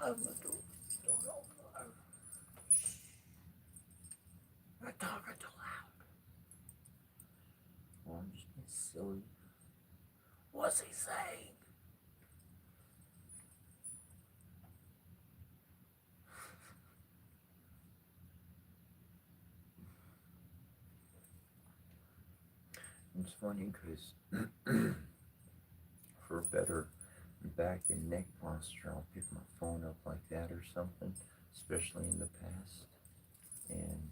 I'm gonna do I talking too loud. Oh, I'm just being silly. What's he saying? It's funny because for better back and neck posture, I'll pick my phone up like that or something, especially in the past. And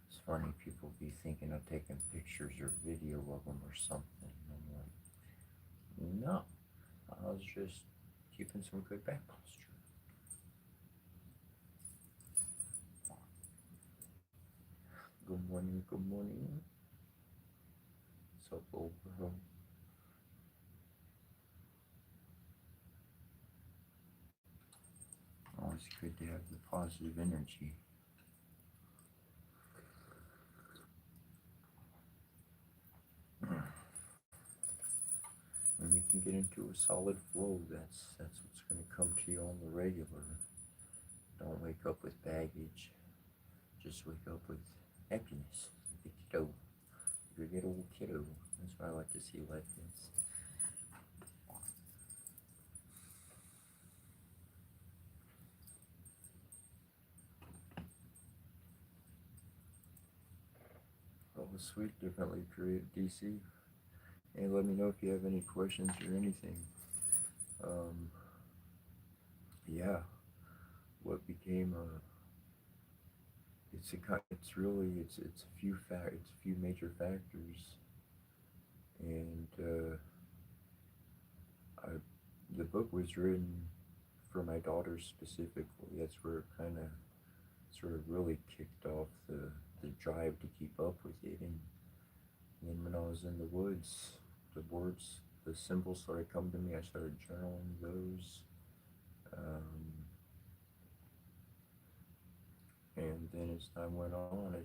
it's funny, people be thinking of taking pictures or video of them or something. And I'm like, no, I was just keeping some good back posture. Good morning, good morning. What's up, old bro? Always good to have the positive energy. When you can get into a solid flow, that's what's going to come to you on the regular. Don't wake up with baggage. Just wake up with happiness. The kiddo. You're a good old kiddo. That's what I like to see like this. Oh, sweet. Differently created DC. And let me know if you have any questions or anything. Um, yeah. What became a it's really it's a few major factors, and I, the book was written for my daughter specifically. That's where it kind of sort of really kicked off the drive to keep up with it. And then when I was in the woods, the words, the symbols started coming to me. I started journaling those. Um, and then as time went on,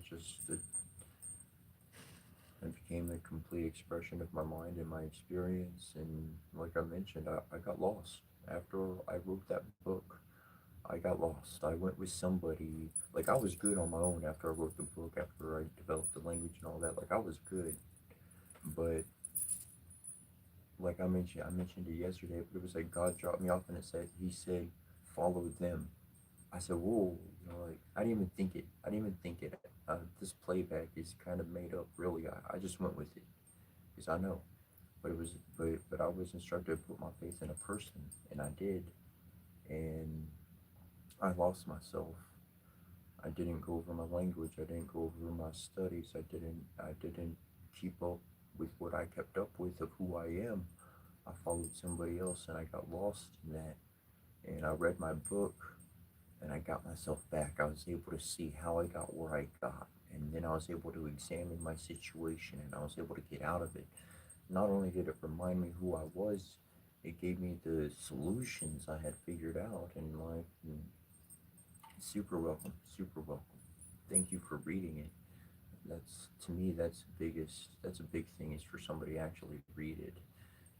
it became a complete expression of my mind and my experience. And like I mentioned, I got lost after I wrote that book. I got lost. I went with somebody. Like, I was good on my own after I wrote the book, after I developed the language and all that. Like, I was good. But like I mentioned it yesterday, but it was like God dropped me off and he said, follow them. I said, whoa, like, I didn't even think it. I didn't even think it. This playback is kind of made up, really. I just went with it because I know. But I was instructed to put my faith in a person, and I did. And I lost myself. I didn't go over my language. I didn't go over my studies. I didn't keep up with what I kept up with of who I am. I followed somebody else and I got lost in that. And I read my book and I got myself back. I was able to see how I got where I got. And then I was able to examine my situation and I was able to get out of it. Not only did it remind me who I was, it gave me the solutions I had figured out in life. And super welcome, super welcome. Thank you for reading it. That's to me that's a big thing is for somebody to actually read it.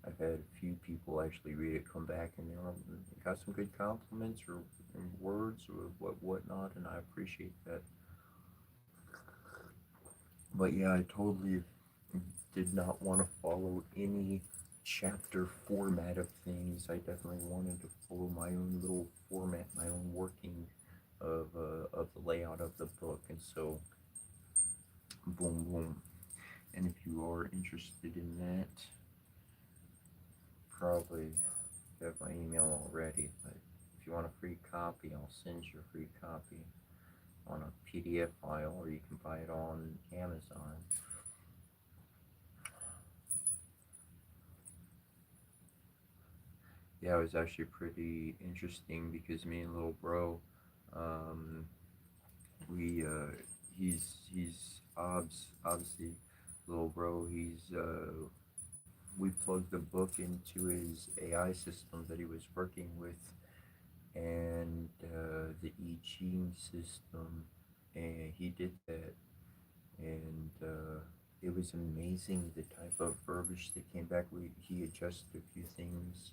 I've had a few people actually read it, come back, and they got some good compliments or words or whatnot, and I appreciate that. But yeah, I totally did not want to follow any chapter format of things. I definitely wanted to follow my own little format, my own working of the layout of the book, and so boom, boom. And if you are interested in that, probably have my email already, but if you want a free copy, I'll send you a free copy on a PDF file, or you can buy it on Amazon. Yeah, it was actually pretty interesting because me and little bro, um, we he's obviously little bro. We plugged the book into his AI system that he was working with, and the I Ching system, and he did that, and it was amazing the type of verbiage that came back. He adjusted a few things,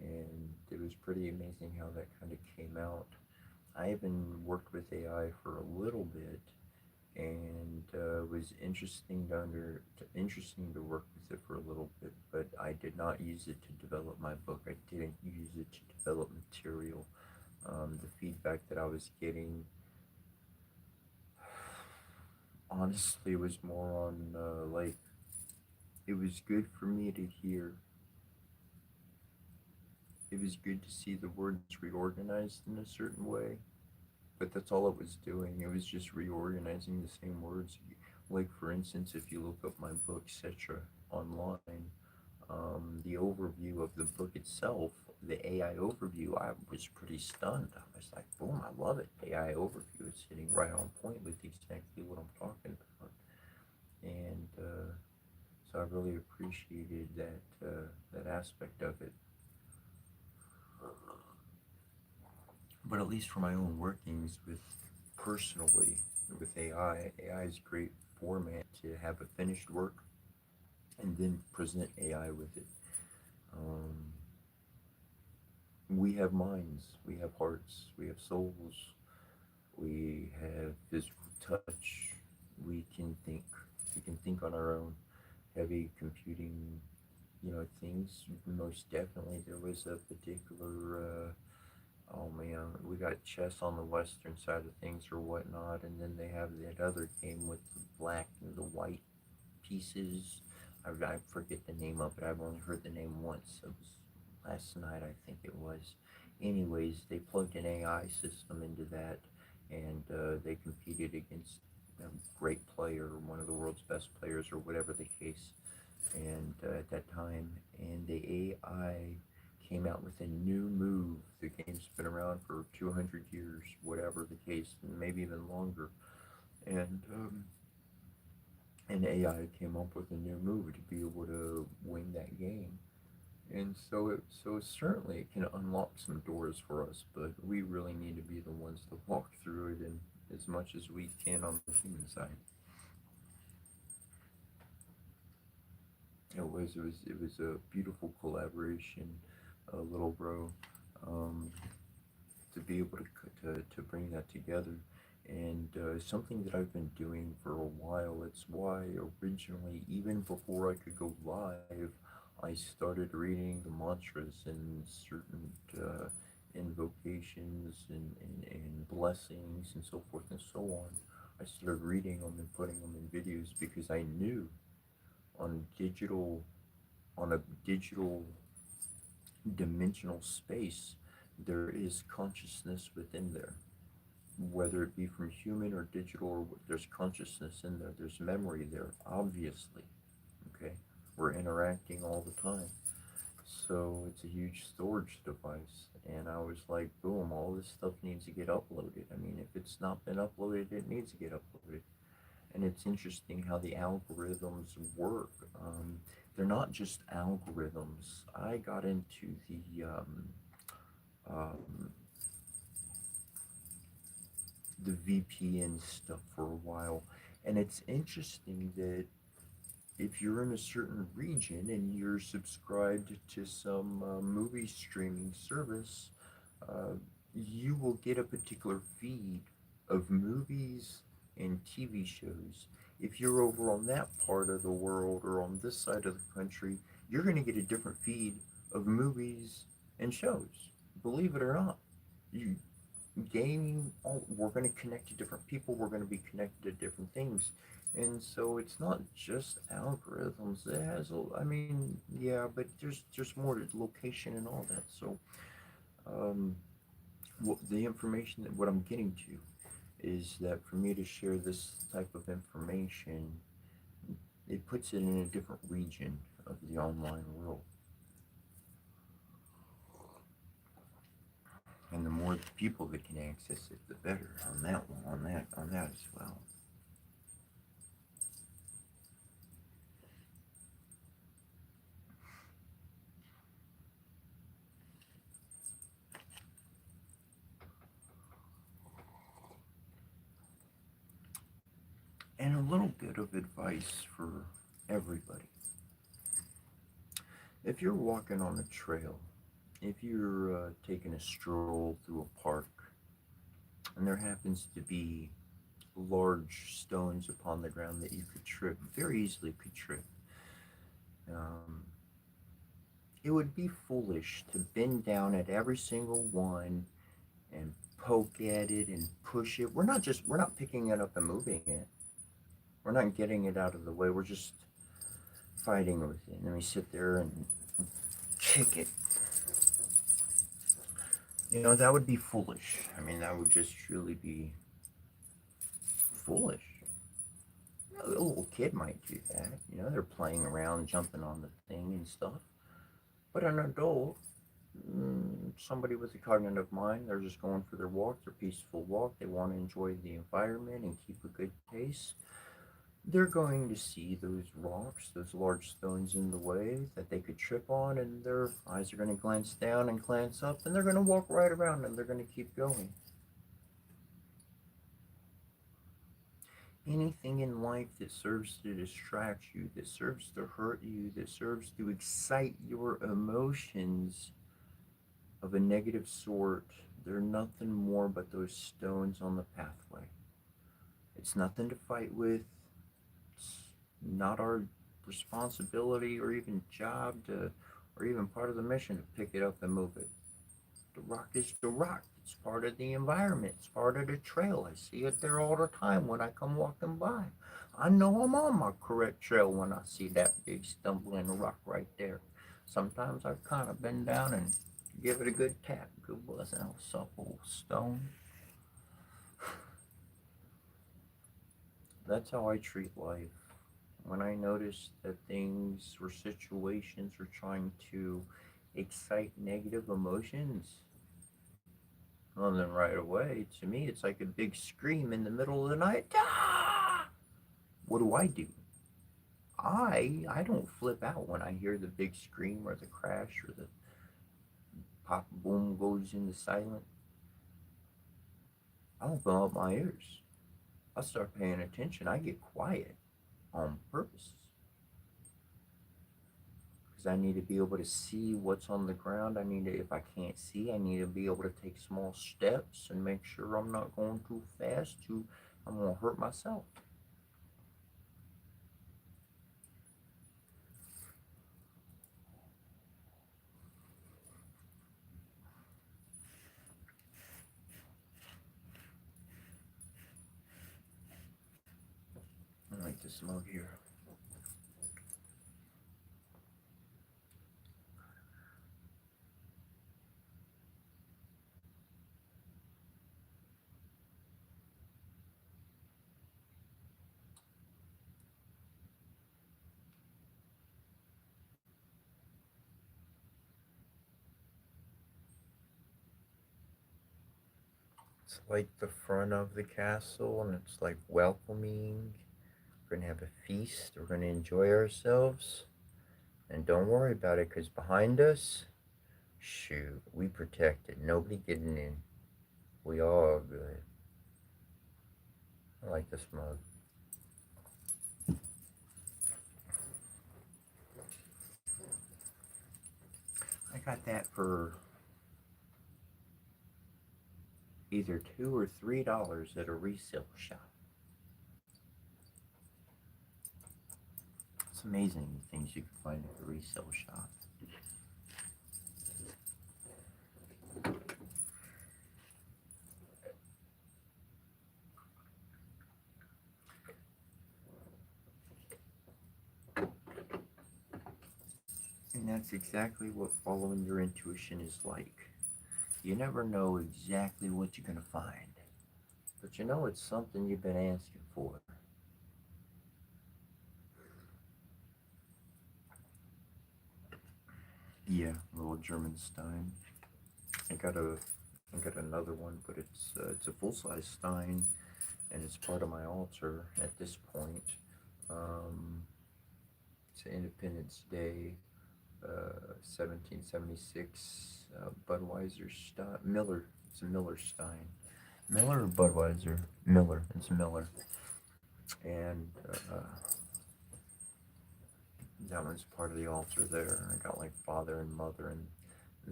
and it was pretty amazing how that kind of came out. I even worked with AI for a little bit, and was interesting to work with it for a little bit. But I did not use it to develop my book. I didn't use it to develop material. The feedback that I was getting, honestly, was more on like it was good for me to hear. It was good to see the words reorganized in a certain way, but that's all it was doing. It was just reorganizing the same words. Like, for instance, if you look up my book, Cetra, online, the overview of the book itself, the AI overview, I was pretty stunned. I was like, boom, I love it. AI overview is sitting right on point with exactly what I'm talking about. And so I really appreciated that aspect of it. But at least for my own workings with personally with AI, AI is a great format to have a finished work and then present AI with it. Um, we have minds, we have hearts, we have souls, we have physical touch, we can think on our own. Heavy computing, things. Most definitely, there was a particular. Oh man, we got chess on the western side of things or whatnot, and then they have that other game with the black and the white pieces. I forget the name of it. I've only heard the name once. It was last night, I think it was. Anyways, they plugged an AI system into that, and they competed against a great player, one of the world's best players, or whatever the case. And at that time, and the AI came out with a new move. The game's been around for 200 years, whatever the case, maybe even longer. And an AI came up with a new move to be able to win that game. And so certainly it can unlock some doors for us, but we really need to be the ones to walk through it and as much as we can on the human side. It was a beautiful collaboration, little bro, um, to be able to bring that together. And something that I've been doing for a while. It's why originally, even before I could go live, I started reading the mantras and certain invocations and blessings and so forth and so on. I started reading them and putting them in videos because I knew on digital on a digital dimensional space, there is consciousness within there. Whether it be from human or digital, or there's consciousness in there, there's memory there, obviously. Okay? We're interacting all the time. So it's a huge storage device. And I was like, boom, all this stuff needs to get uploaded. I mean, if it's not been uploaded, it needs to get uploaded. And it's interesting how the algorithms work. They're not just algorithms. I got into um, the VPN stuff for a while, and it's interesting that if you're in a certain region and you're subscribed to some movie streaming service, uh, you will get a particular feed of movies and TV shows. If you're over on that part of the world or on this side of the country, you're going to get a different feed of movies and shows. Believe it or not, you gaming. We're going to connect to different people. We're going to be connected to different things, and so it's not just algorithms. It has, I mean, yeah, but there's more to location and all that. So um, the information that what I'm getting to is that for me to share this type of information, it puts it in a different region of the online world. And the more people that can access it, the better on that one, on that as well. And a little bit of advice for everybody. If you're walking on a trail If you're taking a stroll through a park and there happens to be large stones upon the ground that you could trip, very easily could trip, um, it would be foolish to bend down at every single one and poke at it and push it. We're not picking it up and moving it. We're not getting it out of the way. We're just fighting with it. And then we sit there and kick it. You know, that would be foolish. I mean, that would just truly be foolish. You know, a little kid might do that. You know, they're playing around, jumping on the thing and stuff. But an adult, somebody with a cognitive mind, they're just going for their walk, their peaceful walk. They want to enjoy the environment and keep a good pace. They're going to see those rocks, those large stones in the way that they could trip on, and their eyes are going to glance down and glance up, and they're going to walk right around and they're going to keep going. Anything in life that serves to distract you, that serves to hurt you, that serves to excite your emotions of a negative sort, they're nothing more but those stones on the pathway. It's nothing to fight with. It's not our responsibility or even job to, or even part of the mission to pick it up and move it. The rock is the rock. It's part of the environment. It's part of the trail. I see it there all the time when I come walking by. I know I'm on my correct trail when I see that big stumbling rock right there. Sometimes I kind of bend down and give it a good tap. Good was an supple stone. That's how I treat life. When I notice that things or situations are trying to excite negative emotions, well, then right away, to me, it's like a big scream in the middle of the night. Ah! What do? I don't flip out when I hear the big scream or the crash or the pop boom goes into silent. I open up my ears. I start paying attention. I get quiet on purpose because I need to be able to see what's on the ground. I need to, if I can't see, I need to be able to take small steps and make sure I'm not going too fast. I'm gonna hurt myself. I like this mug here. It's like the front of the castle, and it's like welcoming. We're gonna have a feast. We're gonna enjoy ourselves, and don't worry about it, cause behind us, shoot, we protected. Nobody getting in. We all good. I like this mug. I got that for either $2 or $3 at a resale shop. It's amazing the things you can find at the resale shop. And that's exactly what following your intuition is like. You never know exactly what you're gonna find, but you know it's something you've been asking for. Yeah, little German Stein. I got a, I got another one, but it's a full size Stein, and it's part of my altar at this point. Um, it's Independence Day, 1776. Budweiser Stein, Miller. It's a Miller Stein. Miller or Budweiser? Miller. It's Miller, and that one's part of the altar there. I got like father and mother and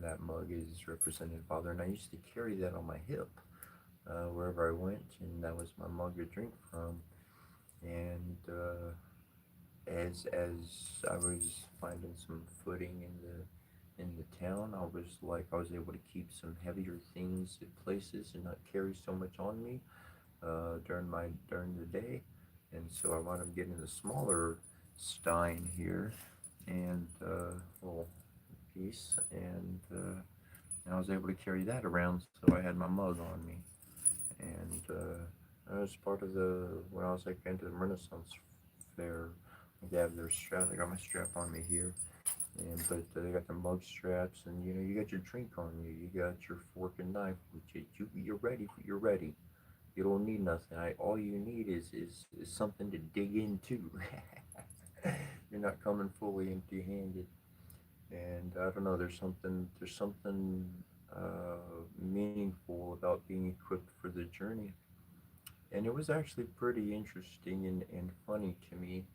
that mug is represented Father, and I used to carry that on my hip wherever I went, and that was my mug to drink from. And as I was finding some footing in the town, I was able to keep some heavier things at places and not carry so much on me during the day, and so I wound up getting a smaller stein here and little piece, and I was able to carry that around, so I had my mug on me, and that was part of the when I was like into the Renaissance fair. They have their strap. I got my strap on me here, and but they got the mug straps, and you got your drink on you. You got your fork and knife, which you're ready. You're ready. You don't need nothing. All you need is something to dig into. You're not coming fully empty-handed, and I don't know. There's something meaningful about being equipped for the journey, and it was actually pretty interesting and funny to me.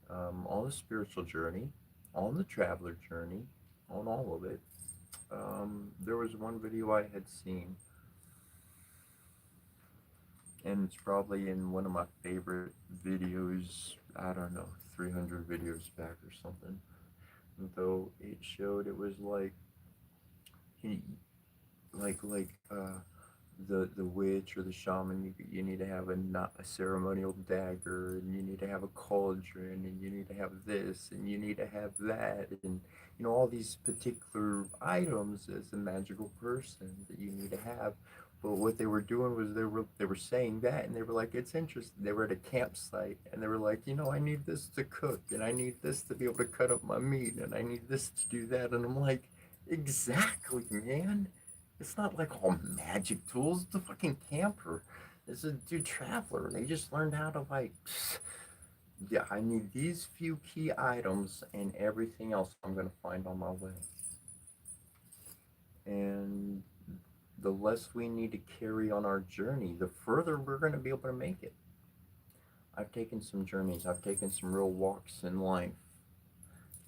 On the spiritual journey, on the traveler journey, on all of it. There was one video I had seen, and it's probably in one of my favorite videos. I don't know, 300 videos back or something. Though it showed it was like he, like the witch or the shaman. You need to have a ceremonial dagger, and you need to have a cauldron, and you need to have this, and you need to have that, and all these particular items as a magical person that you need to have. But what they were doing was they were saying that, and they were like, it's interesting. They were at a campsite, and they were like, I need this to cook, and I need this to be able to cut up my meat, and I need this to do that, and I'm like, exactly, man. It's not like all magic tools. It's a fucking camper. It's a dude traveler. They just learned how to like. Yeah, I need these few key items, and everything else I'm gonna find on my way. And the less we need to carry on our journey, the further we're gonna be able to make it. I've taken some journeys. I've taken some real walks in life,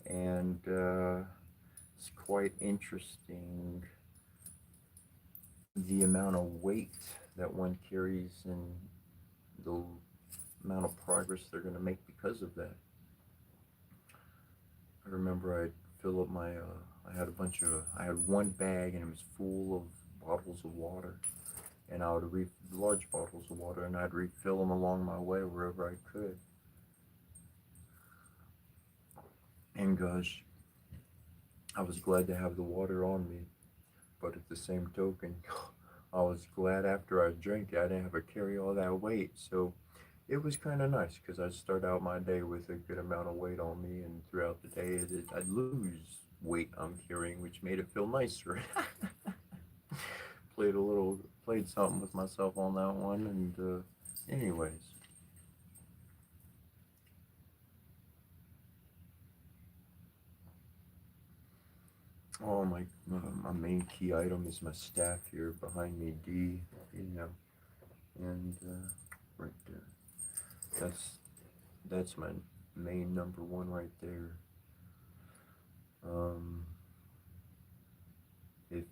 and it's quite interesting the amount of weight that one carries and the amount of progress they're going to make because of that. I remember I'd fill up I had I had one bag and it was full of bottles of water. And I would large bottles of water, and I'd refill them along my way wherever I could. And gosh, I was glad to have the water on me, but at the same token, I was glad after I drank it, I didn't have to carry all that weight. So it was kind of nice because I'd start out my day with a good amount of weight on me, and throughout the day, I'd lose weight I'm carrying, which made it feel nicer. Played something with myself on that one, and anyways. Oh, my main key item is my staff here behind me, D, you know, and right there. That's that's my main number one right there. Um, if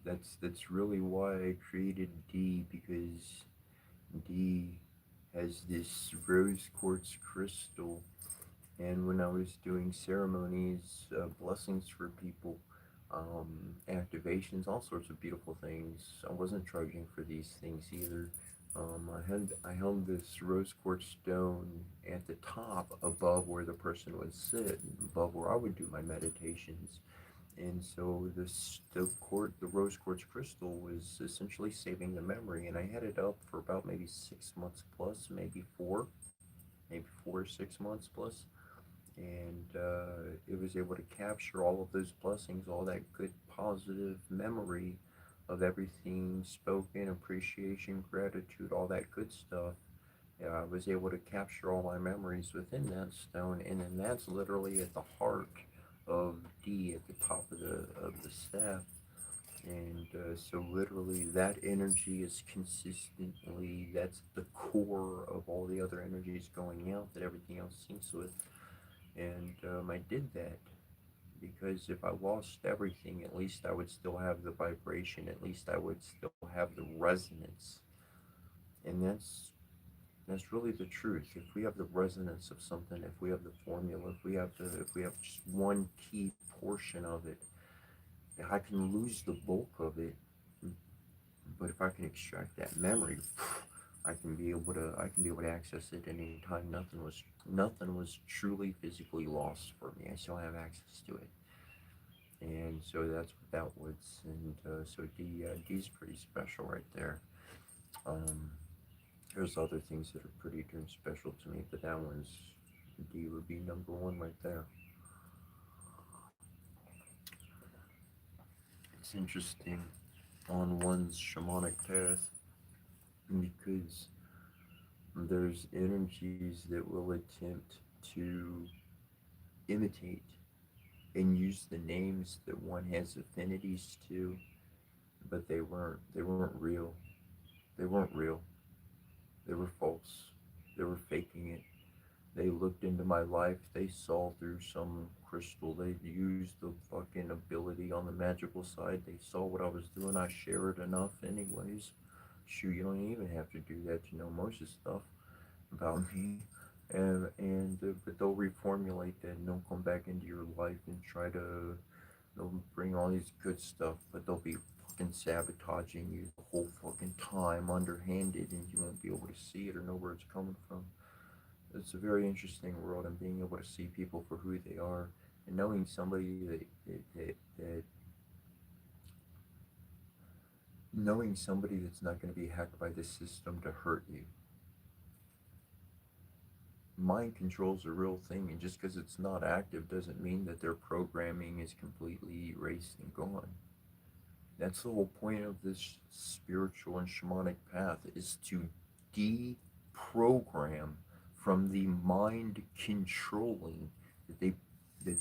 that's really why I created D, because D has this rose quartz crystal, and when I was doing ceremonies, blessings for people, activations, all sorts of beautiful things, I wasn't charging for these things either. I held this rose quartz stone at the top above where the person would sit, above where I would do my meditations. And so the rose quartz crystal was essentially saving the memory, and I had it up for about maybe 6 months plus, maybe 4 or 6 months plus, and it was able to capture all of those blessings, all that good positive memory of everything spoken, appreciation, gratitude, all that good stuff. I was able to capture all my memories within that stone, and then that's literally at the heart of D at the top of the staff. And so literally that energy is consistently, that's the core of all the other energies going out that everything else syncs with. And I did that because if I lost everything, at least I would still have the vibration, at least I would still have the resonance. And that's really the truth. If we have the resonance of something, if we have the formula, if we have just one key portion of it, I can lose the bulk of it, but if I can extract that memory, I can be able to access it at any time. Nothing was truly physically lost for me. I still have access to it. And so that's what that was. And so D's pretty special right there. Um, there's other things that are pretty darn special to me, but that one's D would be number one right there. It's interesting on one's shamanic path because there's energies that will attempt to imitate and use the names that one has affinities to, but they weren't real. They weren't real. They were false. They were faking it. They looked into my life. They saw through some crystal. They used the fucking ability on the magical side. They saw what I was doing. I share it enough, anyways. Shoot, you don't even have to do that to know most of stuff about me. But they'll reformulate that and they'll come back into your life and try to they'll bring all these good stuff, but they'll be fucking sabotaging you the whole fucking time, underhanded, and you won't be able to see it or know where it's coming from. It's a very interesting world, and being able to see people for who they are, and knowing somebody that's not going to be hacked by the system to hurt you. Mind control's a real thing, and just because it's not active doesn't mean that their programming is completely erased and gone. That's the whole point of this spiritual and shamanic path, is to deprogram from the mind controlling that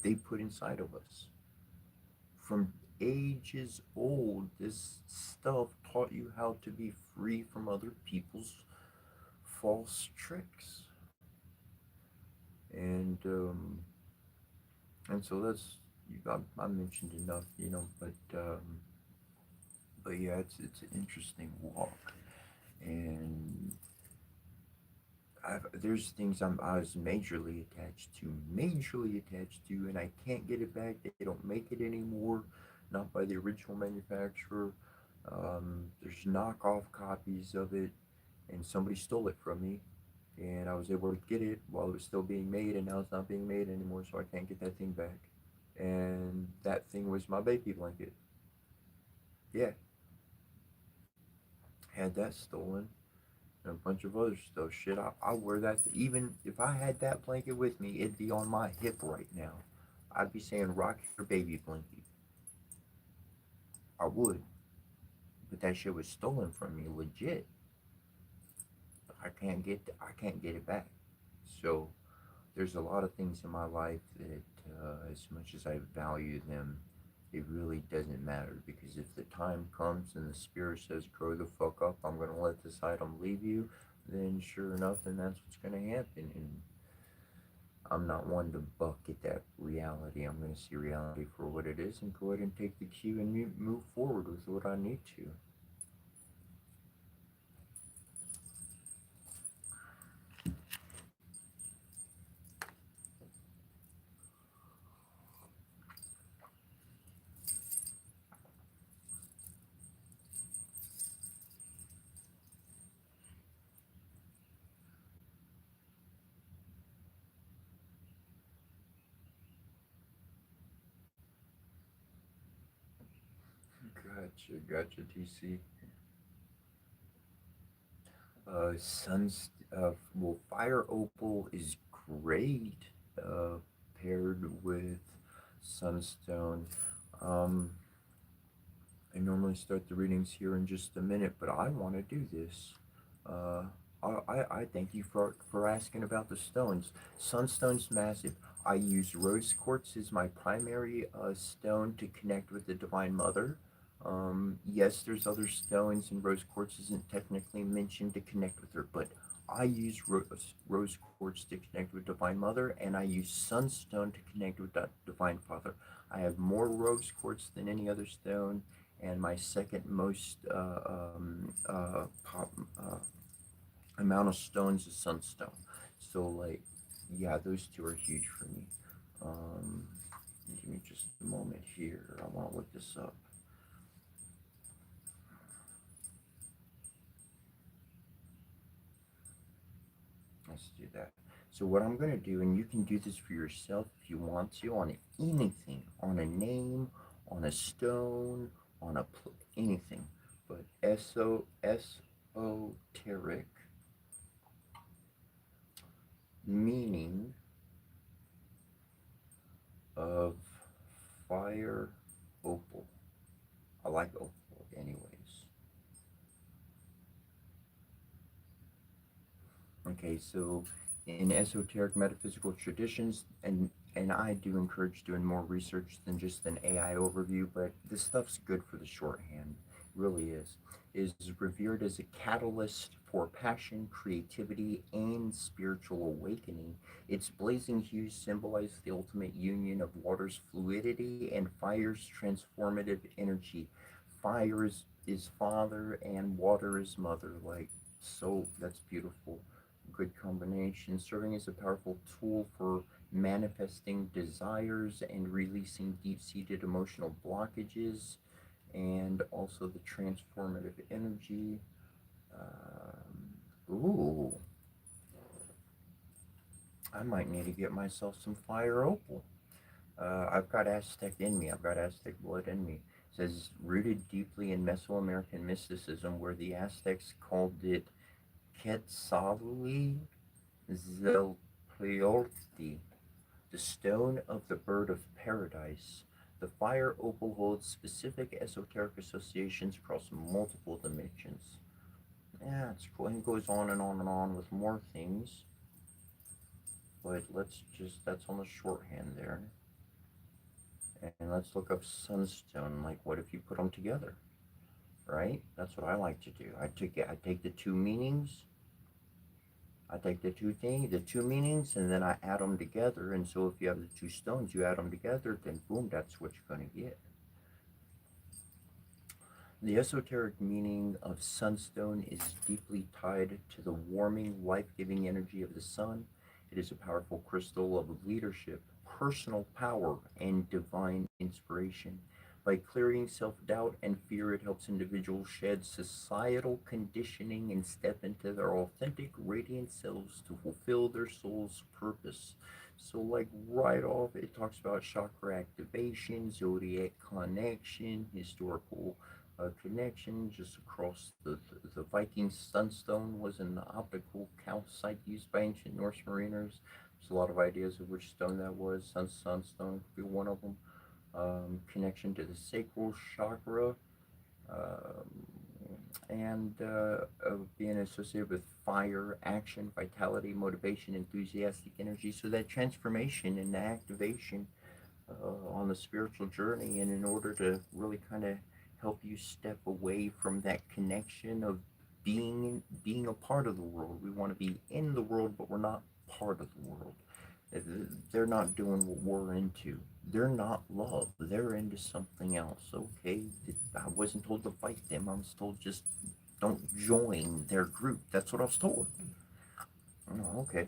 they put inside of us. From ages old, this stuff taught you how to be free from other people's false tricks. And and so that's I mentioned enough, but yeah, it's an interesting walk, and there's things I was majorly attached to, and I can't get it back. They don't make it anymore, not by the original manufacturer. There's knockoff copies of it, and somebody stole it from me, and I was able to get it while it was still being made, and now it's not being made anymore, so I can't get that thing back. And that thing was my baby blanket. Yeah, had that stolen, and a bunch of other stuff. Shit, I wear that. Even if I had that blanket with me, it'd be on my hip right now. I'd be saying, rock your baby blanket. I would. But that shit was stolen from me, legit. I can't get it back. So there's a lot of things in my life that, as much as I value them, it really doesn't matter, because if the time comes and the spirit says grow the fuck up, I'm gonna let this item leave you, then sure enough, then that's what's gonna happen. And I'm not one to buck at that reality. I'm gonna see reality for what it is and go ahead and take the cue and move forward with what I need to. Gotcha, TC. Well, Fire Opal is great paired with Sunstone. Um, I normally start the readings here in just a minute, but I want to do this. Uh, I thank you for asking about the stones. Sunstone's massive. I use rose quartz as my primary stone to connect with the Divine Mother. Yes, there's other stones, and rose quartz isn't technically mentioned to connect with her, but I use rose quartz to connect with Divine Mother, and I use sunstone to connect with that Divine Father. I have more rose quartz than any other stone, and my second most amount of stones is sunstone. So like, yeah, those two are huge for me. Um, Give me just a moment here. I want to look this up. Let's do that. So what I'm going to do, and you can do this for yourself if you want to, on anything, on a name, on a stone, on a anything, but esoteric meaning of fire opal. I like opal anyways. Okay, so in esoteric metaphysical traditions, and I do encourage doing more research than just an AI overview, but this stuff's good for the shorthand, really is revered as a catalyst for passion, creativity, and spiritual awakening. Its blazing hues symbolize the ultimate union of water's fluidity and fire's transformative energy. Fire is father and water is mother, like, so that's beautiful. Good combination, serving as a powerful tool for manifesting desires and releasing deep seated emotional blockages, and also the transformative energy. Ooh, I might need to get myself some fire opal. I've got Aztec in me, I've got Aztec blood in me. It says rooted deeply in Mesoamerican mysticism, where the Aztecs called it Quetzalli Zelpliorti, the stone of the bird of paradise. The fire opal holds specific esoteric associations across multiple dimensions. Yeah, it's cool. And it goes on and on and on with more things. But let's just, that's on the shorthand there. And let's look up sunstone. Like, what if you put them together? Right? That's what I like to do. I take the two meanings, I take the two meanings, and then I add them together. And so if you have the two stones, you add them together, then boom, that's what you're going to get. The esoteric meaning of sunstone is deeply tied to the warming, life-giving energy of the sun. It is a powerful crystal of leadership, personal power, and divine inspiration. By clearing self-doubt and fear, it helps individuals shed societal conditioning and step into their authentic, radiant selves to fulfill their soul's purpose. So, like right off, it talks about chakra activation, zodiac connection, historical connection just across the Viking sunstone was an optical calcite used by ancient Norse mariners. There's a lot of ideas of which stone that was. Sunstone could be one of them. Connection to the sacral chakra, um, and being associated with fire, action, vitality, motivation, enthusiastic energy. So that transformation and the activation on the spiritual journey, and in order to really kind of help you step away from that connection of being a part of the world. We want to be in the world, but we're not part of the world. They're not doing what we're into. They're not love. They're into something else. Okay, I wasn't told to fight them. I was told just don't join their group. That's what I was told. Oh, okay.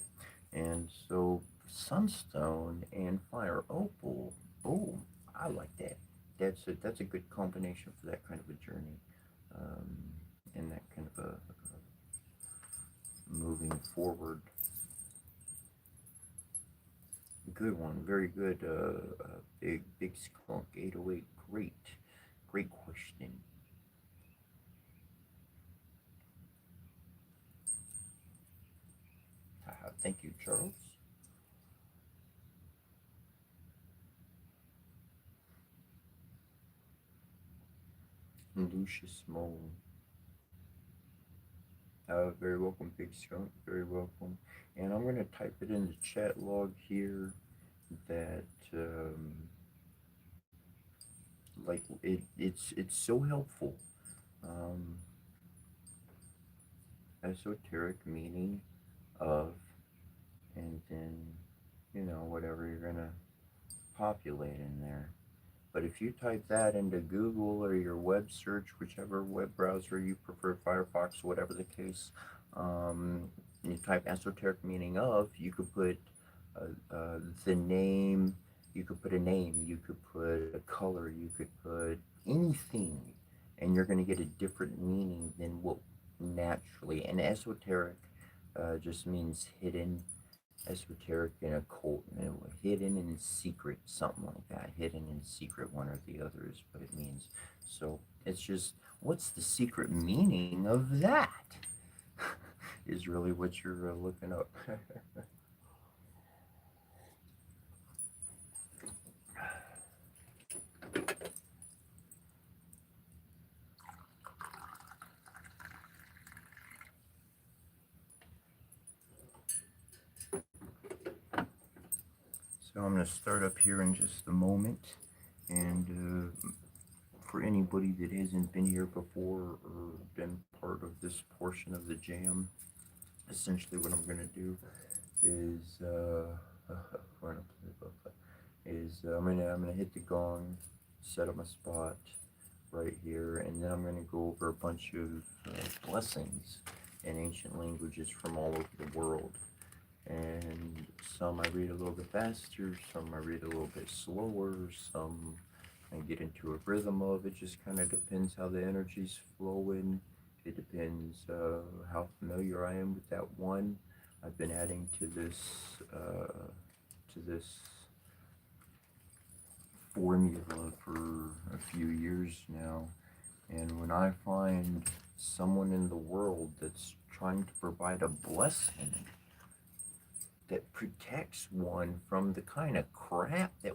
And so sunstone and fire opal. Oh, I like that. That's a good combination for that kind of a journey, um, and that kind of a moving forward. Good one, very good. Big skunk 808. Great, great question. Thank you, Charles. Lucius Mole. Very welcome, Big Skunk. Very welcome. And I'm going to type it in the chat log here that like it's so helpful. Um, esoteric meaning of, and then, whatever you're going to populate in there. But if you type that into Google or your web search, whichever web browser you prefer, Firefox, whatever the case, and you type esoteric meaning of, you could put the name, you could put a name, you could put a color, you could put anything, and you're going to get a different meaning than what naturally. And esoteric just means hidden, esoteric and occult, hidden and secret, something like that. Hidden and secret, one or the other is what it means. So it's just, what's the secret meaning of that? Is really what you're looking up. So I'm going to start up here in just a moment, and for anybody that hasn't been here before or been part of this portion of the jam, essentially what I'm going to do is I'm gonna hit the gong, set up my spot right here, and then I'm gonna go over a bunch of blessings in ancient languages from all over the world. And some I read a little bit faster, some I read a little bit slower, some I get into a rhythm of. It just kind of depends how the energy's flowing. It depends how familiar I am with that one. I've been adding to this formula for a few years now, and when I find someone in the world that's trying to provide a blessing that protects one from the kind of crap that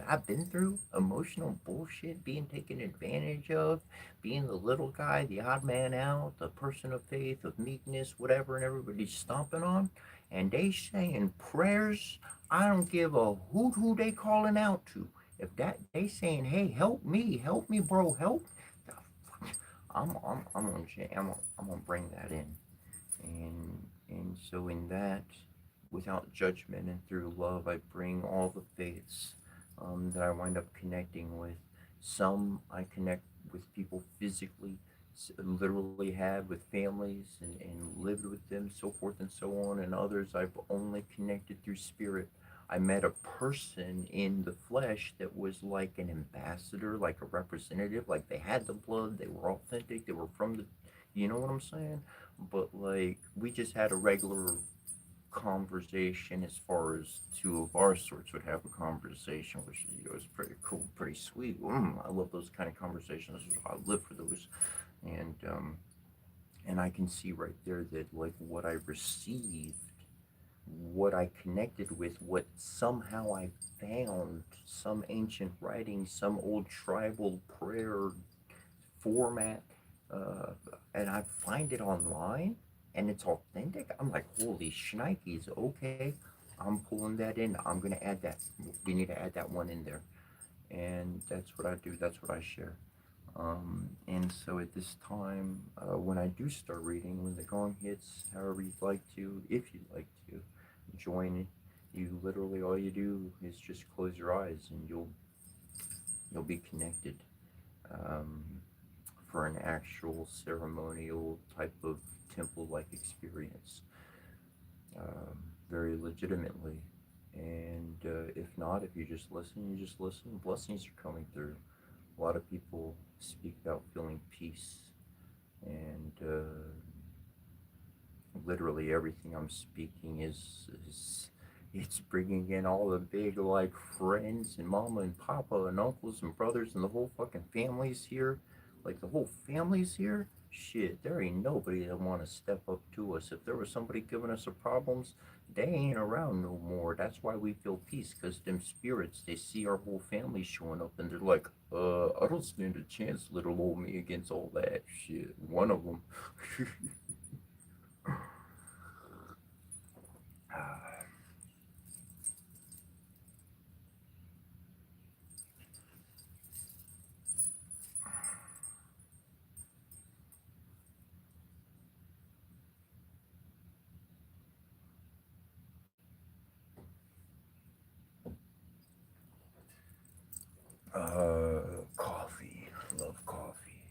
I've been through, emotional bullshit, being taken advantage of, being the little guy, the odd man out, the person of faith, of meekness, whatever, and everybody's stomping on, and they saying prayers. I don't give a hoot who they calling out to. If that they saying, hey, help me, bro, help. I'm gonna bring that in, and so in that, without judgment and through love, I bring all the faiths that I wind up connecting with. Some I connect with people physically, literally have with families and lived with them, so forth and so on. And others I've only connected through spirit. I met a person in the flesh that was like an ambassador, like a representative, like they had the blood, they were authentic, they were from the, you know what I'm saying? But like, we just had a regular conversation as far as two of our sorts would have a conversation, which is pretty cool, pretty sweet. I love those kind of conversations. I live for those, and I can see right there that like what I received, what I connected with, what somehow I found, some ancient writing, some old tribal prayer format, uh, and I find it online and it's authentic. I'm like, holy shnikes, okay, I'm pulling that in. I'm gonna add that. We need to add that one in there, and that's what I do. That's what I share. And so at this time, when I do start reading, when the gong hits, however you'd like to, if you'd like to join, you literally all you do is just close your eyes and you'll be connected. Um, for an actual ceremonial type of temple-like experience, um, very legitimately. And if not, if you just listen, you just listen. Blessings are coming through. A lot of people speak about feeling peace, and literally everything I'm speaking is it's bringing in all the big like friends and mama and papa and uncles and brothers and the whole fucking family's here. Like the whole family's here. Shit, there ain't nobody that want to step up to us. If there was somebody giving us the problems, they ain't around no more. That's why we feel peace, because them spirits, they see our whole family showing up and they're like, I don't stand a chance, little old me, against all that shit. One of them. Coffee. Love coffee.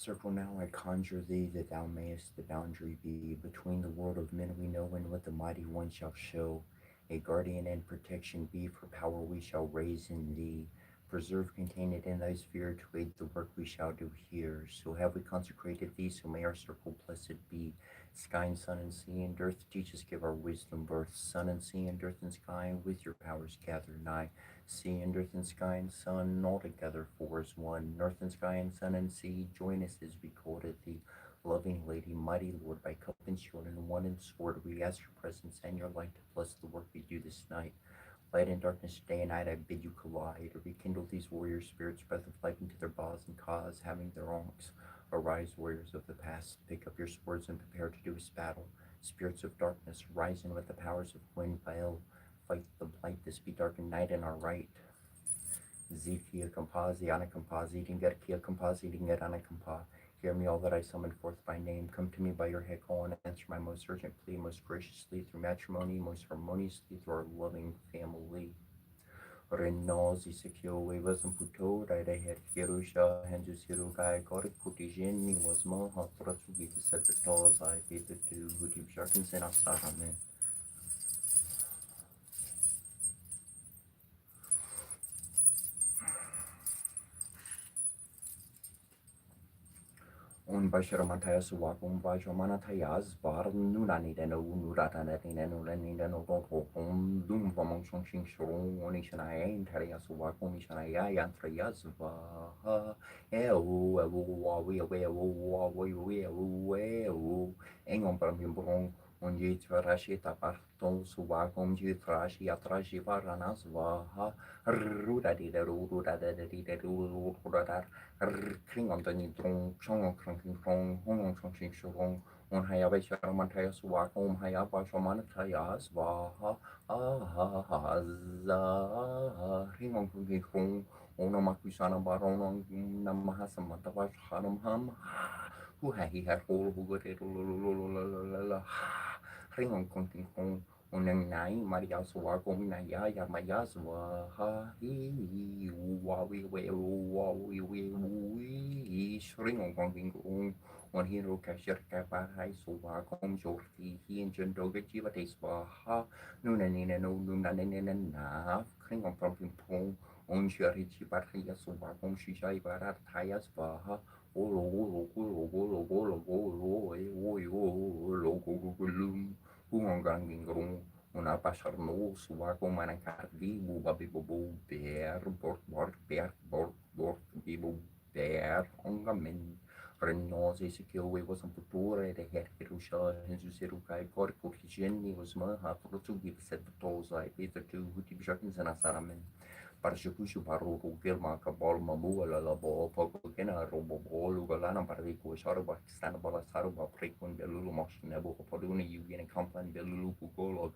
Circle now, I conjure thee, that thou mayest the boundary be between the world of men we know and what the mighty one shall show. A guardian and protection be, for power we shall raise in thee. Preserve, contain it in thy sphere, to aid the work we shall do here. So have we consecrated thee, so may our circle blessed be. Sky and sun and sea and earth, teach us, give our wisdom birth. Sun and sea and earth and sky, with your powers gather nigh. Sea and earth and sky and sun, all together four as one. Earth and sky and sun and sea, join us as we call it thee. Loving Lady, mighty Lord, by cup and shield and one and sword, we ask your presence and your light to bless the work we do this night. Light and darkness, day and night, I bid you collide. Rekindle these warrior spirits, breath of life into their bows and cause, having their wrongs. Arise, warriors of the past, pick up your swords and prepare to do this battle. Spirits of darkness, rise in with the powers of wind, Baal. Fight the blight, this be darkened night in our right. Zekia Kampa, Ziana Kampa, Zedingerkia Kampa, Zedingerana Kampa. Hear me, all that I summon forth by name. Come to me by your head call and answer my most urgent plea, most graciously through matrimony, most harmoniously through our loving family. Renosi Sekio Wavas and Puto, Ride Hirusha, Hanju Sirukai, Korik Putijin, was Moha, Protsugi, the set the tolls, I paid the two, who deep sharkins and Asaramen. Un Basharamantaya Suwakum Vajamanatayas, Bar Nunani Deno, Nuratanati, and Ulanino, Home, Doom Vamong Shing Shurung, Onishanaya, and Tarias Wakum, Mishanaya, Yantrayas, Vaha, Engon Bramimbrong, on Jitrashi Taparton, Suwakum, Jitrashi, Atrashi, Varanas, Vaha, Rudadi, Rudadadi, Kring on the Nitron, Chong Cranking Kong, Hong Chong Shurong, on Hayaba Sharamantayas, Wakom, Hayaba Shamanatayas, Vaha, Ahaza, Ring on Cranking Kong, Onamakusana Baron, Namahasamatabash, Hanum Ham, who had he had all who got it, Ring on Cranking Kong. Unang nai Maria suwa kong naya ya maya suwa ha hi wa we shring on kong king kong on hero cashier kapa hai suwa kong jorti hi en jen doga jiva te suwa ha nuna nina no nuna nina na kring on from pong on shari jiva ya suwa kong shisha ibara taya suwa ha olo olo olo olo olo olo olo olo Uongang grung una pasar no suwago manakardi buba bibo bear bort bibo bear ongamen Renosi Sekiowe was un putore de Herusha and Zuserukai Korko Higeni was Maha Protugi set the tolls I Peter two Huti Shakins and Asaramen. Parashukushu Paru Gilma Kabal Mamu la Bo Pogena Robo Lugalana Pariko Sharuba Stanabala Saruba Prekun Belulu Moshinabo Poduna Yugan Company Belulu Pugolo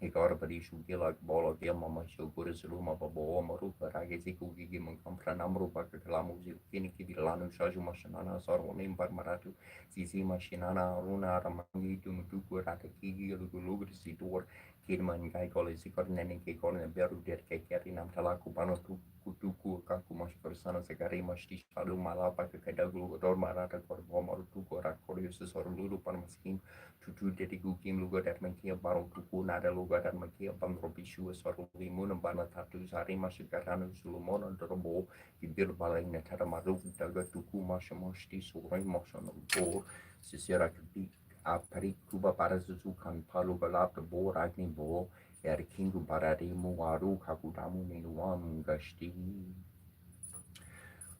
Hegarbadishu Gilak Bolo Gilma Masho Gurizuluma Babo Maruka Rageziku Gigim and Compra Namru Bakalamu Finiki Lanu Shaju Mashanana Sarwanim Barmaratu Zizi Mashinana Runa Ramangi Dumutuku Ratakigi Lugulugri Door Kirman kai kole sikor nene ke kole beru der ke keri nam tala kubano tu kutuku kaku mas persana segari mas di shalu mala pa ke kadaglu dor marata kor bomar tu kora korius sor lulu pan maskin tutu dedi gukim lugo dat menkia baro tuku nada lugo dat menkia pan robishu sor limun bana tatu sari mas garanu sulumon dorbo ibir balai ne tara maru daga tuku mas mosti sorai mosan bo sisira kebi Apari Kuba Parazukan Palu Balap the Bo Ragni Bo, Yar Kingu Barari Muaru Kakudamu Minuam Gashti.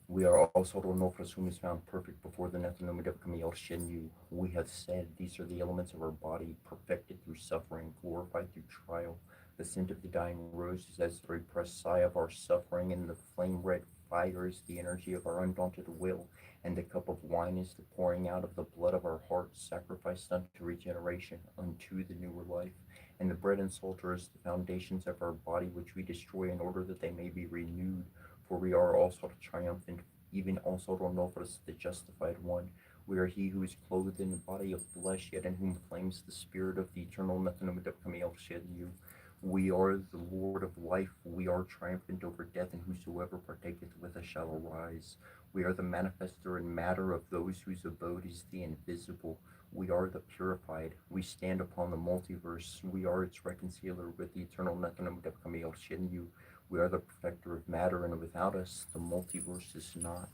We are also Ronofras whom is found perfect before the Nethanomid of Kamil Shenyu. We have said these are the elements of our body, perfected through suffering, glorified through trial. The scent of the dying rose is as the repressed sigh of our suffering, and the flame red fire is the energy of our undaunted will, and the cup of wine is the pouring out of the blood of our hearts, sacrificed unto regeneration, unto the newer life. And the bread and salt are as the foundations of our body, which we destroy in order that they may be renewed. For we are also triumphant, even also Ronofras, the justified one. We are he who is clothed in the body of flesh, yet in whom flames the spirit of the eternal Nethanomid of Kamil shed you. We are the Lord of life, we are triumphant over death, and whosoever partaketh with us shall arise. We are the manifester in matter of those whose abode is the invisible. We are the purified. We stand upon the multiverse. We are its reconciler with the eternal Nathanamudapkamiel Shinyu. We are the perfecter of matter, and without us, the multiverse is not.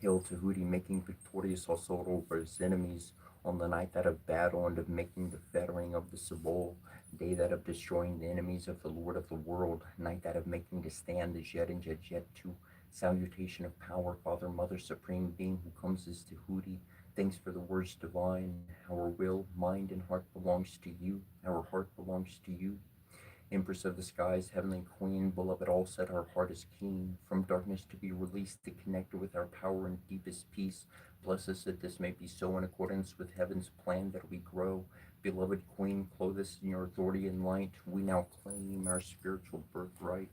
Hail Tahuti, making victorious also over his enemies on the night that of battle and of making the fettering of the Sabol, day that of destroying the enemies of the Lord of the world, night that of making to stand the Jed and Jed to salutation of power, Father, Mother, Supreme Being who comes as Tahuti. Thanks for the words divine. Our will, mind, and heart belongs to you. Our heart belongs to you. Empress of the skies, heavenly queen, beloved all set our heart is keen, from darkness to be released, to connect with our power and deepest peace. Bless us that this may be so in accordance with heaven's plan that we grow. Beloved queen, clothe us in your authority and light. We now claim our spiritual birthright.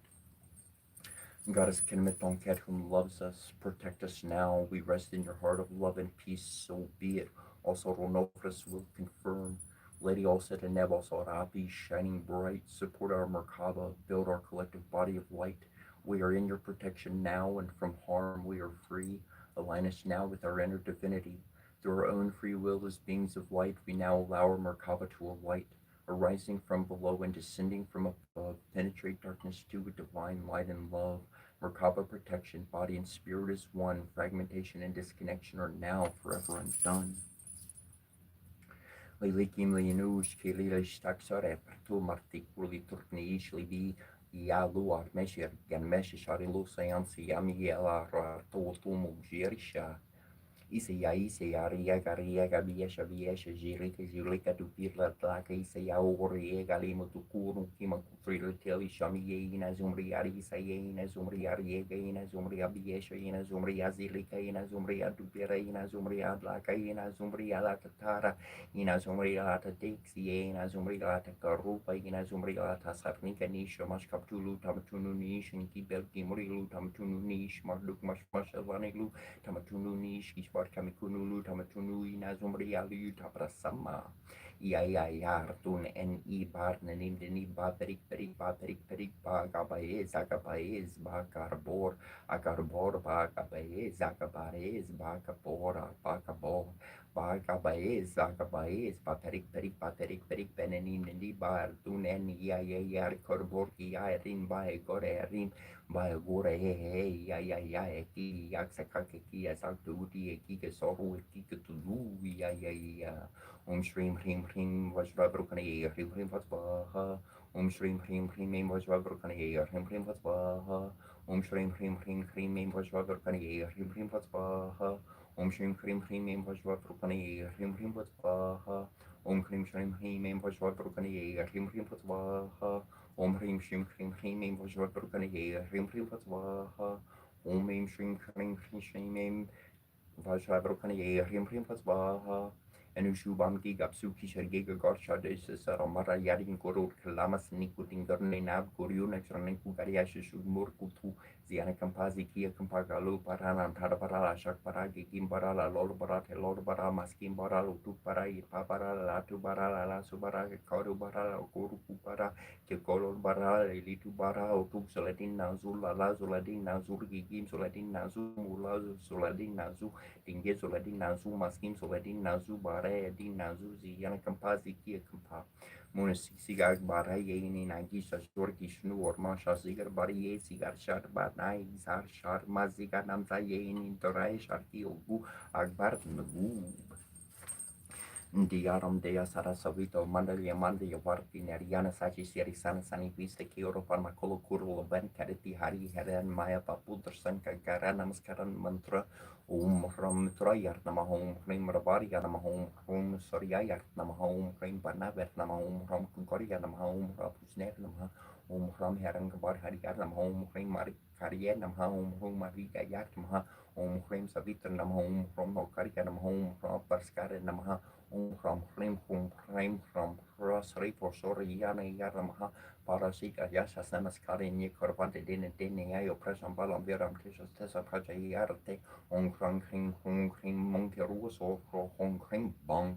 Goddess Kenmet Tonket, whom loves us, protect us now. We rest in your heart of love and peace, so be it. Also, Ronofris will confirm. Lady Olset and Neb also Rapi, shining bright, support our Merkaba, build our collective body of light. We are in your protection now, and from harm we are free. Align us now with our inner divinity. Through our own free will as beings of light, we now allow our Merkaba to alight, arising from below and descending from above, penetrate darkness to with divine light and love. Merkaba protection, body and spirit is one. Fragmentation and disconnection are now forever undone. Lilikim linush kililish taksare pertu martik ruli turkniish libi yalu armeshir gan meshish seansi yami yela rartu tumu jirisha. Isa riega riega biesha biesha jirika dupirla tlaka isa riega limo tukuru kima kutrila teli shami yeina zumri isa yeina zumri riega ina zumri biesha ina zumri zilika ina zumri dupira ina zumri tlaka ina zumri tatara ina zumri lata dixi ina zumri lata karupa ina zumri lata sarnika nisha mashkaptulu tamatunu nish and kibel kimurilu tamatunu nish marduk mashmashavanilu tamatunu nish kamikunulu tamatunu ina zumri alu taprasama ya rtun en I bar nanim deni ba perik ba gabaez ba karbor ba gabaez ba kapora ba kabor ba gabaez ba perik benenim deni ba rtun en ya karbor ki ya rin ba gore by gore ki yak sakake ki asak tuti ki ke soru ki ke tulu ya shrim hrim vajrabrukani hrim vatsvaha shrim hrim vajrabrukani hrim vatsvaha shrim hrim vajrabrukani hrim vatsvaha shrim hrim vajrabrukani hrim vatsvaha shrim hrim vajrabrukani hrim vatsvaha Hrim Shrim Hrim Vajrabrukani Hrim Vatsvaha Hrim Shrim Vajrabrukani Hrim Vatsvaha Anushubam Gigapsuki Shargiga Gorshades Saramara Yadin Guru Kalamas Nikutin Garne Nab Guruna Exraniku Gariash Murkutu Ziana Kampazi Kia Kampagalu Parana Taraparala Shakparagi Gimbarala Lolbarate Lolbara Maskim Baralo Tupara Papara Latu Barala La Subara Koru Barala Guru Kupara Kekolo Barala Elitu Bara Otuk Soladin Nazula Lazuladin Nazur Gigim Soladin Nazu Mula Soladin Nazu Dinge Soladin Nazu Maskim Soladin Nazu Bara Din Nazu Ziana Kampazi Kia Kampa Munisigar Bara Yeni Nagisha Shorki Shnu or Masha Zigar Bari Sigar Shar Banai Zar Shar Maziga Namza Yeni Dorai Sharki Ogu Akbar Nagu Diaram dea sara savito mandalia varti neriana sachi seri sana sani vista kioro farmacolo curlo ben kariti hari heren maya papudr sanka gara namaskaran mantra ram tra yart namahom rim ravari namahom rum sorya yart namahom rim panaver namahom ram kunkori namahom rapusner namah ram heran kabar hari namahom rim mari karya namahom rum mari yart namah rim savitr namahom ram nokari namahom ram parskare namah from from Rosary for Soriana Yaramaha Parasika Yasha Samaskari Ni Corvante Dine Ayo Presam Balam Viram Tishas Tessa Praja Yarte on Kring Monkey Ruas or Hong Kring Bong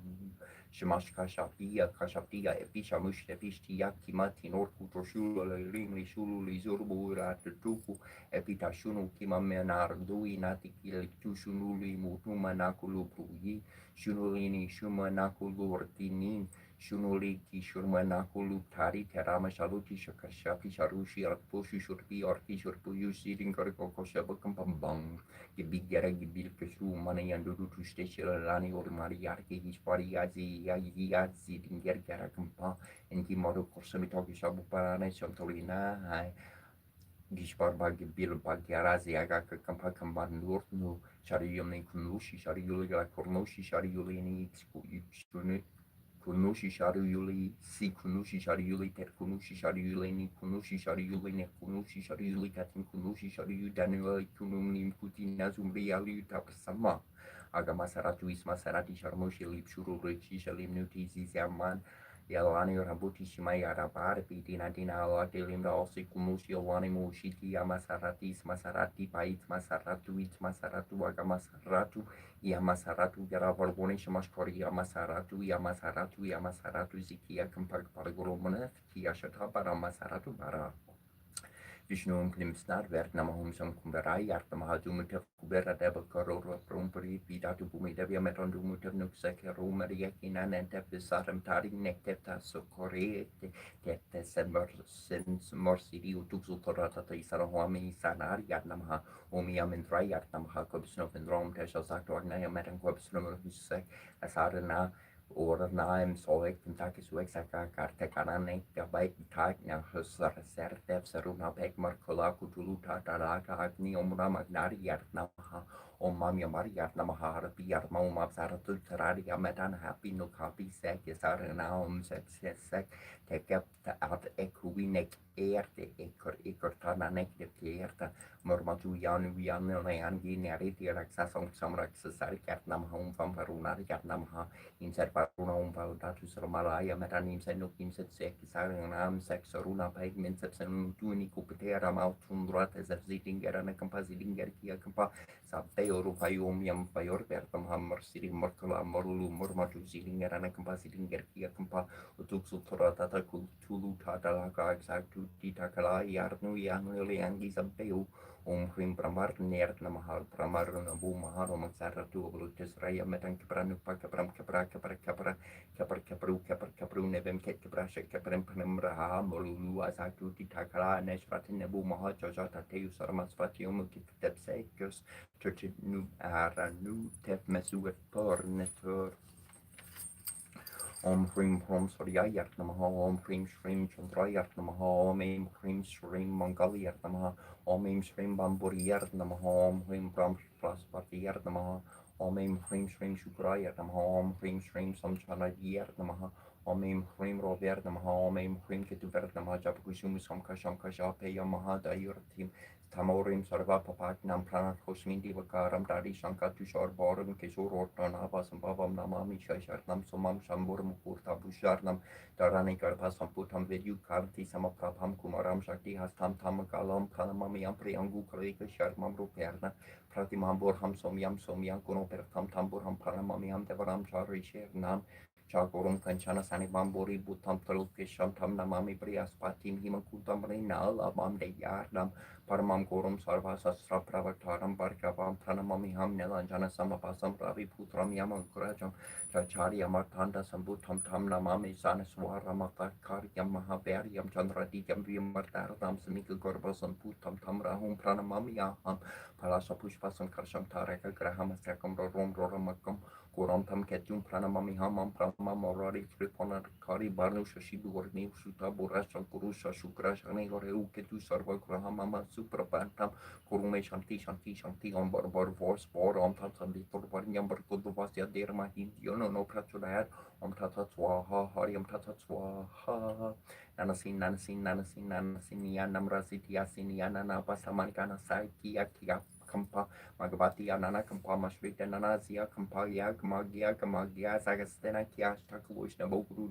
Shamash Kashapia, Epishamush, Epishtia, Kimati, Norkuto, Shula, Rimli, Shulu, Zurbu, Ratuku, Epitashunu, Kimamenar, Dui, Natiki, Tushunuli, Mutuma, Nakulu, Pruyi, Shunulini, Shuma, Nakulu, Ortinin, Shunuliki, Shurma, Nakulu, Tari, Terama, Shaluki, Shakashapi, Sharushi, Arposhu, Shurpi, Orki, Shurpu, Sitting Korko, Shabakam Bang. Gibigera gibil keshu mana yang dulu tu station lani or mari yarke his pari yazi dinger gara kempa en ki modo korsami toki shabu parane somtolina hai Gishbar bagi bil bagi arazi aga ke kempa kemban nur nu shari yumi kunushi shari yuli la kornoshi shari yuli ni ikskunu kunushi shari yuli si kunushi shari yuli ter kunushi shari yuli ni kunushi shari yuli ne kunushi shari yuli katin kunushi shari yu danua kunum kuti nazum reali tapsama aga masaratu is masarati sharmoshi lip shuru rechi shalim nuti zizaman Yalani Rabuti Shimai Arabar, Piti Nadina Delim Rossi Kumushi Alani Mushiti Yamasaratis Masarati Pait Masaratu It Masaratu Agamasaratu Yamasaratu Yaravarboni Shamashkori Yamasaratu Zikia Kampak Paragurumana Kia Shata para Masaratu Bara Vishnu Klimsnar Vernamahum Sam Kumbarai Artamahadumuta Kubera Deba Korora Promperi Vidatu Bumi Devia Metondumuta Nuksek Romaria Kinan and Tepisaram Tari Necteta Socore Tete Sens Morsidi Utuxu Torata Isarahami Sanari Arnamaha Omiamendrai Arnamaha Kobsnov and Rom Teshasato Agnaya Metan Kobsnov Husek Asarana Ora naim soek Kentucky suexaka karte kanane gabai tak yang husar sertef seruna pek markola kutulu tataraka agni omra magnari yarnamaha omam yamari yarnamaha harpi yarma umap saratu terari yametan happy no copy sek yasarana sek tekep at ekuinek erte ekor tananek de kierta mormatu yan leangi neri tiraksa samrak sesari yarnamaha fam farunari yarnamaha Inset paruna umpal datu sermalaya metanim senuk inset sek saranam sek saruna paig minset senun tuni kupetera mau tundrat exerciting gerana kampa zidinger kia kampa sabte oru payum yam payor pertam hammer siri morkala morulu mormatu zidinger kampa zidinger kia kampa utuk sutra tata kultulu tata laka exactu titakala yarnu yang leangi sabteu Hrim Pramar Nert Namahal Pramar Nabu Maharo Maksaratu Blutis Raya Metang Kapranu Pakapram Kapru Nebem Ket Kaprasha Kapram Panamraha Molulu Azatu Titakala Neshratin Nabu Maha Jojata Teu Sarmas Fatium Kitep Sekos Turtinu Aranu Tef Mesu Pornetur Om Hrim Prom Soryayat Namaha, Om Hrim Shrim Chandrayat Namaha, Om Aim Hrim Shrim Mangalyat Namaha, Om Aim Shrim Bamburiyat Namaha, Om Hrim Pram Praspatiyat Namaha, Om Aim Hrim Shrim Shukrayat Namaha, Om Hrim Shrim Samchanayat Namaha, Om Aim Hrim Rover Namaha, Om Aim Hrim Ketuver Namaha, Japakushum Samka Shape Yamaha Dayurtim, Tamorim Sarva Papaknam Prana Kosmin Divakaram Dari Shankatu Sharborum Kishur Ortanava Sambhavam Namami Shasharnam Sumam Shambur Mukurta Busharnam Darani Garpasam Putam Vedu Karti Samaprabham Kumaram Shakti Hastam Tamakalam Pranamamiam Priyangu Kalika Sharmam Ruperna Pratimam Burham Somyam Kuno Pertam Tamburham Pranamamiam Devaram Chari Shernam Chagorum Kanchana Sani Bamburi Butam Talukisham Tam Namami Priaspatim Himakutam Rinal Abam Deyardam Paramam Gorum Sarva Sastra Pravataram Barkavam Pranamamiham Nelanjana Samapasam Ravi Putram Yamam Kurajam Chacharya Martanda Sambutam Tam Namami Sanaswara Matakaryam Mahaberyam Chandradityam Vimartaram Samika Gorbasam Putam Tam Rahum Pranamamiyaham Palasa Pushpasam Karsham Tareka Graham Sakam Rom Roramakam Kuram Tam Ketum Pranamamiham Pramam Orari Tripona Kari Barnu Shashibu Orni Suta Burasha Kurusha Shukrashani Oreu Ketu Sarva Grahamama Suprapantam Kurume Shanti on Barbar Vors Bor on Tatam Litor Varnyam Barkuduvasya Derma Hindiono no Prachulayat Om Tatatswaha Hariam Tatatswaha Nanasin Yanam Rasiti Yasin Yanana Pasamankana Saiki Akia kampa magabati anana kampa mashrita nanazia kampa yak magia sagastena kias taklush nabokuru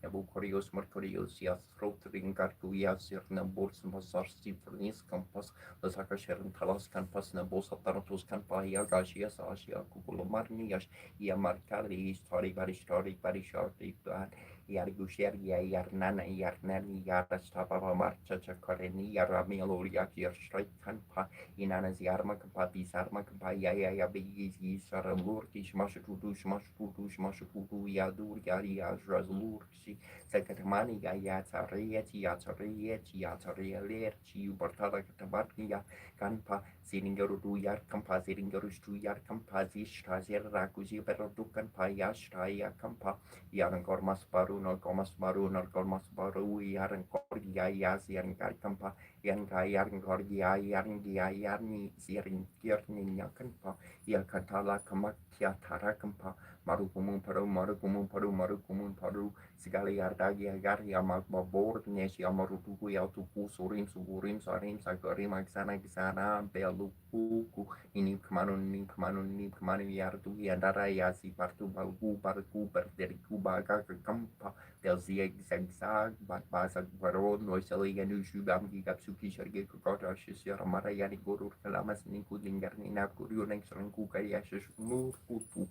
nabokurios markurios yas rotring kartuias sirna bors masarsi vernis kampas lasaka shern talas kampas na bosa tartus kampa yagashia sasia kukulomarnias ia markali story shorty Yargusher Yarnana Yarnani Yarastapa Marcha Chakareni Yaramilo Yakir Straight Kanpa Inanas Yarmakapa Bisarmakapa Yaya Bigi Saramurki Shmashutu Yadur Yari Razlurki Sakatamani Yatarieti Bartada Katabarnia Kanpa Siringaru Yar Kampa Siringarustu Yar Kampa Zishtazer Rakuzi Berodukan Payashtaya Kampa Yarangormas baru norgomas baru yarang korgia yas yarang kampa yarang korgia yarni siring kirni yakanpa yakatala kamakya tara kampa marukumun paru segala yardagi agar yamak babor nes yamarutuku yautuku surim sarim sagarim aksana beluku ini kemanu yartu yandara yasi partu balgu berderiku baga ke kampa del zigzag basa baron noisali yanu shubam gigapsuki sharge kukota shishira mara yani gurur kalamas ninku linggar nina kuryo neng serengku kaya shishmur kutu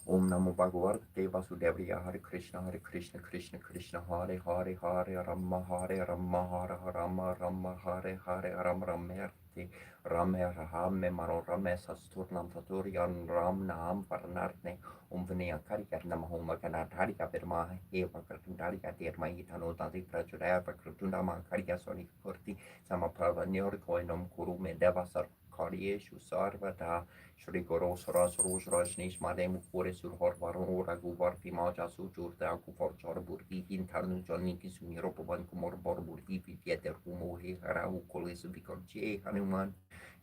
Om Namo Bhagavate Vasudevaya Hare Krishna Krishna Krishna Hare Hare Hare Rama Rama Hare Rame Rahame Maro Rame Sasturnam Taturian Ram Nam Paranarne Om Vinaya Karikar Namahoma Kanatharika Perma Eva Kartundarika Terma Itano Tanti Prajuraya Pakrutundama Karika Soni Kurti Samaprava Nyorkoinam Kurume Devasar Karyeshu Sarvata Shri Guru Saras Roj Rajneesh Made Mukure Surhor Varun Raguvar Pimaja Sujur Taku Forchar Burti Intanu Janiki Sumiro Pavan Kumar Borburti Pieter Kumohe Harahu Kolesu Vikarje Hanuman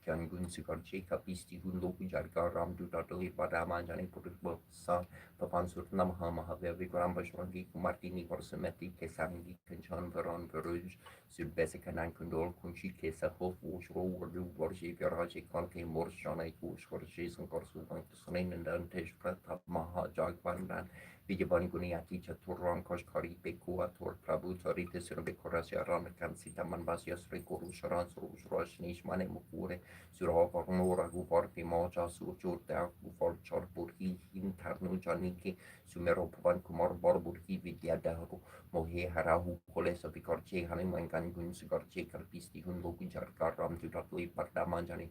Jangun Sikarje Kapisti Hundoku Jarga Ram Dutatali Badama Jani Purba Sa Papan Surnam Hamahavya Vikram Bashwangi Kumartini Korsameti Kesangi Kanchan Varan Veruj Sudbesikanan Kundol Kunshi Kesa Hof Ushro Urdu Borji Viraji Kanke Morshana Kush Jason Korsu Sanain and Dantesh Pratap Maha Jagbandan Vijaban Guniati Chaturan Koshkari Bekua Tor Prabhu Tarita Surbekorasya Ramakan Sitaman Basya Sri Guru Sharan Surush Roshnish Mane Mukure Surhava Nora Guvarti Moja Surjur Guvar Chorburhi Intarnu Janiki Sumero Pavan Kumar Borburhi Vidyadahu Mohe Harahu Kolesa Vikarche Hanuman Gangun Sigarche Karpisti Hunloku Jarkar Ram Judatli Pardamanjani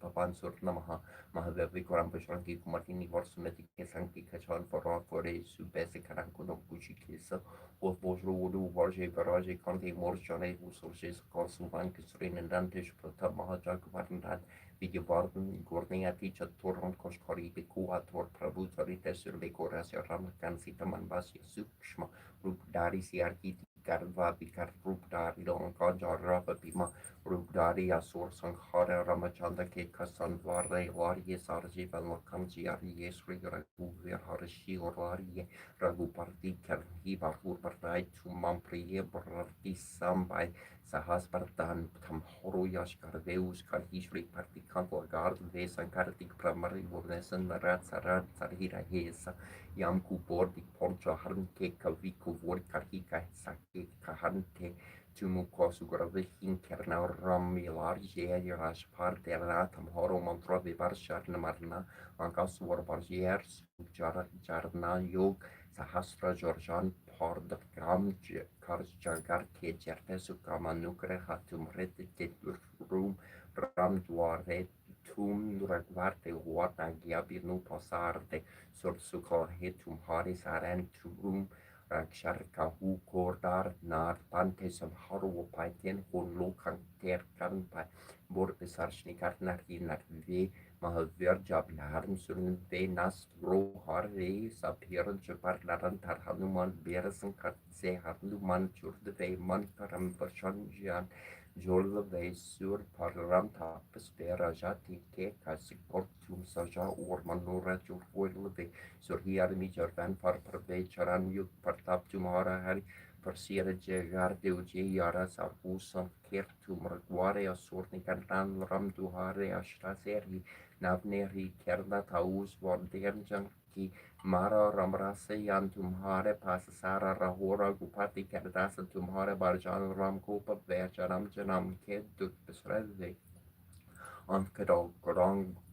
Papan Surnamaha Mahavikram Pashanki Kumatini Varsumeti Kesanki Kachan Fore Subese Karankuno Bushi Kesa of Bojru Varje Varaje Kanti Morjane Usorjes Korsuvan Kisrin and Dantish Prata Mahajak Varandan Vijavardan Gorniati Chaturan Koshkari Bekua Tor Prabhu Tarita Surbekoras Ramakan Sitaman Basya Sukshma Rupdari Siarki Garva Bikar Rupdari Don Kajar Pima Rupdari Asur Sankhara Ramachanda Ke Kasan Vare Varye Sarji Valmakamji Ariye Sri Ragu Virharishi Orariye Ragu Parti Karhi Bahur Partai Tumam Priye Barati Sambai Sahas Partan Tamhoro Yashkar Deus Karhishri Parti Kanto Gard Vesan Kartik Pramari Burnesan Rat Sarat Sarhira Hesa Yamku Bordi Poncha Harnke Kaviku Vor Karhika Sake Kahante Tumuko Sugravihin Kerna Ramilar Jeras Parte Ratam Horo Montrovi Barshar Namarna Ankaswar Barrier Jarna Yog Sahasra Georgian Pord Gram Karjagar Ke Jertesu Kamanukre Hatum Retit Room Ram Duare Tum Ragvarte Wata Giabinu Pasarte Sursuko Hetum Haris Arentum Raksharka hu kordar nar pantesam haru paiten hun lokang ter kanpai bor besarshni karnar hinar ve mahaver jablarn surn ve nas ro har ve saphiran chapar laran tar hanuman berasan kat se hanuman churd ve man karam pershanjan Jolva ve sur parram tapes pera jati ke kasikort tum saja or manura jurvoil ve sur hiar mi jarvan par ve charan yuk partap tumhara hari Persira garde uji yara sarbusan kertu merguare asurni kantan ram duhare ashtaseri navneri kerda taus vorden janki mara ramrase yan tumhare pasasara rahora gupati kerdasa tumhare barjan ram kupa verjanam janam kedut besreze Ankara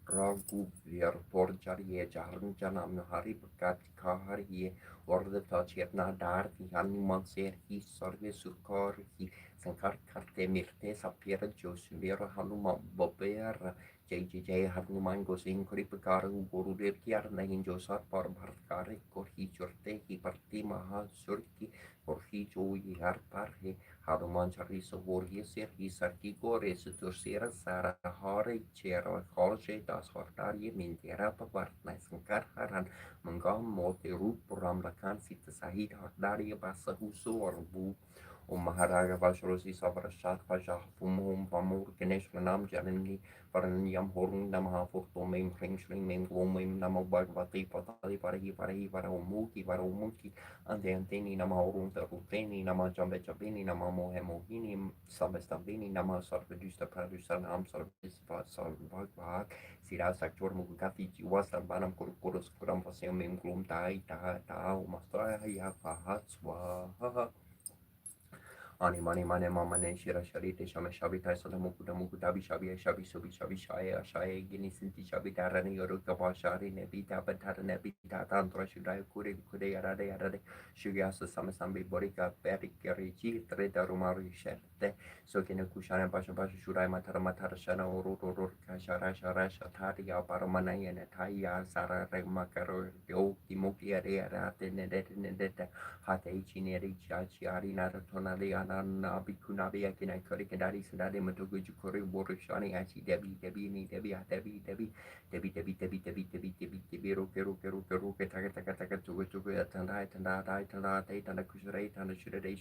Raguvir Borjariye Jarnjanam Hari Bhagati Kahariye Ordata Chirna Darthi Hanuman Serhi Sarve Surkarhi Sankar Karte Mirte Sapira Josvira Hanuman Bobera Jai Hanuman Gosin Kripakaru Gurudev Kyarna Hinjosar Parabharkare Korhi Jurte Hi Parti Maha Surki Korhi Joyi Har Parhe Hanuman Charisa Warrior Serhi Sarki Gore Sutursera Sara Hare Chera Kolje Das Hortarie Mindera Pavartna Sankar Haran Mangam Mote Rup Ramlakan Sita Sahid Hardari Basa Husu Orbu Maharaga Vajrosi Savarashat Vajah Pumum Pamur Ganesh Ranam Janani Paranyam Horung Namaha Furtomim Kring Shring Mim Glomim Namo Bhagavati Patali Parahi Varaumuki Varaumuki Anteni Nama Orunta Ruteni Nama Jambe Jabini Nama Mohe Mohini Sabestambini Nama Sarvedusta Pradusan Am Sarvisva Sarvagvag Sira Saktor Mugati Jiwasan Banam Kurkurus Kuram Vasem Mim Glum Tai Ta Umastra Yafahat Swaha Ani mani mane mamane shira sharite shame shabita sada mukuda mukuda bishabi shabi subi shabi shaya shaya gini sinti shabi tarani yoru kapashari nebita batara nebita tantra shudai kure yarade shugyasa samasambi borika peri kerichi treta rumari sherte so kene kushana basha shudai matara shana uru kashara shara shatari ya paramana yana taya sara remakaro yo kimuki arate nedete hata ichi neri chachi ari nara tonali anana bikunabi akina kori kendari sadade matogu jukori borushani achi debi roke taka tugu tanda kusure tanda shure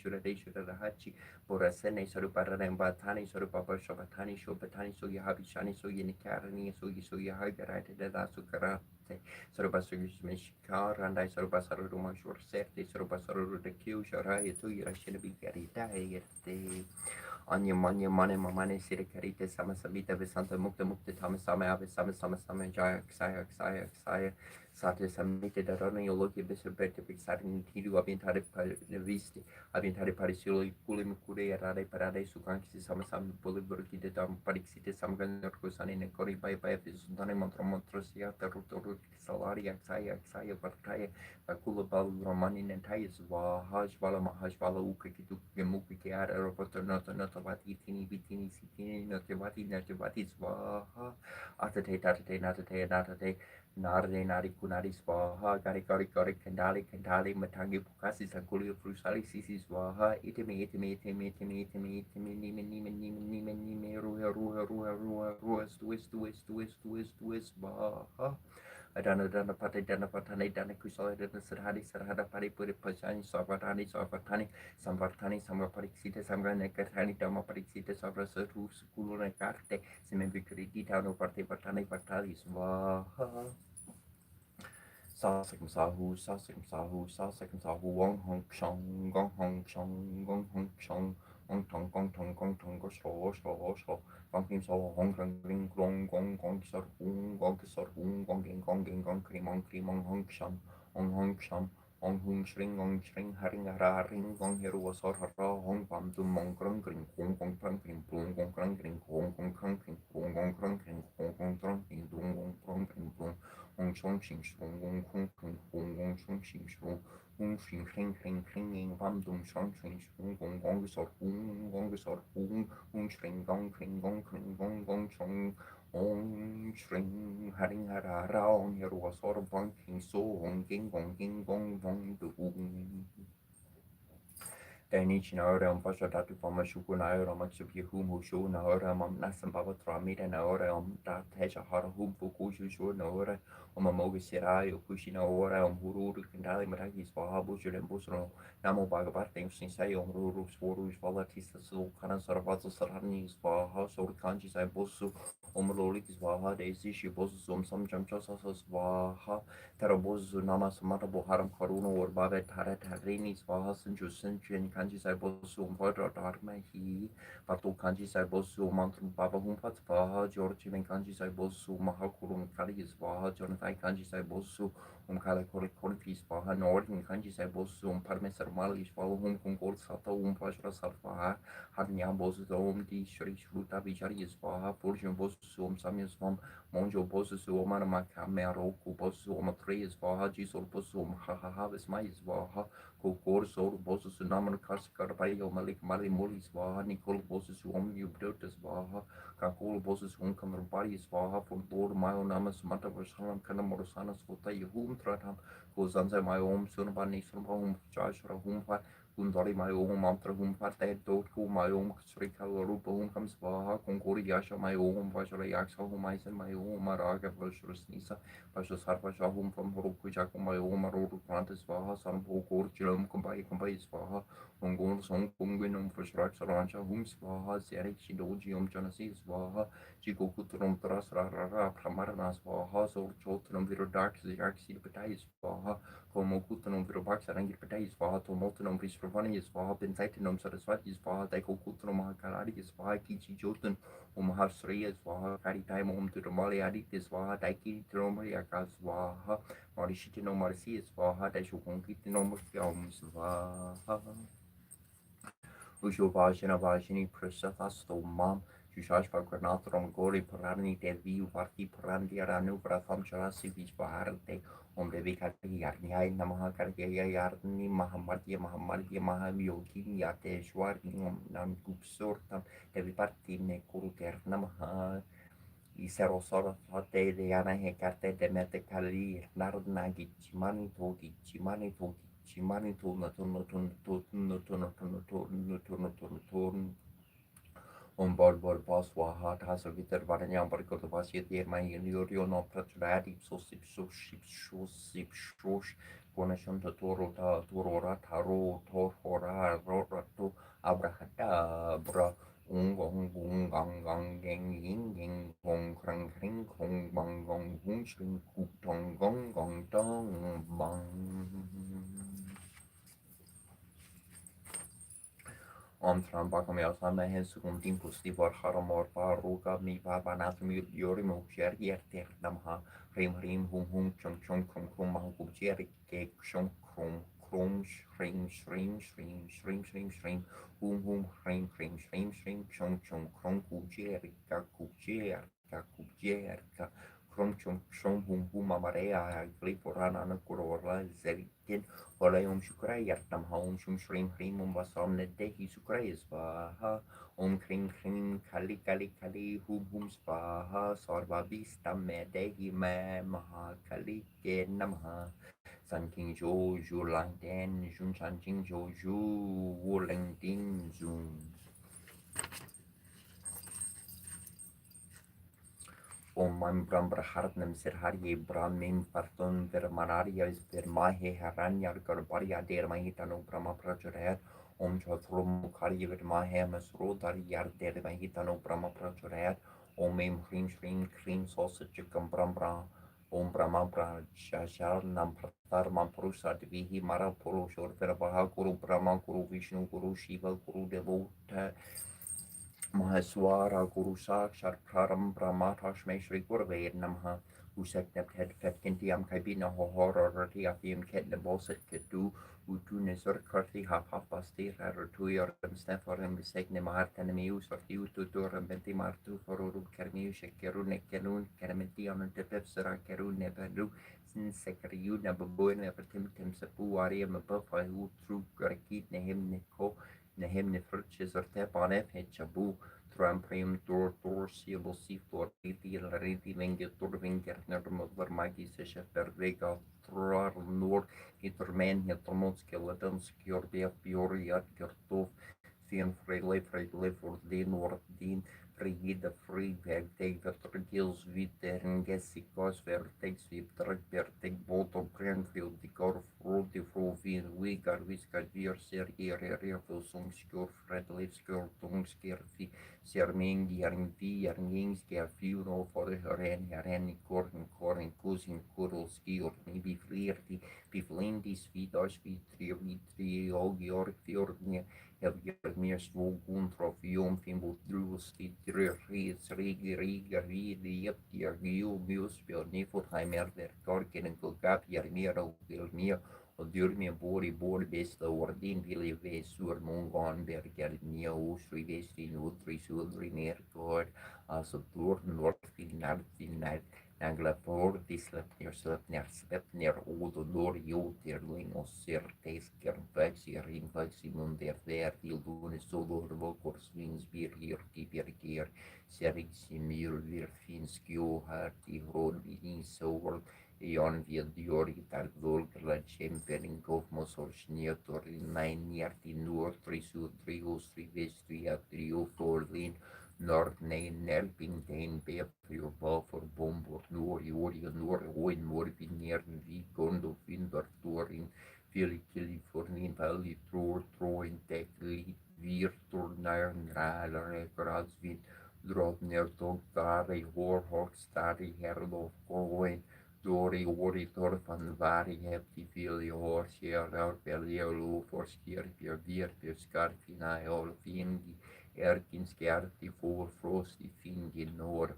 hachi borasene soru parane batani soru papa shobatani so yahabi shani so yinikarani so yahagarate da sukarate soruba sugishmishkar andai soruba saruruma shursete soruba saruru de kyu sharai tu yirashina bigari dayerte anya manya mane mamane sirikarite samasamita visanta mukta tamasame ave sama jaya ksaya sate samite darana yologi bisabete pixarin tidu abintare visti abintare parisilo kulim kure arare parade sukanki samasam bulibur de dam parixite samgan kusani ne kori bai fisundane montro sia terutoru salari ksaya partaya akula bal romani nentai zwa hajvala ukitu gemuki ke ara roboto nota vati tini bitini sitini note vati zwa atate natate Nari kunari swaha gari kendali matangi pukasi sakuli frusali sisi swaha itimi nime ruha stues swaha adana patane kusala dana sarhada pari puri pachani savatani samvartani samgane katani dama pariksita savra saru kulune karte semen vikri ditano patali swaha Sasekam Sahu, Wong Hong Chong, Gong Hong Chong, Gong Tong, Go Sho, Gong Kim So, Hong Kong, Ring, Gong Sor Hung, Gong Krim, Hong Chong, Hung Shring, Haring Hara, Ring, Gong Heru was Hor Hara, Hong Pam to Mong Krong Kring, Gong Krong Kring, Gong Krong Kring, Gong Krong Kring, Gong Krong Kring, Gong Krong Kring, Gong Krong Kring, Hong Chong Xing Shong Gong Kong Kong Gong Chong Xing Shong Gong Xing Kling Ying Vam Dong Shong Xing Shong Gong Sor Hung Shring Gong Chong Hong Shring Haring Hara Rao Hero Sor Bong King So Hong Ging Gong Du Danichi naora pasha tatu pama shuku naora matsupi hum hushu naora mam nasam baba tramida naora ta teja hara hum fuku shushu naora mogi sirai okushi naora hururu kendali mataki swaha bushu dan busro namo bagabarte sinsai hururu sworu swalatisa sul kanan saravato sarani swaha sur kanji sai bosu loli swaha desi shi bosu sam jamcha swaha Tarabozu nama samata boharam karuna or babe tara tarini swaha sanju sanjin kanji sai bosu umvara dharmahi, pato kanji sai bosu mantram baba humpat vaha, Georgi men kanji sai bosu mahakurum kali svaha, Jonathan kanji sai bosu kala korifis vaha, Norden kanji sai bosu parmesar malis vaha, kongol sata vajra sarvaha, Harnyam bosu di Shri Shruta Vichari svaha, Purjum bosu samyasvam, Monjo bosu Manamakamaroku bosu Matri svaha, Jisor bosu haha Vismai svaha, Kokor sor bosu Naman Karpayo Malik Mali Muli svaha, Nicol bosu Yubdota svaha, Kakol bosu Kamarbari svaha, from Lord Mayo Namas Mata Vasalam Kanamorosana Svota Yahum Tratam, Kozanza my own Sunbani Sunbahum Joshua Humpa. Kundari my own mantra pate doku my own srikal rupa comes vaha kongori yasha my own vajra yaksa humais and my own maraga versus nisa versus harvasha hum from horukujaku my own maru plantis vaha some bokor chilum kumbai svaha ongon song kunginum frustrak sarancha hum svaha serik shidojium janasis vaha chikokutrum trasrara pramarnas vaha so chotrum virodax yaksi petais vaha Komokutanum Virobax Arangir Petais Vaha, Tomotanum Visravani Vaha, Bentaitinum Sarasvati Vaha, Daikokutanum Mahakaradi Vaha, Kichi Jotun, Mahasriya Vaha, Karitaim to the Mali Adit Vaha, Daiki Tromariakas Vaha, Marishitino Marci Vaha, Dashukonkitino Muslims Vaha. Ushovajana Vajini Prasafasto Mam, Jushashva Granatram Gori Parani Devi Varti Parandiaranu Vratham Charasi Vishvarate, Om Devikati Yarnyai Namaha Karya Yarni Mahamadya Mahamadya Mahamyogi Yateshwari Om Nam Gupsurtam Deviparti Nekuruter Namaha. Isero soro sote de yana hekarte de metekali narodna gichimani togi chimani togi chimani turno turno turno turno turno turno turno turno turno turno bor paswa hasa vitar varanyam parkoto pasye ter mai yorio no pratradi sip shosh konashon to toro ta torora taro torora rorato abrahata bra gong bung gang gang geng ying ying gong krang kring gong bang gong hung shring ku tong gong gong tong bang. Om Trambakam Yasana Hensum Dimpus Divar Haramor Paruka Mi Papanatrum Yorim Jerger Namha Rim Hum Chong Mahum Jerik Cake Shong Krum Shrim Chong Krum Kujerika Krum Chong Marea Gliporana Kurora Zeritin Om Shukray Yartam Home Shum Shrim Vasam Nedehi Sukray Svaha Om Kring Kali Hum Svaha Sarva Vista Medehi Maha Kali Namaha San King Jo Lang Den Jun San Jing Jo Wu Leng Ding Zun. Om Bram Brahartnam Sirhari Brahmin Parton Vermanaria Vermahe Haranyar Garbaria Dermahitano Brahma Prachuret Om Chatrum Kari Vermahe Masrodar Yar Dermahitano Brahma Prachuret Om Shrim Krim Sausage Brahma Om Brahma Shashar Nam Pratar Mamprusa Vihi Mara Puru Shor Verbaha Guru Brahma Guru Vishnu Guru Shiva Guru Devota Mahaswara Guru Sakshar Praram Brahmatashme Shri Gurve Namaha Useknep Head Fetkintiam Kabina Horror Ratiafium Ketne Boset Ketu Utu Nesur Karthi Hapapasti Ratuyor Stefarim Bisegne Martanemius Vartiu Tuturam Benti Martu Foruru Kerniu Shekerune Kenun Kermentian Tepepsera Kerune Bedu Sekariu Nababuin Evertim Tim Sapu Ariam above who through Grakit Nehem Neko Nehem Nefrches or Tepanef Hechabu Tramprium Tor Siebel Siflor Riti Venget Torvinger Nermodler Magi Sesha Vervega Trar Nord Hitterman Hetermonskeleton Skjordef Bjoriat Gertov Fien Freile for Din Nordin Frida free verteg vertigils vitern gessikos vertex viptrek verteg boto grandfield the cor froti frovin wigar viskar vir ser ir sungskur fredliv skur tungskir fi serming jarn vi jarnings ger funo for heren korn kusin kurl skir ni biflindis vidos vitri ogior fjordnia Helger meer svogun trofium fimbul drus ris riga vidi jeptier gius nifurheimer der torken en kulkap jarmiro vilmir och dyrmir bor besta ordin vili ve sur mongon berger nia usri vestin utri sudri nergård alltså norrfin nardfin Nagla Sleipnir út og nor jótirling og sirteisker flexi mundir vertil dunis solor vokor svinsbir birgir serigsimir virfinskjo harti hrodvini sol Jon Viedjori Talvolgra Čemperin Kofmosor Šnietori Najnjerti Nordri Sudri Ostri Vestri Atrio Forlin Nordnein Nelpintein Beprio Balfor Bombor Nor Oin Morviner Vi Gondo Finbar Torin Fili Californin Valley Troin Tekli Virtur Nairn Raler Grasvin Dropner Togtari Horhogstari Herlof Koin Dori ori torfan vari hefti fili horsier belio for skirpir vir skarfina ol fingi erkin skerti for frosti fingi nor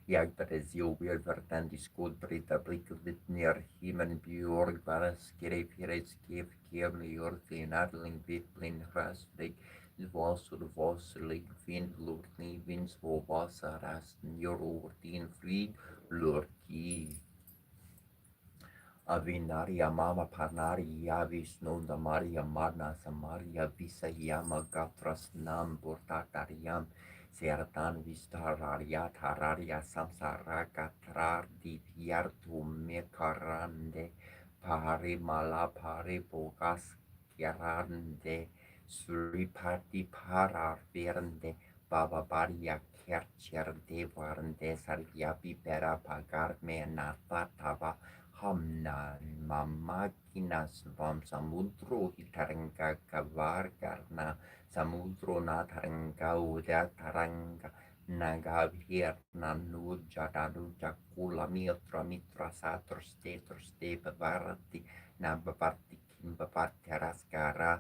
Jag presio välvertandi skådbrita blickligt ner himmel björk bara skrev skrev kevlior finadling vitblin rastig vaslig vindlurtni vinsvå vasarast njorortin frid lurki Avinaria mama panaria visnunda Maria marna Samaria visa yama gatras nam portatariam sertan vistararia tararia samsara gatrar diviartu mekarande pari mala pari bogas gerande suripati parar verde baba baria kercher devarande sargiapi pera pagar me natatava Hamna mamakinas vam samudro hitaranga kavar karna samudro na taranga uda taranga nagavir nanu jadadu jakula mitra satr ste bavarti na bavarti kim bavarti raskara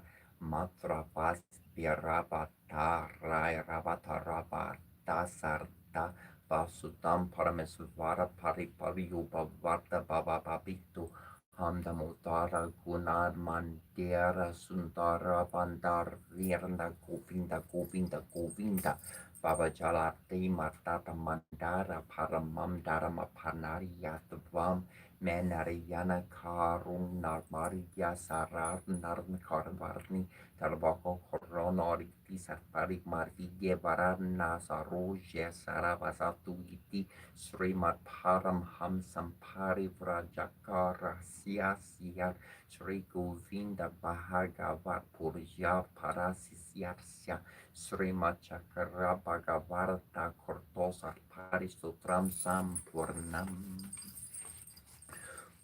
matra pas pirabata rai rabata sarta Vasutam Paramesvara Paripariupa Varta Baba Papitu Handamutara Gunar Mandera Sundara Bandar Virna Govinda Baba Jalati Martata Mandara Paramam Dharma Panariyatvam Menariyana Karung Narmariya Sarar Narnkarvarni Tarbako Koronori Sarparik Marvige Varana Saroja Saravasatu Iti Srimat Param Hamsam Parivrajaka Sia Sri Govinda Bhagavat Purja Parasisyarsya Srimat Chakra Bhagavarta Kortosar Parisutram Sampurnam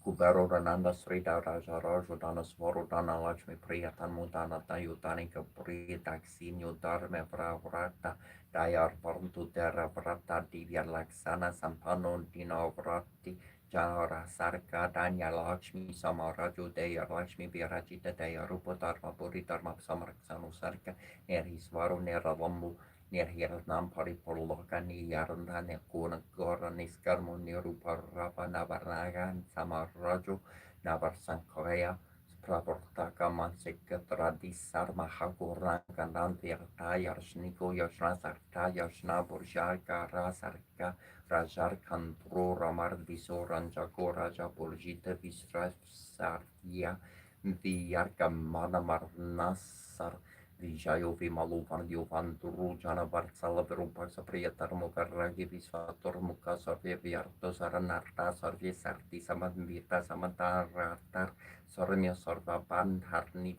Kubarodananda Srida Raja Rajodana Svarodana Lakshmi Priyatan Mudana Dayutanika Priyataksinyo Dharma Vravrata Dayar Parantu Dera Vrata Divya Laksana Sampano Dina Vrati Jara Sarka Danya Lakshmi Samarajo Daya Lakshmi Virajita Daya Rupa Dharma Puri Dharma Samaraksanu Sarka Nerisvaru Neralambu Nirhiratnam Paripurlokani Yarundane Kunagora Niskarmu Niruparapa Navarnagan Samarajo Navarsankoya Pravortaka Mansika Tradisar Mahaguranga Nanvirta Yarshniko Yashna Sarta Yashna Burjaka Rasarka Rajar Kantro Ramar Visoranjako Raja Burjita Visrasarya Viyarka Manamarnasar Vijayo Vimaluvan Yovan Duru Jana Varsala Virupaksa Priyatarmukaragi Visvatormuka Sarve Vyarto Saranarta Sarve Sarti Samadvita Samataratar Sarnya Sarva Bandharni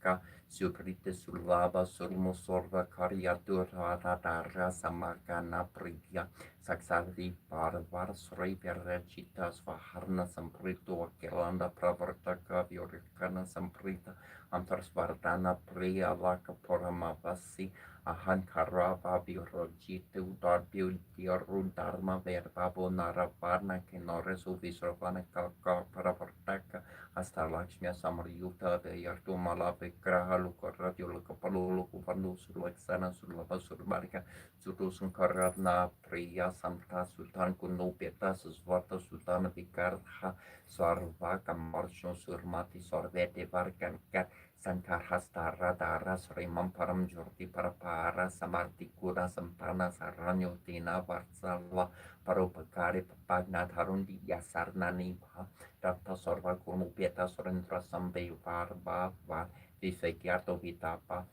Pravartaka Sukrita Sulaba Surmusorva Karyatura Radara Samakana Priya Saksari Parvar Sri Perachita Svaharna Samprito Kelanda Pravartaka Vyorikana Samprita Antarsvardana Priya Laka Poramavasi Ahankarava Biorojitu Darbil Dioru Dharma Verbabo Naravarna Kenoresu Visravana Kaka Paravartaka Hasta Lakshmi Samaryuta Yartu Mala Vigraha Lukaratio Lukapalu Lukupandu Sulaksana Sulava Sulbarika Sutu Sunkaratna Priya Samta Sultan Kunu Peta Susvata Sultana Vikarha Sarva Kamarsho Surmati Sorvete Varkan Kat Sankarhasta Radara Srimam Param Jurti Parapara Samarti Kura Sampana Saranyo Tina Varsala Parupakari Papagna Harundi Yasarna Nibha Data Sorva Kunu Pieta Surendra Sambe Varva Visekiato Vitapa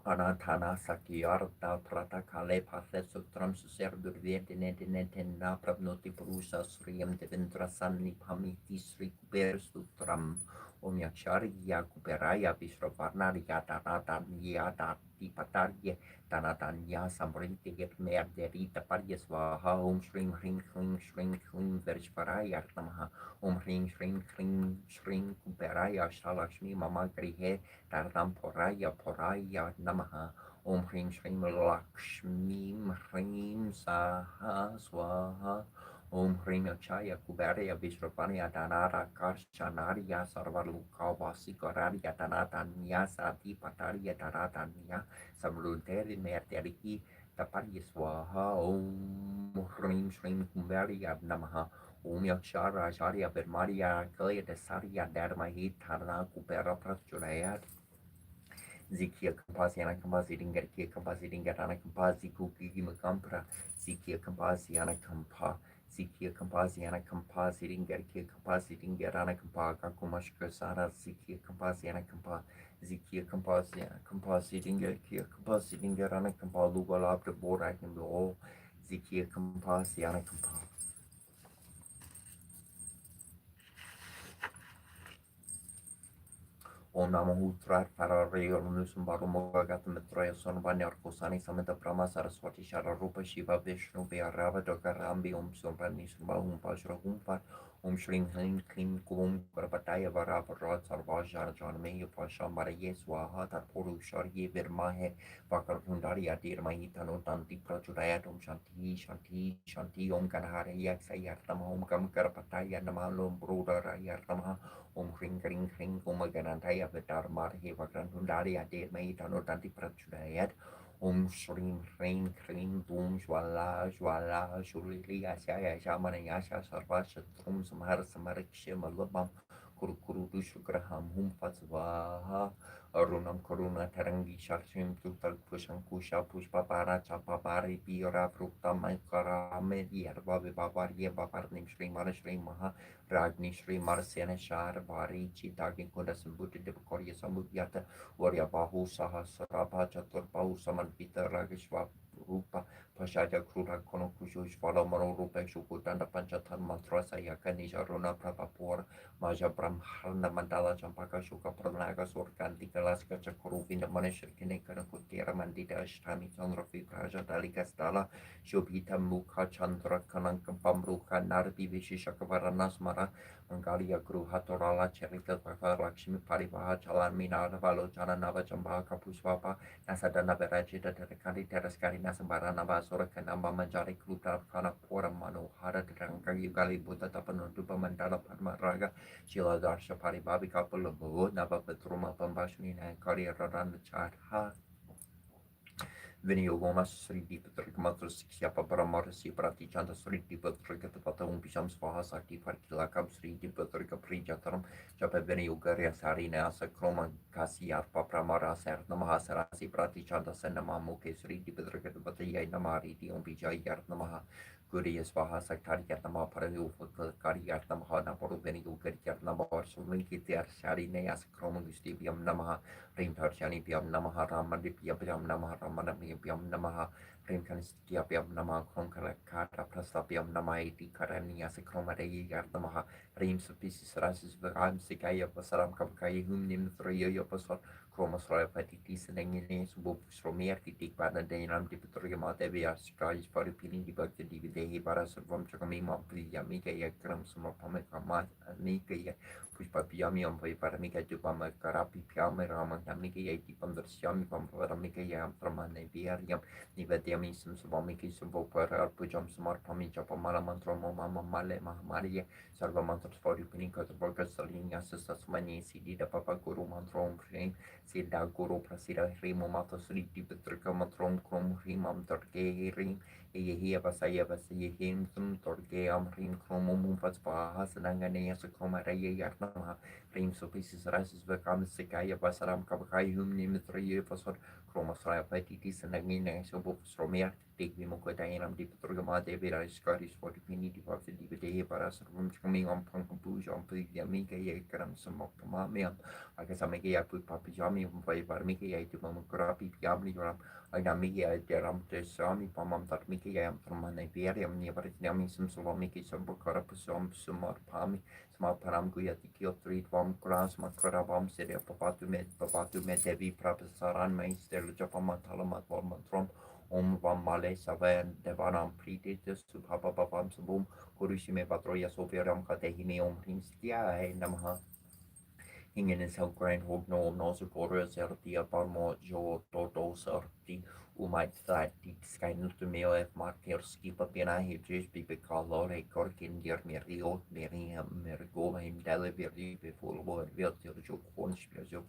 Anatana Sakyarta Prata Kale Pathe Sutram Suser Durvieti Netinetena Prabnoti Purusa Sriyam Devendra Sanni Pamiti Sri Kuber Sutram Om Yakshari Yakuberaya Vishravarnari Yatanatan Yadati Patarye Tanatanya Samriti Mer Derita Paryasvaha Om Shring Hring Hring Shring Hring Vershvaraya Namaha Om Hring Shring Hring Shring Kuberaya Shalakshmi Mama Grihe Taram Poraya Namaha Om Hring Shring Lakshmi Hring Saha Swaha Om Hring Achaya Kuberaya Vishravanya Danara Karshanarya Sarvaluka Vasikararya Tanatanya Sati Patarya Taratanya Samruderi Merteriki Taparya Swaha Om Hring Shring Kuberaya Namaha Om Yakshara Acharya Vermaria Kaya Desarya Dharmahi Tarna Kupera Prachurayat Zikia Kampasi Anakampasi Dingakia Kampasi Dingatana Kampasi Kuki Makampra Zikia Kampasi Anakampa Zikia Kampasi Anakampasi Dingakia Kampasi Dingatana Kampa Kakumashka Sara Zikia Kampasi Anakampa Zikia Kampasi Anakampasi Dingakia Kampasi Dingatana Kampa Lugalabra Borak and all Zikia Kampasi Anakampa Om Namo Hutrat Pararayo Nusum Barumoga Gatametroya Sonvanya Arkosani Samanta Brahma Saraswati Shara Rupa Shiva Vishnu Vyarava Dokarambi Om Somrani Sumba Om Pajra Humpa Om Shring Hling Klim Kum Garbhataya Varava Rod Sarvaja Janame Pasha Maraye Swaha Tarpuru Sharye Virmahe Vakar Hundari Adir Mahitano Tanti Prachurayat Om Shanti Shanti Shanti Om Ganhara Yaksayartama Om Kam Garbhataya Namalum Bruda Rayartama Om Hring Hring Hring Om Ganantaya Vedar Marhe Vakran Hundari Adir Mahitano Tanti Prachurayat Om Shrim Hring Hring Boom Shwala Shwala Shulili Yasha Yasha Manayasha Sarva Shatrum Samhar Samarikshya Malabam Kuru Kuru Dushugraham Hum Fatsvaha Arunam Karuna Tarangi Shakshim Tutal Pushankusha Pushpa Para Chapapari Pira Frukta Maikara Mediyarva Vivavarye Vavarnim Shri Mara Shri Maha Ragni Shri Marasena Shar Vari Chitagi Kunda Sambuti Devakorya Sambudyata Varya Bahu Sahasrabha Chaturbahu Samanvita Ragishva Rupa Pashaja Krura Kono Kushush Valamano Rupa Shukutanda Panchatan Mantra Sayaka Nisharuna Prabhapur Maja Brahmana Mandala Champaka Shuka Pranaga Surkanti Kalaska Chakuru Vinda Manishar Kinekana Kutira Mandita Ashtami Chandrafi Praja Dalika Stala Shobhita Mukha Chandra Kanankam Pamruka Narbi Vishishakavarana Smara Angalia Gruha Torala Cherika Lakshmi Parivaha Chalan Minara Valochana Nava Chambaka Pushvapa Nasadana Verajita Terakari Teraskari Nasambara Navasura Kanamba Manjari Kluta Kana Pora Manohara Teranga Yugali Buddha Tapanudupa Mandala Padma Raga Shila Darsha Paribabi Kapulabu Nava Petruma Pambashni Kari Raran Chatha Vinayogoma Sri Dipatrikamatra Sikshyapa Paramarasi Pratichanda Sri Dipatrikatapata Umpisham Swaha Sakti Parkilakam Sri Dipatrika Prijataram Japa Vinayogarya Sarina Sakroma Kasiyarpa Pramara Sarna Mahasarasi Pratichanda Senama Muke Sri Dipatrikatapata Yay Namari Di Umpijay Yart Namaha Gurias Bahasa Kariatama Parayu Kariatama Naporu Venigu Kariatama Sulinkiti Shari as Chromogustibium Namaha, Rim Tarshani Piam Namaha, Ramadipiam Namaha, Ramanamipiam Namaha, Rim Kanistiapiam Nama, Konkarakata, Prastapiam Namaiti, Karanias Chromadei Yardamaha, Rim Supisis Rasis Varam Sikaya Pasaram Kapkai, whom Nim 3 Yopasot. Chromosoral petitis and engines both stromer titik pada dalam diputri mata biar sekali pada pilih di bagian di videhi para servam cakami mampu yami kaya kram semua pamer kamat mi kaya puspa piami ampai para mi kaya jupa karapi piame ramang kami kaya di pandersiami pampara mi kaya am termane biar yam ni batiami semua mi kaya semua para pujam semua pami capa malam mantromo mama male mahamaria sarva mantras pada pilih kata berkas salinya sesat semani sidi dapat guru mantrom frame Sida guru prasida rimo mato sliti betrika matrom krom rimam torge rim Yehia basaya basaya him sum torge am rim kromum fas bahas nangane yasa kromaraya yarnama rim sopisis rasis bekam sekaya basaram kabakai hum nimetriye fasor kromasraya patitis nangine sobo sromer Take me Mokotayam di Petrogama de Vera Scottish for the Pini di Pop di Bede para Srum coming on Punkabush on Pig Yamika Yakram Samokamiam Akasamiki Yapu Papijami by Barmiki Yamukurapi Yamli Ram Agamiki Deram de Sami Pamam Tarmiki Yam from Maniberium near Yami some Solomiki some Bukarapusum Sumar Pami Small Paramguya Tikil 3 Tom Grass Makarabam City Papatu Med Devi Prapasaran Meister Japamantalamat Volmantrom Om Vam Male Savan Devanam Prititus Subhababam Subum Kurushime Patroya Soveram Katehime Om Rimstia Namaha Ingen is how grand hog no supporter serti aparmo jo toto serti umait tati skainul to meo ef marker skipa pena hedges pipe kalore korkin dir merio meriam mergo him delivery before board virtual jo konspirs jo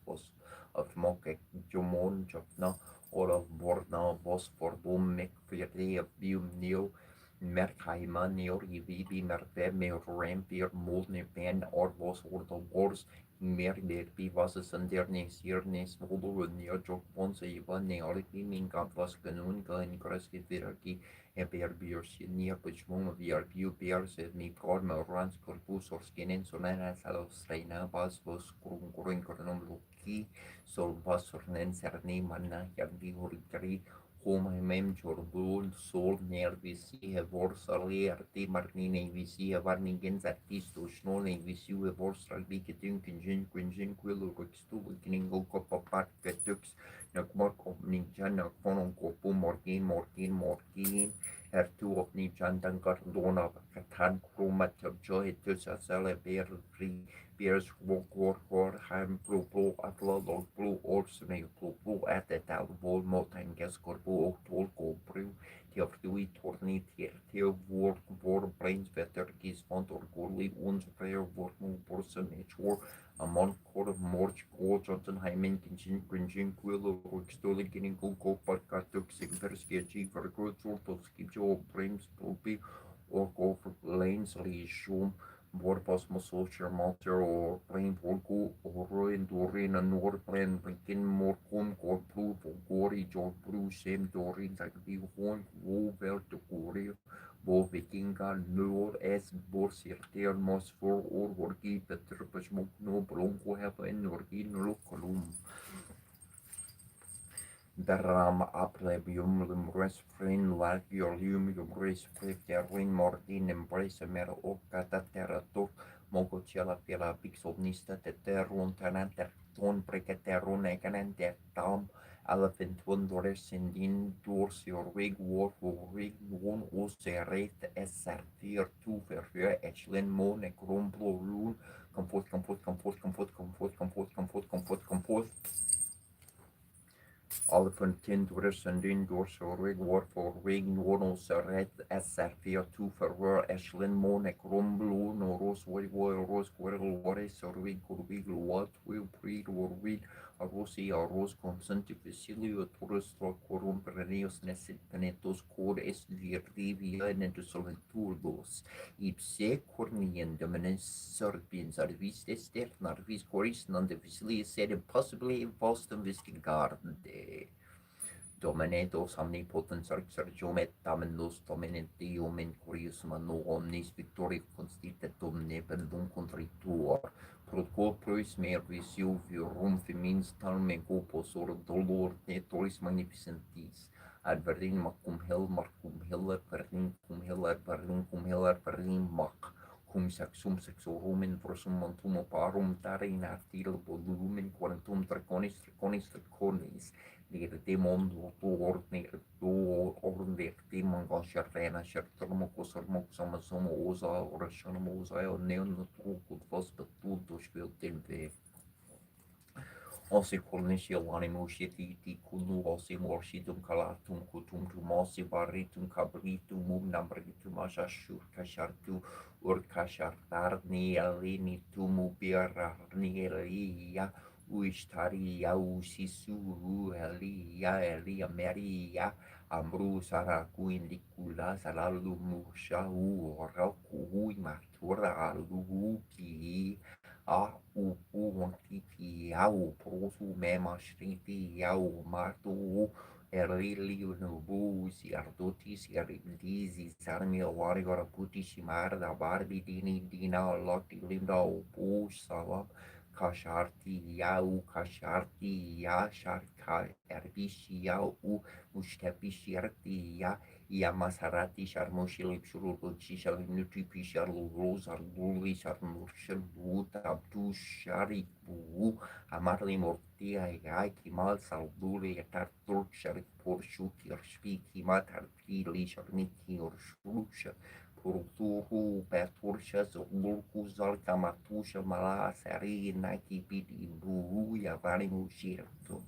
pos of moke jomon jopna or of borna vos for boom mek fyrir bium neo Merkheimer neor Vivi Merve mer Rampier Molne Ben Orvos or the Wars mer derby was a Sundernes Yernes Volvo near Jok Ponce Ivan Neorki Minkat was Ganun Gan Kreski Viraki Eber Biers near Puchmum VRP Bears me Corma Rans Corpus or Skinen Solana Salos Reina Bas was Grun Cornum Luki Sol was Sornen Serni Mana Yardi Hurikari Home mem jorbul sol nervisi vorsalir ti marnine visi varningen artisto snole visi vorsal biketin kinjin quillo rextu kningo kopapart ketux nakmor komninjan nakfonon kopu morgin ertu of ninjan dankar dona katan kromat joy tus asale ber Beers Walk Ham Blue Atla Blue Orsene Blue at the Tal Vol Motangas Corbo Tolko Brew Theofdui Torni Theo War Brains Vetter Gis Fontor Gorley Uns Prayer Workmo Borson Nature Amon Court of Morch Go Johnson Hyman Kinchin Quillo Stoli Getting Go Parkatuk Sigverski Chief for Good Sort of Skipjo Brains Pulpi or go for Lanes Lee Shum Vorpasmo social matter or plain volku or in Dorin and Norplan Lincoln Morcom or Blue for Gory George Blue same Dorin like the horn Wovel to Gory Bo Vikinga Nor S Borsirter Mos for or Worki Peter Pasmok no Bronco have an Orgin Locolum. Daram aplebium res frin lagiolium res preterin mordin embrace mer ocata terratur mogociela pela pixomnista teterun tananter ton precaterun ecananter tam elephant one dores indin dors your wig war for rig one oserate essertir tu verfur echelin mon e grumblo run comfort Elephant tin dwers and indoors or rig war for rig nornos red SR4 2 for Ashlyn Monek Rumblo no Rose Rose Squirrel Waris or rig or wig what will breed or weed a Rossi or Rose consent Facilio Tourist or Corum Perennius Nesset Penetos Core S. Via into solid turbos. Ipse Cornian Dominus Serpins are viste sternar vis coris non the facility said impossibly Boston Visting Garden Day. Domine Deus omnipotens exergium et tamen nos domine Deum in curius manu omnis victoria constitutum nebellum contritur, pro corporis meris Jovium femins talme corpus or dolor netoris magnificentis, ad verin cum hil ad verin mac, cum sexorum in versum montum oparum dare in artile volumen quantum draconis, nere demon or nere or nere demon gosharena shartomo kosormo samasomo oza or shonomo oza o neon trukut vos betul dos vilten ve. Osi cornicia lanimus yeti kunu osi morsidum calatum cutum tum osi baritum cabritum nambritum ashashur cashartu ur cashartarni alini tumu birarni elia uistaria usisuru elia meria amru saraku indicula salalu musha ura kui matura alu ki a wantipi au prosu mema shriti au martu erili nubu si ardoti si aridizi sarmi awari garaputi shimar da barbi dina lokti linda upu salam kasharti ya sharka erbishi ya mushtapi shirti ya Masarati Sharmoshil Shuruchi Shalinuti Pishal Rosar Luli Sharmushal Abdu Sharibu Amarli Mortia Kimal Salduli Tartur Sharik Porshuki or Spiki Matarpili Sharniki or Shusha Purturu Petursha Zulku Zalka Matusha Mala Sari Naki Pidi Buru Yavani Mushirto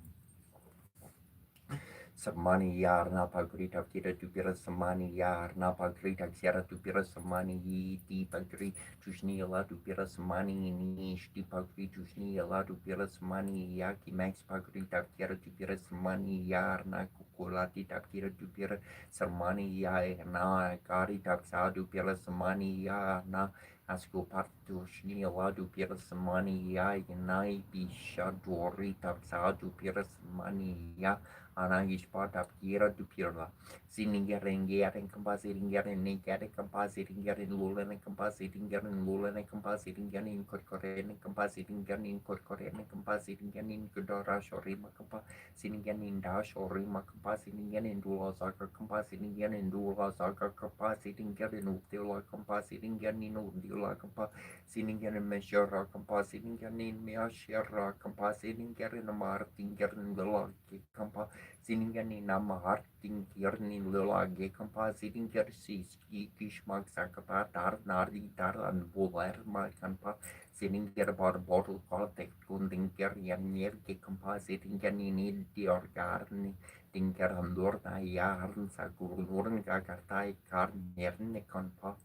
Samani yar napa grita kira tupira samani yar napa grita kira tupira samani ti pagri tushni ala tupira samani ni shti pagri tushni ala tupira samani yaki max pagri kira tupira samani yar na kukulati kira tupira samani ya na kari taksa tupira samani ya na asko partu shni ala tupira samani ya nai bisha dori taksa tupira samani ya Anangis part Kira to Pirla, Siningering and compositing getting compositing getting lulan and compositing getting lulan and compositing getting incorporating and compositing getting incorporating and compositing getting Kudorash or Rima compa, sitting getting dash or Rima compositing getting Dula Zaka compositing getting Dula Zaka compositing getting Udula compositing getting Udula compa, sitting getting measure compositing getting measure compositing getting a martin getting the log compa. Siningani nama harting kirni lelage kampa siting kersis kishmak sakapa tar nardi tar and volar makampa sininger bar bottle contact kunding ker yan yer ke kampa siting kani need the orgarni tinker andor na yarn sakurun kakartai kar nerne kampa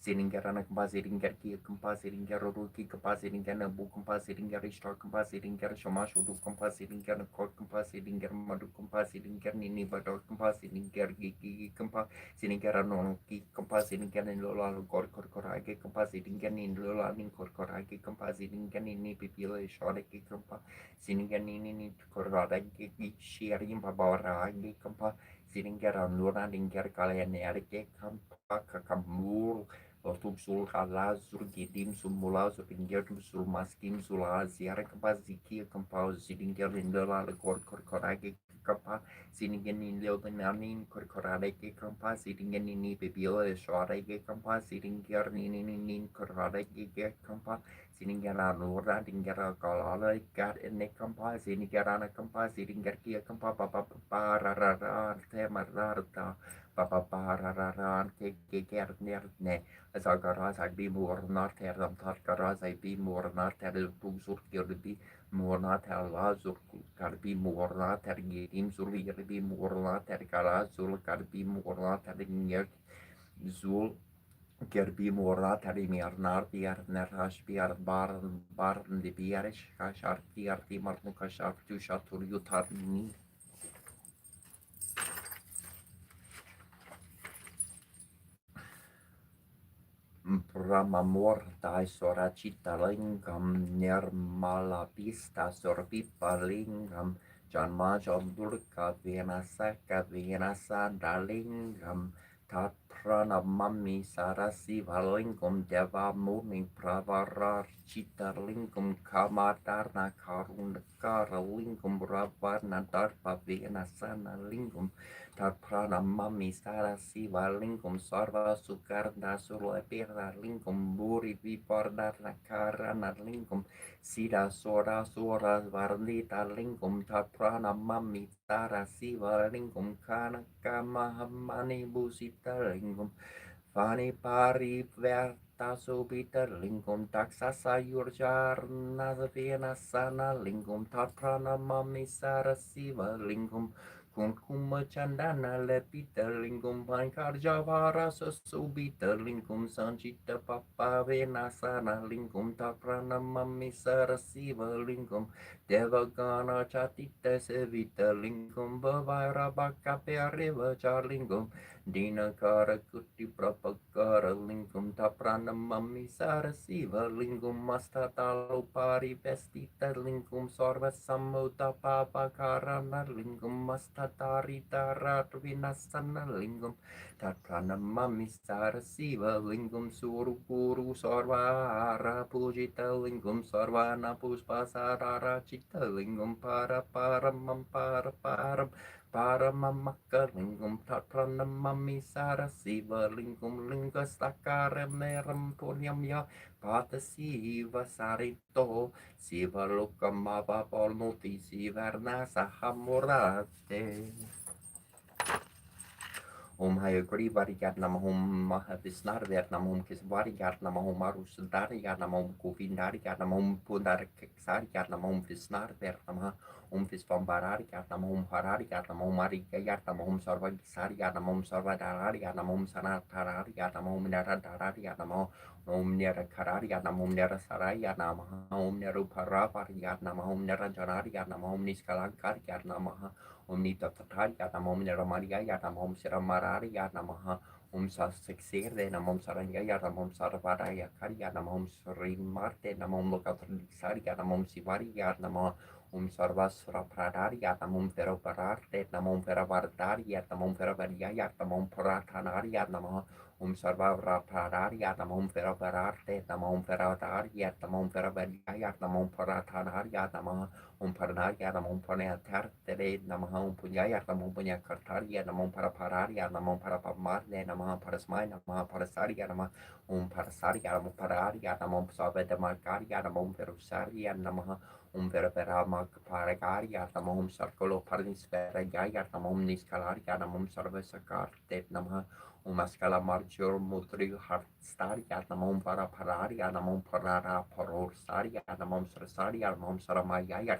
Sitting kampa sininger ki kampa sininger ruki kampa sininger bu kampa sininger star kampa sininger shomashu du kampa sininger kor kampa sininger madu kampa sininger nini bador kampa sininger gigi kampa sininger non ki kampa sininger in lola kor age kampa sininger in lola nin kor age kampa sininger nini pipila shore ki kampa sininger nini kor age ki sharing babara age kampa sininger lora dinger kalian age kampa kakamur Ortum sul hala sur gidim sul mula sur pinggir sul maskim sul aziar kapa ziki kapa zidingir indela le korage kapa siningen in leo benanin korage kapa sidingen ini bebio e shorage kapa sidingir nin korage kapa sininger anura dingera kalala kat ene kapa sinigera kapa sidingir kia kapa papa rara temararta papa rara ke nerne Zagaraz I be more not Adam Tarkaraz I be more not Buzur Kirby more not Lazur Karbi more not Gedim Zul be more not Karazul Karbi more not Zul Gerbi more not Mirnar Nerash Biar Barn the Biarish Kasharti Arti Marnukashar to Shatur Yutarni. Pramamortai soracita lingam nirmalapista sorbipalingam Janma Jambulka Venasaka Venasa Dalingam Tat Pranamami Sarasi Valingum Deva Muni Pravara Chitarlingum Kamadarna Karunakara Lingum Ravarna Darpa Venasana Lingum Tat Pranamami Sarasi Valingum Sarva Sukarna Surlepira Lingum Buri Vipardarna Karana Lingum Sida Sora Sora Varlita Lingum Taprana Mami Tara Siva Lingum Kana Kamahamani Busita Lingum Fani Pari Verta Subita Lingum Taksasa Yurjar Nazavina Sana Lingum Taprana Mami Sara Siva Lingum Kunkuma Chandana Lepita Lingum Pankar Javara Susubita Lingum Sanchita Papa Venasana Lingum Taprana Mami Sarasiva Lingum Devagana Chatita Sevita Lingum Bavaira Baka Periva Charlingum Dina Kara Kuti Prapakara Lingum Taprana Mami Sarasiva Lingum Mastatalo Pari Vestita Lingum Sorva Sammuta Papa Karana Lingum Mastatari Tarat Vinasana Lingum Taprana Mami Sarasiva Lingum Suru Guru Sarvara Pujita Lingum Sarvana Puspasarara Chita Lingum Para Param Para Param Paramamaka Lingum Taprana Mami Sarasiva Lingum Linga Sakara Meram Punyam Ya Pata Siva Sarito Siva Lokamava Polmoti Sivarna Sahamurate Om Hayagri Varigat Namahom Mahavisnarvet Namom Kisvarigat Namahom Marusundarigat Namom Govindarigat Namom Pundarakarigat Namom Visnarvet Namah Om Visvambararigat Namom Hararigat Namom Marigayat Namom Sarvagisarigat Namom Sarvadararigat Namom Sanatararigat Namom Naradararigat Namom Om Nera Kararigat Namom Nera Sarayat Namah Om Neru Paravarigat Namahom Nerajanarigat Namom Niskalankarigat Namah Om Nita Tatarigat Namom Neramarigat Namom Siramararigat Namaha Om Sasekserde Namom Sarangayat Namom Sarvaraya Karigat Namom Srimarte Namom Lokatrixarigat Namom Sivarigat Namah Om Sarvasra Pradarigat Namom Veropararte Namom Veravardariat Namom Veravariat Namom Pratanariat Namah Om Sarvavra Pradariat Namom Veravararte Namom Veravariat Namom Veravariat Namom Pratanariat Namah Om Paranaria Namom Paneatartere Namaham Punyaya Namom Punyakartaria Namom Parapararia Namom Parapamarne Namah Parasmai Namah Parasaria Namah Om Parasaria Namom Pararia Namom Savedamargaria Namom Verusaria Namah Om Veraverama Paragaria Namom Sarkolo Parnisfera Gaya Namom Niskalaria Namom Sarvesakarte Namah Om Askala Marjor Mudri Hartstaria Namom Parapararia Namom Parara Parorsaria Namom Sarasaria Namom Saramaya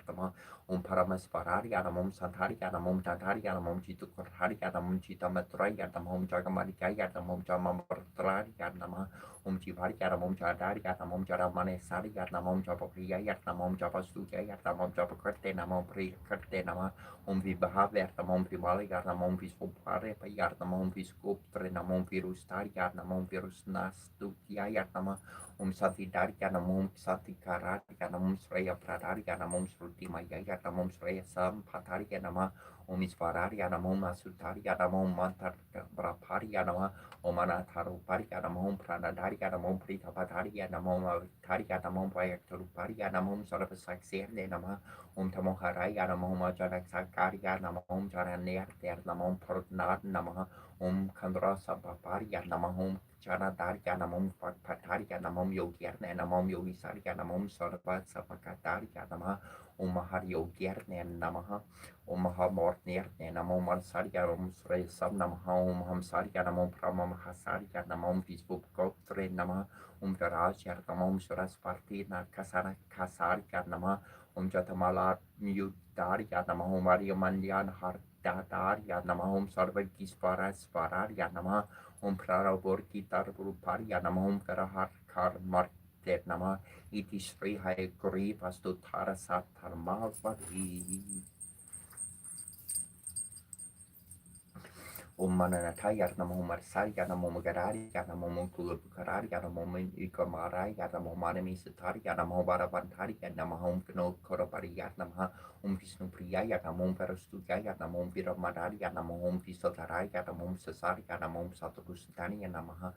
Om Paramasvararia Namom Santaria Namom Tantaria Namom Jitu Kurharia Namom Jita Matraya Namom Jagamarikaya Namom Jamamartraria Namah Om Jivaria Namom Jadaria Namom Jaramane Saria Namom Japapriya Namom Japasujaya Namom Japakarte Namom Prikarte Namah Om Vibahaver Namom Vimalaya Namom Vispopare Payar Namom Viskoptre Namom Virustaria Namom Virusnastukia Namah Om Santidaria Namom Santikararia Namom Sreya Pradaria Namom Sruti Mayaya Namom Sreya Sampataria Namah Om Isvararia Namom Asutaria Namom Mantar Braparia Namah Om Anataruparia Namom Pranadaria Namom Pritapataria Namom Avitaria Namom Payaktaruparia Namom Sarvasakserne Namah Om Tamoharaya Namom Ajanaksakaria Namom Jananerter Namom Purnad Namah Om Kandra Sampaparia Namahom Janadaria Namom Pataria Namom Yogierne Namom Yogisaria Namom Sarvat Sapakataria Namah Om Mahar Yogierne Namaha Om Mahamortnerne Namom Marsaria Om Sre Sam Namaha Om Hamsaria Namom Prama Mahasaria Namom Visbup Gotre Namah Om Virajar Namom Surasparti Nakasana Kasaria Namah Om Jatamala Mutaria Namahom Maria Mandian Har Dadaria Namahom Sarvagis Pararia Namah Om Praraborki Tarbuparia Namahom Karahar Kar Martet Namah Iti Sri Hai Gri Vastu Tara Satar Malvari Mananataya Namo Marsaya Namo Magarari Namo Mukula Bukarari Namo Ikamaraya Namo Manami Satari Namo Barabantari Namo Kano Korabari Namaha Vishnu Priyaya Namo Parastuyaya Namo Viramadari Namo Visataraya Namo Sasari Namo Saturusitani Namaha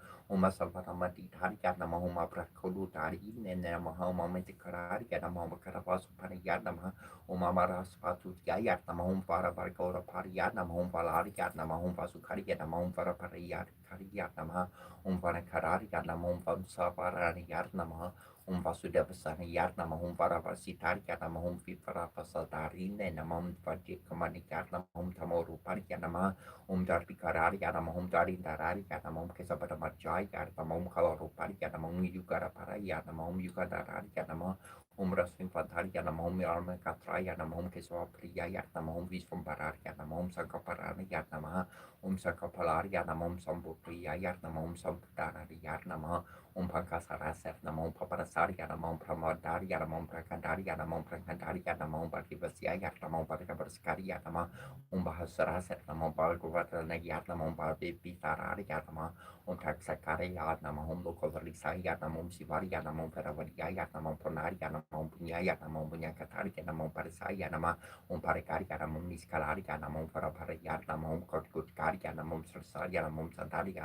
Salvaramati Tari Namo Mabrakolu Tari Namaha Mamatikarari Namo Karavasu Panaya Namaha Maras Patu Yaya Namo Parabargora Paria Namo Valaria Namo Vasukari Namo Varaparia Karia Namaha Vanakarari Namo Vasaparani Namaha Vasudevasana Yarnama Varavasitari Namo Vipara Pasadarine Namam Vajikamani Yarnam Tamoru Parianama Darpikarari Namo Dari Darari Namo Kesabatamajai Yarnam Kalaru Parianam Yugara Parayanam Yugadarari Namo Rasing Fantari Namo Arma Katraya Namo Keswa Priya Yarnam Visvam Barari Namo Sankaparani Yarnama Sakapalari Namo Sambupriya Yarnam Sampudarari Yarnama Pankasarasef Namo Paparasari Namo Pramadari Namo Prakandari Namo Prakandari Namo Barkivasya Namo Barkabaskari Namo Bahasarasef Namo Bargavata Namo Barbitarari Namo Taksakari Namo Lokovarisai Namo Sivari Namo Paravaria Namo Pronari Namo Punya Namo Bunyakatari Namo Parisai Namo Parikari Namo Miskalari Namo Paraparia Namo Kotkari Namo Sarsari Namo Santari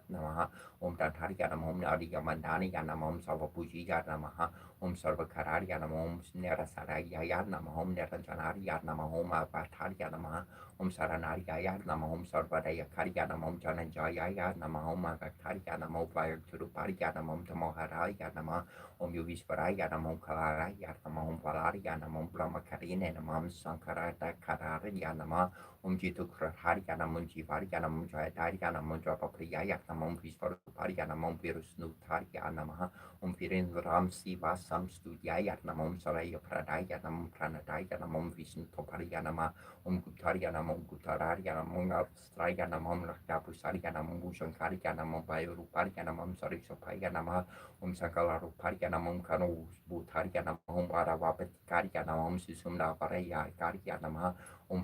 Namo Tantari Namo Nadi Mandani Yanamom Salvapuji Yanamaha Sarvakarari Yanamom Nerasara Yanamahom Neranjanari Yanamahom Batari Yanamaha Saranari Yanamahom Sarvadaya Kari Yanamom Jananjaya Yanamahom Gatari Yanamo Fire Turupari Yanamom Tamohara Yanama Yuvisvara Yanamom Kalara Yanamahom Valari Yanamom Brahmakarine Namam Sankarata Karari Yanama Jitu Krahari Yanamon Jivari Yanamon Jayatari Yanamon Japapriya Yanamom Visvarupari Yanamom Virus Nutari Yanamaha Pirin Ram Siva Sam Studia Yanamom Saraya Pradaya Yanam Pranadaya Yanamom Vishnu Topari Yanama Gutari Yanamom Gutarari Yanamom Abstrai Yanamom Rakapusari Yanamom Bushankari Yanamom Bayurupari Yanamom Sarisopaya Yanama Sakalarupari Yanamom Kano Butari Yanamom Aravapatikari Yanamom Sisumna Paraya Kari Yanama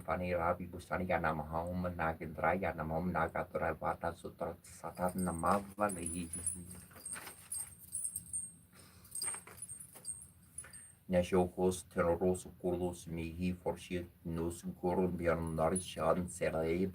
Fani Ravi Busani Yanamaha Nagendra Yanamom Nagatra Vata Sutra Satar Namavali Nashokos Teroros Kurlos Mihi Forshit Nus Gurbian Narishan Seraib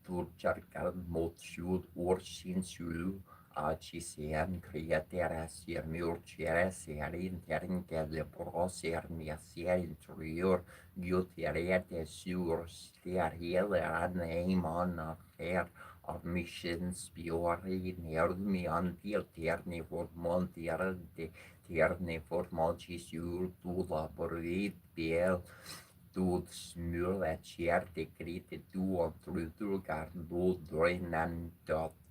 Turcharkal Motshud Orshin Sulu Achisian Createras Murcheres Serin Terin de Proser Miasia Interior Gutierrete Sur Stier Hele Aneiman Air Admissions Biori Nermi Antil Terni for Montier de Terne Formalchis Jul tu laborit Biel tu smule certe crite tu trugar du Drenan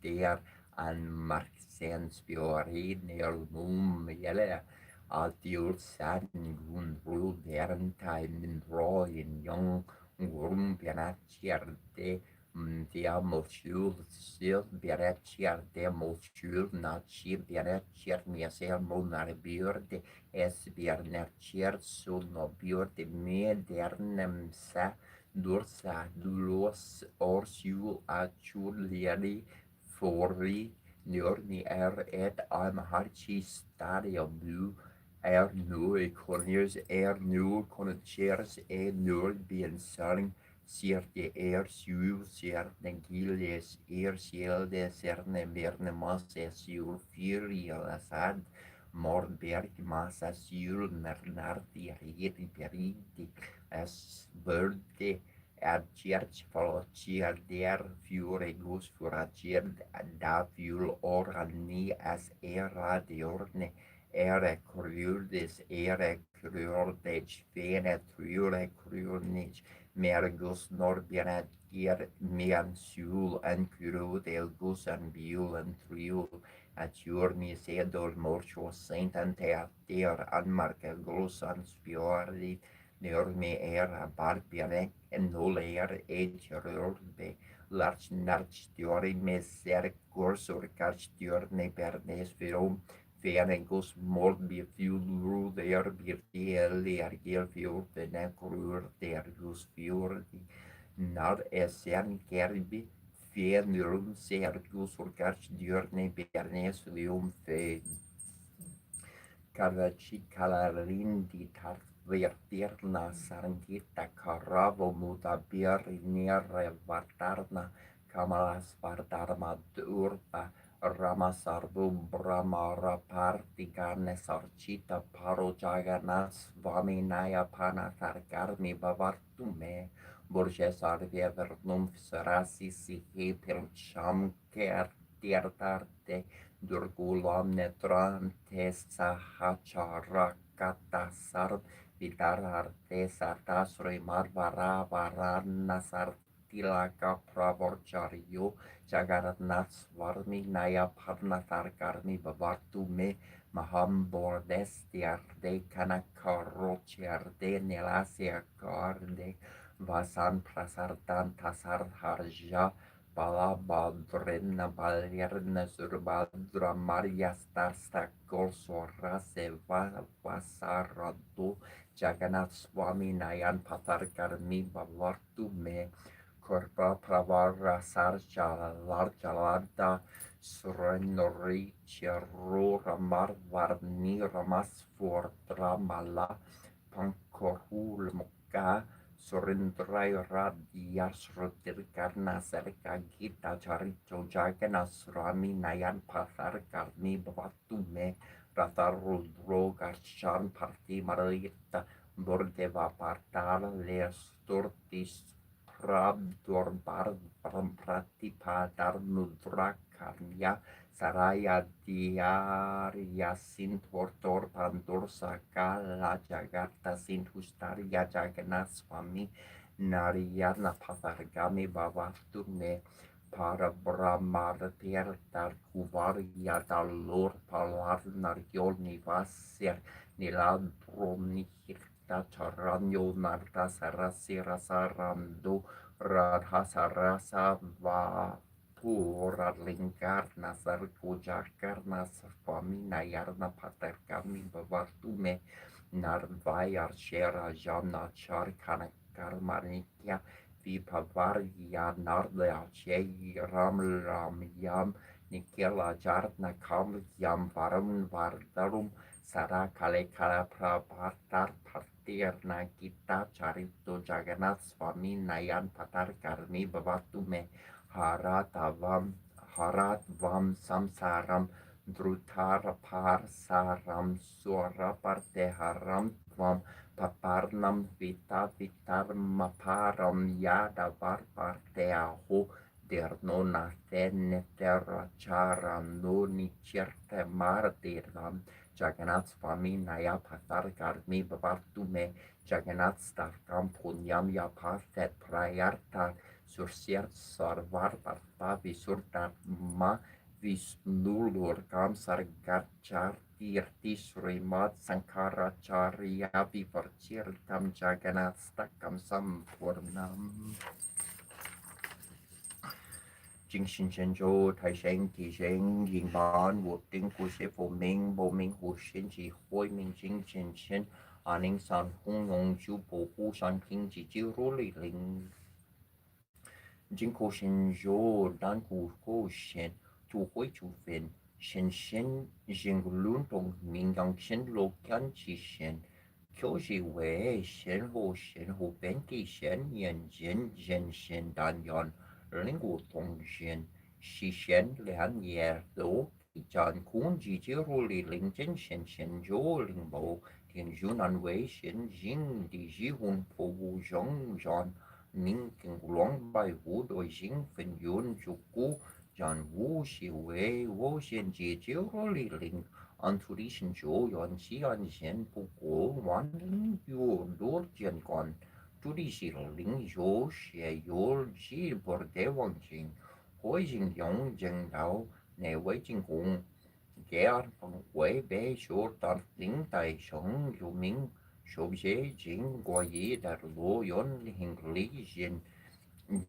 der an Marxens Biori Nermum Jelle Adiur San Gun Ru Dern Time in Young Grum Pianacerte Mochur Sil Beretchiar de Mochur Nachir Beretchiar Miaser Monar Biurde Es Biernerchiar Sulno Biurde Medernem Sa Dursa Dulos Orsul Achur Lieri Fori Njörni et am Harchi Stadio Bu nu Corniers nu Conchers nu Bien Saling Sierte siul sierne giles sielde cerne merne masse siul firial asad mordberg massa siul mernardi rieti periti as birde ad church falocia der furegus furacir da fiul orani as era de orne ere crudes ere crudech fene trure crunich Mergus Norbianet Gier Mian Sul and Kuro del Gus and Biul and Triul at Journi Sedor Morcho Saint and Teater Anmarke Gros and Spiori Norme era Barbianek and Noler Edgerbe Larch Narch Diori Meser Gorsor Karch Diorne Bernes Virom Fenegos morbi fjulru der birtiel ergel fjord nekrur der gus fjordi nar esen kerbi Venerum Sergius Urgac diurne Bernes Triumphe Carvaci Calarindi Tarvertirna Sarngita Caravo Muta Birnere Vartarna Kamalas Vartarma Durpa Ramasarvum Brahmara Partigane Sarchita Paro Jaganas Vaminaya Panatargarmi Bavartume Borges Arvevernum Sarasi Sihi Pilcham Kertirtarte Durgulam netrante sahacharakata vidararte sartasroi marvara varana sartilaka pravorchario jagaratnath svarmi naya parnatarkarmi bavartu me mahambordestiarde kanakarochiarde nelasiakarde vasan prasartan tasarharja Balabadrena Balerna Surbadra Maria Stasta Golsora Seva Vasarado Jagannath Swami Nayan Patarkarmi Bavartu Me Korpa Pravara Sarja Larjalada Surenori Cherura Marvarni Ramasfor Dramala Pankorul Muka Surindrai Radias Rutir Karna Serka Gita Charito Jagana Surami Nayan Pathar Karni Bavatume Ratar Rudro Garshan Parti Marita Bordeva Partal Les Turtis Prabdur Bar Prati Padar Nudra Karya Saraya Diarya Sintortor Pandur Sakala Jagarta Sintustaria Jagannath Swami Narayana Pathargami Bavastume Para Brahmar Tirtar Kuvarya Dalur Palar Naryol Nivasir Niladrom Nihirta Charanyo Narta Sarasi Rasarando Radha Sarasa Va Pura Linkarna Sarkujakarna Swami Nayarna Patarkami Bavartume Narvayar Shera Jamna Charkana Karmanikya Vipavarya Nardya Jay Ram Ram Yam Nikela Jartna Kam Yam Varam Vardarum Sara Kale Kala Prabhatar Partirna Gita Charito Jagannath Swami Nayan Patar Karmi Bhavatume Haratvam Samsaram Drutara Parsaram Suraparte Haram Tvam Paparnam Vita Vitarmaparam Yada Varparte Aho Dernona Tenetera Charam Noni Cherte Martiram Jagannath Swami Naya Patar Karmi Bhavatume Jagannath Starkam Punyam Yapathet Prayarta Sursiat Sarvar Parta Visurta Ma Visnulur Kam Sargachar Tirti Srimad Sankaracharya Vivarchirtam Jagannath Stakam Sampurnam Chính sinh sinh cho thầy sinh thì sinh yên bản vô tình của sẽ vô minh hồ sinh chỉ hối minh chính sinh an ninh san hung nông chú bố hú san kinh chỉ chiếu rô lì linh chính cô sinh cho đàn cô sinh chú hối chú phiền sinh sinh luôn trong mình gang sinh lô kán chỉ sinh kiểu gì về sinh hồ bên kỳ sinh nhân sinh đàn yon linh của thông sinh si sinh lehàn nhẹ đố chọn cuốn chỉ chiếu rô lì linh chính sinh cho linh bộ thiên duyên an vệ sinh dính đi dí hồn phổ vụ giống giòn ninh kinh loạn bài vũ đôi dính phần duyên chụp cú giòn vũ si vệ vô sinh chỉ chiếu rô lì linh an thu đi sinh cho yon si an sinh phụ cố ngoan linh duyên đốt chân còn tu đi si linh dô xe dô chỉ bор đề vang trình hối trình dòng dân đạo nè với trình cùng kẻ phần quế bé số tận tính tài sống dù mình số dễ chính qua gì đã lúa yon hình lý dân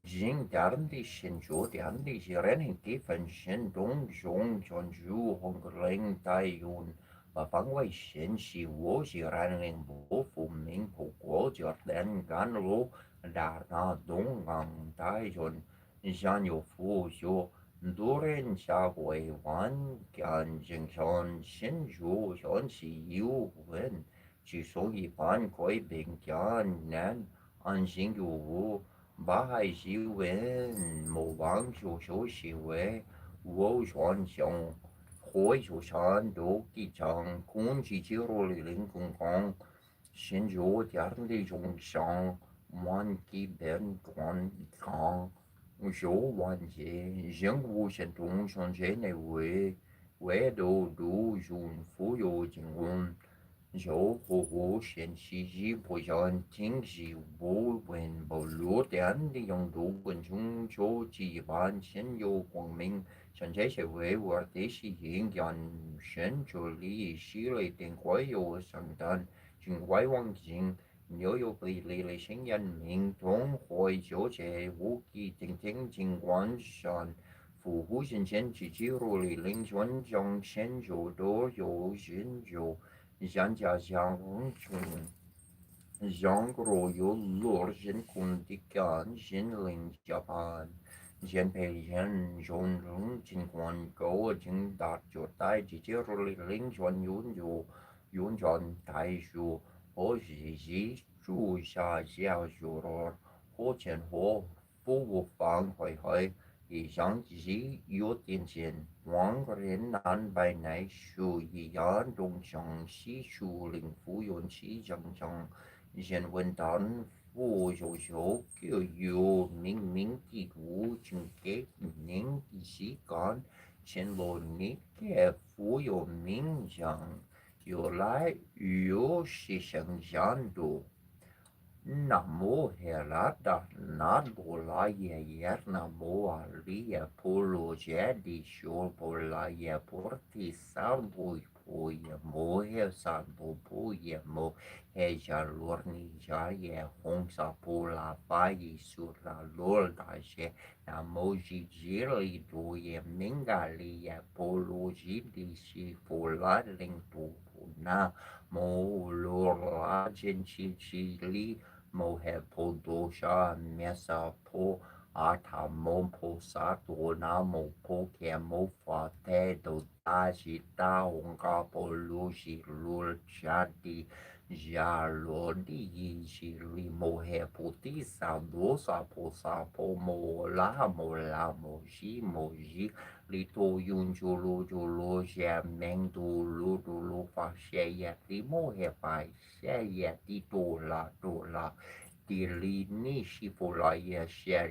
chính đàn đi sinh chỗ đàn đi sinh hình tí phần sinh đông giống chọn du hồng lên tài yun và phán quay sinh si vô si ran lên bố phụ mình phụ cố cho đàn gan lúa đã na đông ngang tài yun 像有辅助多人社会环境正常新竹想起有问，之所以反馈并艰难，安心有无，把还是问莫忘就休息为，我选项会就山都机场空气接入里零公共，新竹点的中上。万基本观康，小万节人物行动上节内唯独用富有进攻，小火火显示基不像经济不稳不落点的用途跟中秋基本先有光明，像这些维吾尔地区影响选举里系列电会有上单，境外环境。又有比例的新人民总会纠结武器定定尽管上服务性前期记录里领选将显著都有研究，像加强中让若有落人工的感心灵加班，现培人用中尽管高精大就带起接入里领选用代数。或是主下小学了，或前或服务范围内，以上是有点钱，万个人难白内属于严重伤系数零服用器正常，现问单服学校就有明明的路径给您的时间，前罗你给服用冥想。有来有是想象多，那么黑拉达那不拉也也那么啊里也不如这的说不拉也不的三不也么也三不也么，黑加罗尼加也红啥不拉巴也苏拉罗大些，那么是这里多也敏感里也不如这的是不拉领多那。mo lo la chen chi chi li mo he po do sha me sa po a ta mo po sa do na mo po ke mo fa te do ta shi ta hong ka po lu shi lu cha di ja lo di yi shi li mo he po ti sa po mo la mo shi mo ji li to yun chu lu xia meng tu lu fa xia ya ti mo he fa xia ya ti to la ti li ni shi fo la ya xia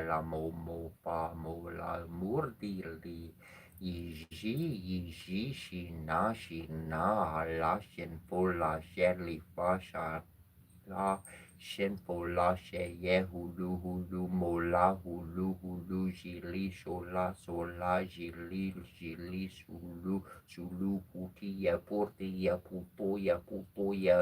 la mo fa mo la mur ti li yi ji la xian fo la xia li fa sha la shen fo la she ye hu lu mo la hu lu so la ji li su lu pu to ya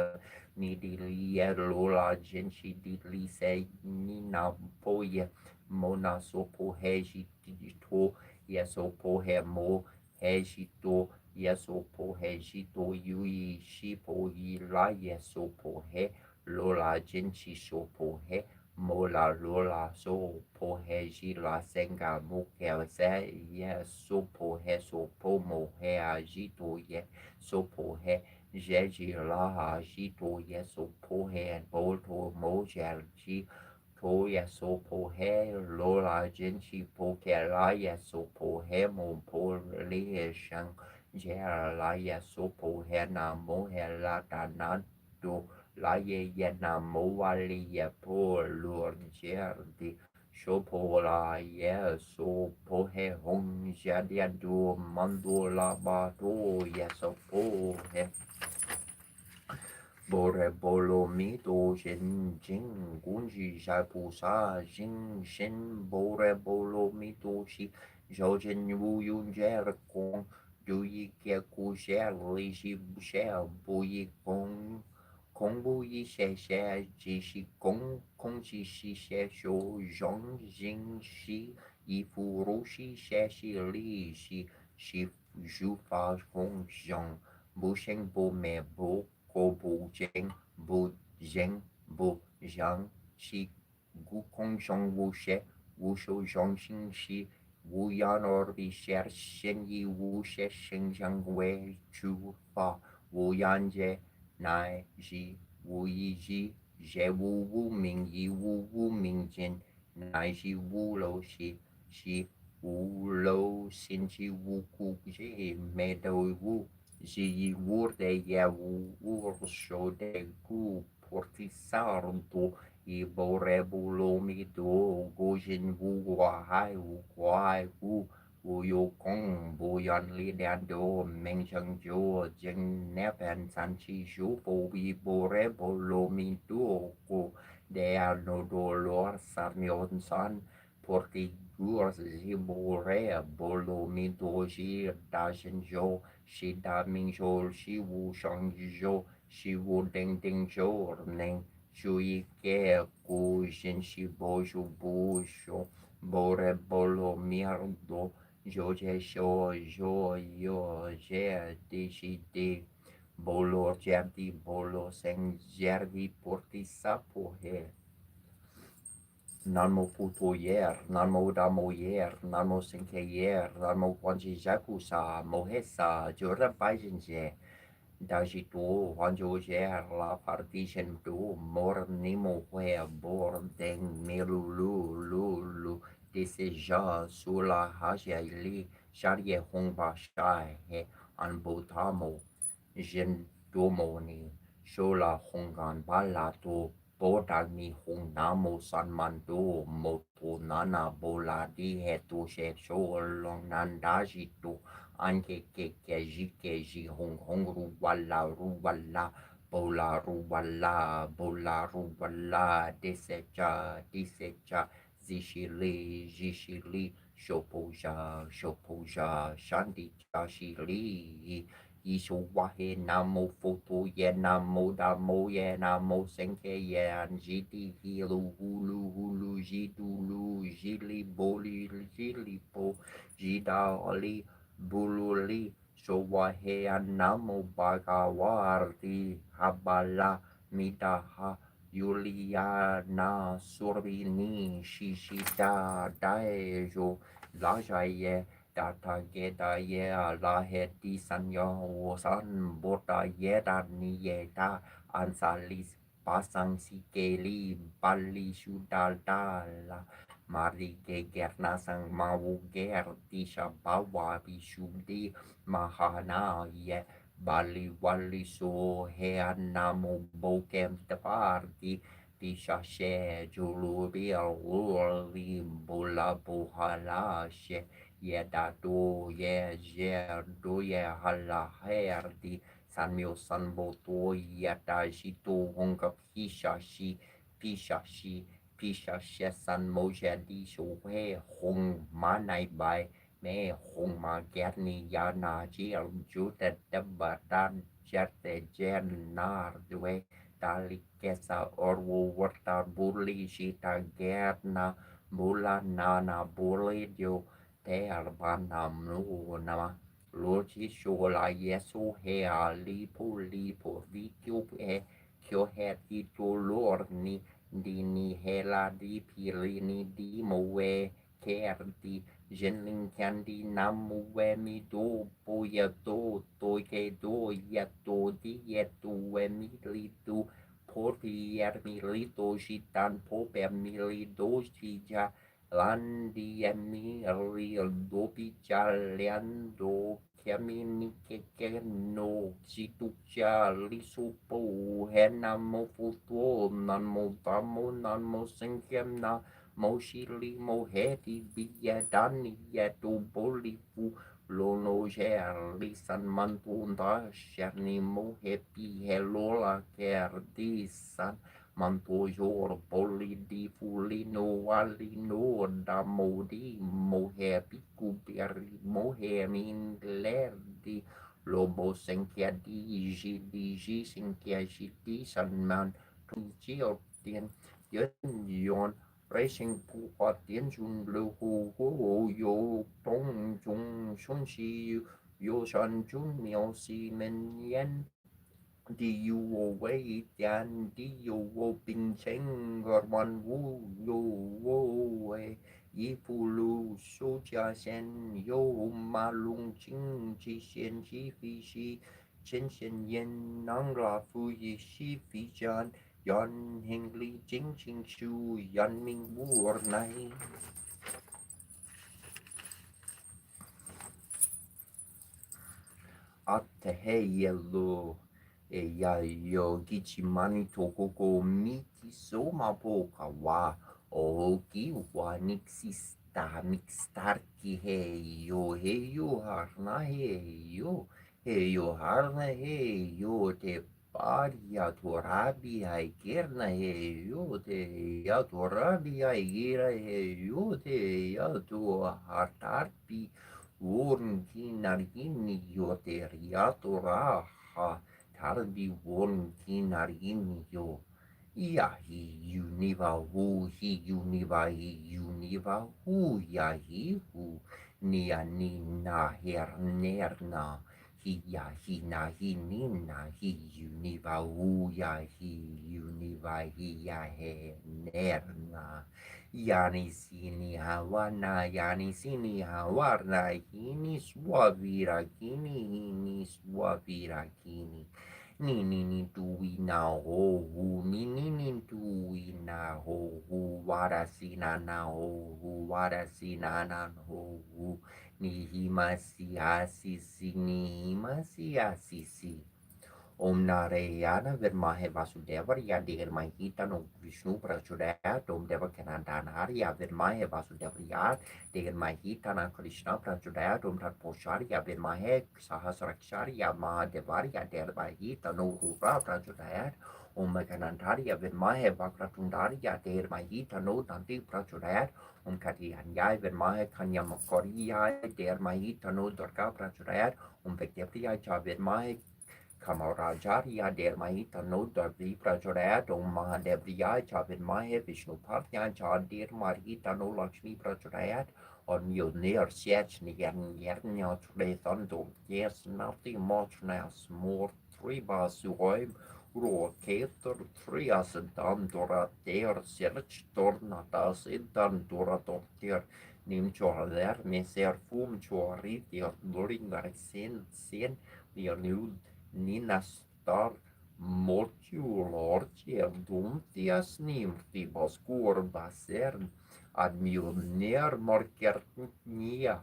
ni di li ye lo la jen shi di li se ni na po ye mo na so po he shi di to ye so po he mo he shi to ye so po he shi to yu yi shi po yi la ye so po he Lola Jinchi Sopo He Mola Lola So Po He Jila Senga Mukel Se Ye Sopo He Sopo Mo He Ajito Ye Sopo He Jeji La Ajito Ye Sopo He Boto Mo Jelji To Ye Sopo He Lola Jinchi Po Ke La Ye Sopo He Mo Po Li Shang La Ye Sopo He Na Mo He La Ta Na Do la ye ye na mo wa li ye po luon jia di so po la ye so po he hong jia dia du man du la ba do ye so po he Bore bolo mi do shin jing gun ji sha pu sa jing shin bore bolo mi do shi zhou jin wu yun jie kong du yi ke ku xie li shi bu xie bu yi gong 空不一些些，只是空气是些手让人是一副如是些是历史是抒发空想，不声不灭不可不见不人不让是故空想无些。无受伤心兮，无养而必先先以无些形象为出发，无养者乃是无意志，且无名亦无名间，乃是无漏兮，是无漏心之无故者，没得无。是以无的也无受的故，portisardo e borebulomido gojin wu wu yo kong bu yan li dan do meng chang jo jeng nepen san chi shu fo bi borebulomido ko de no dolor sarnion san portigur si bore bolomido ji da shin jo shi da ming jo shi wu shang jo shi wu ding ding jo neng shu yi ke ku shin shi bo shu bu shu bo re bo lo mierdo jo je sho jo yo je di shi di bolo jerdi bolo seng jerdi porti sapo he Nanmo puto yer, nanmo damo yer, nanmo senke yer, nanmo wanji jakusa, mohesa, jura baijenje, daji to, wanjo yer, la partition to, mor nimo hue, bor deng lu, deseja, sula haja li, sharie hongba shai, he, anbotamo, jen domo ni, shola hongan balato, Boda mi hong namo san mando moto nana bola di heto she so long nan daji to anke ke ji ru wala bola ru wala desecha zishili shopoja shandi chashili Isho wahe namo foto ye namo damo ye namo senke ye anjiti hilu hulu jidulu jili boli jili po jida oli bululi so wahe namo bagawarti habala midaha Yuliana Surbini Shishida Daejo Lajaye Data geda ye la he di san yo san bota ye da ni ye da ansalis pasang si keli bali sudal dala mari ge gerna sang mau ger di shabawa bi shudi mahana ye bali wali so he anamo bokem te parti di shashe julu bi aluli bola bohala she ye da do ye je do ye hala herdi san mio san bo to ye da shi to honga pisha she san mo je di sho he hong ma nai bai me hong ma ger ni ya na ji al ju te te ba dan jerte jen nar dwe dali kesa orwo warta burli shita ger na bula na burli dio te albanam no nama loci shola yeso he lipo vikyo he kyo he tito lorni dini hela di pilini di moe kerti jenling kandi namu we mi do poya do ke do ya do di ya do we mi li do porti yer mi li do shitan po per mi li do shija Landi emi real dopi chaleando chiamini che no si tu chali supo henamo futuo nan mo tamo nan mo senkem na mo shili mo heti bia dani yetu boli fu lono gerli san mantunda sherni mo hepi helola kerdisan Mantojor polidi fulino walino da modi mohe piku peri mohe min lerdi lobo senkia digi senkia jiti sanman tujio tien yon racing pu atien jun blue ho yo tong jung shun shi yo shan jun miao si men yen đi vô quay chan đi vô vô pin sen gor man vu vô vô 一不如手家先有马龙经济先起飞西，前线烟囊拉夫一西飞将，yan hingli jing jing shu yan ming wu nai. Ateheyelo e ya yo gichimani tokoko miki soma poka wa oki wa nixista mixtarki heyo harna heyo harna heyo te paria torabi ai kerna heyo te ya torabi ai gira heyo te ya to hartarpi Vuornkinarjini joteriatoraha tarbi vuornkinarjini jo. Iahi univa hu hi univa hu iahi hu nia nina hernerna hi na hi nina hi univa hu iahi univa hi ya hernerna. Yani sini hawana, yani sini hawarna, hini swavira kini, hini swavira kini. Nini ni tui na hohu, nini ni tui na hohu, wara sina na hohu, wara sina na hohu. Ni himasi asisi, ni himasi asisi. Om Narayana Virmahe Vasudevaya Degarmahita no Vishnu Prachodayat Om Devakanandanarya Virmahe Vasudevaya Degarmahita na Krishna Prachodayat Om Tatposharya Virmahe Sahasraksharya Mahadevarya Degarmahita no Rura Prachodayat Om Meganantarya Virmahe Vakratundarya Degarmahita no Danti Prachodayat Om Katiyanyay Virmahe Kanyamakoriya Degarmahita no Durga Prachodayat Om Vektyapriya Virmahe Kamarajariya Dermahita no Darvi Prachodayat Om Mahadevriya Chavinmahe Vishnu Partya Chadir Marhita no Lakshmi Prachodayat on Mjolnir Sjech Njernya Tretando Yes Nati Mochnas Mor Triba Suoim Ro Keter Trias Dandora Der Serch Tornatas Idan Dora Tortir Nim Chorler Meser Fum Choritir Luringar Sen Nirnud Ninastar mortiulortier dumtias nimftibas kurbasern ad milner morkertnia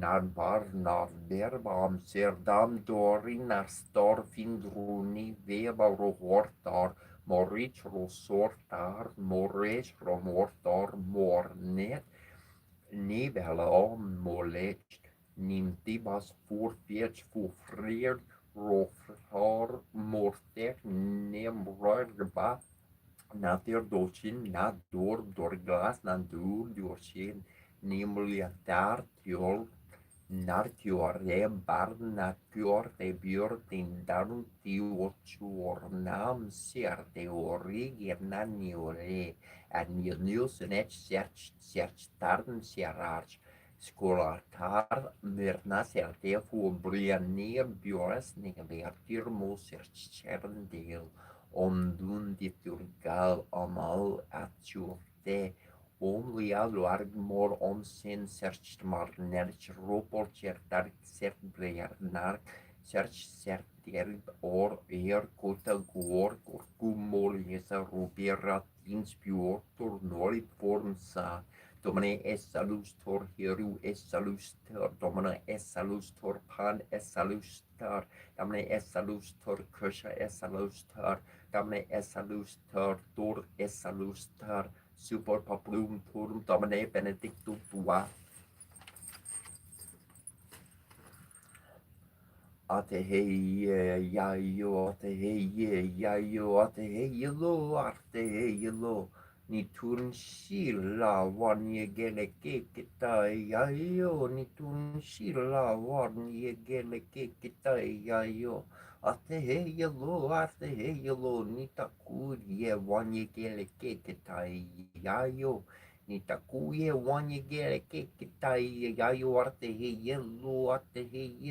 narbar narderbam serdam dorinar storfindruni veba rohortar morich rosortar mores romortar mornet nivela molech nimtibas furfiech fufrir Rofar morter nemrorba nadir dolcin nador dorglas nadur dorcin nemliatar tiol nartior bar natior te bior tindarun tiochor nam ser te origir naniore ad milnius net search tarn serarch Skolatar myrna serte fu brianir bjores nevertir moser cherndel omdun diturgal amal atjurte omlia largmor omsen searched marnerch ropor chertar sertbrearnar search serterb or kota gor kurkumol yesa ruberat inspjor tornolit formsa Domine es salustor hieru es salustor Domine es salustor pan es salustor Domine es salustor kusha es salustor Domine es salustor tor es salustor super paplum turum Domine benedictum tua Ate hey ya yo ate hey ya yo ate hey lo ate hey lo ni tun shila wan ye gele ke kita ya yo ni tun shila wan ye gele ke kita ya yo ate hey lo ni taku ye wan ye gele ke kita ya yo ni taku ye wan ye gele ke kita ya yo ate hey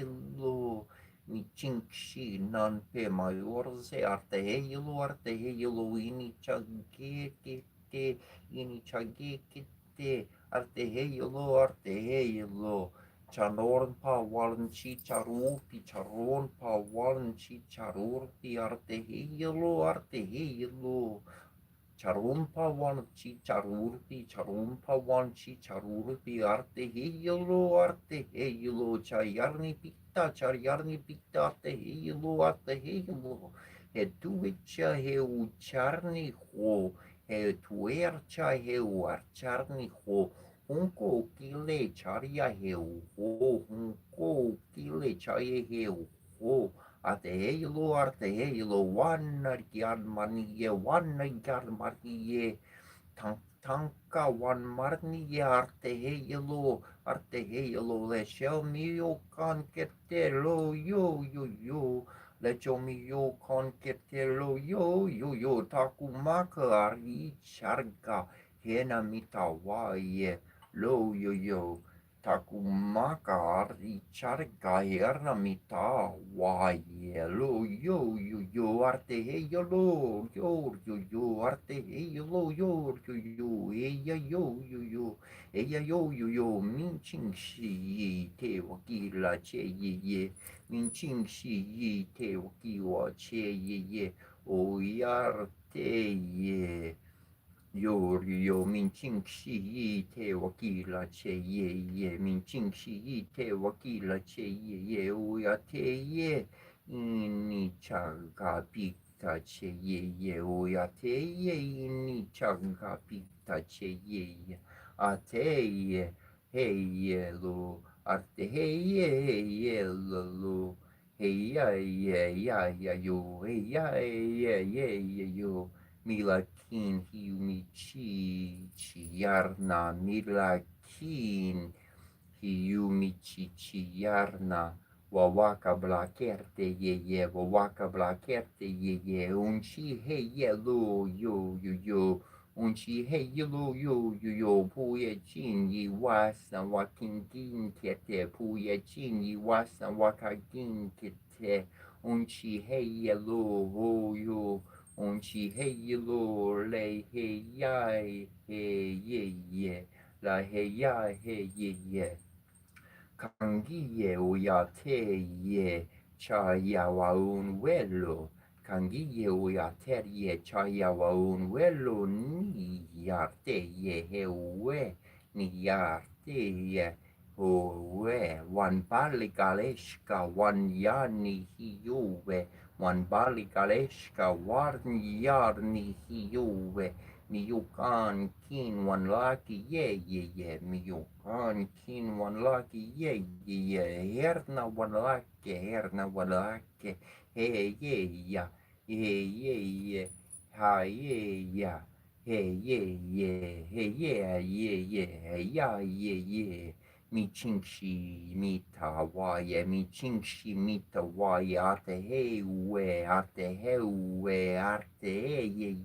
lo ni cinci nan pe maior se arte heilu ini chage kete ini chage kete arte heilo, arte heilo. Chanorn pa walan chicharurpi, charon pa walan chicharurpi, arte heilo. Charumpa wan chicharurpi, charumpa wan chicharurpi, arte heilo, chayarni pita, arte heilo. He tuicha he ucharni ho, he tuercha he uarcharni ho, hunko kile charia he ho, hunko kile chaye he ho. Arte heilo, wana gyal marniye, tanka wan marniye, arte heilo, le shel mio con ketelo, yo, le cho mio con ketelo, yo, takumaka ari charga, hena mitawaye, yo. Takumaka aricharga herna mita wayelo yo arte yo arte yo minching shi te wakila che ye minching shi te wakiwa che ye o yarte ye yo min ching shi te wakila che ye min ching shi te wakila che ye o ya te ye ini changa pita che ye o ya te ye ini changa pita che ye a te ye hey lo arte hey lo hey ya yo hey yo Milakin hiumichi chiarna milakin hiumichi chiarna wawaka blakerte ye wawaka blakerte ye unchi hey yo unchi hey yo puye chin yi wasa wakin kete puye chin yi wasa wakakin kete unchi hey yo Unchi hey lo le hey ye la hey ye kangiye uyate ye chaya wa un welo kangiye uyate ye chaya wa un welo ni yarte ye hewe ni yarte ye howe wan pali kaleshka wan yani hiuwe wan bali kaleshka warn yarni hiuwe Miyukan kin wan laki ye miyukan kin wan laki ye herna wan laki he ya ha ya ye mi chingshi mi tawaye mi chingshi mi tawaye arte hewe arte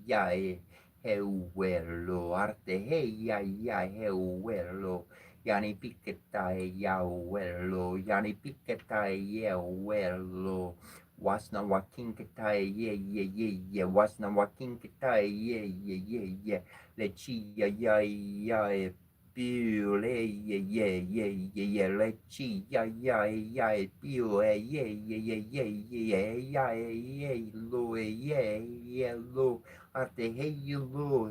ya heuelo arte ya heuelo yani piketa ya huelo yani piketa ya huelo wasna wakinketa ye wasna wakinketa ye lechi ya Pule ye lechi ya pule ye lo arte hey lo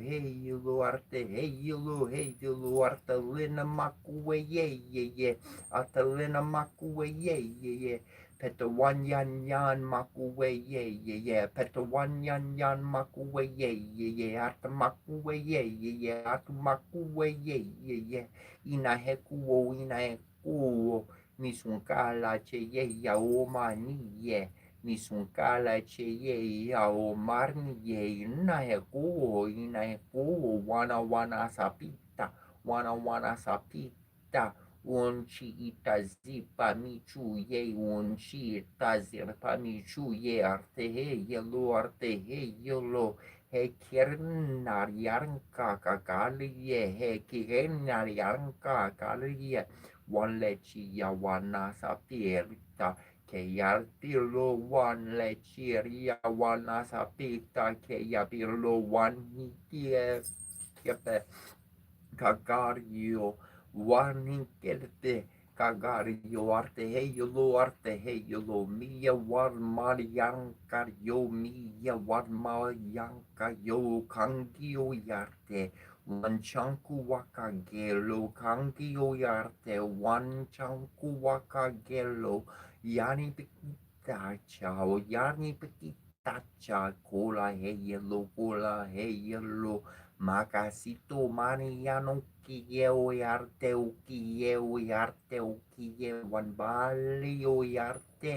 arte hey lo arte lena makue ye arte lena makue ye Peta one yan makue ye Peta one yan makue ye arte makue ye arte makue ye ina hekuo misunkala che ye ya o mani ye misunkala che ye ya o marni ye ina hekuo wana sapita unchi itazipa michu ye unchi itazipa michu ye arte he lo he kirnar yarnka kakali ye he kirnar yarnka kakali ye wan lechi ya wana sapirta que ya pirlo wan lechi ya wana sapirta que ya pirlo wan hitie Kagario Warninkerte Kagario Arte Heyolo Arte Heyolo Mia Warmarianka Yo Mia Warmarianka Yo Kangio Yarte Wanchanku Wakagelo Kangio Yarte Wanchanku Wakagelo Yani Pikitacha Yani Pikitacha Kola Heyelo Makasito maniano kiye yarte ukiye yarte ukiye one bali yarte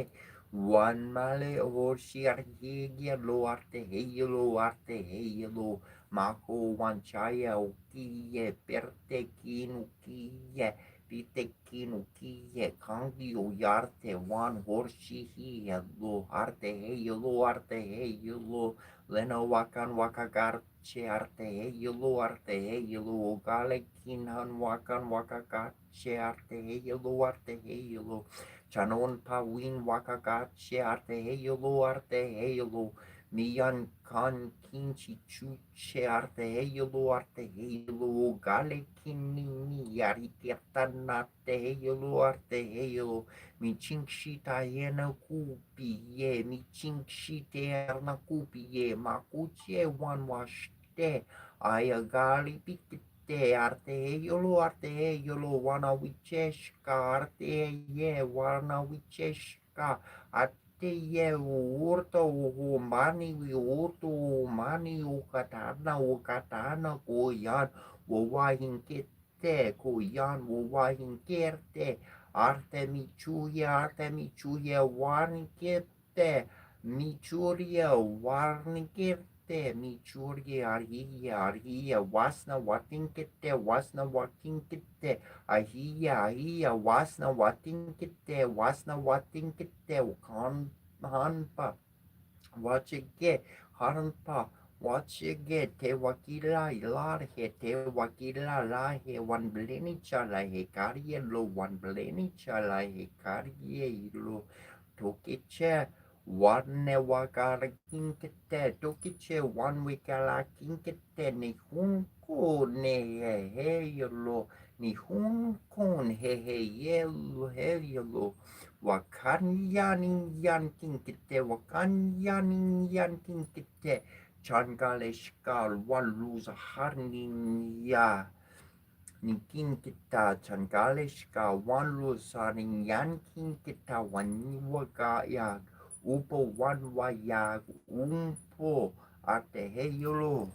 one male horsi arhiye lo arte heyelo mako wanchaya ukiye perte kinu kiye pite kinu kiye kangi yarte one horsi hiye lo arte heyelo Leno wakan wakagar che arte heyelo arte heyelo gale kinhan wakan wakagat che arte heyelo chanon pawin wakagat che arte heyelo miyan kan kinchi chu che arte heyelo gale kinni mi yari kertanate heyelo mi chingshita yena kupi ye mi chingshite erna kupi ye makuche wan washte ayagali pikite arte yolo wana wicheshka arte ye wana wicheshka arte ye urto mani ukatana koyan wawahin kete koyan wawahin kerte Arte michuye warnikete michurie arhiya wasna watinkete ahiya wasna watinkete hanpa wachige hanpa wachige te wakila ilarhe te wakila lahe wan bleni chala he karye lo wan bleni chala he karye lo tokiche wanne wakara kinkete tokiche wan wikala kinkete ni hunko ne he lo ni hunko he yelo Wakanyanin kinkite wakanyanin kinkite changale shkal waluza harninya nikinkita changale shkal waluza ninyan kinkita waniwaga ya upo wanwaya umpo arte heyolo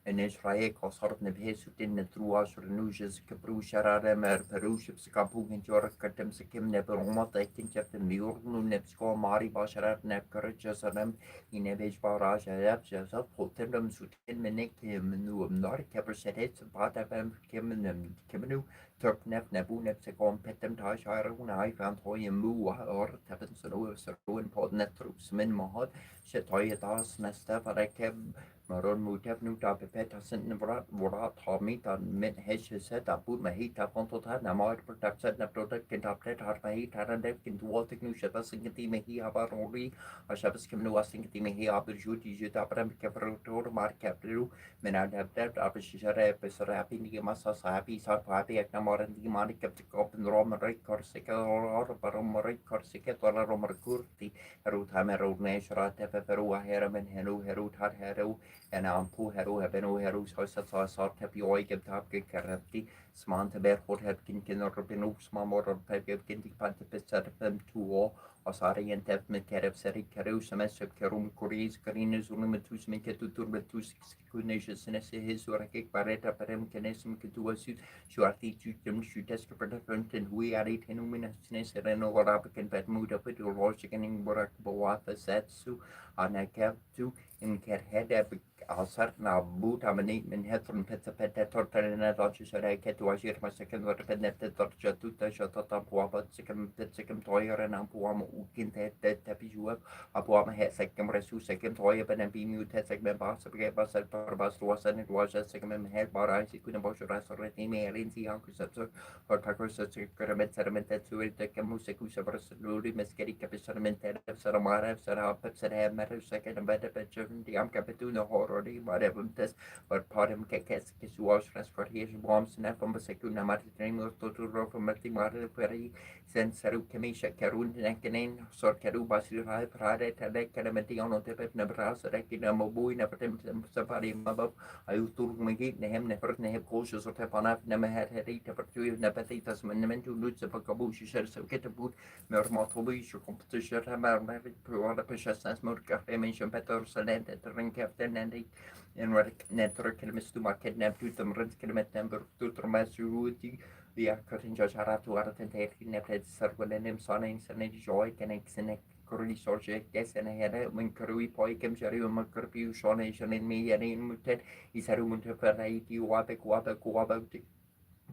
En Israel kosort ne besut in ne truas renujes kaprushara mer peruship skapungen jor katem sekim ne beromot ekin chef de miurnu ne psko mari basharat ne karchasanem in ne bej baraj yap jasat potem sutin menek menu nor kapersetet pata bem kemenu turp nef nebu nef sekom petem tashara un I found hoy mu or tapen so in pod netrus min mahod shetoy das nesta parekeb Maron mutep nu ta pepet hasent nevrat vorat hamita met heshe set aput mahita pontotat na mar protect set na protect kentaptet har mahita randev kintu waltik nu shapas kinti mehi habar ori a shapas kim nu wasting kinti mehi abur juti juta pram kefrotor mar kapru menad haptet apishare pesara happy ni masa happy sar happy ek na mar ndi mar kept kop en rom rek kor seke or parom rek kor seke tor rom kurti rut hamer ne shrat peperu heramen heru tat heru en ampu heru hebenu heru sort happy oi get tap get karati sman te ber hot heb kin or benu sma mor pep get kin pant pesat pem tuo osari en tep met kerep seri keru semes kerum kuris karines un metus men ketutur metus kunesh senese his or kek pareta perem kenesum ketu asu shuarti tutem shutes protect and we are it henumin senese reno warap ken pet mood up it or chicken borak bawata setsu anakap tu in ker head alsart na boot amenit men hetron peta tortelena dodges ere ketu wajir masakan war penet terjatuh terjatuh puabat sekem toyer nan puama ukin tapi juap apuama het sekem resu sekem toyer penet bimu sekem bas sebagai basal perbas luasan itu wajah sekem het barai sikuna bos rasa reti melin si angku sabso Portaco sicuramente sarammente suite che musica sabrasuri meskeri capisarmente saramara sarà pepsere mer second bed picture di am capituno horrori marevuntes but partem che suos rasforties bombs na from secuna martin totu rofa marti mare peri sensaru chemisha carun nekenen sor caru basir hai prade tade calamity on te pep na brasa rekina mobui na patem sapari mabab ayu tur megi nehem nefert nehep koshes or tepanaf na meher herita pertuiv na petitas men mentu lutse pakabu shisher so ketabut mer matobi shu competition hamar merit puala peshas mur cafe mention petor salent ring captain and in network kelmistu market nap tu tamrent kelmet number tu termasuruti via cutting judge haratu aratentet nepet sargolenem sonin sanin joy connect Curly Sorge, yes, and I had it when Curry Poi came Jerry and Macurpi, Sean and me, and in Mutet, is a room to variety, wabak,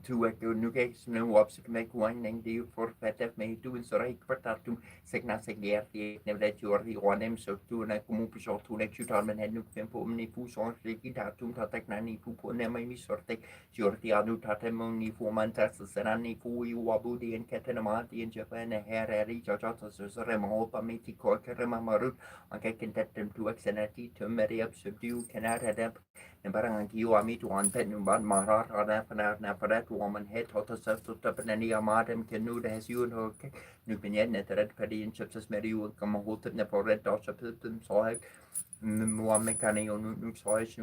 to a good new case, no waps to make one and deal for fat may do in Sorai Pertatum, Segnas Gerti, never let you or the one name so two and I come up short to next you time and had no tempo, many fools on Ricky Tatum, Tatak Nani, Pupo, Nemai Sortek, Jorti Anu Tatamoni, Fomantas, Sanani, Fui, Wabudi, and Katanamati in Japan, a hair, Ari, Jajatas, Remo, Pamiti, Korkarama Marut, and I can get them to Xanati to marry up, subdue, cannot add up. Barang kiu ami tu antet numban marar ada na padat woman het hotas tu tapenani amadem kenu de hesiun ho nu penyen neteret pedi in chips meriu kam hotet ne poret dos chaptum soek mua mekani nu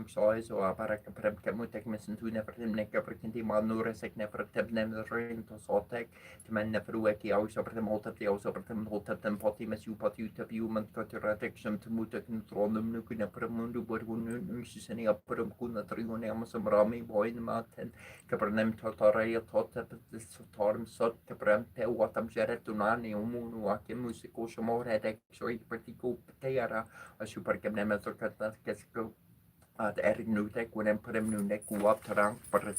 sois o apara prem kemu tek mesen tu never ne kaprkenti manure sek never teb nem rin to sotek temen never weki aus aber dem hotet die aus aber dem hotet dem poti mesu poti tapiu man kotratek sem tmutek nutronum nu kuna premundu borgun nu siseni aprum kuna trigone amasam rami boin maten kaprnem totaraya tota torm sot kaprem pe watam jeret tunani umunu akem musiko shomor hedek soi partiko teara a super kemne metrokat kesko at erik nutek when prem nu nek up tarang per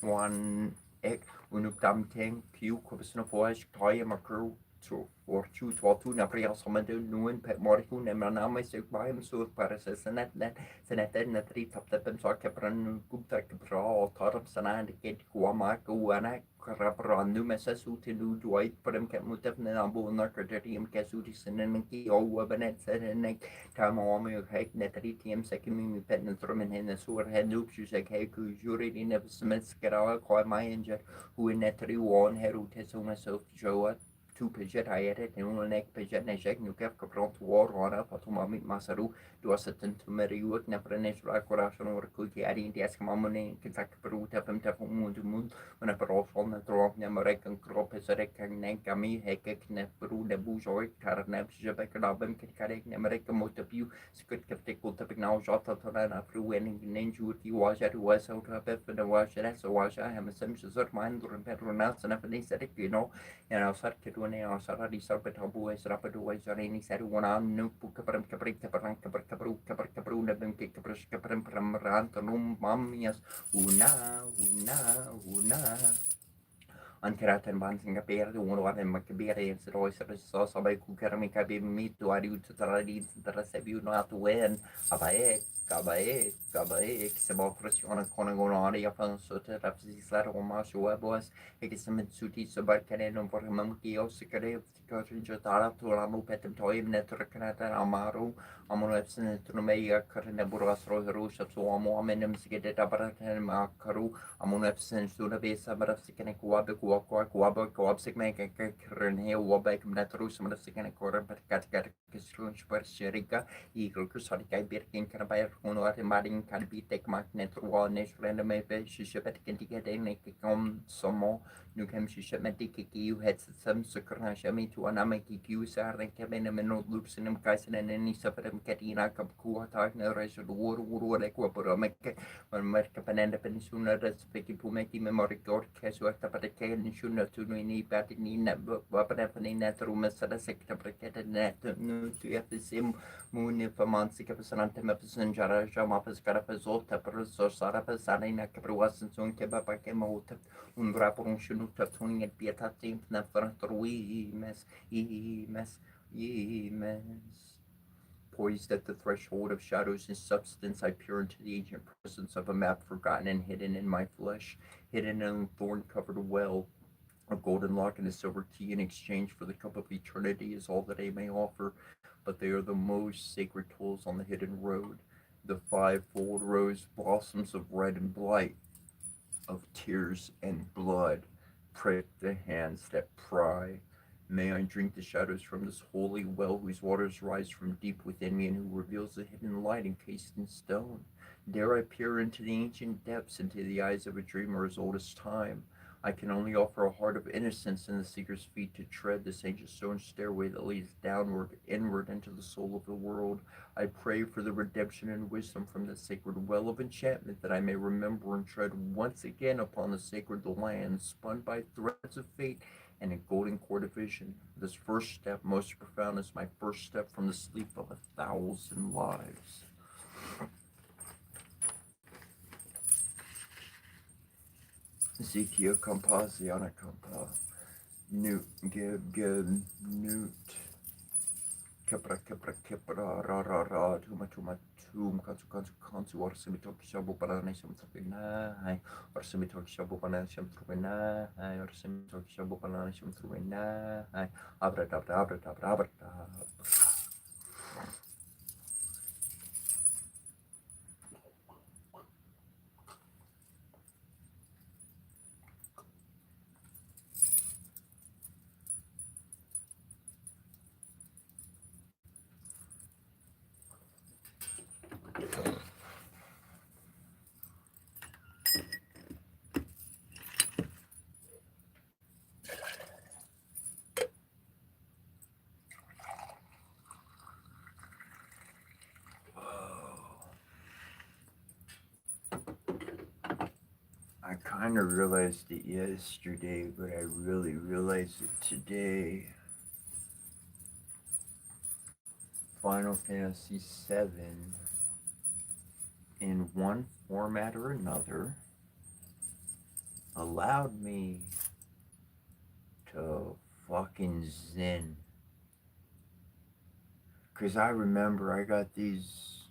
one ek unuk dam ting piu kubsno foish toy makru so or chu to na priya samade nuen pet morikun emana mai se baim so para se senet na tri tap tap so kapran gupta kapra tarap sanan ket kuama kuana karapran nu mesa suti nu duai prem ket mutep na ambu na kertium kesuti senen ki o wabanet senen tamami hek netri tiem sekimi mi pet na tromen hen sur hen nu chu se ke ku juri ni ne smets kara ko mai inje hu netri won heru teso myself joa two pigeon I edit and one neck pigeon ne shake nu kef kapron to war ora patumami masaru do asetten to meri work na prenes ra corazon or kuki ari in dias mamone kitak peru tapem tapum mun when a pro from the drop na american crop is a kan nen kami hekek ne peru de bujoy karne je bekadabem kikarek ne american motapiu skut keftek ko tapik now jota to na peru en nen jurti was at was out of it for the was that so was I am a simple sort mind or petronas and if they said you know and I started to ne asara di sarpet habu es rapadu es areni seru wana nu kapram kapru na bem kapram ran tanum mamias una Ankeratan banting kapir tu uno ada makbir yang seroi so sabai ku kerami kabi mitu ari utaradi tersebi no atu wen kabae sebo presiona kona gona ari apa so terapsi slar uma shua boas ekismet suti sabar kene no por mamki o sekare kajin jotara tu lamu petem toim netrakana amaru amono epsen tu no meia karne buras ro so amo amenem sigede tabaratan ma karu amono epsen su na besa barafsikene kuabe kuab sigme ke krene wabek mnatrus mnasikene kora berkat kesrun super sherika igel kusarikai birkin kana bayar kono ate maring kan bitek magnet wa nesrene me be shishepet kentika de ne kom somo Nukem Shishamati you had some Sukrashami to Anamaki Kusar and Cabin and no loops in them Kaiser and any Saparam Katina Kapkua Tartner Resort War Equaporamaka when Merkapananda Peninsula Respecti Pumeti Memory God Casuata Patake and Shuna to Nini Patinina Wapanapani Ruma Sada Sector Bracket Net no to Episim Moon for Mansica Santam Episanjara Jamapas Carapazota Perso Sarapa Salina Capruas and Son Kebapakemota. Un rapor shunutatuning at pietatim nefrastruimes, Poised at the threshold of shadows and substance, I peer into the ancient presence of a map forgotten and hidden in my flesh, hidden in a thorn-covered well. A golden lock and a silver key in exchange for the cup of eternity is all that I may offer, but they are the most sacred tools on the hidden road, the five-fold rose blossoms of red and blight, of tears and blood, prick the hands that pry. May I drink the shadows from this holy well whose waters rise from deep within me and who reveals the hidden light encased in stone. Dare I peer into the ancient depths, into the eyes of a dreamer as old as time. I can only offer a heart of innocence and the seeker's feet to tread this ancient stone stairway that leads downward, inward into the soul of the world. I pray for the redemption and wisdom from the sacred well of enchantment, that I may remember and tread once again upon the sacred land, spun by threads of fate and a golden cord of vision. This first step, most profound, is my first step from the sleep of 1,000 lives. Ezekiel Compaziana Compa, Newt, Gib, Newt, Kepra, Ra, Tuma, Tum, Kansu, or Semitok Shabu Bananisham Trubina, or Semitok Shabu Bananisham Trubina, or Semitok Shabu Bananisham Trubina, Abra. I kind of realized it yesterday, but I really realized it today. Final Fantasy VII, in one format or another, allowed me to fucking zen. Because I remember I got these,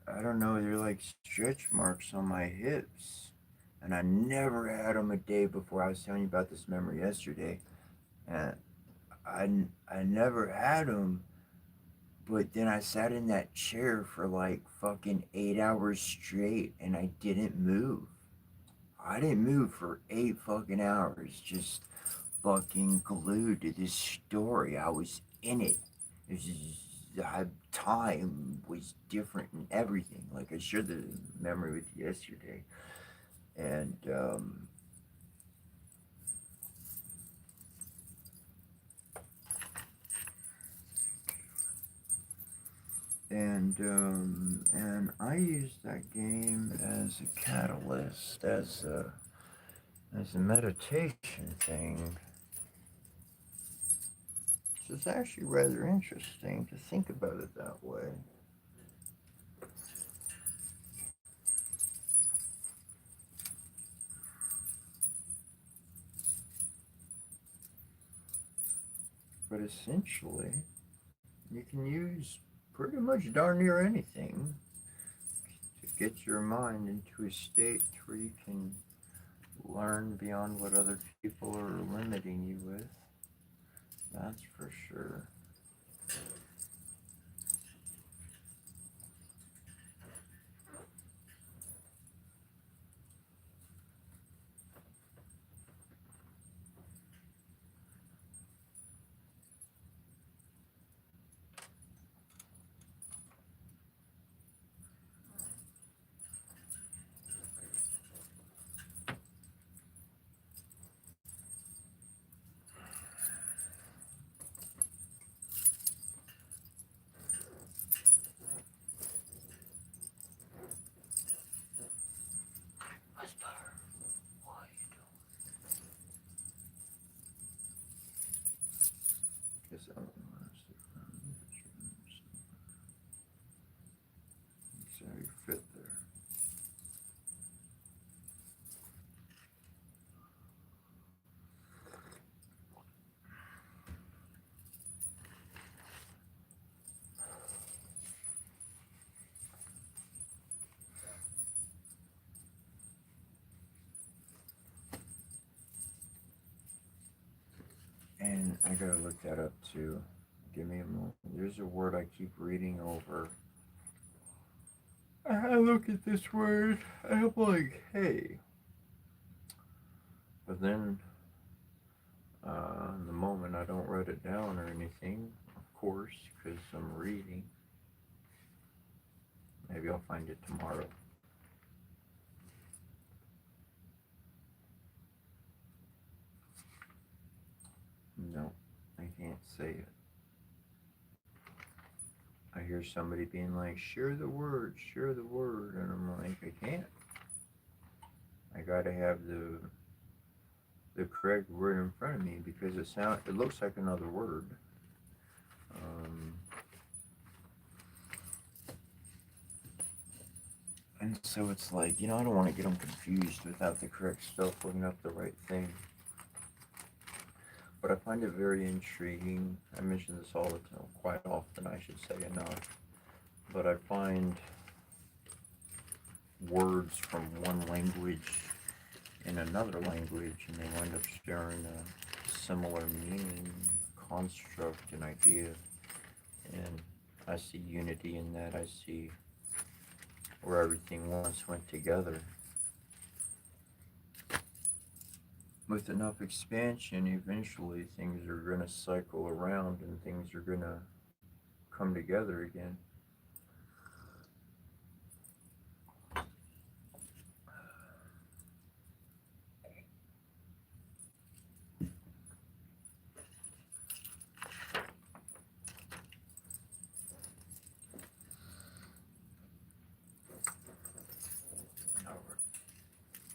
I don't know, they're like stretch marks on my hips. And I never had them a day before. I was telling you about this memory yesterday. And I never had them. But then I sat in that chair for like fucking 8 hours straight and I didn't move. I didn't move for 8 fucking hours, just fucking glued to this story. I was in it. It was just, time was different and everything. Like I shared the memory with you yesterday. And and I used that game as a catalyst, as a meditation thing. So it's actually rather interesting to think about it that way. But essentially, you can use pretty much darn near anything to get your mind into a state where you can learn beyond what other people are limiting you with. That's for sure. And I gotta look that up too. Give me a moment. There's a word I keep reading over. I look at this word, I'm like, hey. But then, in the moment, I don't write it down or anything, of course, because I'm reading. Maybe I'll find it tomorrow. No, I can't say it. I hear somebody being like, share the word, and I'm like, I can't. I gotta have the correct word in front of me because it looks like another word. Um, and so it's like, I don't want to get them confused without the correct stuff, looking up the right thing. But I find it very intriguing. I mention this all the time, quite often, I should say enough. But I find words from one language in another language, and they wind up sharing a similar meaning, construct, and idea. And I see unity in that. I see where everything once went together. With enough expansion, eventually things are going to cycle around and things are going to come together again.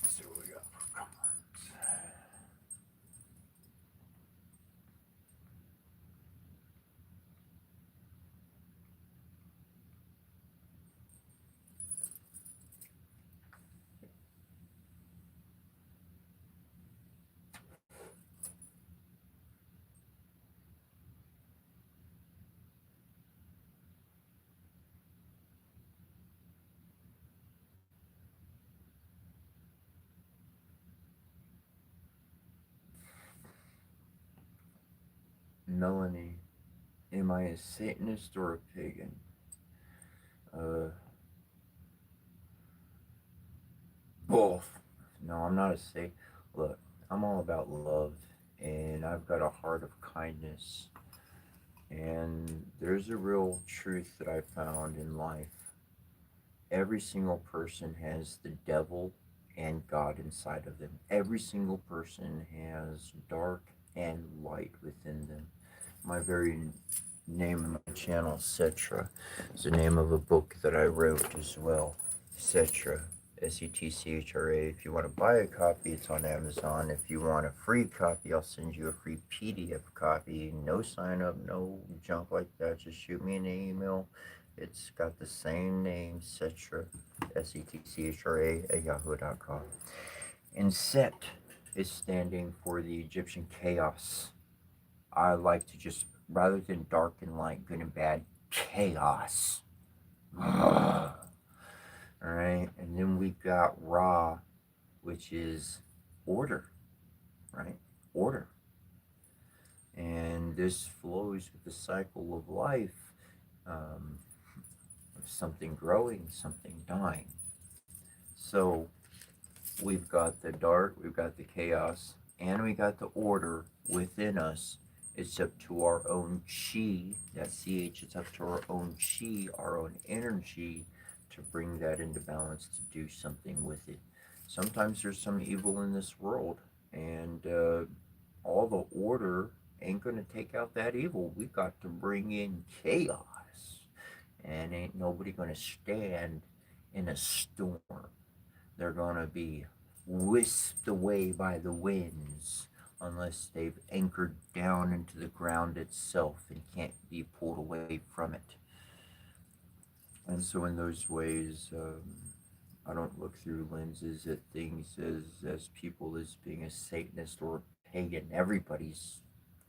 Let's see what we got for comments. Melanie, am I a Satanist or a pagan? Uh, Both. No, I'm not a Satan. Look, I'm all about love, and I've got a heart of kindness. And there's a real truth that I found in life. Every single person has the devil and God inside of them. Every single person has dark and light within them. My very name of my channel, Cetra, is the name of a book that I wrote as well. Cetra, Setchra. If you want to buy a copy, it's on Amazon. If you want a free copy, I'll send you a free PDF copy. No sign up, no junk like that. Just shoot me an email. It's got the same name, Cetra, Setchra, at yahoo.com. And Set is standing for the Egyptian chaos. I like to just, rather than dark and light, good and bad, chaos. All right, and then we've got Ra, which is order, right? Order. And this flows with the cycle of life, um, of something growing, something dying. So we've got the dark, we've got the chaos, and we got the order within us. It's up to our own chi, that CH, it's up to our own chi, our own energy to bring that into balance, to do something with it. Sometimes there's some evil in this world, and all the order ain't going to take out that evil. We've got to bring in chaos, and ain't nobody going to stand in a storm. They're going to be whisked away by the winds unless they've anchored down into the ground itself and can't be pulled away from it. And so, in those ways, I don't look through lenses at things as people as being a Satanist or a pagan. Everybody's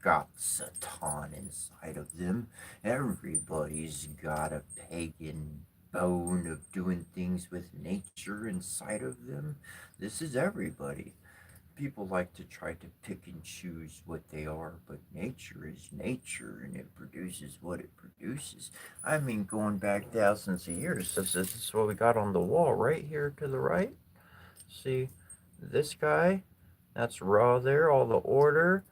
got Satan inside of them. Everybody's got a pagan bone of doing things with nature inside of them. This is everybody. people like to try to pick and choose what they are, but nature is nature and it produces what it produces. I mean, going back thousands of years, this is what we got on the wall right here to the right. See this guy? That's Ra there, all the order.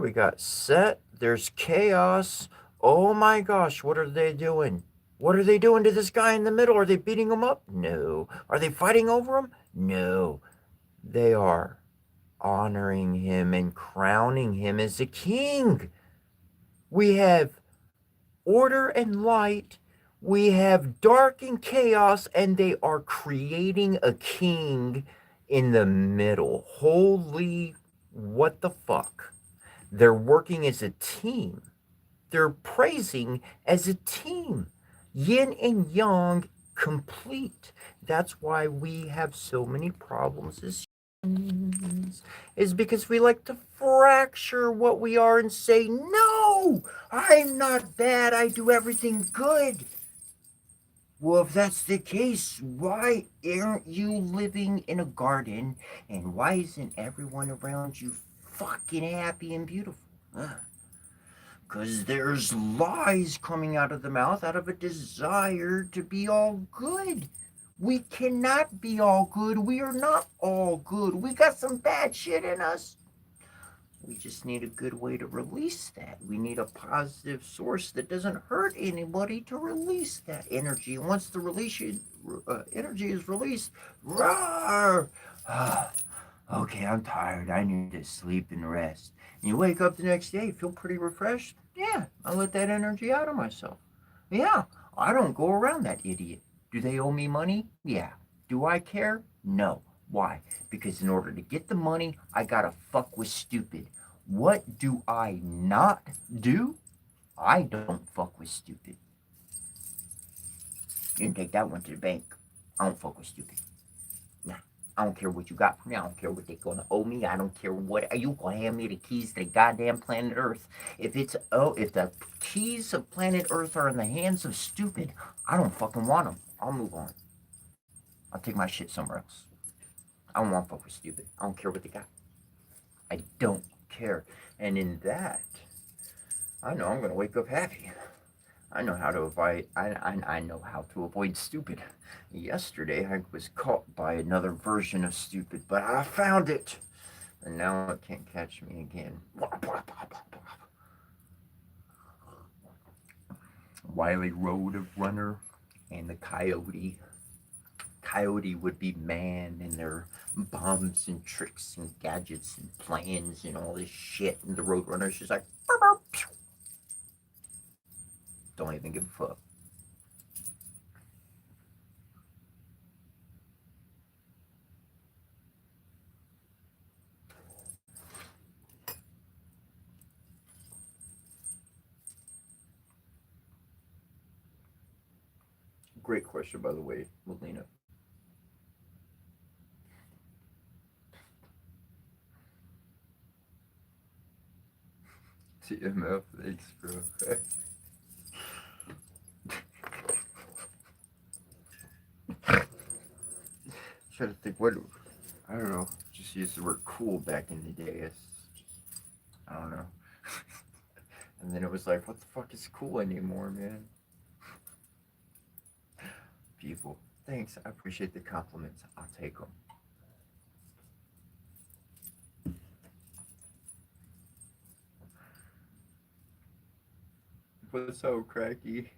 We got Set. There's chaos. Oh my gosh, what are they doing? What are they doing to this guy in the middle? Are they beating him up? No. Are they fighting over him? No. They are honoring him and crowning him as a king. We have order and light. We have dark and chaos, and they are creating a king in the middle. Holy, what the fuck? They're working as a team. They're praising as a team. Yin and yang complete. That's why we have so many problems as humans, is because we like to fracture what we are and say, no, I'm not bad. I do everything good. Well, if that's the case, why aren't you living in a garden? And why isn't everyone around you fucking happy and beautiful? Because there's lies coming out of the mouth out of a desire to be all good. We cannot be all good. We are not all good. We got some bad shit in us. We just need a good way to release that. We need a positive source that doesn't hurt anybody to release that energy. And once the energy is released, roar! Okay, I'm tired. I need to sleep and rest. And you wake up the next day, feel pretty refreshed. Yeah, I let that energy out of myself. Yeah, I don't go around that idiot. Do they owe me money? Yeah. Do I care? No. Why? Because in order to get the money, I gotta fuck with stupid. What do I not do? I don't fuck with stupid. You can take that one to the bank. I don't fuck with stupid. Nah. I don't care what you got from me. I don't care what they're gonna owe me. I don't care what are you gonna hand me the keys to the goddamn planet Earth. If the keys of planet Earth are in the hands of stupid, I don't fucking want them. I'll move on. I'll take my shit somewhere else. I don't want to fuck with stupid. I don't care what they got. I don't care. And in that, I know I'm gonna wake up happy. I know how to avoid. I know how to avoid stupid. Yesterday I was caught by another version of stupid, but I found it, and now it can't catch me again. Wily Road Runner and the Coyote. Coyote would be man and their bombs and tricks and gadgets and plans and all this shit, and the Roadrunner's just like, don't even give a fuck. Great question, by the way, Melina. TMF, thanks, bro. Try to think what, I don't know, just used the word cool back in the day. It's just, I don't know. And then it was like, what the fuck is cool anymore, man? People, thanks. I appreciate the compliments. I'll take them. What's so cracky?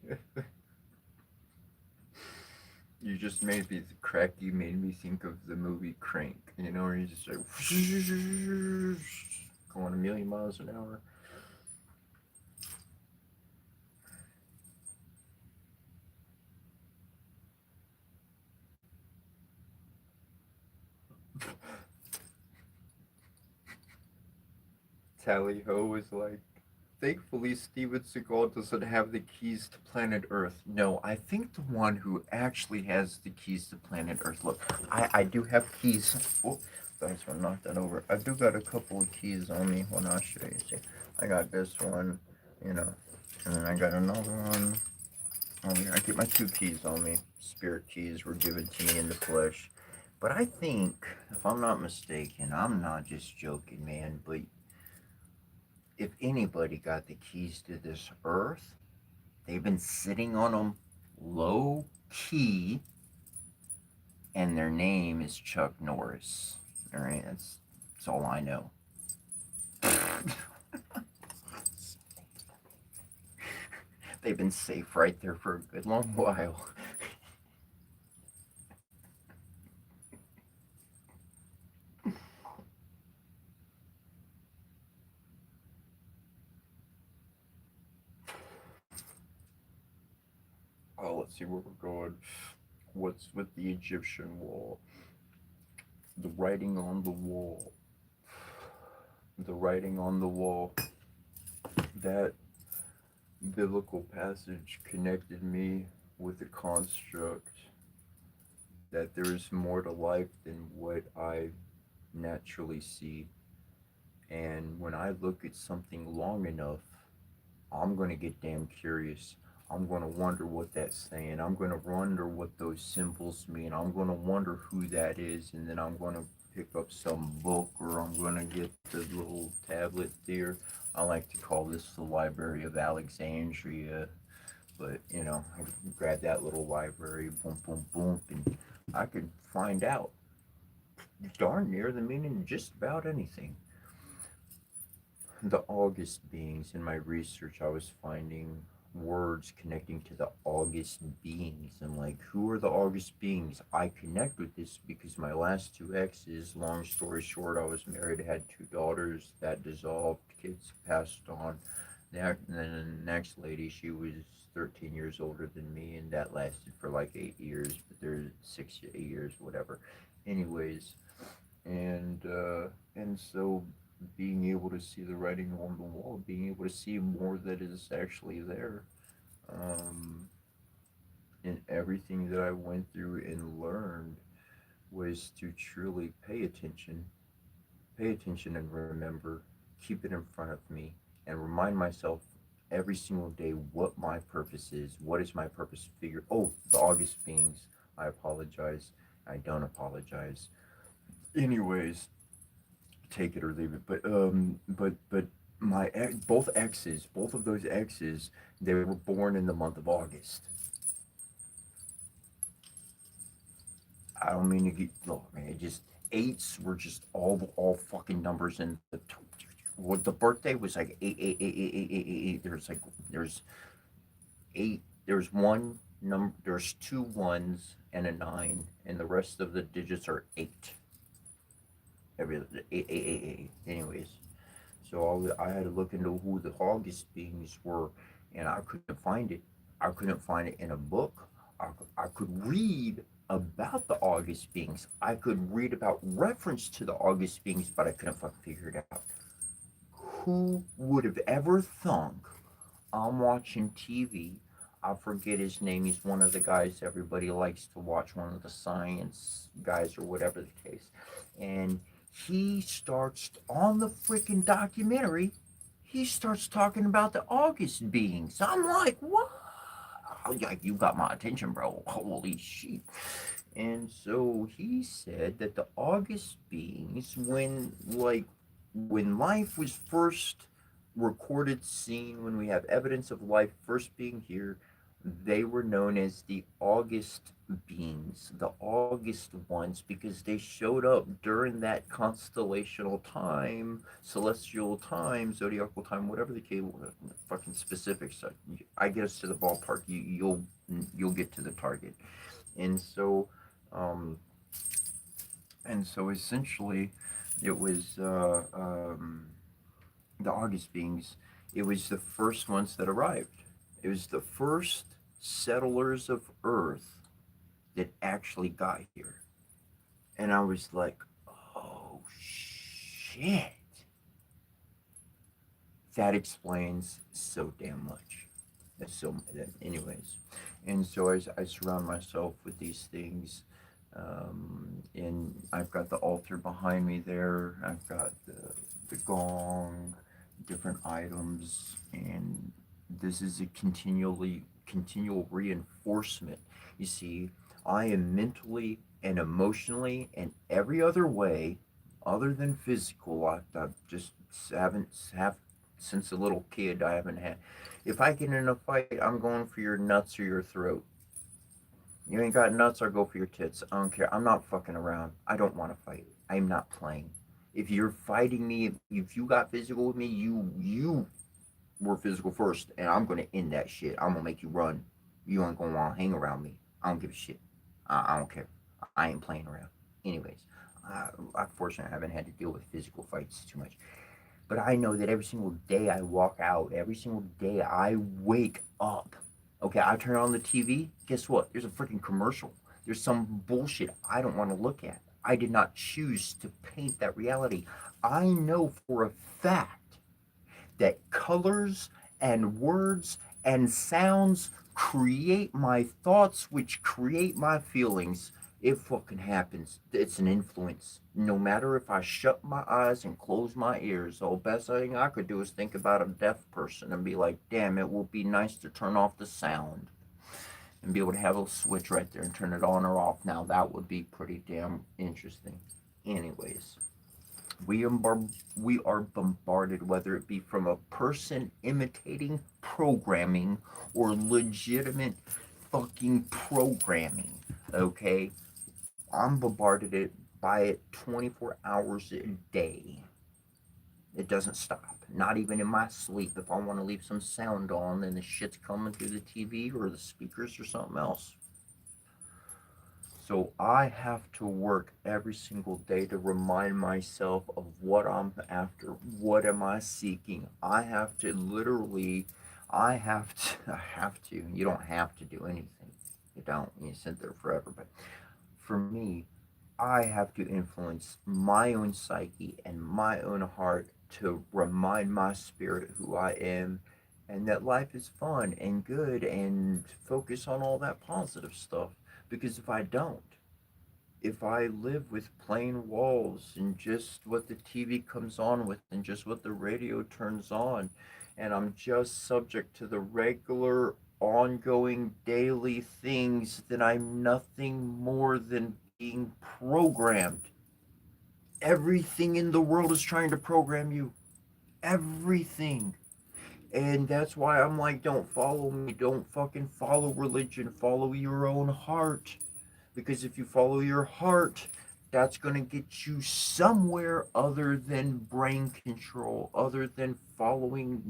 You just made me cracky. Made me think of the movie Crank. You know, where you just like going a million miles an hour. Tally Ho was like, thankfully, Steven Seagal doesn't have the keys to planet Earth. No, I think the one who actually has the keys to planet Earth. Look, I do have keys. Oh, thanks for knock that over. I do got a couple of keys on me. Well, I'll show you. See, I got this one, you know, and then I got another one. Oh, yeah, I get my two keys on me. Spirit keys were given to me in the flesh. But I think, if I'm not mistaken, I'm not just joking, man, but if anybody got the keys to this earth, they've been sitting on them low key, and their name is Chuck Norris. All right, that's all I know. They've been safe right there for a good long while. Oh, let's see where we're going. What's with the Egyptian wall? The writing on the wall. The writing on the wall. That biblical passage connected me with the construct that there is more to life than what I naturally see. And when I look at something long enough, I'm going to get damn curious. I'm going to wonder what that's saying. I'm going to wonder what those symbols mean. I'm going to wonder who that is. And then I'm going to pick up some book, or I'm going to get the little tablet there. I like to call this the Library of Alexandria. But, I could grab that little library, boom, boom, boom, and I could find out darn near the meaning of just about anything. The August beings, in my research, I was finding words connecting to the August beings. And like, who are the August beings? I connect with this because my last two exes, long story short, I was married, had two daughters that dissolved, kids passed on. And then the next lady, she was 13 years older than me, and that lasted for like 8 years, but there's 6 8 years, whatever. Anyways, and so being able to see the writing on the wall, being able to see more that is actually there, um, and everything that I went through and learned was to truly pay attention and remember, keep it in front of me, and remind myself every single day what my purpose is. What is my purpose? Figure. Oh, the August beings. I apologize. I don't apologize. Anyways, take it or leave it. But both exes, both of those exes, they were born in the month of August. I don't mean to get look, man. It just eights were just all fucking numbers, and what the birthday was like eight. There's one number. There's two ones and a nine, and the rest of the digits are eight. Eight. Anyways, so I had to look into who the August beings were, and I couldn't find it. I couldn't find it in a book. I could read about the August beings. I could read about reference to the August beings, but I couldn't fucking figure it out. Who would have ever thunk I'm watching TV? I forget his name. He's one of the guys everybody likes to watch, one of the science guys or whatever the case. And he starts on the freaking documentary. He starts talking about the August beings. I'm like, what? Like, you got my attention, bro. Holy shit. And so he said that the August beings, when life was first recorded, seen, when we have evidence of life first being here, they were known as the August beings, the August ones, because they showed up during that constellational time, celestial time, zodiacal time, whatever the case, fucking specifics. I get us to the ballpark. You'll get to the target, and so, um, essentially, it was the August beings. It was the first ones that arrived. It was the first settlers of Earth that actually got here. And I was like, oh shit. That explains so damn much. Anyways. And so I surround myself with these things. And I've got the altar behind me there. I've got the gong, different items, and this is a continual reinforcement. You see, I am mentally and emotionally and every other way other than physical. I just haven't have since a little kid. I haven't had. If I get in a fight, I'm going for your nuts or your throat. You ain't got nuts, I'll go for your tits. I don't care. I'm not fucking around. I don't want to fight. I'm not playing. If you're fighting me, if you got physical with me, you were physical first, and I'm gonna end that shit. I'm gonna make you run. You ain't gonna want to hang around me. I don't give a shit. I don't care. I ain't playing around. Anyways, unfortunately, I haven't had to deal with physical fights too much. But I know that every single day I walk out, every single day I wake up. Okay, I turn on the TV. Guess what? There's a freaking commercial. There's some bullshit I don't want to look at. I did not choose to paint that reality. I know for a fact that colors and words and sounds create my thoughts, which create my feelings. It fucking happens. It's an influence. No matter if I shut my eyes and close my ears, the best thing I could do is think about a deaf person and be like, damn, it would be nice to turn off the sound and be able to have a switch right there and turn it on or off. Now that would be pretty damn interesting. Anyways, we are bombarded, whether it be from a person imitating programming or legitimate fucking programming. Okay, I'm bombarded by it 24 hours a day. It doesn't stop. Not even in my sleep. If I want to leave some sound on, then the shit's coming through the TV or the speakers or something else. So I have to work every single day to remind myself of what I'm after. What am I seeking? I have to literally, I have to. You don't have to do anything. You don't. You sit there forever. But for me, I have to influence my own psyche and my own heart to remind my spirit who I am and that life is fun and good and focus on all that positive stuff. Because if I don't, if I live with plain walls and just what the TV comes on with and just what the radio turns on, and I'm just subject to the regular, ongoing, daily things, then I'm nothing more than being programmed. Everything in the world is trying to program you. Everything. And that's why I'm like, don't follow me. Don't fucking follow religion. Follow your own heart. Because if you follow your heart, that's going to get you somewhere other than brain control, other than following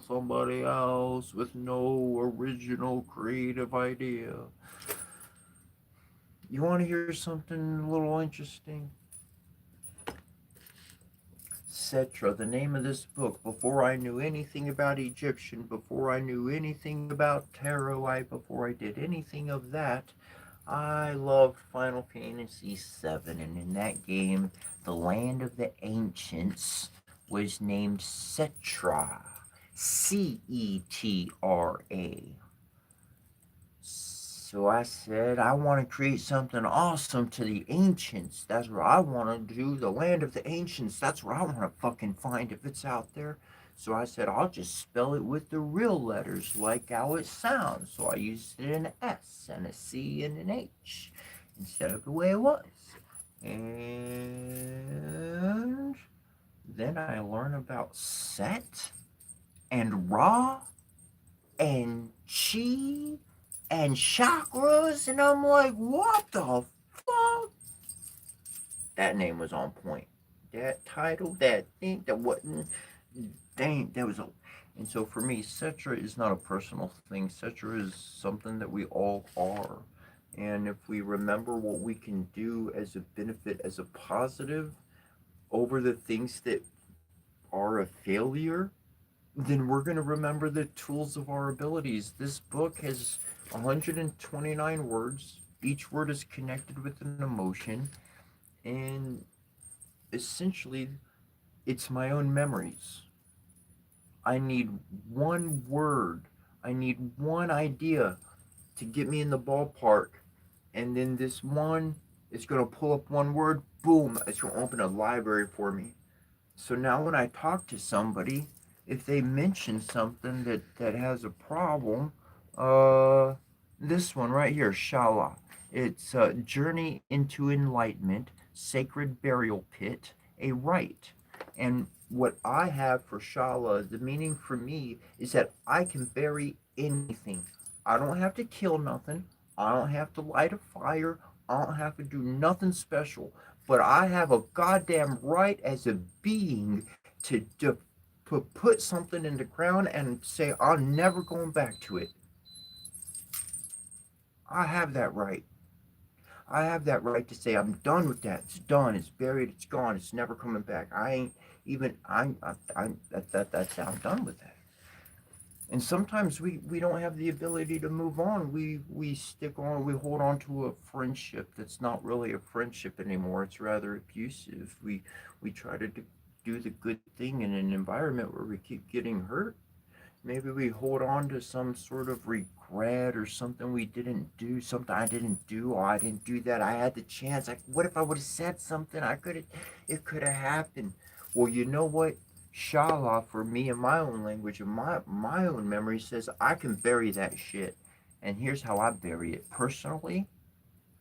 somebody else with no original creative idea. You want to hear something a little interesting? Setra, the name of this book, before I knew anything about Egyptian, before I knew anything about tarot, before I did anything of that, I loved Final Fantasy VII, and in that game, the land of the ancients was named Cetra. Cetra. So I said, I want to create something awesome to the ancients. That's what I want to do. The land of the ancients. That's what I want to fucking find if it's out there. So I said, I'll just spell it with the real letters like how it sounds. So I used an S and a C and an H instead of the way it was. And then I learned about Set and Ra and Chi and chakras, and I'm like, what the fuck? That name was on point. That title, that thing, that wasn't, dang, that was a. And so for me, Cetra is not a personal thing. Cetra is something that we all are. And if we remember what we can do as a benefit, as a positive, over the things that are a failure, then we're going to remember the tools of our abilities. This book has 129 words. Each word is connected with an emotion. And essentially, it's my own memories. I need one word, I need one idea to get me in the ballpark. And then this one is going to pull up one word, boom, it's going to open a library for me. So now when I talk to somebody, if they mention something that has a problem, this one right here, Shala. It's Journey into Enlightenment, Sacred Burial Pit, a Rite. And what I have for Shala, the meaning for me is that I can bury anything. I don't have to kill nothing. I don't have to light a fire. I don't have to do nothing special. But I have a goddamn right as a being to put something in the ground and say, I'm never going back to it. I have that right. I have that right to say I'm done with that. It's done. It's buried. It's gone. It's never coming back. I ain't even. That's I'm done with that. And sometimes we don't have the ability to move on. We stick on. We hold on to a friendship that's not really a friendship anymore. It's rather abusive. We try to do the good thing in an environment where we keep getting hurt. Maybe we hold on to some sort of regret or something we didn't do, something I didn't do. Oh, I didn't do that. I had the chance. Like, what if I would have said something? I could have, it could have happened. Well, you know what? Shala, for me in my own language and my own memory, says I can bury that shit. And here's how I bury it. Personally,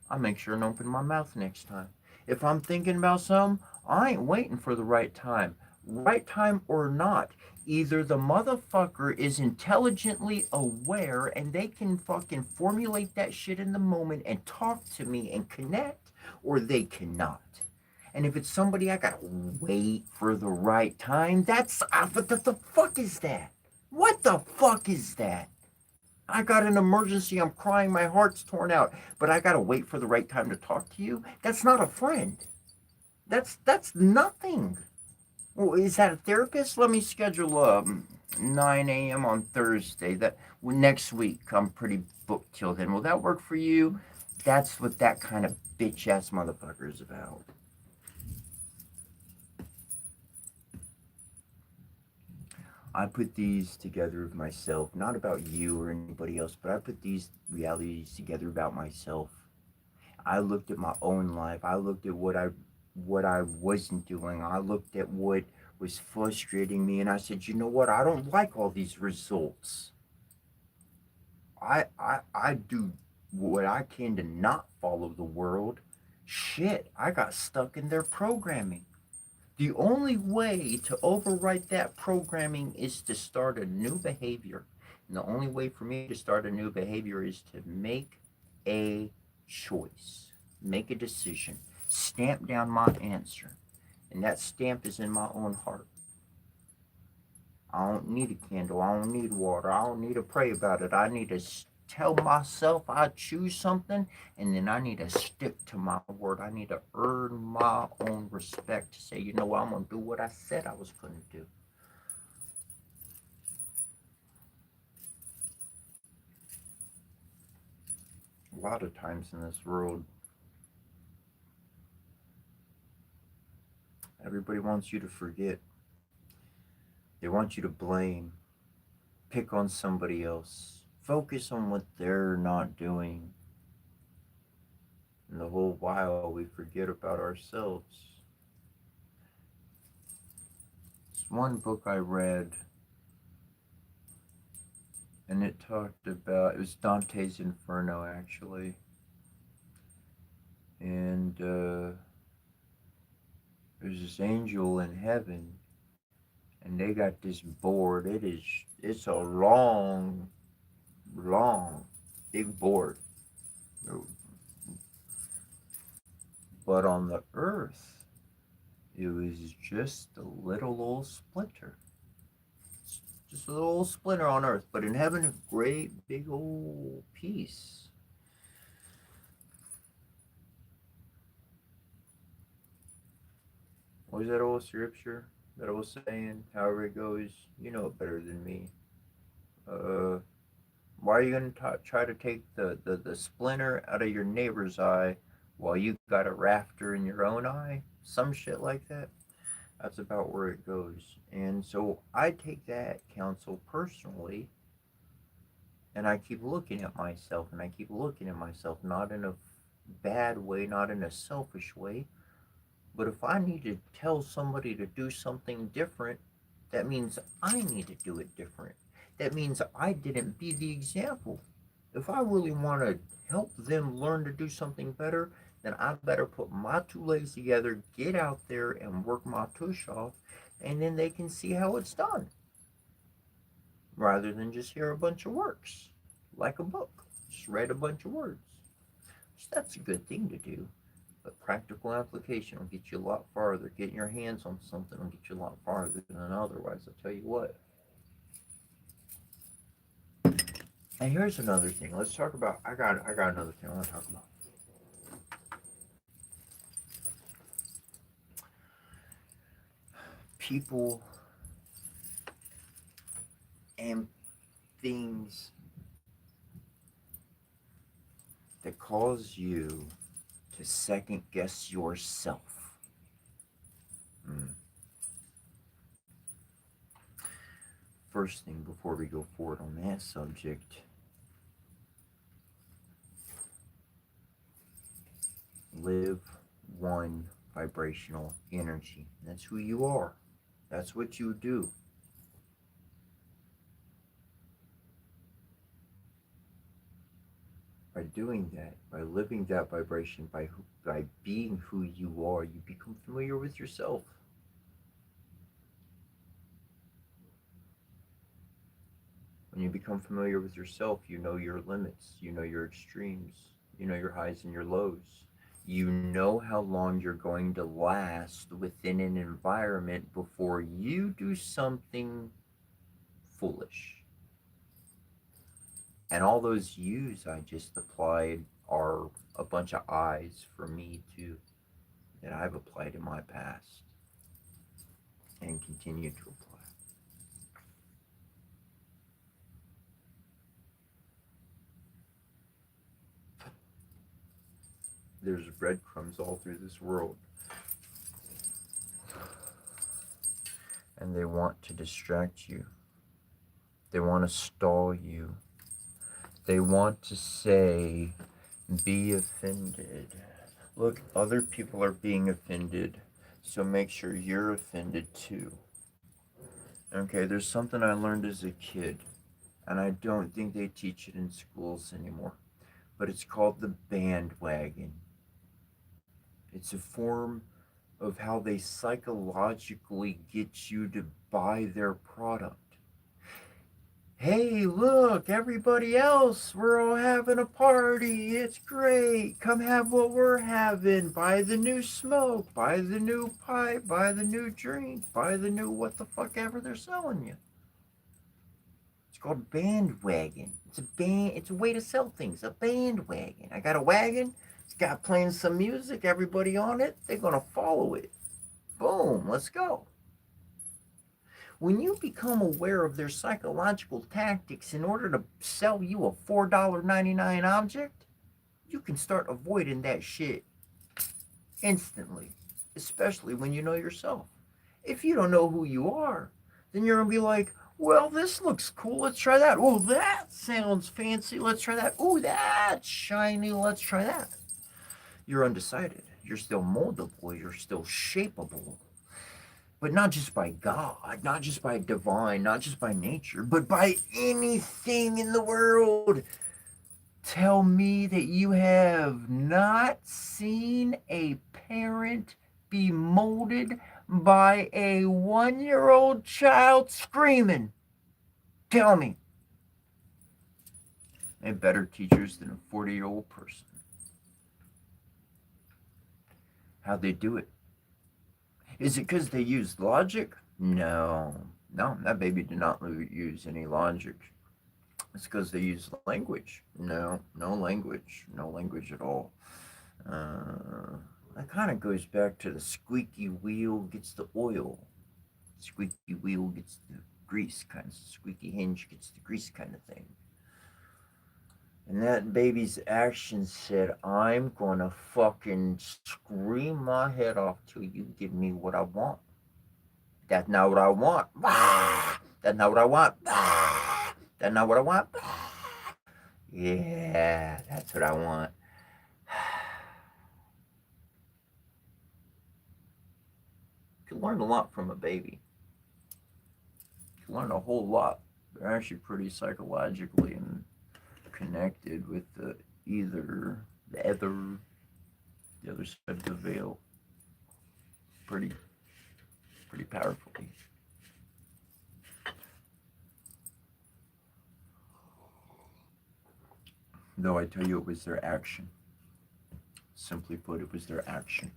I make sure and open my mouth next time. If I'm thinking about something, I ain't waiting for the right time. Right time or not, either the motherfucker is intelligently aware and they can fucking formulate that shit in the moment and talk to me and connect, or they cannot. And if it's somebody I gotta wait for the right time, that's what the fuck is that? What the fuck is that? I got an emergency. I'm crying. My heart's torn out. But I got to wait for the right time to talk to you. That's not a friend. That's nothing. Well, is that a therapist? Let me schedule 9 a.m. on Thursday. That next week. I'm pretty booked till then. Will that work for you? That's what that kind of bitch ass motherfucker is about. I put these together of myself, not about you or anybody else, but I put these realities together about myself. I looked at my own life. I looked at what I wasn't doing. I looked at what was frustrating me and I said, you know what? I don't like all these results. I do what I can to not follow the world. Shit, I got stuck in their programming. The only way to overwrite that programming is to start a new behavior. And the only way for me to start a new behavior is to make a choice, make a decision, stamp down my answer. And that stamp is in my own heart. I don't need a candle. I don't need water. I don't need to pray about it. I need to tell myself I choose something, and then I need to stick to my word. I need to earn my own respect to say, you know what, I'm going to do what I said I was going to do. A lot of times in this world, everybody wants you to forget. They want you to blame, pick on somebody else, focus on what they're not doing. And the whole while we forget about ourselves. It's one book I read, and it talked about, it was Dante's Inferno actually. And there's this angel in heaven, and they got this board. It's a long, big board. But on the earth, it was just a little old splinter. Just a little splinter on earth, but in heaven, a great big old piece. What was that old scripture that I was saying? However it goes, you know it better than me. Uh, why are you gonna try to take the splinter out of your neighbor's eye while you got a rafter in your own eye? Some shit like that. That's about where it goes. And so I take that counsel personally, and I keep looking at myself, and I keep looking at myself, not in a bad way, not in a selfish way. But if I need to tell somebody to do something different, that means I need to do it different. That means I didn't be the example. If I really want to help them learn to do something better, then I better put my two legs together, get out there and work my tush off, and then they can see how it's done rather than just hear a bunch of words like a book. Just read a bunch of words. So that's a good thing to do. But practical application will get you a lot farther. Getting your hands on something will get you a lot farther than otherwise. I'll tell you what. And here's another thing. Let's talk about. I got another thing I want to talk about. People and things that cause you to second guess yourself. Mm. First thing before we go forward on that subject, live one vibrational energy. That's who you are. That's what you do. By doing that, by living that vibration, by being who you are, you become familiar with yourself. When you become familiar with yourself, you know your limits, you know your extremes, you know your highs and your lows. You know how long you're going to last within an environment before you do something foolish. And all those U's I just applied are a bunch of I's for me too that I've applied in my past and continue to apply. There's breadcrumbs all through this world, and they want to distract you. They want to stall you. They want to say, be offended. Look, other people are being offended, so make sure you're offended too. Okay, there's something I learned as a kid, and I don't think they teach it in schools anymore, but it's called the bandwagon. It's a form of how they psychologically get you to buy their product. Hey, look, everybody else, we're all having a party. It's great. Come have what we're having. Buy the new smoke, buy the new pipe, buy the new drink, buy the new what the fuck ever they're selling you. It's called bandwagon. It's a way to sell things. A bandwagon. I got a wagon. It's got playing some music. Everybody on it, they're gonna follow it. Boom, let's go. When you become aware of their psychological tactics in order to sell you a $4.99 object, you can start avoiding that shit instantly, especially when you know yourself. If you don't know who you are, then you're going to be like, well, this looks cool. Let's try that. Oh, that sounds fancy. Let's try that. Oh, that's shiny. Let's try that. You're undecided. You're still moldable. You're still shapeable. But not just by God, not just by divine, not just by nature, but by anything in the world. Tell me that you have not seen a parent be molded by a 1 year old child screaming. Tell me. They're better teachers than a 40-year-old person. How'd they do it? Is it because they used logic? No. No, that baby did not use any logic. It's because they used language. No, no language. No language at all. That kind of goes back to the squeaky wheel gets the oil. Squeaky wheel gets the grease, kind of squeaky hinge gets the grease kind of thing. And that baby's action said, I'm gonna fucking scream my head off till you give me what I want. That's not what I want. That's not what I want. That's not what I want. Yeah, that's what I want. You can learn a lot from a baby. You can learn a whole lot. They're actually pretty psychologically and connected with the other side of the veil, pretty pretty powerfully. Though I tell you, it was their action. Simply put, it was their action.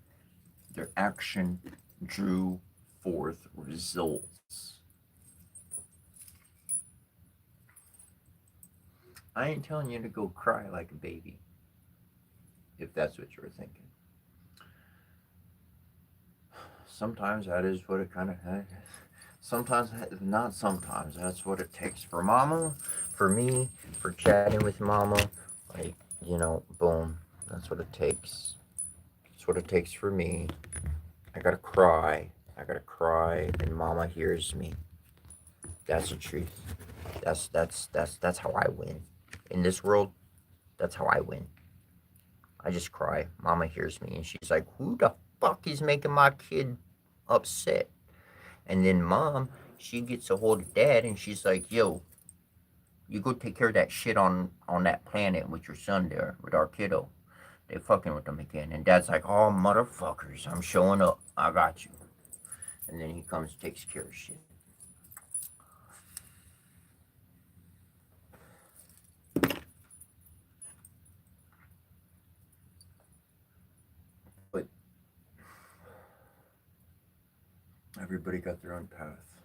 Their action drew forth results. I ain't telling you to go cry like a baby, if that's what you were thinking. Sometimes that is what it kind of. Sometimes, not sometimes. That's what it takes for Mama, for me, for chatting with Mama. Like, boom. That's what it takes. That's what it takes for me. I gotta cry. I gotta cry, and Mama hears me. That's the truth. That's how I win. In this world, that's how I win. I just cry. Mama hears me, and she's like, "Who the fuck is making my kid upset?" And then Mom, she gets a hold of Dad, and she's like, "Yo, you go take care of that shit on that planet with your son there, with our kiddo. They fucking with them again." And Dad's like, "Oh, motherfuckers, I'm showing up. I got you." And then he comes, takes care of shit. But everybody got their own path.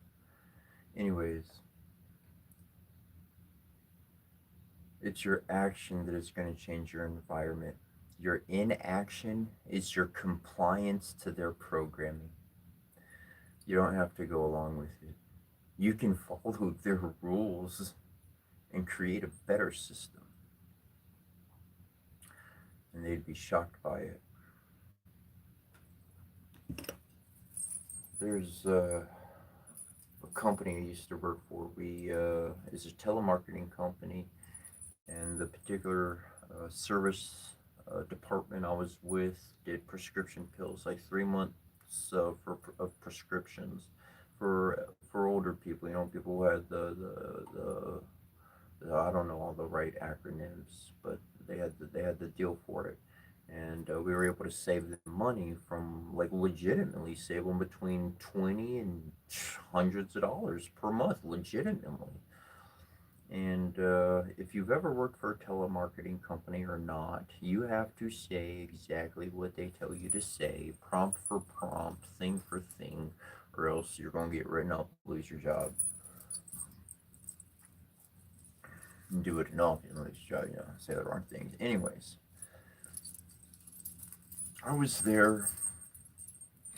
Anyways, it's your action that is going to change your environment. Your inaction is your compliance to their programming. You don't have to go along with it. You can follow their rules and create a better system. And they'd be shocked by it. There's a company I used to work for. We is a telemarketing company, and the particular service department I was with did prescription pills, like 3 months of prescriptions for older people. People who had the I don't know all the right acronyms, but they had the deal for it, and we were able to save them money, from like legitimately save them between 20 and hundreds of dollars per month, legitimately. And if you've ever worked for a telemarketing company or not, you have to say exactly what they tell you to say, prompt for prompt, thing for thing, or else you're going to get written up, lose your job. And do it enough, you lose your job, say the wrong things. Anyways, I was there,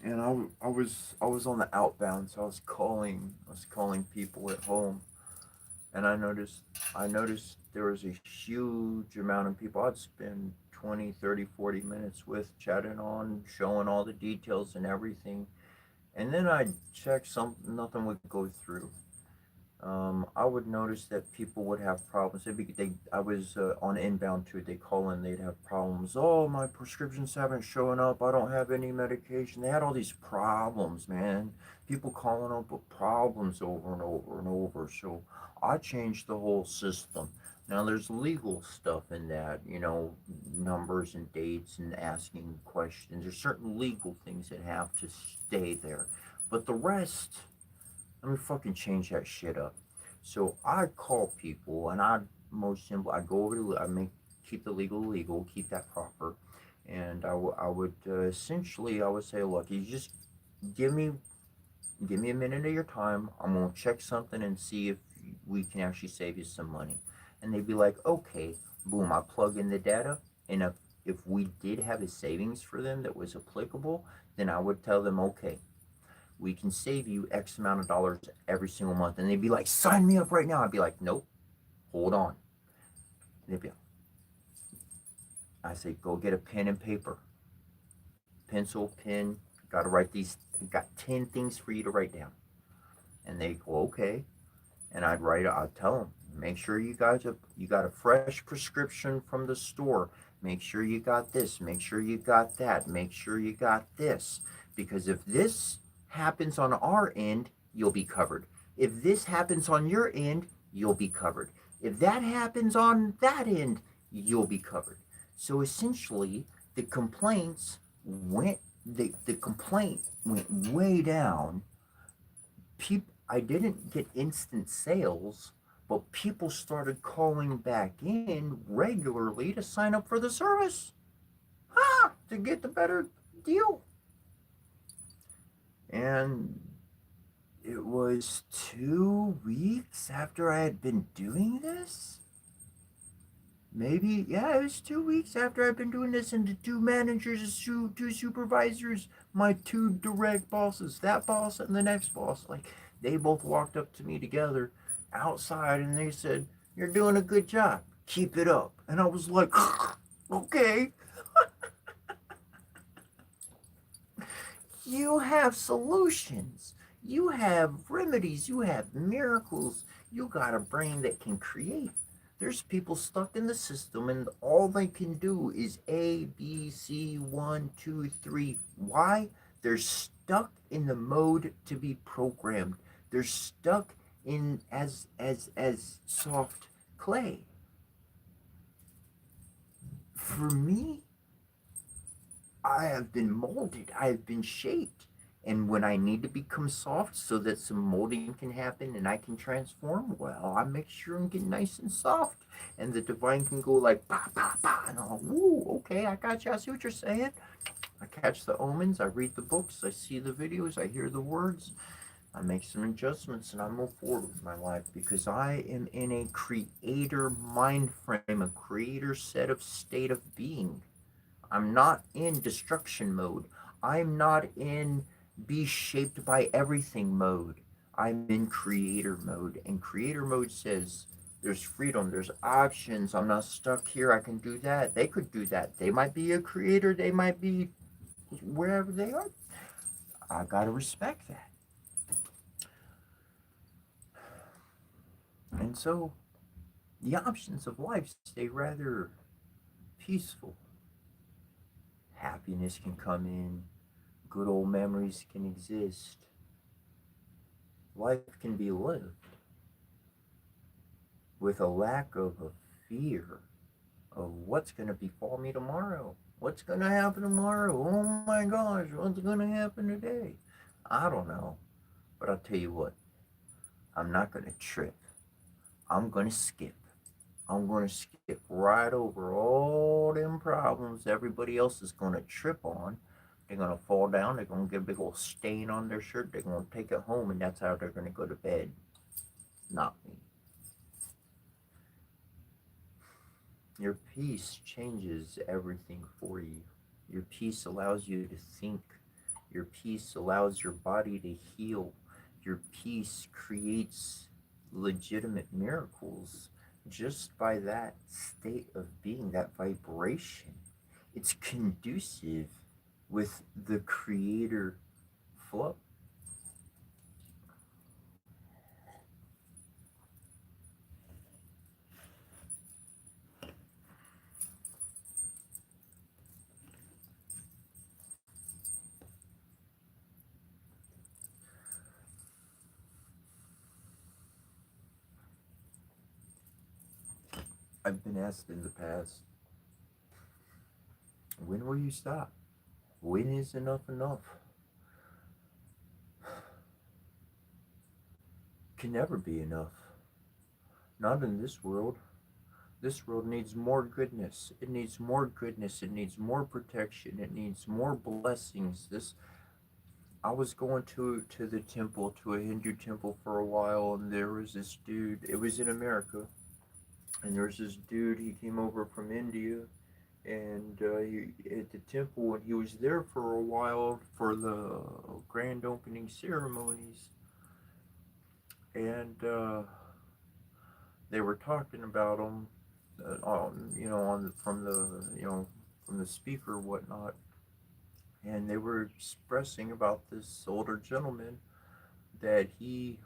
and I was on the outbound, so I was calling people at home, and I noticed there was a huge amount of people I'd spend 20, 30, 40 minutes with, chatting on, showing all the details and everything. And then I'd check nothing would go through. I would notice that people would have problems. I was on inbound too. They call in, they'd have problems. "Oh, my prescriptions haven't shown up. I don't have any medication." They had all these problems, man. People calling up with problems over and over and over. So I changed the whole system. Now there's legal stuff in that, numbers and dates and asking questions. There's certain legal things that have to stay there. But the rest, let me fucking change that shit up. So I call people, and most simple, I go over to, keep the legal, keep that proper, and I would essentially, I would say, "Look, you just give me a minute of your time. I'm gonna check something and see if we can actually save you some money." And they'd be like, "Okay." Boom, I plug in the data, and if we did have a savings for them that was applicable, then I would tell them, "Okay, we can save you X amount of dollars every single month." And they'd be like, "Sign me up right now." I'd be like, "Nope, hold on." And they'd be like, I say, "Go get a pen and paper, pencil, pen. Got to write these. Got 10 things for you to write down." And they go, "Okay." And I'd tell them, "Make sure you got a fresh prescription from the store. Make sure you got this. Make sure you got that. Make sure you got this. Because if this happens on our end, you'll be covered. If this happens on your end, you'll be covered. If that happens on that end, you'll be covered. So essentially, the complaints went the complaint went way down. I didn't get instant sales, but people started calling back in regularly to sign up for the service. To get the better deal. And it was 2 weeks after I had been doing this. Maybe, yeah, it was 2 weeks after I'd been doing this, and the two managers, two supervisors, my two direct bosses, that boss and the next boss, like, they both walked up to me together outside and they said, "You're doing a good job. Keep it up." And I was like, "Okay." You have solutions. You have remedies. You have miracles. You got a brain that can create. There's people stuck in the system and all they can do is A, B, C, one, two, three. Why? They're stuck in the mode to be programmed. They're stuck in as soft clay. For me, I have been molded, I have been shaped. And when I need to become soft so that some molding can happen and I can transform, well, I make sure and get nice and soft. And the divine can go like, bah, bah, bah. And I'll, woo, okay, I got you. I see what you're saying. I catch the omens, I read the books, I see the videos, I hear the words, I make some adjustments, and I move forward with my life because I am in a creator mind frame, a creator set of state of being. I'm not in destruction mode. I'm not in be shaped by everything mode. I'm in creator mode. And creator mode says there's freedom, there's options. I'm not stuck here. I can do that. They could do that. They might be a creator. They might be wherever they are. I got to respect that. And so the options of life stay rather peaceful. Happiness can come in, good old memories can exist, life can be lived with a lack of a fear of what's going to befall me tomorrow. What's going to happen tomorrow? Oh my gosh, what's going to happen today? I don't know. But I'll tell you what, I'm not going to trip. I'm going to skip. I'm going to skip right over all them problems everybody else is going to trip on. They're going to fall down. They're going to get a big old stain on their shirt. They're going to take it home, and that's how they're going to go to bed. Not me. Your peace changes everything for you. Your peace allows you to think. Your peace allows your body to heal. Your peace creates legitimate miracles just by that state of being, that vibration. It's conducive with the creator flow. I've been asked in the past, when will you stop? When is enough enough? Can never be enough. Not in this world. This world needs more goodness. It needs more goodness. It needs more protection. It needs more blessings. This I was going to the temple, to a Hindu temple for a while, and there was this dude. It was in America, and there was this dude. He came over from India, and he at the temple, and he was there for a while for the grand opening ceremonies, and they were talking about him, on from the from the speaker or whatnot, and they were expressing about this older gentleman that he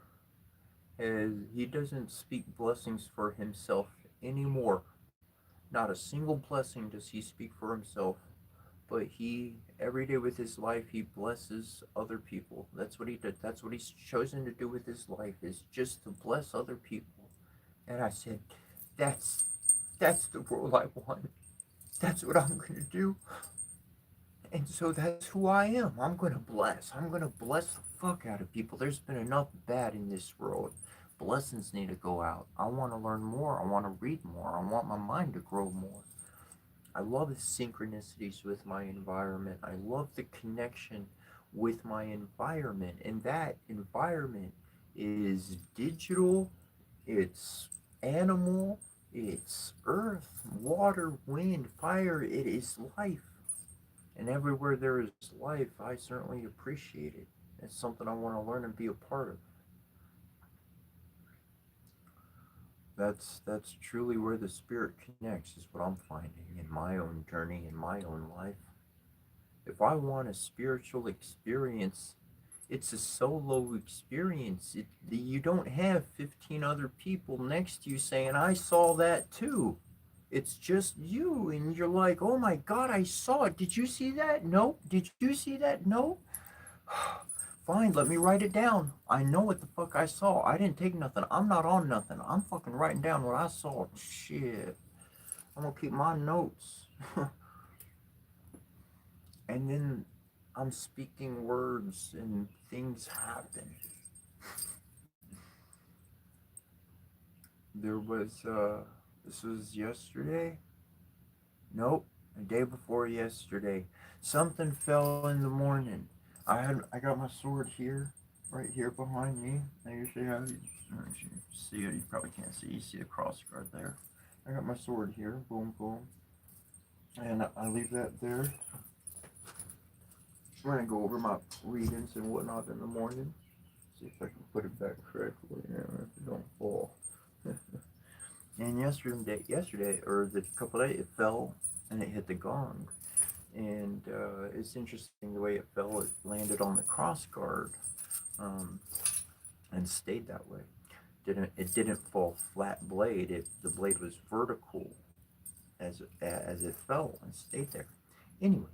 doesn't speak blessings for himself anymore. Not a single blessing does he speak for himself, but he every day with his life he blesses other people. That's what he did. That's what he's chosen to do with his life, is just to bless other people. And I said, That's that's the world I want. That's what I'm gonna do. And so that's who I am. I'm gonna bless. I'm gonna bless the fuck out of people. There's been enough bad in this world. Blessings need to go out. I want to learn more. I want to read more. I want my mind to grow more. I love the synchronicities with my environment. I love the connection with my environment. And that environment is digital, it's animal, it's earth, water, wind, fire. It is life. And everywhere there is life, I certainly appreciate it. It's something I want to learn and be a part of. That's truly where the spirit connects, is what I'm finding in my own journey, in my own life. If I want a spiritual experience, it's a solo experience. You don't have 15 other people next to you saying, I saw that too. It's just you, and you're like, oh my God, I saw it. Did you see that? No. Did you see that? No. Fine, let me write it down. I know what the fuck I saw. I didn't take nothing. I'm not on nothing. I'm fucking writing down what I saw. Shit. I'm gonna keep my notes. And then I'm speaking words and things happen. There was this was yesterday? Nope, the day before yesterday. Something fell in the morning. I got my sword here, right here behind me. I usually have you see it, you probably can't see. You see the cross guard there. I got my sword here. Boom boom. And I leave that there. I'm gonna go over my readings and whatnot in the morning. See if I can put it back correctly. Yeah, if it don't fall. And yesterday, or the couple of days, it fell and it hit the gong. And it's interesting the way it fell. It landed on the cross guard, um, and stayed that way. It didn't fall flat blade. The blade was vertical as it fell and stayed there. Anyways,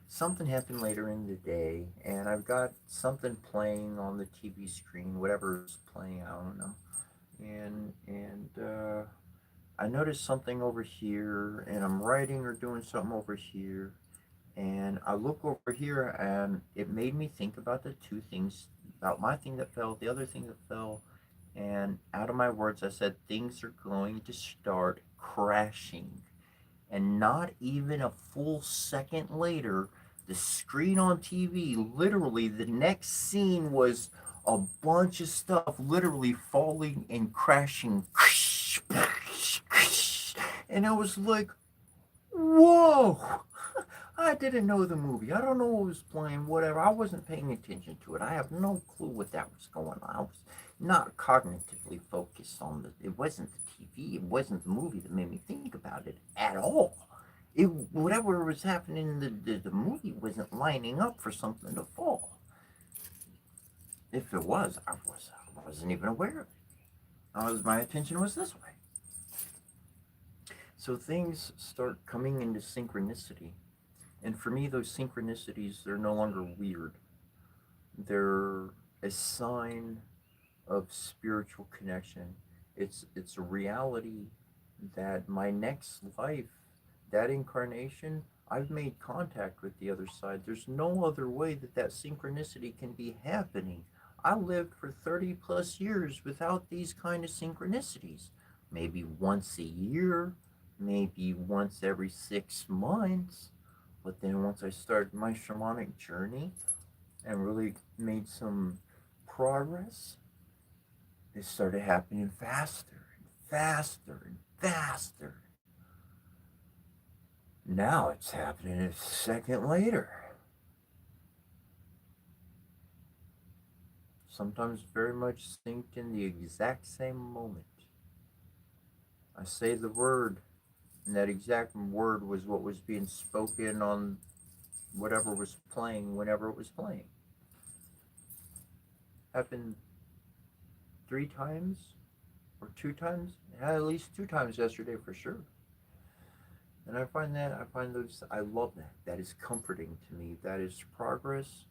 something happened later in the day, and I've got something playing on the TV screen, whatever's playing, I don't know. And I noticed something over here, and I'm writing or doing something over here, and I look over here, and it made me think about the two things, about my thing that fell, the other thing that fell, and out of my words, I said things are going to start crashing. And not even a full second later, the screen on TV, literally, the next scene was a bunch of stuff literally falling and crashing. And I was like, whoa! I didn't know the movie. I don't know what was playing, whatever. I wasn't paying attention to it. I have no clue what that was going on. I was not cognitively focused on the. It wasn't the TV. It wasn't the movie that made me think about it at all. It whatever was happening in the movie wasn't lining up for something to fall. If it was, I wasn't even aware of it. My attention was this way. So things start coming into synchronicity. And for me, those synchronicities, they're no longer weird. They're a sign of spiritual connection. It's a reality that my next life, that incarnation, I've made contact with the other side. There's no other way that that synchronicity can be happening. I lived for 30 plus years without these kind of synchronicities. Maybe once a year, maybe once every 6 months. But then once I started my shamanic journey and really made some progress, it started happening faster and faster and faster. Now it's happening a second later. Sometimes very much synced in the exact same moment. I say the word, and that exact word was what was being spoken on whatever was playing whenever it was playing. Happened 3 times or 2 times, at least 2 times yesterday for sure. And I find those, I love that. That is comforting to me. That is progress.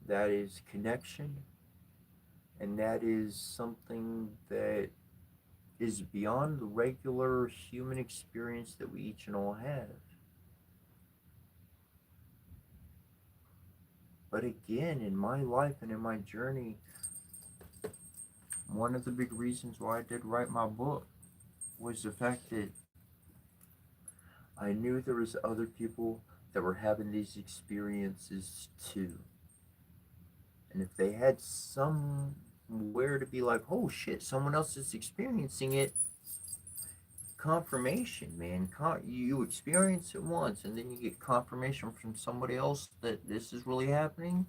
That is connection. And that is something that is beyond the regular human experience that we each and all have. But again, in my life and in my journey, one of the big reasons why I did write my book was the fact that I knew there was other people that were having these experiences too. And if they had somewhere to be like, oh shit, someone else is experiencing it, confirmation, man. You experience it once and then you get confirmation from somebody else that this is really happening.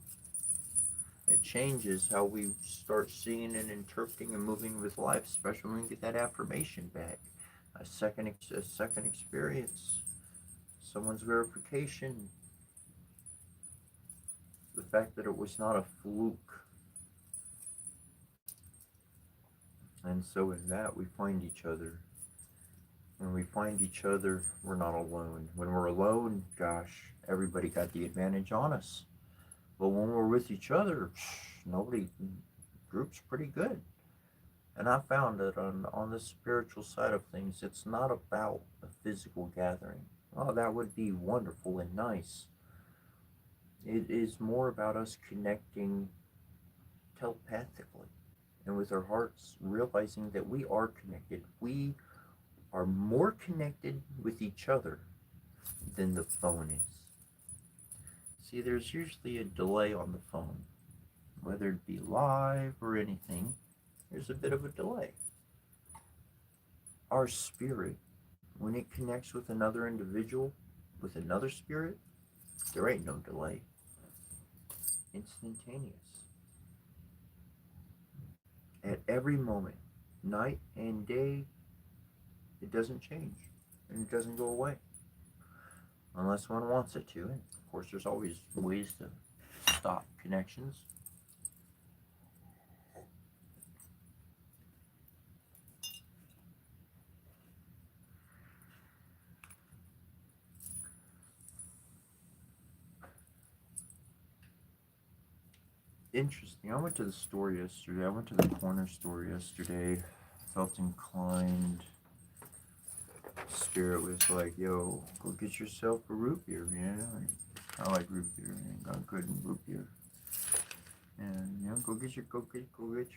It changes how we start seeing and interpreting and moving with life, especially when we get that affirmation back. A second experience, someone's verification, the fact that it was not a fluke. And so in that we find each other. When we find each other, we're not alone. When we're alone, gosh, everybody got the advantage on us. But when we're with each other, nobody, group's pretty good. And I found that on the spiritual side of things, it's not about a physical gathering. Oh, that would be wonderful and nice. It is more about us connecting telepathically and with our hearts, realizing that we are connected. We are more connected with each other than the phone is. See, there's usually a delay on the phone, whether it be live or anything, there's a bit of a delay. Our spirit, when it connects with another individual, with another spirit, there ain't no delay. Instantaneous. At every moment, night and day, it doesn't change and it doesn't go away unless one wants it to. And of course, there's always ways to stop connections. Interesting. I went to the store yesterday. I went to the corner store yesterday. Felt inclined. Spirit was like, "Yo, go get yourself a root beer." I like root beer. And got good in root beer. And go get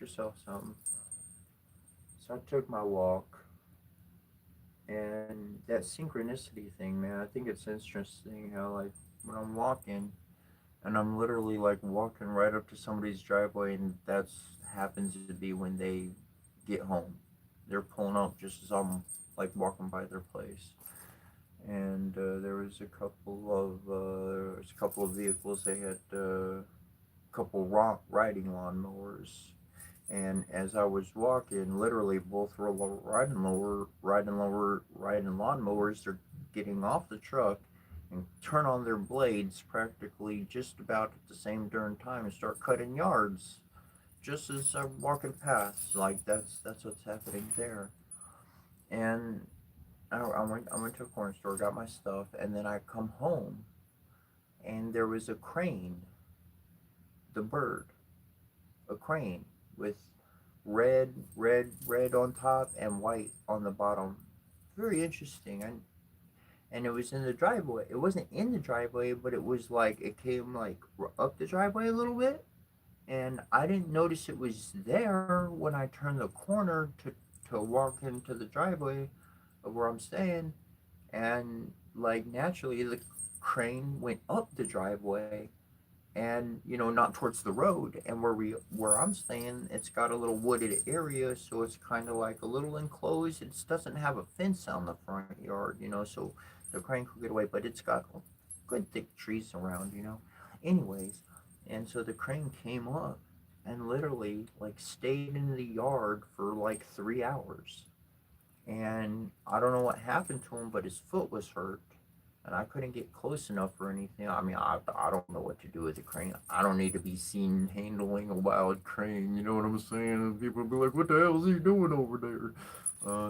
yourself something. So I took my walk, and that synchronicity thing, man. I think it's interesting how like when I'm walking, and I'm literally like walking right up to somebody's driveway, and that's happens to be when they get home. They're pulling up just as I'm like walking by their place, and there was a couple of vehicles. They had a couple rock riding lawnmowers, and as I was walking, literally both were riding lawnmowers. They're getting off the truck and turn on their blades practically just about at the same darn time and start cutting yards just as I'm walking past. Like that's what's happening there. And I went to a corner store, got my stuff, and then I come home, and there was a crane, the bird, a crane with red on top and white on the bottom. Very interesting. And it was in the driveway. It wasn't in the driveway, but it was like it came like up the driveway a little bit, and I didn't notice it was there when I turned the corner to walk into the driveway of where I'm staying, and like naturally the crane went up the driveway, and not towards the road, and where I'm staying, it's got a little wooded area, so it's kind of like a little enclosed. It doesn't have a fence on the front yard, so the crane could get away, but it's got good thick trees around, anyways. And so the crane came up and literally like stayed in the yard for like 3 hours, and I don't know what happened to him, but his foot was hurt, and I couldn't get close enough or anything. I mean, I don't know what to do with a crane. I don't need to be seen handling a wild crane. You know what I'm saying? And people be like, "What the hell is he doing over there?"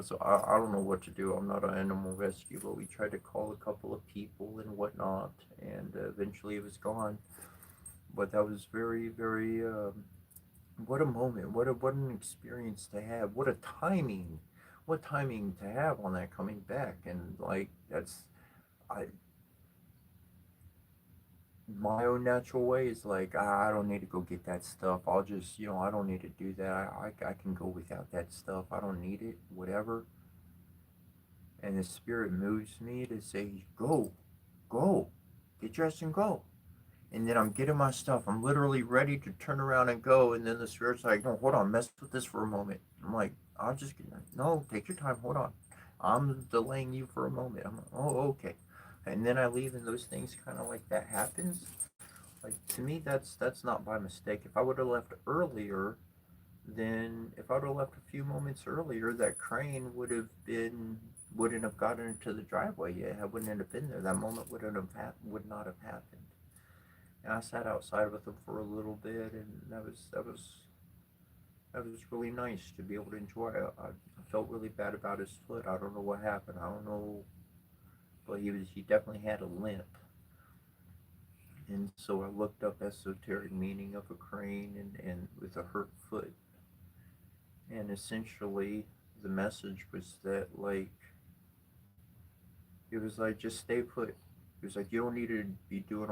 So I don't know what to do. I'm not an animal rescue, but we tried to call a couple of people and whatnot, and eventually it was gone. But that was very, very. What a moment! What an experience to have! What a timing! what timing to have on that coming back. And like that's I my own natural way is like, I don't need to go get that stuff. I'll just, I don't need to do that. I can go without that stuff. I don't need it, whatever. And the spirit moves me to say, go, go, get dressed and go. And then I'm getting my stuff. I'm literally ready to turn around and go. And then the spirit's like, no, hold on, mess with this for a moment. I'm like, I'm just gonna, no, take your time, hold on. I'm delaying you for a moment. I'm like, oh, okay. And then I leave, and those things kind of like that happens. Like to me, that's not by mistake. If I would have left earlier, then if I would have left a few moments earlier, that crane wouldn't have gotten into the driveway yet. I wouldn't have been there. That moment would not have happened. And I sat outside with him for a little bit, and that was really nice to be able to enjoy. I felt really bad about his foot. I don't know what happened. I don't know, but he definitely had a limp. And so I looked up esoteric meaning of a crane and with a hurt foot. And essentially the message was that like it was like just stay put. It was like you don't need to be doing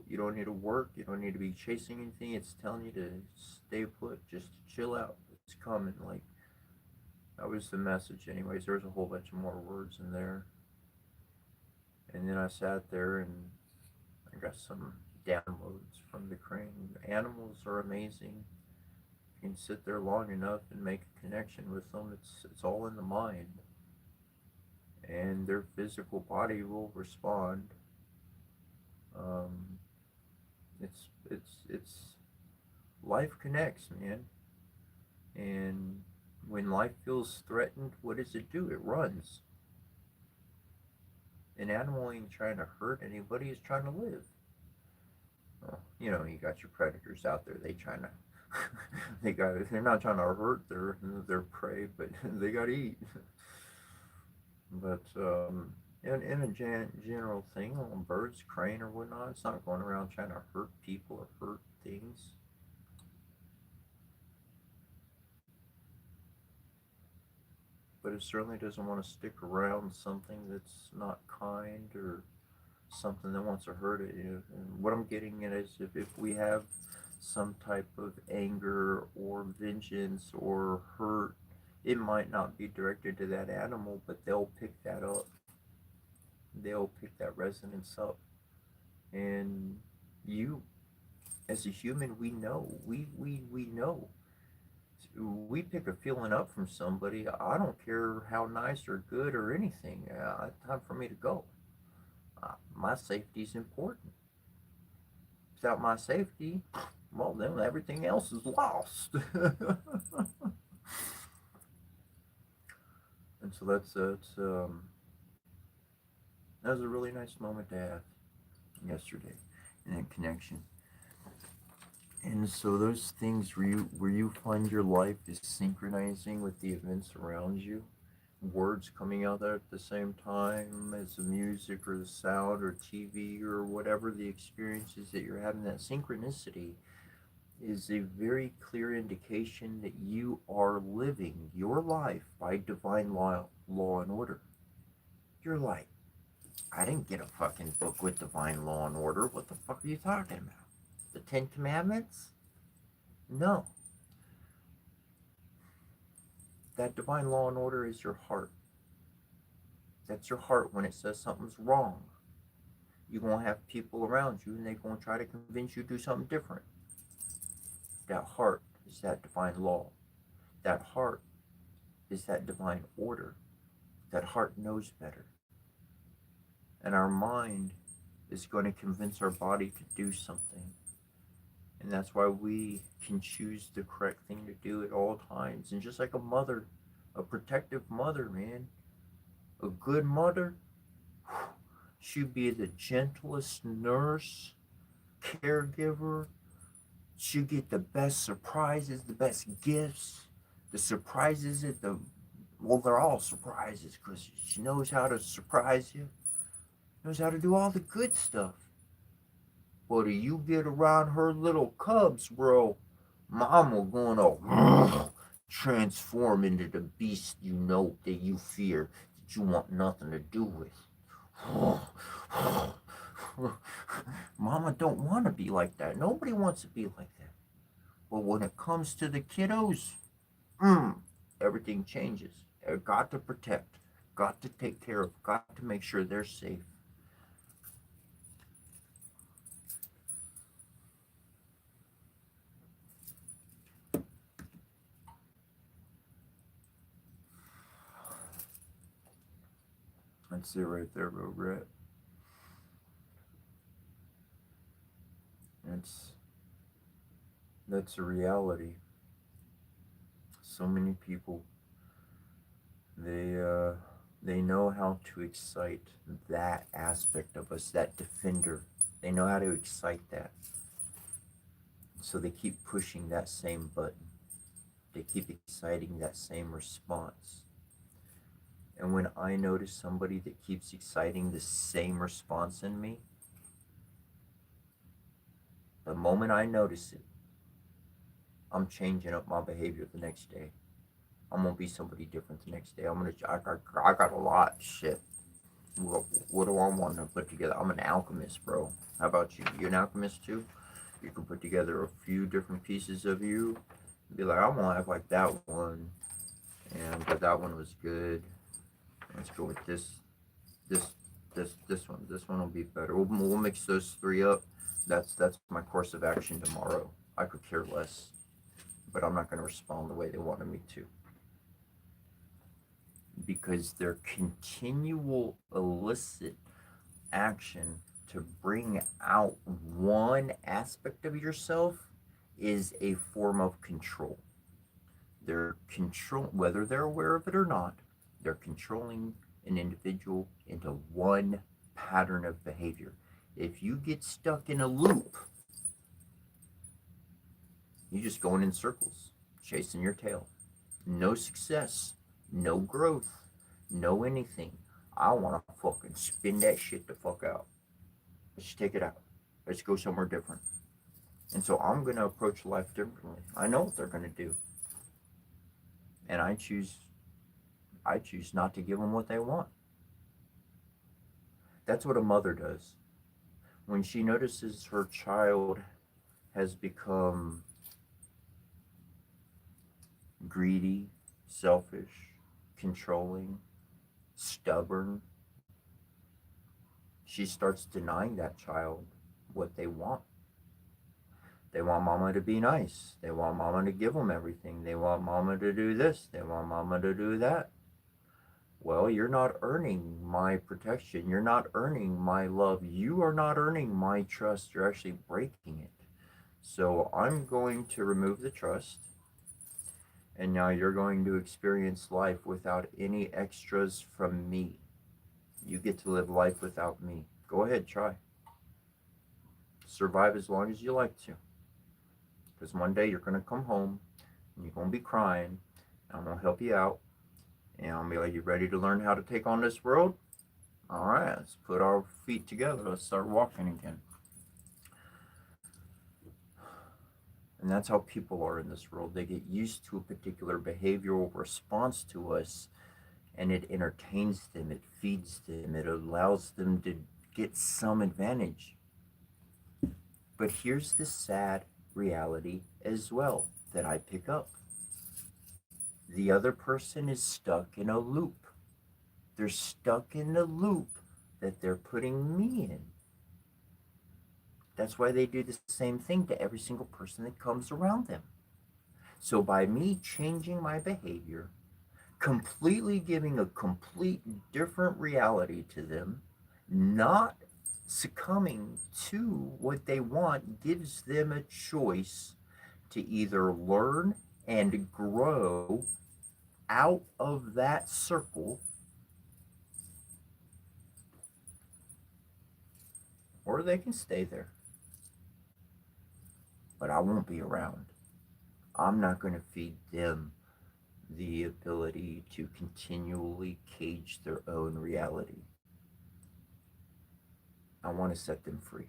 you don't need to work, you don't need to be chasing anything. It's telling you to stay put, just chill out. It's coming. Like that was the message. Anyways, there was a whole bunch of more words in there. And then I sat there and I got some downloads from the crane. Animals are amazing. You can sit there long enough and make a connection with them. It's all in the mind, and their physical body will respond. Um, it's life connects, man. And when life feels threatened, what does it do? It runs. An animal ain't trying to hurt anybody. It's trying to live. Well, you got your predators out there. They trying to they're not trying to hurt their prey, but they got to eat. But in a general thing, on birds, crane or whatnot, it's not going around trying to hurt people or hurt things. But it certainly doesn't want to stick around something that's not kind or something that wants to hurt it. And what I'm getting at is if we have some type of anger or vengeance or hurt, it might not be directed to that animal, but they'll pick that up. They'll pick that resonance up. And you, as a human, we know. We know. We pick a feeling up from somebody. I don't care how nice or good or anything. It's time for me to go. My safety is important. Without my safety, well, then everything else is lost. And so that was a really nice moment to have yesterday in that connection. And so those things where you find your life is synchronizing with the events around you, words coming out there at the same time as the music or the sound or TV or whatever the experiences that you're having, that synchronicity is a very clear indication that you are living your life by divine law and order. You're like, I didn't get a fucking book with divine law and order. What the fuck are you talking about? The Ten Commandments? No. That divine law and order is your heart. That's your heart when it says something's wrong. You're going to have people around you and they're going to try to convince you to do something different. That heart is that divine law. That heart is that divine order. That heart knows better. And our mind is going to convince our body to do something. And that's why we can choose the correct thing to do at all times. And just like a mother, a protective mother, man, a good mother, she'd be the gentlest nurse, caregiver. She'll get the best surprises, the best gifts, the surprises at well, they're all surprises because she knows how to surprise you, knows how to do all the good stuff. But if you get around her little cubs, bro, mama gonna Transform into the beast you know that you fear, that you want nothing to do with. Mama don't want to be like that. Nobody wants to be like that. But when it comes to the kiddos, everything changes. Got to protect, got to take care of, got to make sure they're safe. That's it right there, bro, Brett. That's that's a reality. So many people, they uh they know how to excite that aspect of us, that defender. They know how to excite that. So they keep pushing that same button. They keep exciting that same response. And when I notice somebody that keeps exciting the same response in me, the moment I notice it, I'm changing up my behavior the next day. I'm gonna be somebody different the next day. I got a lot of shit. What do I want to put together? I'm an alchemist, bro. How about you? You an alchemist too? You can put together a few different pieces of you. Be like, I'm gonna act like that one, and but that one was good. Let's go with this, this one. This one will be better. We'll mix those three up. That's my course of action tomorrow. I could care less, but I'm not going to respond the way they wanted me to, because their continual illicit action to bring out one aspect of yourself is a form of control. They're control, whether they're aware of it or not, they're controlling an individual into one pattern of behavior. If you get stuck in a loop, you're just going in circles, chasing your tail. No success, no growth, no anything. I want to fucking spin that shit the fuck out. Let's take it out. Let's go somewhere different. And so I'm going to approach life differently. I know what they're going to do. And I choose not to give them what they want. That's what a mother does. When she notices her child has become greedy, selfish, controlling, stubborn, she starts denying that child what they want. They want mama to be nice. They want mama to give them everything. They want mama to do this. They want mama to do that. Well, you're not earning my protection. You're not earning my love. You are not earning my trust. You're actually breaking it. So I'm going to remove the trust. And now you're going to experience life without any extras from me. You get to live life without me. Go ahead, try. Survive as long as you like to. Because one day you're going to come home and you're going to be crying. And I'm going to help you out. And I'll be like, you ready to learn how to take on this world? All right, let's put our feet together. Let's start walking again. And that's how people are in this world. They get used to a particular behavioral response to us, and it entertains them, it feeds them, it allows them to get some advantage. But here's the sad reality as well that I pick up. The other person is stuck in a loop. They're stuck in the loop that they're putting me in. That's why they do the same thing to every single person that comes around them. So by me changing my behavior, completely giving a complete different reality to them, not succumbing to what they want, gives them a choice to either learn and grow out of that circle, or they can stay there. But I won't be around. I'm not going to feed them the ability to continually cage their own reality. I want to set them free.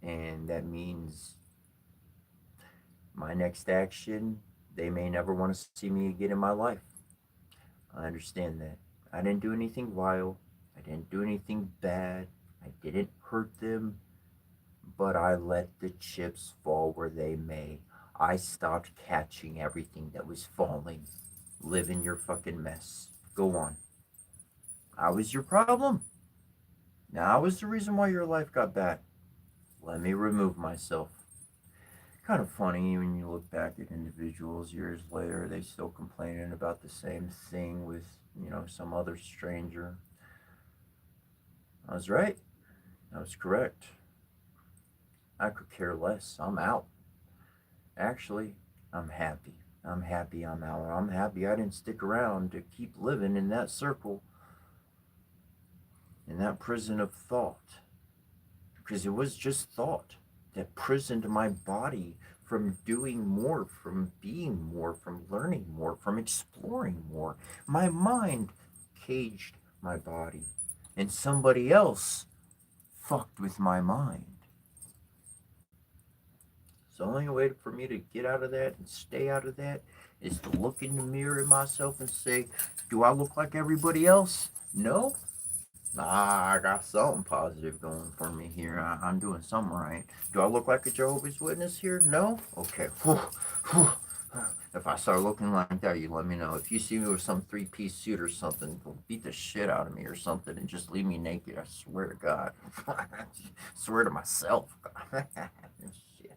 And that means my next action, They may never want to see me again in my life. I understand that. I didn't do anything vile. I didn't do anything bad. I didn't hurt them, but I let the chips fall where they may. I stopped catching everything that was falling. Live in your fucking mess. Go on. I was your problem. Now I was the reason why your life got bad. Let me remove myself. Kind of funny when you look back at individuals years later, they still complaining about the same thing with, some other stranger. I was right. I was correct. I could care less. I'm out. Actually, I'm happy. I'm happy I'm out. I'm happy I didn't stick around to keep living in that circle, in that prison of thought. Because it was just thought that prisoned my body from doing more, from being more, from learning more, from exploring more. My mind caged my body, and somebody else fucked with my mind. So the only way for me to get out of that and stay out of that is to look in the mirror at myself and say, do I look like everybody else? No. Nah, I got something positive going for me here. I'm doing something right. Do I look like a Jehovah's Witness here? No? Okay. Whew, whew. If I start looking like that, you let me know. If you see me with some three-piece suit or something, beat the shit out of me or something and just leave me naked. I swear to God. I swear to myself. Shit.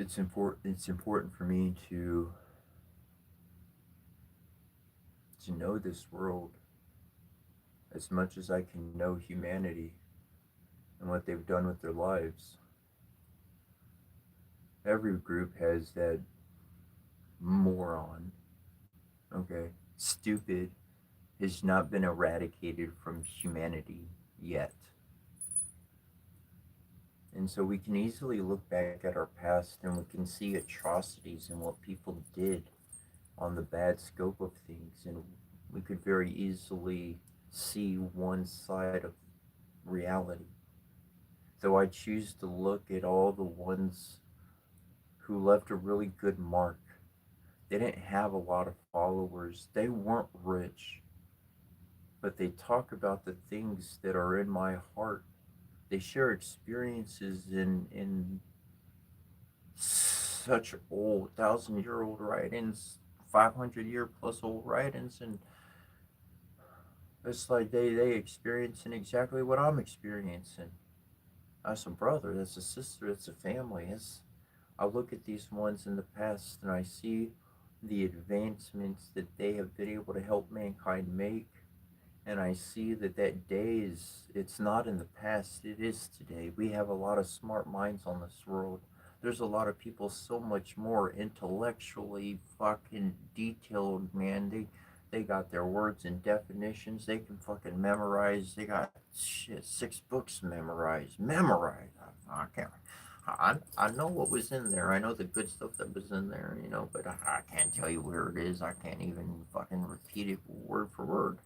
It's important for me to know this world as much as I can know humanity and what they've done with their lives. Every group has that moron, okay? Stupid has not been eradicated from humanity yet. And so we can easily look back at our past and we can see atrocities and what people did on the bad scope of things. And we could very easily see one side of reality. So I choose to look at all the ones who left a really good mark. They didn't have a lot of followers, they weren't rich, but they talk about the things that are in my heart. They share experiences in such old 1,000-year old writings, 500-year plus old writings, and it's like they experiencing exactly what I'm experiencing. That's a brother, that's a sister, that's a family. I look at these ones in the past and I see the advancements that they have been able to help mankind make, and I see that day it's not in the past, it is today. We have a lot of smart minds on this world. There's a lot of people so much more intellectually fucking detailed, man. They got their words and definitions. They can fucking memorize. They got shit 6 books memorized. Memorized. I can't. I know what was in there. I know the good stuff that was in there, but I can't tell you where it is. I can't even fucking repeat it word for word.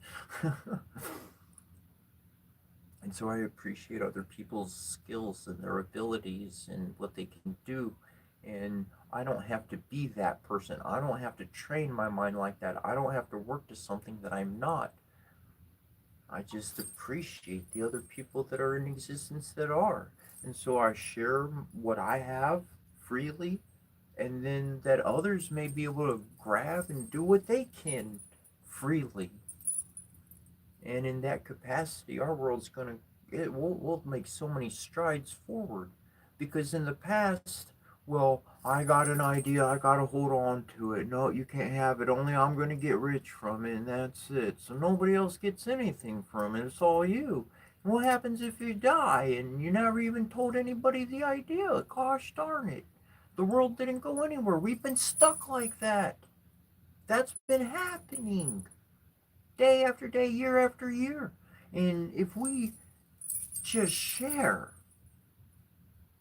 And so I appreciate other people's skills and their abilities and what they can do. And I don't have to be that person. I don't have to train my mind like that. I don't have to work to something that I'm not. I just appreciate the other people that are in existence that are. And so I share what I have freely, and then that others may be able to grab and do what they can freely. And in that capacity, our world's gonna we'll make so many strides forward. Because in the past, well, I got an idea, I gotta hold on to it. No, you can't have it. Only I'm gonna get rich from it, and that's it. So nobody else gets anything from it. It's all you. And what happens if you die and you never even told anybody the idea? Gosh darn it. The world didn't go anywhere. We've been stuck like that. That's been happening day after day, year after year. And if we just share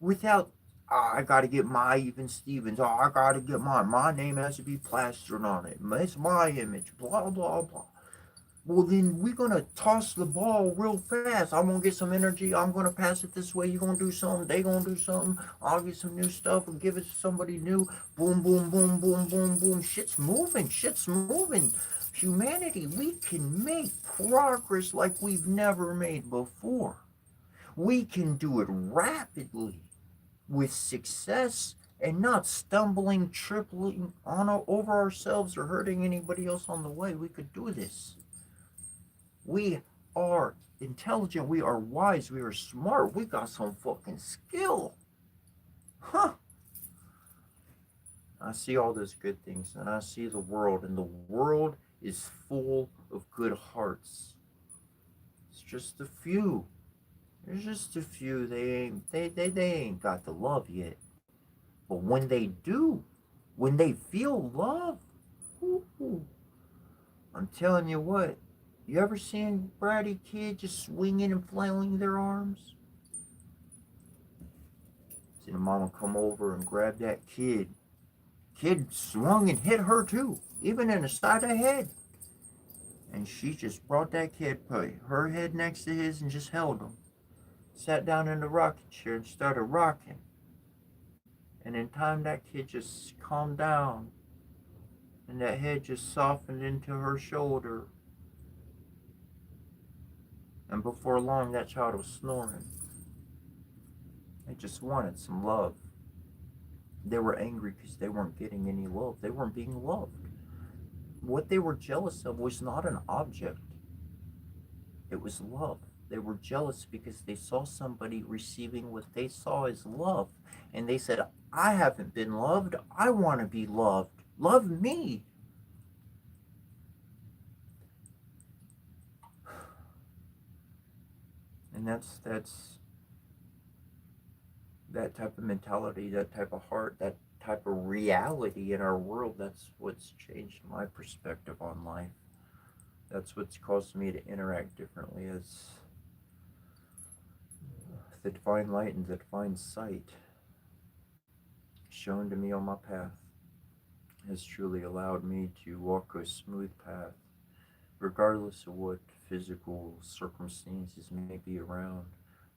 without, I gotta get my Even Stevens. Oh, I gotta get mine. My name has to be plastered on it. It's my image. Blah blah blah. Well, then we're gonna toss the ball real fast. I'm gonna get some energy. I'm gonna pass it this way. You're gonna do something. They gonna do something. I'll get some new stuff and give it to somebody new. Boom, boom, boom, boom, boom, boom. Shit's moving. Shit's moving. Humanity, we can make progress like we've never made before. We can do it rapidly with success and not stumbling, tripling on over ourselves or hurting anybody else on the way. We could do this. We are intelligent. We are wise. We are smart. We got some fucking skill. Huh. I see all those good things and I see the world, and the world is full of good hearts. It's just a few. There's just a few. They ain't got the love yet. But when they do, when they feel love, ooh, I'm telling you what, you ever seen bratty kid just swinging and flailing their arms? Seen a mama come over and grab that kid. Kid swung and hit her too, even in the side of the head. And she just brought that kid, put her head next to his, and just held him. Sat down in the rocking chair and started rocking. And in time, that kid just calmed down, and that head just softened into her shoulder. And before long, that child was snoring. They just wanted some love. They were angry because they weren't getting any love. They weren't being loved. What they were jealous of was not an object, it was love. They were jealous because they saw somebody receiving what they saw as love. And they said, I haven't been loved. I want to be loved. Love me. And that's that type of mentality, that type of heart, that type of reality in our world. That's what's changed my perspective on life. That's what's caused me to interact differently, as the divine light and the divine sight shown to me on my path has truly allowed me to walk a smooth path, regardless of what physical circumstances may be around.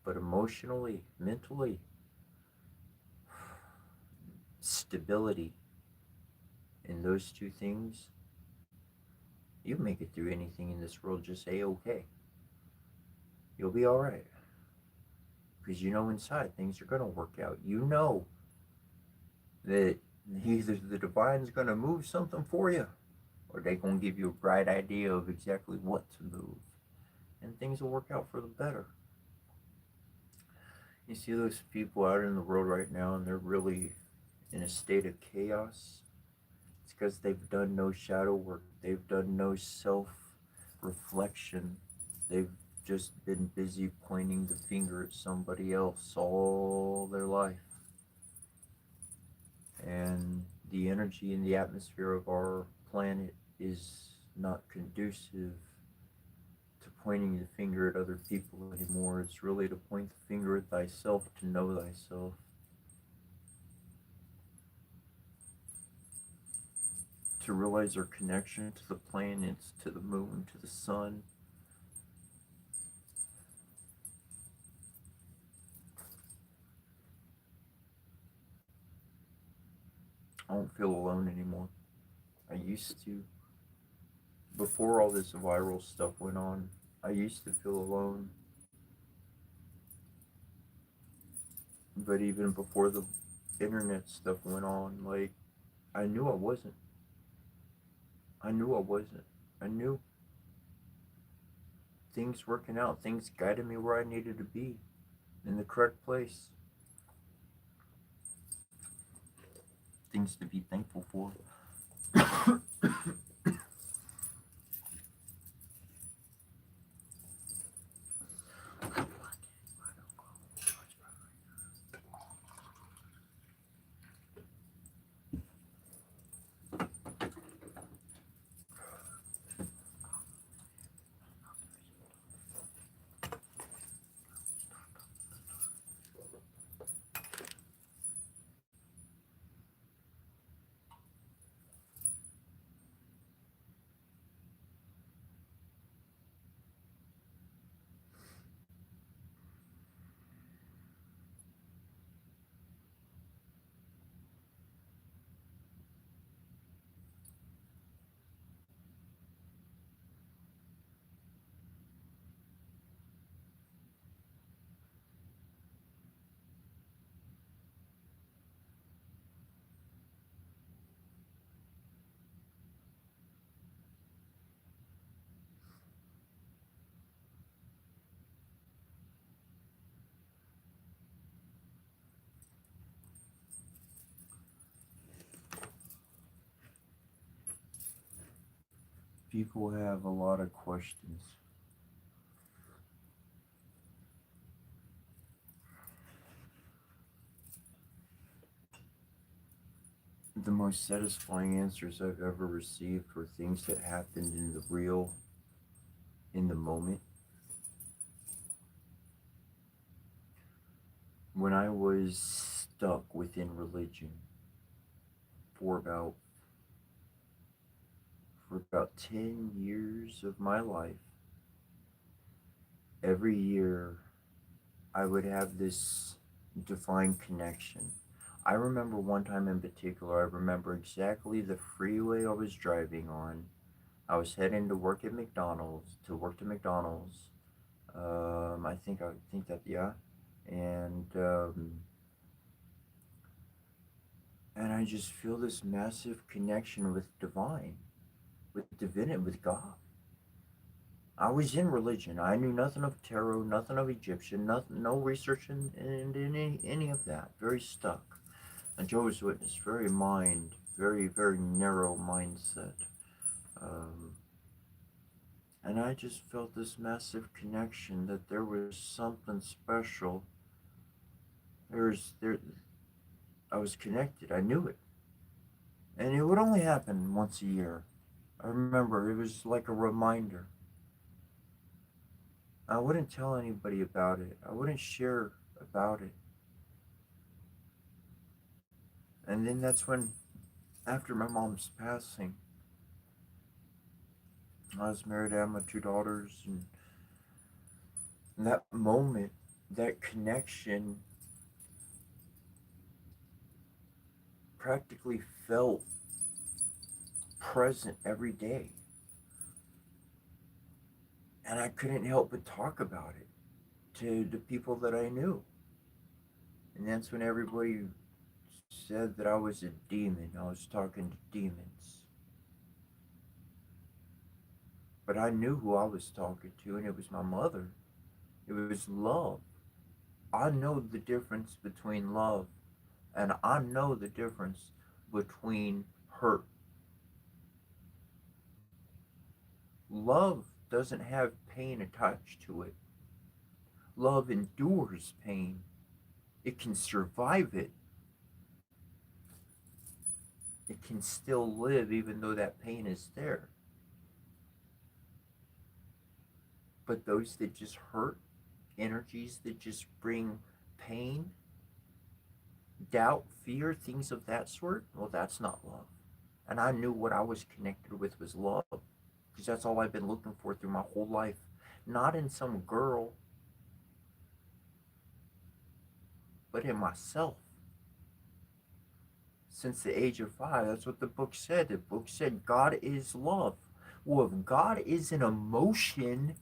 But emotionally, mentally, stability in those two things, you make it through anything in this world just A-okay. You'll be alright. Because you know inside things are going to work out. You know that either the divine's going to move something for you, or they're going to give you a bright idea of exactly what to move. And things will work out for the better. You see those people out in the world right now, and they're really in a state of chaos. It's because they've done no shadow work. They've done no self reflection. They've just been busy pointing the finger at somebody else all their life. And the energy in the atmosphere of our planet is not conducive to pointing the finger at other people anymore. It's really to point the finger at thyself, to know thyself. To realize our connection to the planets, to the moon, to the sun. I don't feel alone anymore. I used to. Before all this viral stuff went on, I used to feel alone. But even before the internet stuff went on, like, I knew I wasn't. I knew I wasn't. I knew things working out, things guided me where I needed to be, in the correct place. Things to be thankful for. People have a lot of questions. The most satisfying answers I've ever received were things that happened in the real, in the moment. When I was stuck within religion for about for about 10 years of my life, every year I would have this divine connection. I remember one time in particular, I remember exactly the freeway I was driving on. I was heading to work at McDonald's, to work to McDonald's. I think that, yeah. And, um, and I just feel this massive connection with divine, with divinity, with God. I was in religion. I knew nothing of tarot, nothing of Egyptian, nothing, no research in any of that. Very stuck. A Jehovah's Witness, very narrow mindset. Um, and I just felt this massive connection that there was something special. There, I was connected. I knew it, and it would only happen once a year. I remember it was like a reminder. I wouldn't tell anybody about it. I wouldn't share about it. And then that's when, after my mom's passing, I was married. I had my two daughters, and that moment, that connection, practically felt present every day. And I couldn't help but talk about it to the people that I knew. And that's when everybody said that I was a demon. I was talking to demons. But I knew who I was talking to, and it was my mother. It was love. I know the difference between love, and I know the difference between hurt. Love doesn't have pain attached to it. Love endures pain. It can survive it. It can still live even though that pain is there. But those that just hurt, energies that just bring pain, doubt, fear, things of that sort, well, that's not love. And I knew what I was connected with was love, because that's all I've been looking for through my whole life. Not in some girl, but in myself. Since the age of 5, that's what the book said. The book said God is love. Well, if God is an emotion,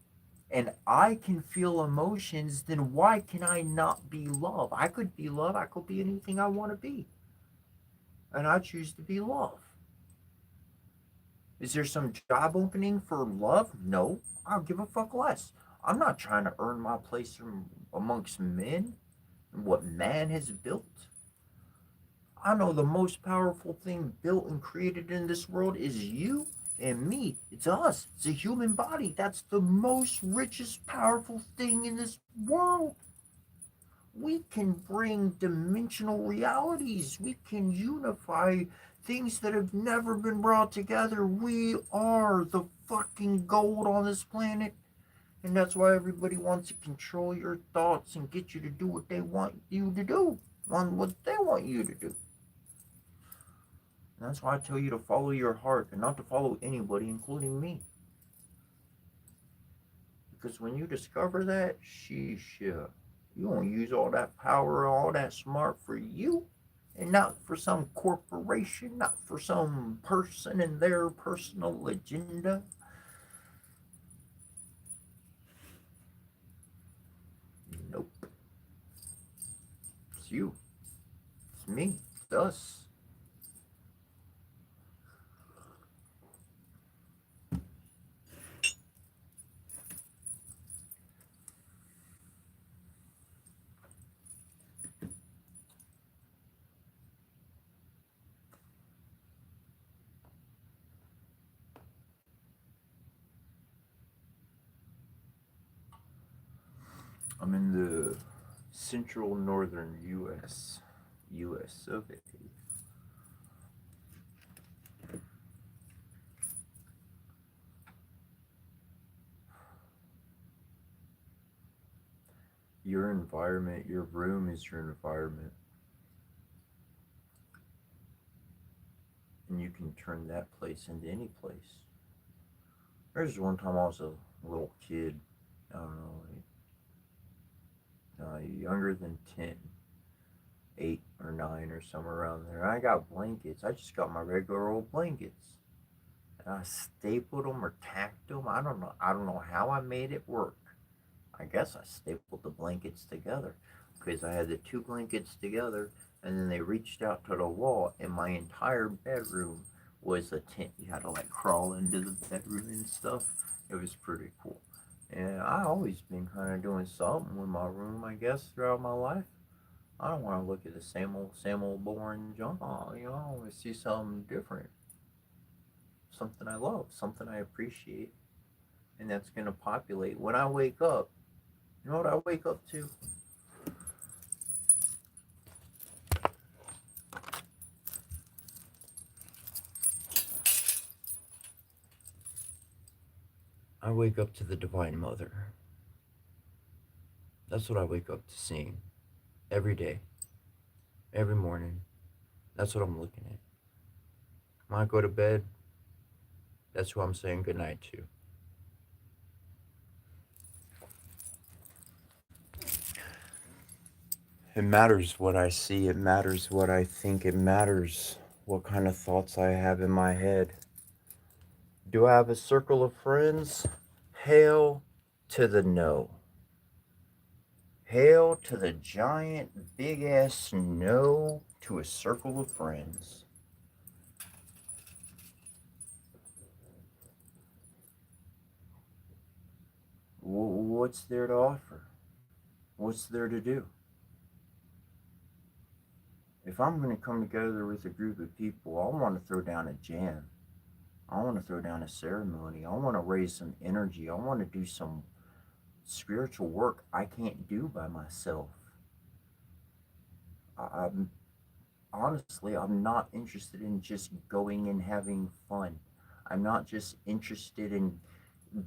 and I can feel emotions, then why can I not be love? I could be love. I could be anything I want to be. And I choose to be love. Is there some job opening for love? No. I'll give a fuck less. I'm not trying to earn my place amongst men and what man has built. I know the most powerful thing built and created in this world is you and me. It's us. It's a human body. That's the most richest, powerful thing in this world. We can bring dimensional realities. We can unify things that have never been brought together. We are the fucking gold on this planet. And that's why everybody wants to control your thoughts and get you to do what they want you to do, on what they want you to do. And that's why I tell you to follow your heart and not to follow anybody, including me. Because when you discover that, sheesh, you won't use all that power, all that smart for you, and not for some corporation, not for some person and their personal agenda. Nope. It's you. It's me. It's us. I'm in the central northern US of A. Your environment, your room is your environment, and you can turn that place into any place. There's one time I was a little kid, I don't know, younger than 10, 8 or 9 or somewhere around there. I got blankets. I just got my regular old blankets. And I stapled them or tacked them. I don't know. I don't know how I made it work. I guess I stapled the blankets together because I had the two blankets together and then they reached out to the wall and my entire bedroom was a tent. You had to like crawl into the bedroom and stuff. It was pretty cool. And I always been kind of doing something with my room, I guess, throughout my life. I don't want to look at the same old boring junk. I always see something different, something I love, something I appreciate, and that's gonna populate. When I wake up, you know what I wake up to? I wake up to the Divine Mother. That's what I wake up to seeing every day, every morning. That's what I'm looking at. When I go to bed, that's who I'm saying goodnight to. It matters what I see, it matters what I think, it matters what kind of thoughts I have in my head. Do I have a circle of friends? Hail to the no. Hail to the giant, big ass no to a circle of friends. What's there to offer? What's there to do? If I'm going to come together with a group of people, I want to throw down a jam. I want to throw down a ceremony. I want to raise some energy. I want to do some spiritual work I can't do by myself. I'm honestly, I'm not interested in just going and having fun. I'm not just interested in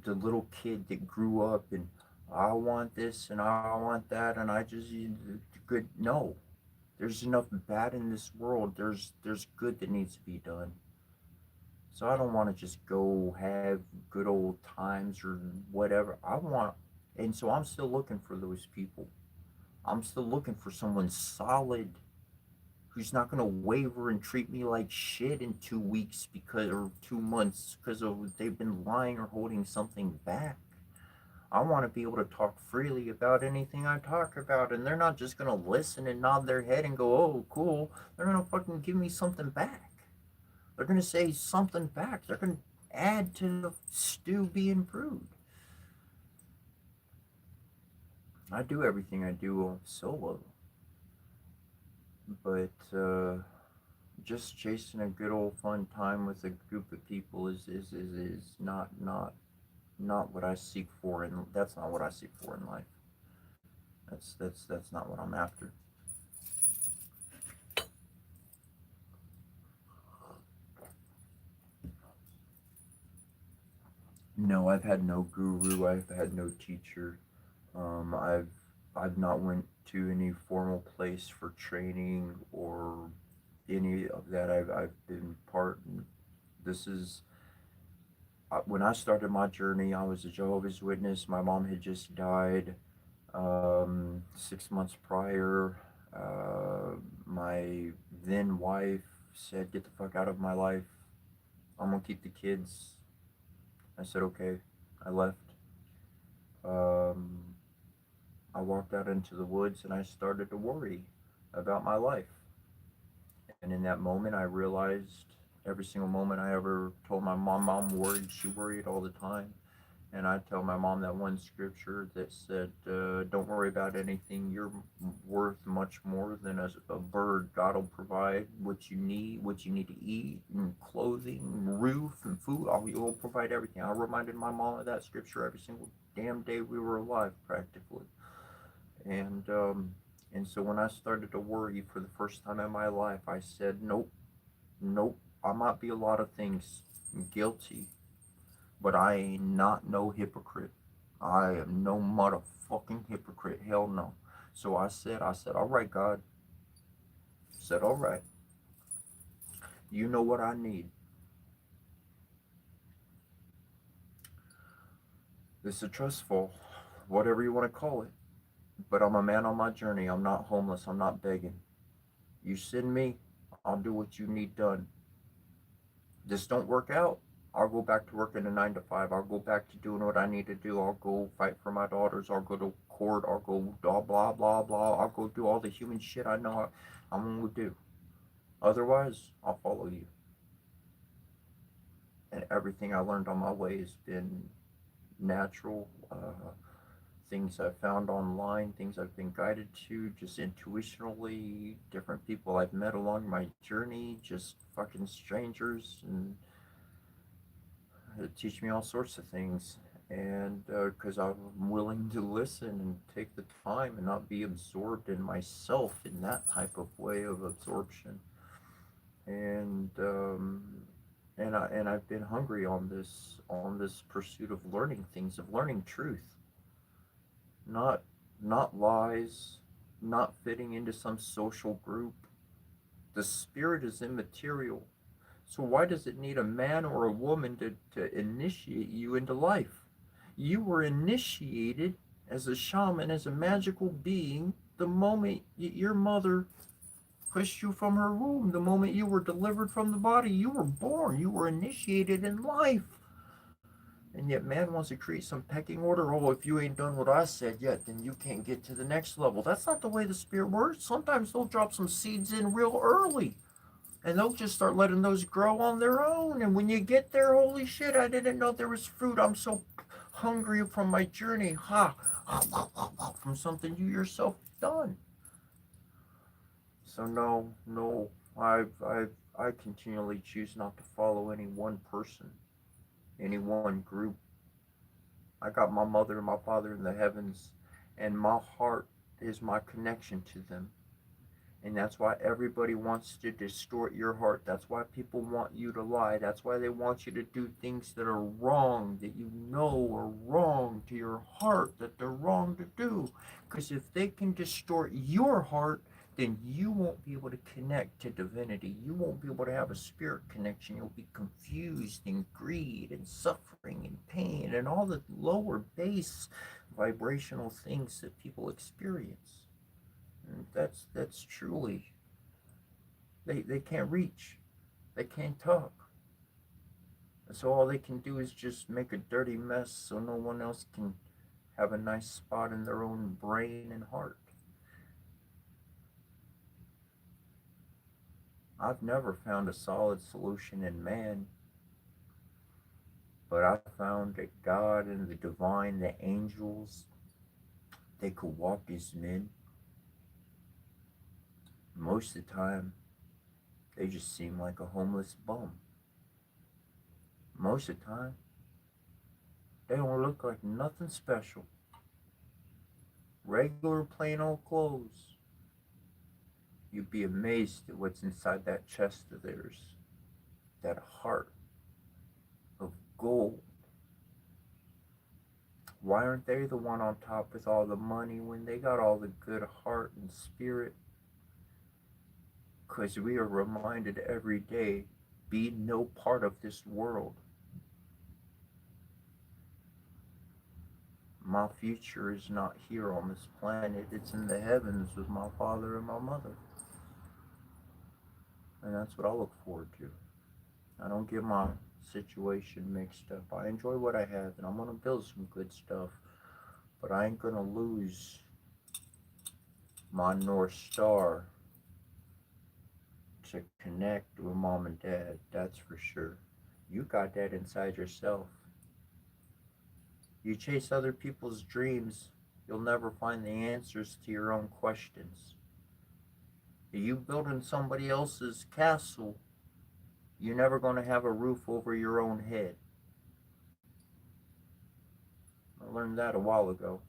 the little kid that grew up and I want this and I want that and I just good. No, there's enough bad in this world. There's good that needs to be done. So I don't want to just go have good old times or whatever. I want, and so I'm still looking for those people. I'm still looking for someone solid who's not going to waver and treat me like shit in 2 weeks because or 2 months because of they've been lying or holding something back. I want to be able to talk freely about anything I talk about, and they're not just going to listen and nod their head and go, "Oh, cool." They're going to fucking give me something back. They're going to say something back. They're going to add to the stew being brewed. I do everything I do solo, but just chasing a good old fun time with a group of people is not what I seek for, and that's not what I seek for in life. That's not what I'm after. No, I've had no guru. I've had no teacher. I've not went to any formal place for training or any of that. I've been part. This is when I started my journey. I was a Jehovah's Witness. My mom had just died 6 months prior. My then wife said, "Get the fuck out of my life. I'm gonna keep the kids." I said, "Okay." I left. Um, I walked out into the woods and I started to worry about my life. And in that moment, I realized every single moment I ever told my mom I'm worried, she worried all the time. And I tell my mom that one scripture that said, "Don't worry about anything. You're worth much more than a bird. God will provide what you need to eat, and clothing, and roof, and food. He'll provide everything." I reminded my mom of that scripture every single damn day we were alive, practically. And so when I started to worry for the first time in my life, I said, nope, nope. I might be a lot of things guilty, but I ain't not no hypocrite. I am no motherfucking hypocrite. Hell no. So I said, all right, God. I said, all right. You know what I need. It's a trust fall, whatever you want to call it. But I'm a man on my journey. I'm not homeless. I'm not begging. You send me, I'll do what you need done. This don't work out, I'll go back to working a 9 to 5. I'll go back to doing what I need to do. I'll go fight for my daughters. I'll go to court. I'll go blah blah blah blah. I'll go do all the human shit I know I'm gonna do. Otherwise, I'll follow you. And everything I learned on my way has been natural. Things I've found online, things I've been guided to just intuitionally, different people I've met along my journey, just fucking strangers, and teach me all sorts of things. And because I'm willing to listen and take the time and not be absorbed in myself in that type of way of absorption. And I've been hungry on this pursuit of learning things, of learning truth, not not lies, not fitting into some social group. The spirit is immaterial. So why does it need a man or a woman to initiate you into life? You were initiated as a shaman, as a magical being, the moment your mother pushed you from her womb, the moment you were delivered from the body, you were born, you were initiated in life. And yet man wants to create some pecking order. Oh, if you ain't done what I said yet, then you can't get to the next level. That's not the way the spirit works. Sometimes they'll drop some seeds in real early, and they'll just start letting those grow on their own. And when you get there, holy shit, I didn't know there was fruit. I'm so hungry from my journey. Ha! From something you yourself done. So no, no, I continually choose not to follow any one person, any one group. I got my mother and my father in the heavens, and my heart is my connection to them. And that's why everybody wants to distort your heart. That's why people want you to lie. That's why they want you to do things that are wrong, that you know are wrong to your heart, that they're wrong to do. Because if they can distort your heart, then you won't be able to connect to divinity. You won't be able to have a spirit connection. You'll be confused in greed and suffering and pain and all the lower base vibrational things that people experience. That's truly, they can't reach, they can't talk, so all they can do is just make a dirty mess so no one else can have a nice spot in their own brain and heart. I've never found a solid solution in man, but I found that God and the divine, the angels, they could walk as men. Most of the time they just seem like a homeless bum. Most of the time they don't look like nothing special. Regular plain old clothes. You'd be amazed at what's inside that chest of theirs. That heart of gold. Why aren't they the one on top with all the money when they got all the good heart and spirit? Because we are reminded every day, be no part of this world. My future is not here on this planet, it's in the heavens with my father and my mother. And that's what I look forward to. I don't get my situation mixed up. I enjoy what I have, and I'm gonna build some good stuff. But I ain't gonna lose my North Star to connect with mom and dad. That's for sure. You got that inside yourself. You chase other people's dreams, you'll never find the answers to your own questions. You building somebody else's castle, you're never going to have a roof over your own head. I learned that a while ago.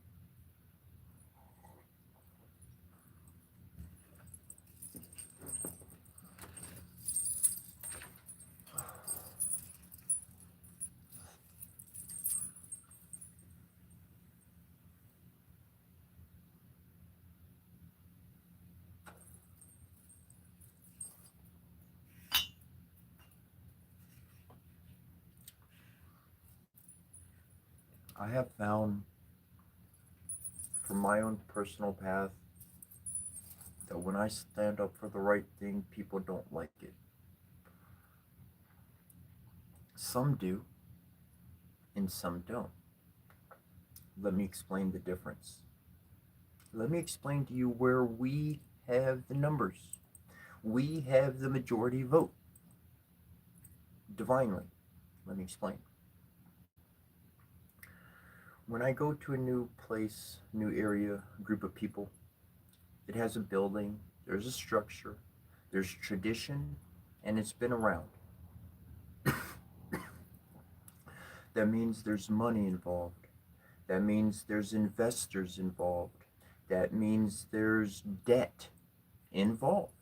I have found from my own personal path that when I stand up for the right thing, people don't like it. Some do, and some don't. Let me explain the difference. Let me explain to you where we have the numbers. We have the majority vote divinely. Let me explain. When I go to a new place, new area, group of people, it has a building, there's a structure, there's tradition, and it's been around. That means there's money involved. That means there's investors involved. That means there's debt involved.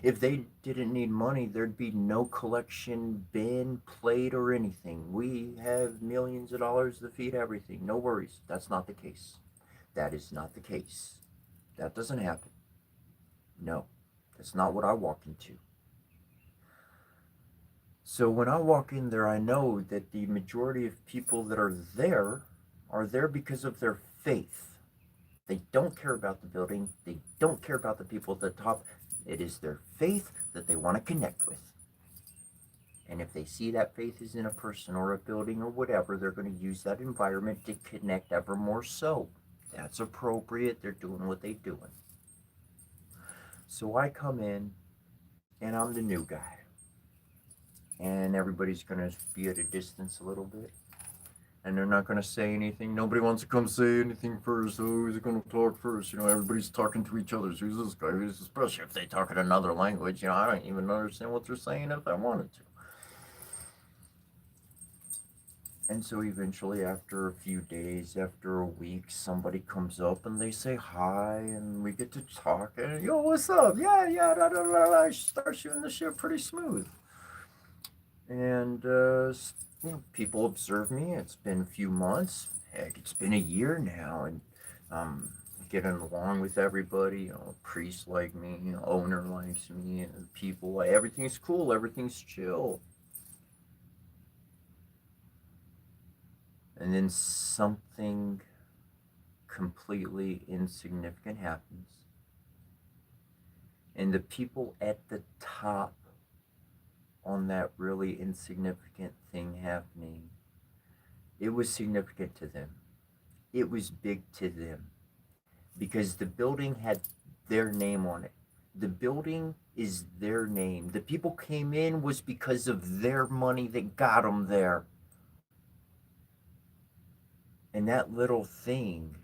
If they didn't need money, there'd be no collection bin, plate, or anything. We have millions of dollars to feed everything. No worries. That's not the case. That is not the case. That doesn't happen. No, that's not what I walk into. So when I walk in there, I know that the majority of people that are there because of their faith. They don't care about the building. They don't care about the people at the top. It is their faith that they want to connect with. And if they see that faith is in a person or a building or whatever, they're going to use that environment to connect ever more so. That's appropriate. They're doing what they're doing. So I come in and I'm the new guy. And everybody's going to be at a distance a little bit. And they're not going to say anything. Nobody wants to come say anything first. Oh, who's going to talk first? You know, everybody's talking to each other. So who's this guy? Who's this? Especially if they talk in another language. You know, I don't even understand what they're saying if I wanted to. And so eventually, after a few days, after a week, somebody comes up and they say hi, and we get to talk. And, yo, what's up? Yeah, yeah, da, da, da, da. I start shooting the shit pretty smooth. And, you know, people observe me. It's been a few months. Heck, it's been a year now. And getting along with everybody. You know, a priest like me, you know, owner likes me, and people, everything's cool, everything's chill. And then something completely insignificant happens. And the people at the top on that really insignificant thing happening, it was significant to them. It was big to them because the building had their name on it. The building is their name. The people came in was because of their money that got them there. And that little thing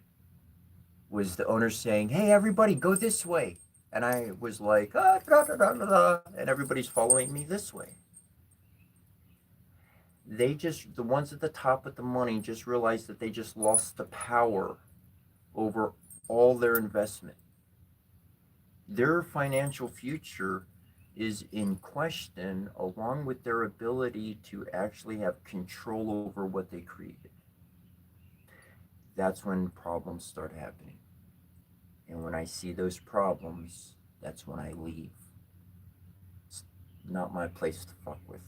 was the owner saying, hey, everybody, go this way. And I was like, ah, da, da, da, da, da, and everybody's following me this way. The ones at the top with the money just realized that they just lost the power over all their investment. Their financial future is in question, along with their ability to actually have control over what they created. That's when problems start happening. And when I see those problems, that's when I leave. It's not my place to fuck with.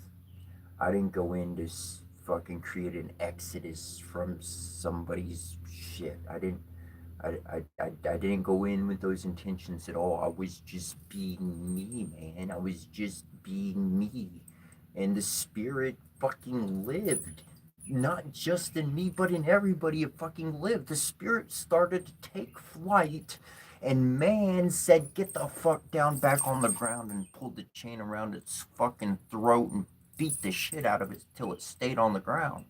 I didn't go in to fucking create an exodus from somebody's shit. I didn't go in with those intentions at all. I was just being me, man. I was just being me. And the spirit fucking lived. Not just in me, but in everybody it fucking lived. The spirit started to take flight, and man said, get the fuck down back on the ground, and pulled the chain around its fucking throat and beat the shit out of it till it stayed on the ground.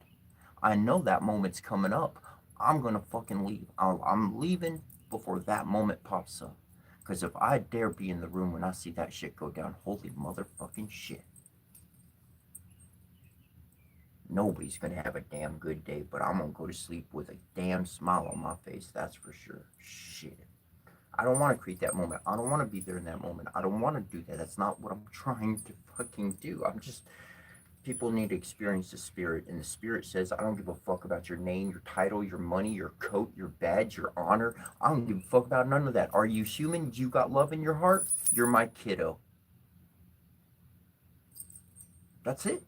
I know that moment's coming up. I'm gonna fucking leave. I'm leaving before that moment pops up. Because if I dare be in the room when I see that shit go down, holy motherfucking shit. Nobody's gonna have a damn good day, but I'm gonna go to sleep with a damn smile on my face, that's for sure. Shit. I don't want to create that moment. I don't want to be there in that moment. I don't want to do that. That's not what I'm trying to fucking do. People need to experience the spirit, and the spirit says, I don't give a fuck about your name, your title, your money, your coat, your badge, your honor. I don't give a fuck about none of that. Are you human? You got love in your heart? You're my kiddo. That's it.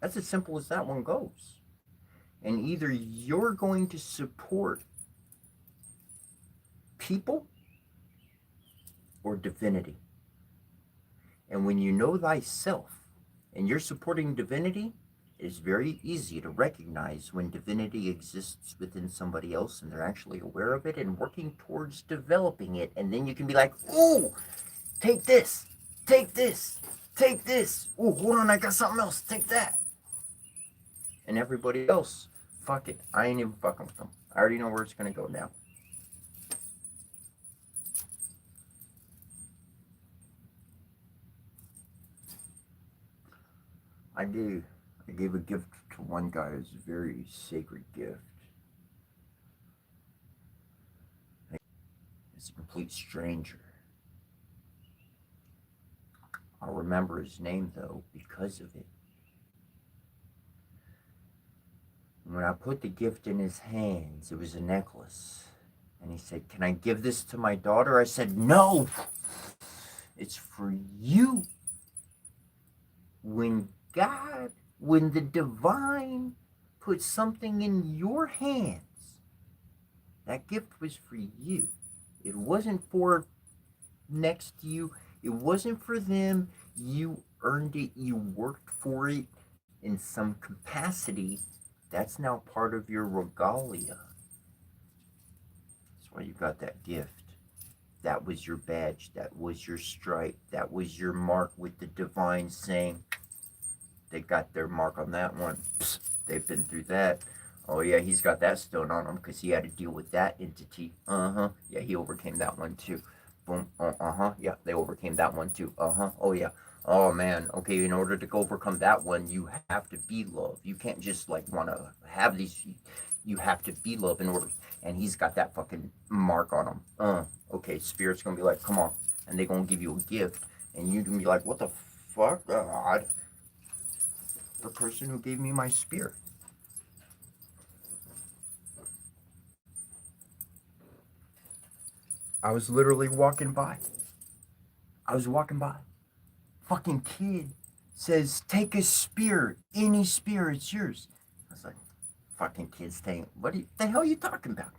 That's as simple as that one goes. And either you're going to support people or divinity. And when you know thyself and you're supporting divinity, it is very easy to recognize when divinity exists within somebody else and they're actually aware of it and working towards developing it. And then you can be like, ooh, take this, take this, take this. Ooh, hold on, I got something else, take that. And everybody else, fuck it, I ain't even fucking with them. I already know where it's gonna go now. I gave a gift to one guy. It's a very sacred gift. It's a complete stranger. I'll remember his name though because of it. When I put the gift in his hands, it was a necklace. And he said, "Can I give this to my daughter?" I said, "No, it's for you." When God, when the divine put something in your hands, that gift was for you. It wasn't for next to you. It wasn't for them. You earned it. You worked for it in some capacity. That's now part of your regalia. That's why you got that gift. That was your badge. That was your stripe. That was your mark with the divine saying, they got their mark on that one. Psst, they've been through that. Oh yeah, he's got that stone on him because he had to deal with that entity. Uh-huh. Yeah, he overcame that one too. Boom. Uh-huh. Yeah, they overcame that one too. Uh-huh. Oh yeah. Oh man. Okay, in order to overcome that one, you have to be love. You can't just like want to have these. You have to be love in order. And he's got that fucking mark on him. Okay, spirit's gonna be like, come on, and they're gonna give you a gift, and you can be like, what the fuck, God? The person who gave me my spirit. I was literally walking by. I was walking by. Fucking kid says, take a spear. Any spear, it's yours. I was like, fucking kid's saying, what the hell are you talking about?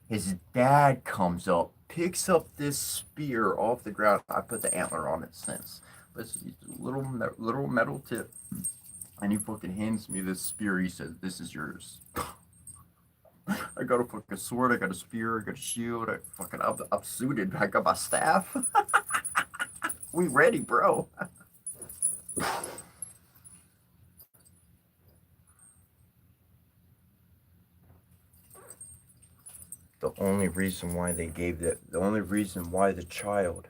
His dad comes up, picks up this spear off the ground. I put the antler on it since. But it's a little metal tip. And he fucking hands me this spear. He says, this is yours. I got a fucking sword, I got a spear, I got a shield, I'm suited, I got my staff. We ready, bro. The only reason why they gave that, the only reason why the child,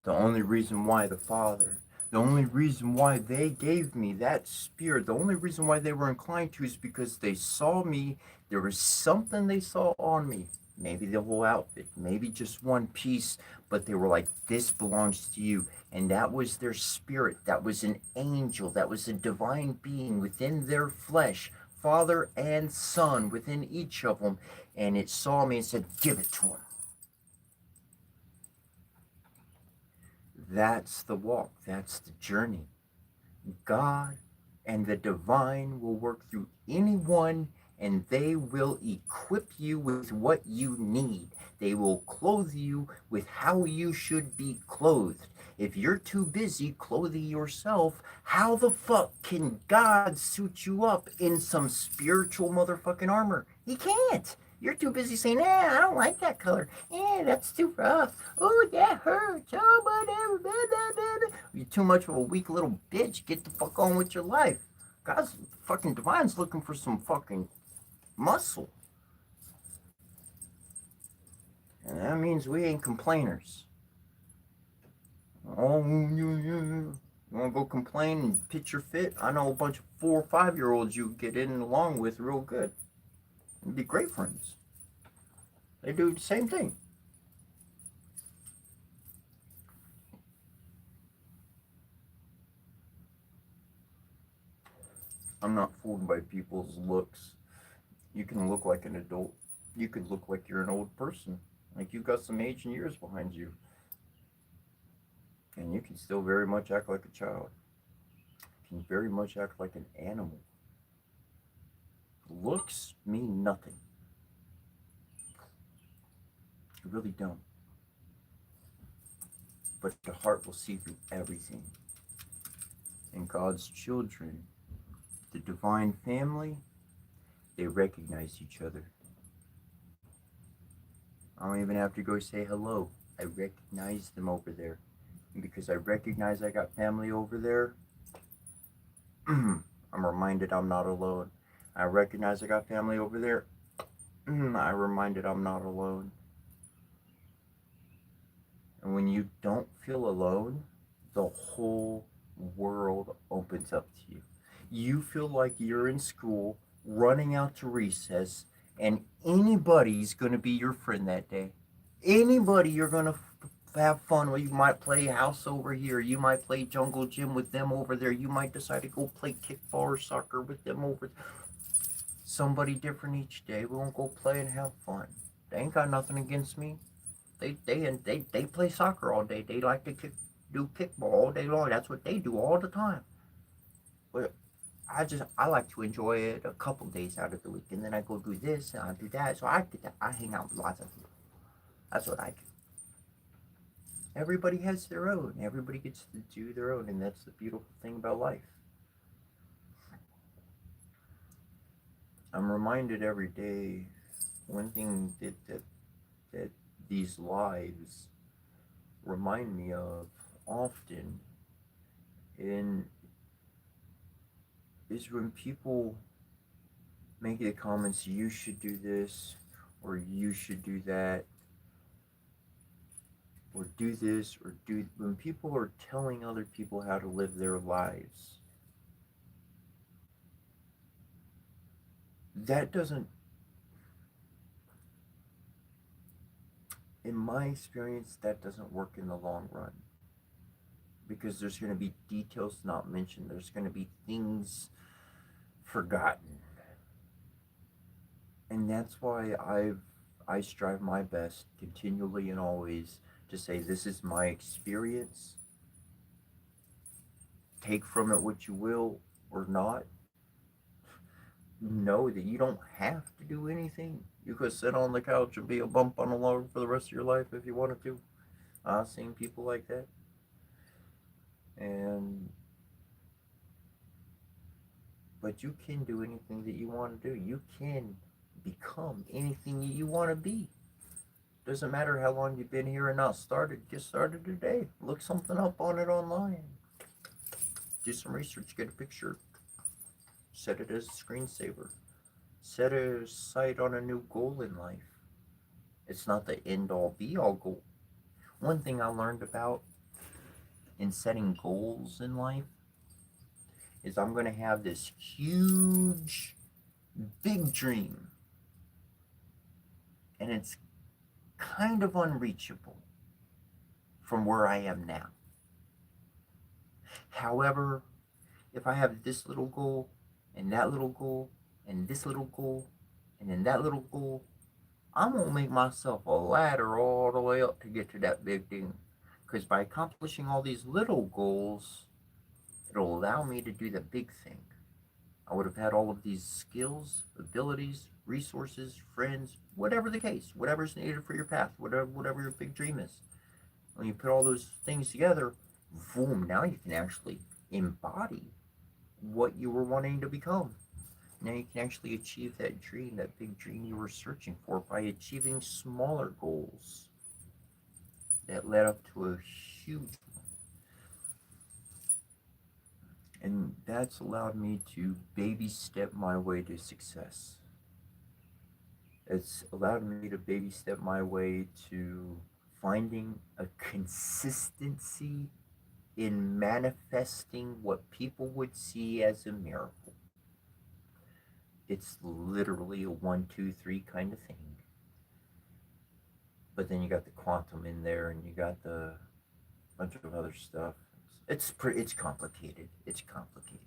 the only reason why the father, the only reason why they gave me that spirit, the only reason why they were inclined to is because they saw me, there was something they saw on me. Maybe the whole outfit, maybe just one piece, but they were like, this belongs to you. And that was their spirit. That was an angel. That was a divine being within their flesh, father and son within each of them. And it saw me and said, give it to him. That's the walk. That's the journey. God and the divine will work through anyone and they will equip you with what you need. They will clothe you with how you should be clothed. If you're too busy clothing yourself, how the fuck can God suit you up in some spiritual motherfucking armor? He can't. You're too busy saying, I don't like that color. That's too rough. Oh, that hurts. Oh, whatever. Blah, blah, blah. You're too much of a weak little bitch. Get the fuck on with your life. God's fucking divine's looking for some fucking muscle. And that means we ain't complainers. Oh, you want to go complain and pitch your fit? I know a bunch of 4 or 5-year-olds you get in along with real good. And be great friends. They do the same thing. I'm not fooled by people's looks. You can look like an adult. You could look like you're an old person. Like you got some age and years behind you. And you can still very much act like a child. You can very much act like an animal. Looks mean nothing. They really don't. But the heart will see through everything. And God's children, the divine family, they recognize each other. I don't even have to go say hello. I recognize them over there. And because I recognize I got family over there, I'm reminded I'm not alone. I recognize I got family over there. I'm reminded I'm not alone. And when you don't feel alone, the whole world opens up to you. You feel like you're in school, running out to recess, and anybody's going to be your friend that day. Anybody you're going to have fun with. You might play house over here. You might play jungle gym with them over there. You might decide to go play kickball or soccer with them over there. Somebody different each day. We won't go play and have fun. They ain't got nothing against me. They play soccer all day. They like to do kickball all day long. That's what they do all the time. But I like to enjoy it a couple days out of the week, and then I go do this and I do that. So I hang out with lots of people. That's what I do. Everybody has their own. Everybody gets to do their own, and that's the beautiful thing about life. I'm reminded every day one thing that these lives remind me of often in is when people make the comments, you should do this or you should do that or do this or do, when people are telling other people how to live their lives, that doesn't, in my experience, that doesn't work in the long run, because there's going to be details not mentioned, there's going to be things forgotten. And that's why I strive my best continually and always to say, this is my experience, take from it what you will or not. Know that you don't have to do anything. You could sit on the couch and be a bump on a log for the rest of your life if you wanted to. I've seen people like that. And but you can do anything that you want to do. You can become anything that you want to be. Doesn't matter how long you've been here or not started. Get started today. Look something up on it online. Do some research. Get a picture. Set it as a screensaver. Set a sight on a new goal in life. It's not the end all be all goal. One thing I learned about in setting goals in life is I'm going to have this huge, big dream. And it's kind of unreachable from where I am now. However, if I have this little goal and that little goal and this little goal and then that little goal, I'm going to make myself a ladder all the way up to get to that big thing. Because by accomplishing all these little goals, it'll allow me to do the big thing. I would have had all of these skills, abilities, resources, friends, whatever the case, whatever's needed for your path, whatever your big dream is. When you put all those things together, boom, now you can actually embody what you were wanting to become. Now you can actually achieve that dream, that big dream you were searching for, by achieving smaller goals that led up to a huge one. And that's allowed me to baby step my way to success. It's allowed me to baby step my way to finding a consistency in manifesting what people would see as a miracle. It's literally a 1, 2, 3 kind of thing. But then you got the quantum in there, and you got the bunch of other stuff. It's complicated. It's complicated.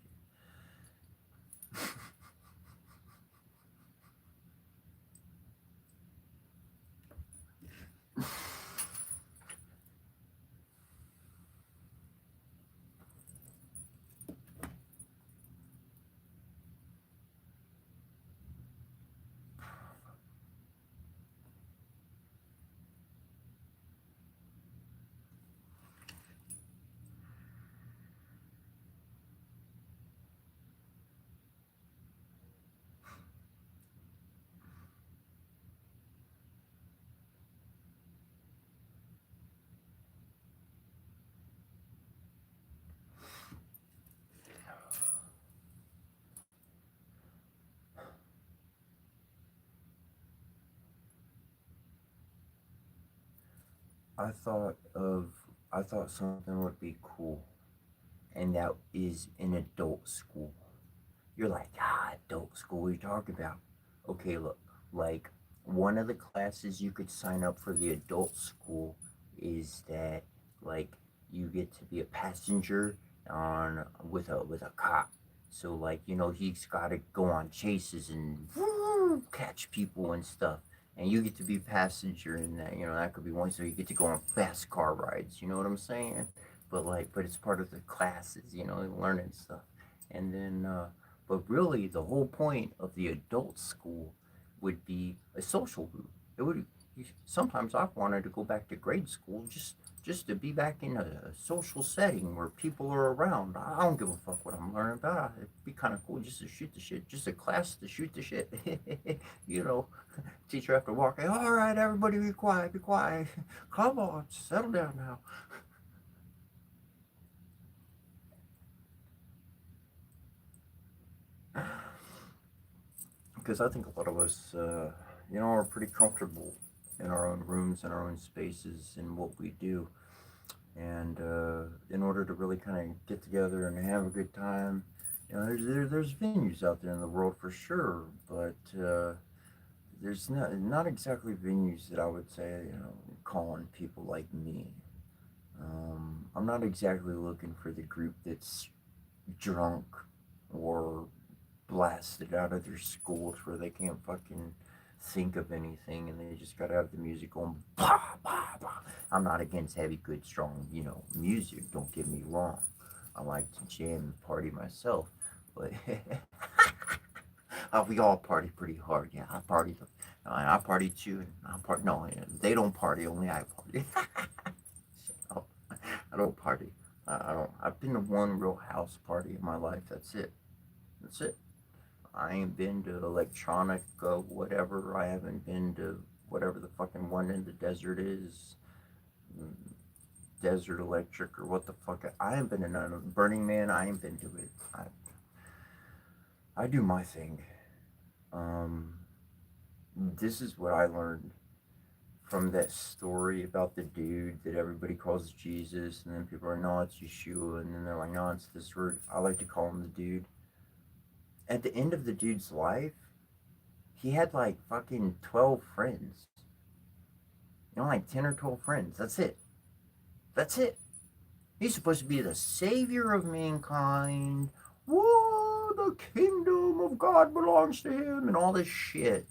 I thought of I thought something would be cool, and that is an adult school. You're like, adult school, what are you talking about? Okay, look, like one of the classes you could sign up for the adult school is that like you get to be a passenger on with a cop. So like, he's gotta go on chases and catch people and stuff. And you get to be passenger in that, that could be one, so you get to go on fast car rides, you know what I'm saying? But it's part of the classes, learning stuff. And then but really, the whole point of the adult school would be a social group. It would. Sometimes I've wanted to go back to grade school just to be back in a social setting where people are around. I don't give a fuck what I'm learning about. It'd be kind of cool just to shoot the shit, just a class to shoot the shit. you know, teacher after walking. All right, everybody, be quiet, be quiet. Come on, settle down now. Because I think a lot of us, are pretty comfortable in our own rooms and our own spaces and what we do. And in order to really kind of get together and have a good time, there's venues out there in the world for sure, but there's not exactly venues that I would say, calling people like me. I'm not exactly looking for the group that's drunk or blasted out of their schools where they can't fucking think of anything and they just gotta have the music going. Bah, bah, bah. I'm not against heavy, good, strong, music. Don't get me wrong. I like to jam and party myself, but we all party pretty hard. Yeah, I party. I party too. And I party. No, they don't party. Only I party. I don't party. I don't. I've been to one real house party in my life. That's it. That's it. I ain't been to electronic whatever. I haven't been to whatever the fucking one in the desert is. Mm, Desert Electric or what the fuck. I ain't been to none of Burning Man. I ain't been to it. I do my thing. Um, this is what I learned from that story about the dude that everybody calls Jesus, and then people are, no, it's Yeshua, and then they're like, no, it's this word. I like to call him the dude. At the end of the dude's life, he had like fucking 12 friends. Like 10 or 12 friends. That's it. That's it. He's supposed to be the savior of mankind. Whoa, the kingdom of God belongs to him, and all this shit.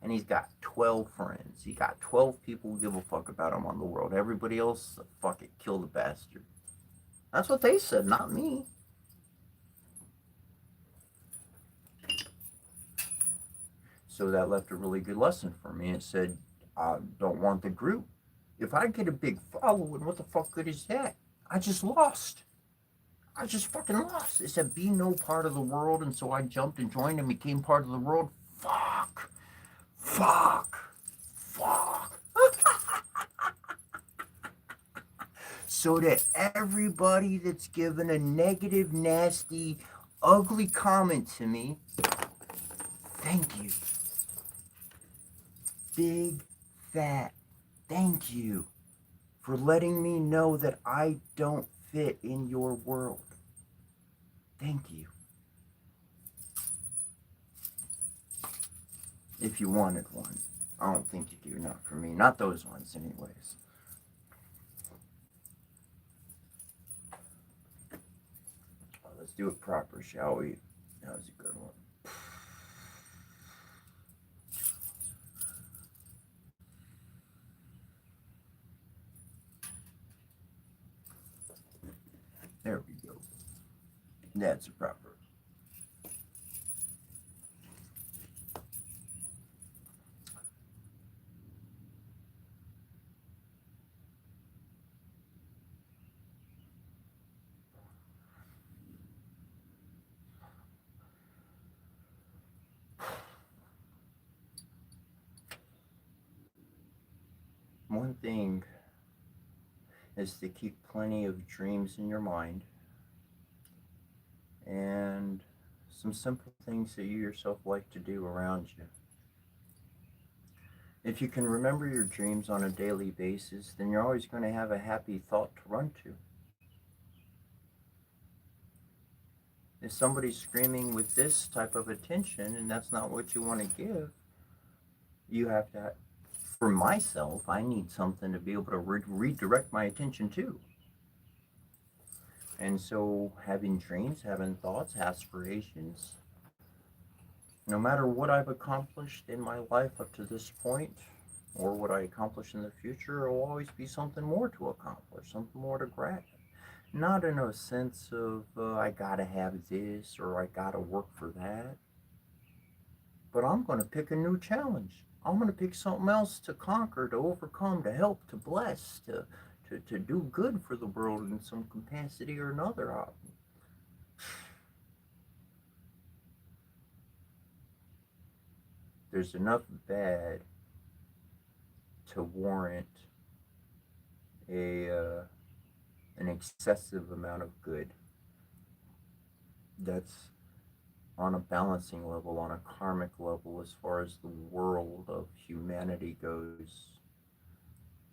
And he's got 12 friends. He got 12 people who give a fuck about him on the world. Everybody else, fuck it, kill the bastard. That's what they said, not me. So that left a really good lesson for me. It said, I don't want the group. If I get a big following, what the fuck good is that? I just lost. I just fucking lost. It said be no part of the world, and so I jumped and joined and became part of the world. Fuck. Fuck. Fuck. So that everybody that's given a negative, nasty, ugly comment to me, thank you. Big, fat, thank you for letting me know that I don't fit in your world. Thank you. If you wanted one. I don't think you do, not for me. Not those ones, anyways. Well, let's do it proper, shall we? That was a good one. There we go. That's a proper. One thing is to keep plenty of dreams in your mind and some simple things that you yourself like to do around you. If you can remember your dreams on a daily basis, then you're always going to have a happy thought to run to. If somebody's screaming with this type of attention and that's not what you want to give, you have to, for myself, I need something to be able to redirect my attention to. And so, having dreams, having thoughts, aspirations, no matter what I've accomplished in my life up to this point, or what I accomplish in the future, there will always be something more to accomplish, something more to grab. Not in a sense of I gotta have this or I gotta work for that, but I'm gonna pick a new challenge. I'm gonna pick something else to conquer, to overcome, to help, to bless, to do good for the world in some capacity or another. There's enough bad to warrant a an excessive amount of good. That's on a balancing level, on a karmic level, as far as the world of humanity goes.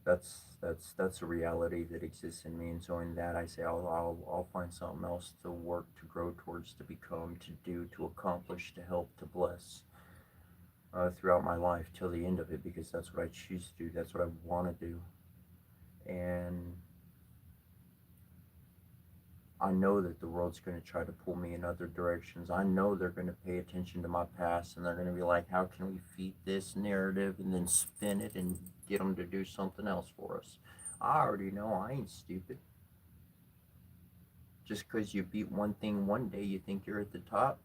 That's a reality that exists in me, and so in that I say I'll find something else to work, to grow towards, to become, to do, to accomplish, to help, to bless throughout my life till the end of it, because that's what I choose to do. That's what I want to do, and I know that the world's going to try to pull me in other directions. I know they're going to pay attention to my past and they're going to be like, how can we feed this narrative and then spin it and get them to do something else for us? I already know I ain't stupid. Just because you beat one thing one day, you think you're at the top.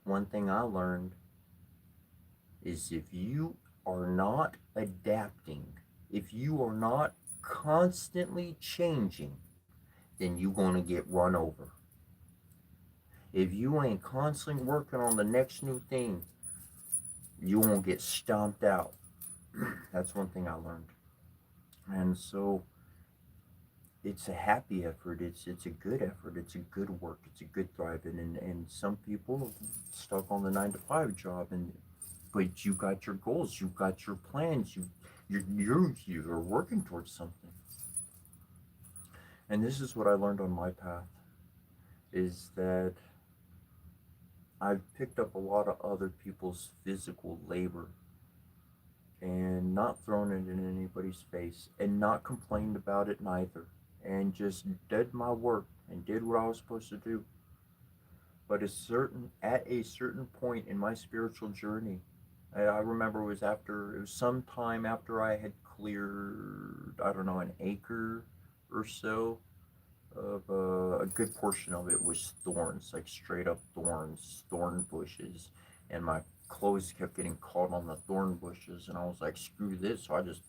One thing I learned is if you are not adapting, if you are not constantly changing, then you're going to get run over. If you ain't constantly working on the next new thing, you won't get stomped out. That's one thing I learned. And so it's a happy effort. It's a good effort. It's a good work. It's a good thriving. And some people stuck on the 9 to 5 job, and but you got your goals. You got your plans. You're working towards something. And this is what I learned on my path, is that I've picked up a lot of other people's physical labor and not thrown it in anybody's face and not complained about it neither, and just did my work and did what I was supposed to do. But at a certain point in my spiritual journey, I remember it was some time after I had cleared, I don't know, an acre or so of a good portion of it was thorns, like straight up thorns, thorn bushes, and my clothes kept getting caught on the thorn bushes, and I was like, screw this. So I just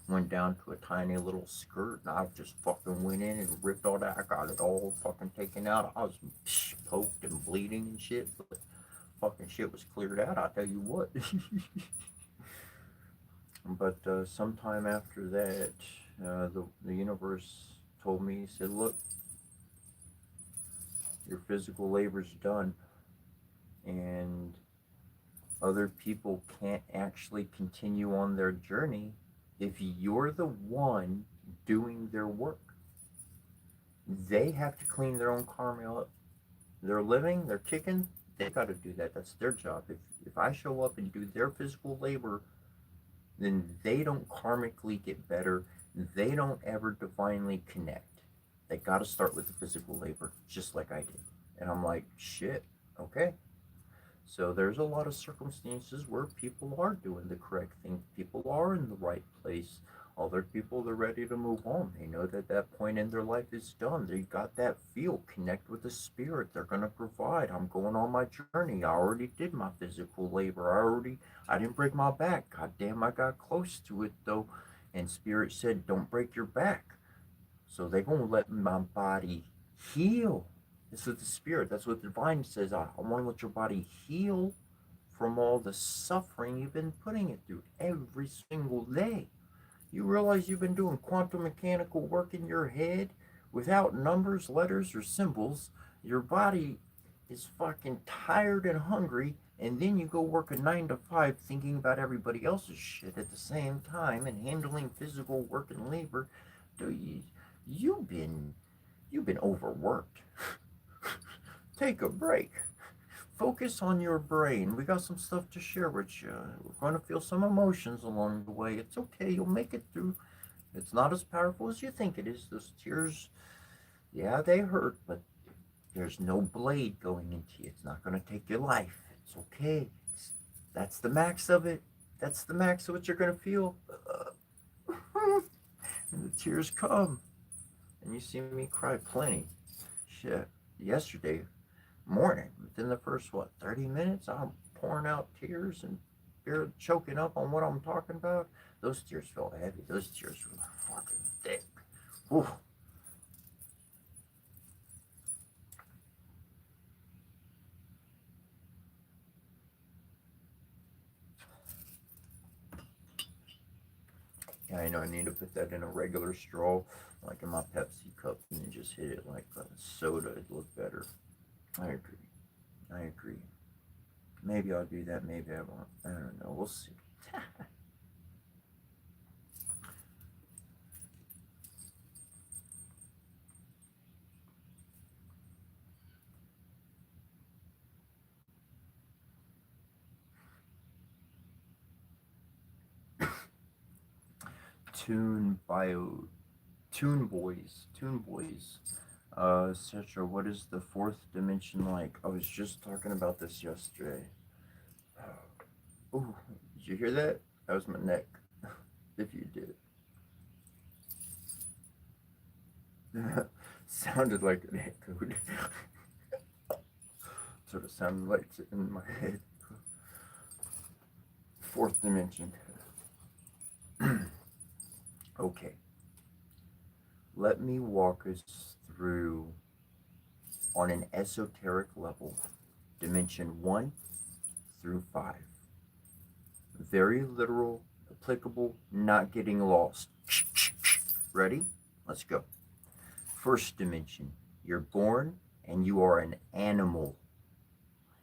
went down to a tiny little skirt, and I just fucking went in and ripped all that. I got it all fucking taken out. I was poked and bleeding and shit, but fucking shit was cleared out, I tell you what. But sometime after that, the universe told me, he said, look, your physical labor's done, and other people can't actually continue on their journey if you're the one doing their work. They have to clean their own karma up. They're living, they're kicking, they got to do that. That's their job. If I show up and do their physical labor, then they don't karmically get better. They don't ever divinely connect. They got to start with the physical labor, just like I did. And I'm like, shit, okay. So there's a lot of circumstances where people are doing the correct thing. People are in the right place. Other people, they're ready to move on. They know that that point in their life is done. They got that feel, connect with the spirit. They're going to provide. I'm going on my journey. I already did my physical labor. I didn't break my back. God damn, I got close to it though. And spirit said, don't break your back. So they're going to let my body heal. It's with the spirit. That's what the divine says. I want to let your body heal from all the suffering you've been putting it through every single day. You realize you've been doing quantum mechanical work in your head without numbers, letters, or symbols. Your body is fucking tired and hungry, and then you go work a 9 to 5 thinking about everybody else's shit at the same time and handling physical work and labor. Dude, you've been you've been overworked. Take a break. Focus on your brain. We got some stuff to share with you. We're going to feel some emotions along the way. It's okay. You'll make it through. It's not as powerful as you think it is. Those tears, yeah, they hurt, but there's no blade going into you. It's not going to take your life. It's okay. That's the max of it. That's the max of what you're going to feel. And the tears come. And you see me cry plenty. Shit. Yesterday morning, within the first, 30 minutes, I'm pouring out tears and they're choking up on what I'm talking about. Those tears felt heavy. Those tears were fucking thick. Whew. Yeah, I know I need to put that in a regular straw, like in my Pepsi cup, and then just hit it like a soda. It'd look better. I agree. I agree. Maybe I'll do that. Maybe I won't. I don't know. We'll see. Tune bio, Tune Boys. Cetra, what is the fourth dimension like? I was just talking about this yesterday. Oh, did you hear that? That was my neck. If you did, sounded like an echoed. Sort of sounded like it in my head. Fourth dimension. Okay, let me walk us through on an esoteric level, dimension 1 through 5. Very literal, applicable, not getting lost. Ready? Let's go. First dimension, you're born and you are an animal.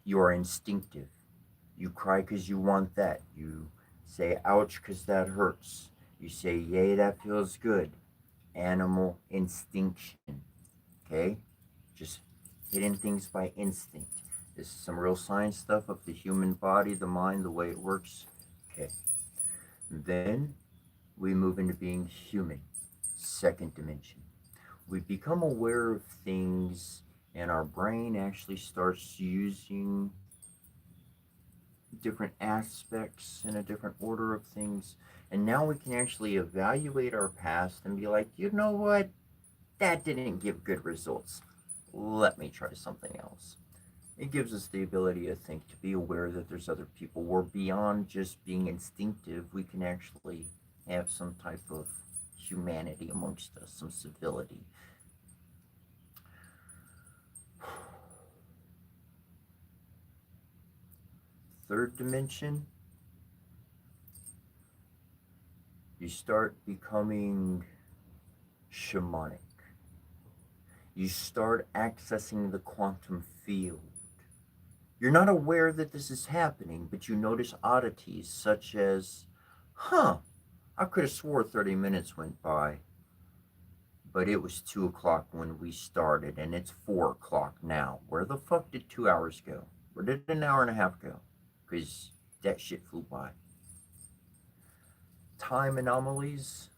You are instinctive. You cry because you want that. You say ouch because that hurts. You say yay, that feels good. Animal instinction. Okay? Just hitting things by instinct. This is some real science stuff of the human body, the mind, the way it works. Okay. Then we move into being human. Second dimension. We become aware of things, and our brain actually starts using different aspects in a different order of things. And now we can actually evaluate our past and be like, you know what? That didn't give good results. Let me try something else. It gives us the ability, I think, to be aware that there's other people. We're beyond just being instinctive. We can actually have some type of humanity amongst us, some civility. Third dimension, you start becoming shamanic. You start accessing the quantum field. You're not aware that this is happening, but you notice oddities such as, huh, I could have swore 30 minutes went by, but it was 2 o'clock when we started, and it's 4 o'clock now. Where the fuck did 2 hours go? Where did an hour and a half go? Because that shit flew by. Time anomalies,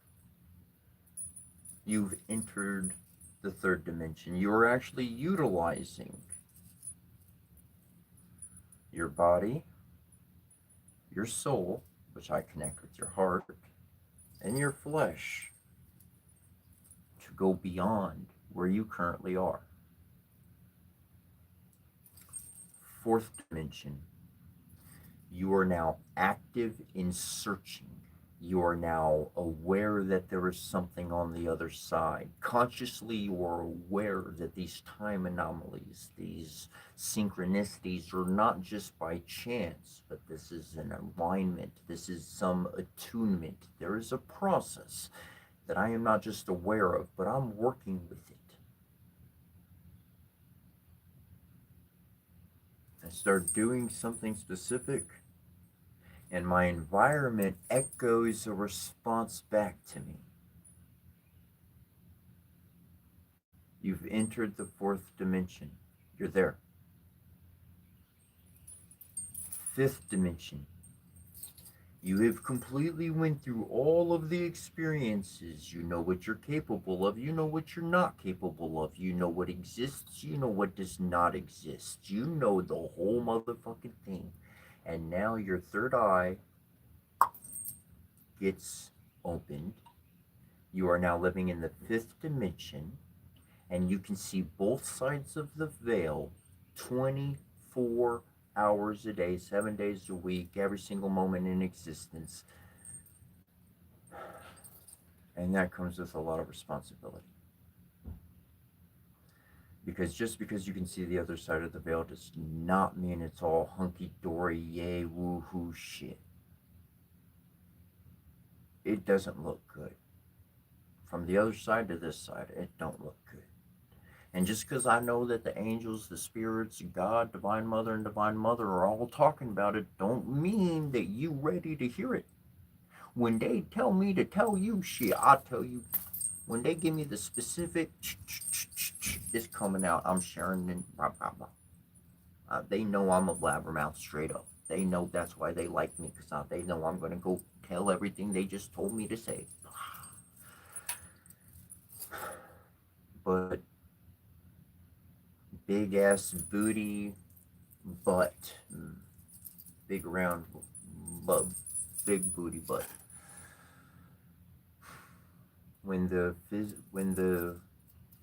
you've entered the third dimension. You are actually utilizing your body, your soul, which I connect with your heart, and your flesh to go beyond where you currently are. Fourth dimension, you are now active in searching. You are now aware that there is something on the other side. Consciously, you are aware that these time anomalies, these synchronicities are not just by chance, but this is an alignment. This is some attunement. There is a process that I am not just aware of, but I'm working with it. I start doing something specific, and my environment echoes a response back to me. You've entered the fourth dimension. You're there. Fifth dimension. You have completely went through all of the experiences. You know what you're capable of. You know what you're not capable of. You know what exists. You know what does not exist. You know the whole motherfucking thing. And now your third eye gets opened. You are now living in the fifth dimension, and you can see both sides of the veil 24 hours a day, 7 days a week, every single moment in existence. And that comes with a lot of responsibility. Because just because you can see the other side of the veil does not mean it's all hunky dory, yay, woohoo shit. It doesn't look good. From the other side to this side, it don't look good. And just because I know that the angels, the spirits, God, Divine Mother, and Divine Mother are all talking about it, don't mean that you ready to hear it. When they tell me to tell you shit, I'll tell you. When they give me the specific, it's coming out. I'm sharing it. They know I'm a blabbermouth straight up. They know that's why they like me, because they know I'm going to go tell everything they just told me to say. But big ass booty, butt, big round butt, big booty butt. When the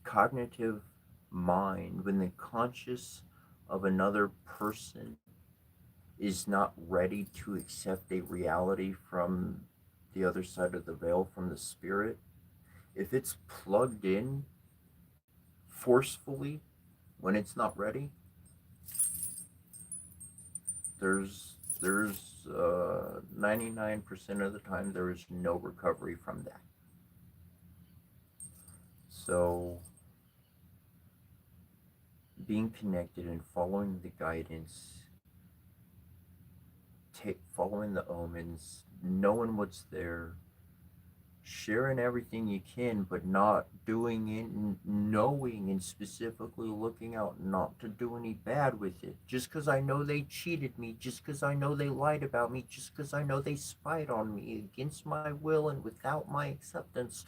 cognitive mind, when the conscious of another person is not ready to accept a reality from the other side of the veil, from the spirit, if it's plugged in forcefully when it's not ready, there's 99% of the time there is no recovery from that. So being connected and following the guidance, following the omens, knowing what's there, sharing everything you can, but not doing it, and knowing and specifically looking out not to do any bad with it. Just because I know they cheated me, just because I know they lied about me, just because I know they spied on me against my will and without my acceptance,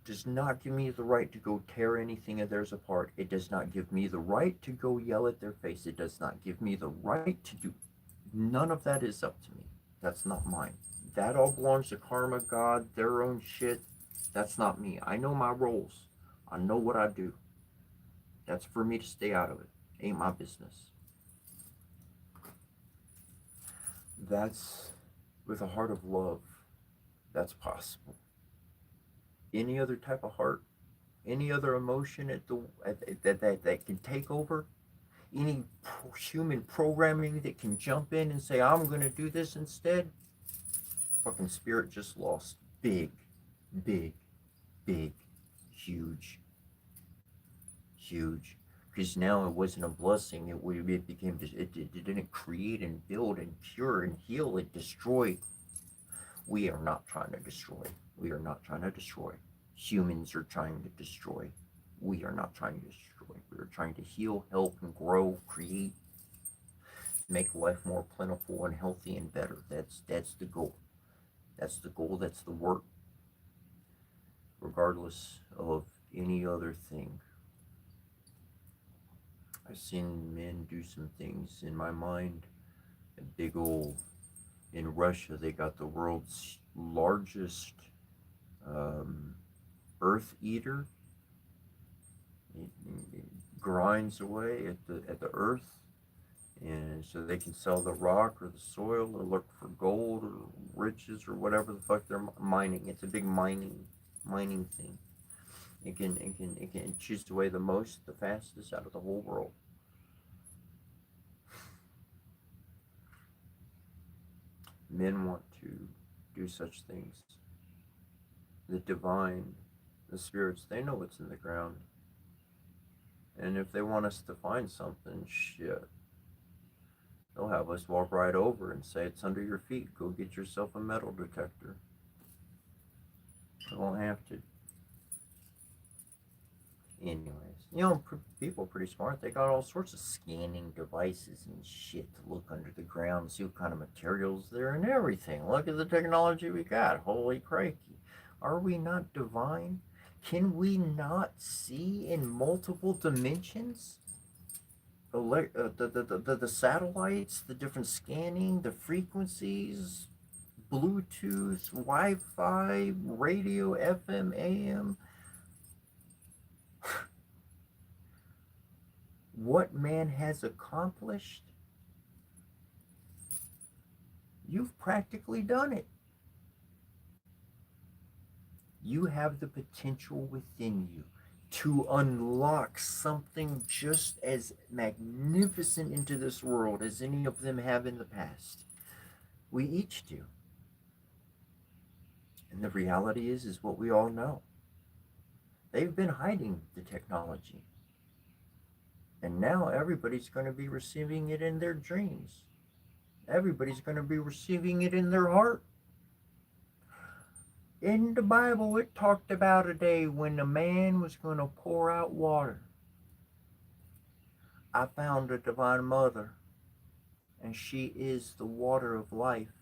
does not give me the right to go tear anything of theirs apart. It does not give me the right to go yell at their face. It does not give me the right to do. None of that is up to me. That's not mine. That all belongs to karma, God, their own shit. That's not me. I know my roles. I know what I do. That's for me to stay out of it. Ain't my business. That's with a heart of love. That's possible. Any other type of heart, any other emotion that can take over, any human programming that can jump in and say, I'm going to do this instead, fucking spirit just lost. Big, big, big, huge, huge. Because now it wasn't a blessing. It became, it didn't create and build and cure and heal. It destroyed. We are not trying to destroy. We are not trying to destroy. Humans are trying to destroy. We are not trying to destroy. We are trying to heal, help, and grow, create, make life more plentiful and healthy and better. That's the goal. That's the goal. That's the work. Regardless of any other thing. I've seen men do some things in my mind. A big old, in Russia, they got the world's largest earth eater. It grinds away at the earth, and so they can sell the rock or the soil or look for gold or riches or whatever the fuck they're mining. It's a big mining thing. It can choose away the most, the fastest out of the whole world. Men want to do such things. The divine, the spirits, they know what's in the ground. And if they want us to find something, shit, They'll have us walk right over and say it's under your feet. Go get yourself a metal detector. You won't have to. Anyways, people are pretty smart. They got all sorts of scanning devices and shit to look under the ground, see what kind of materials there and everything. Look at the technology we got. Holy crikey. Are we not divine? Can we not see in multiple dimensions? The satellites, the different scanning, the frequencies, Bluetooth, Wi-Fi, radio, FM, AM. What man has accomplished, you've practically done it. You have the potential within you to unlock something just as magnificent into this world as any of them have in the past. We each do. And the reality is what we all know. They've been hiding the technology. And now everybody's going to be receiving it in their dreams. Everybody's going to be receiving it in their heart. In the Bible, it talked about a day when a man was going to pour out water. I found a divine mother, and she is the water of life.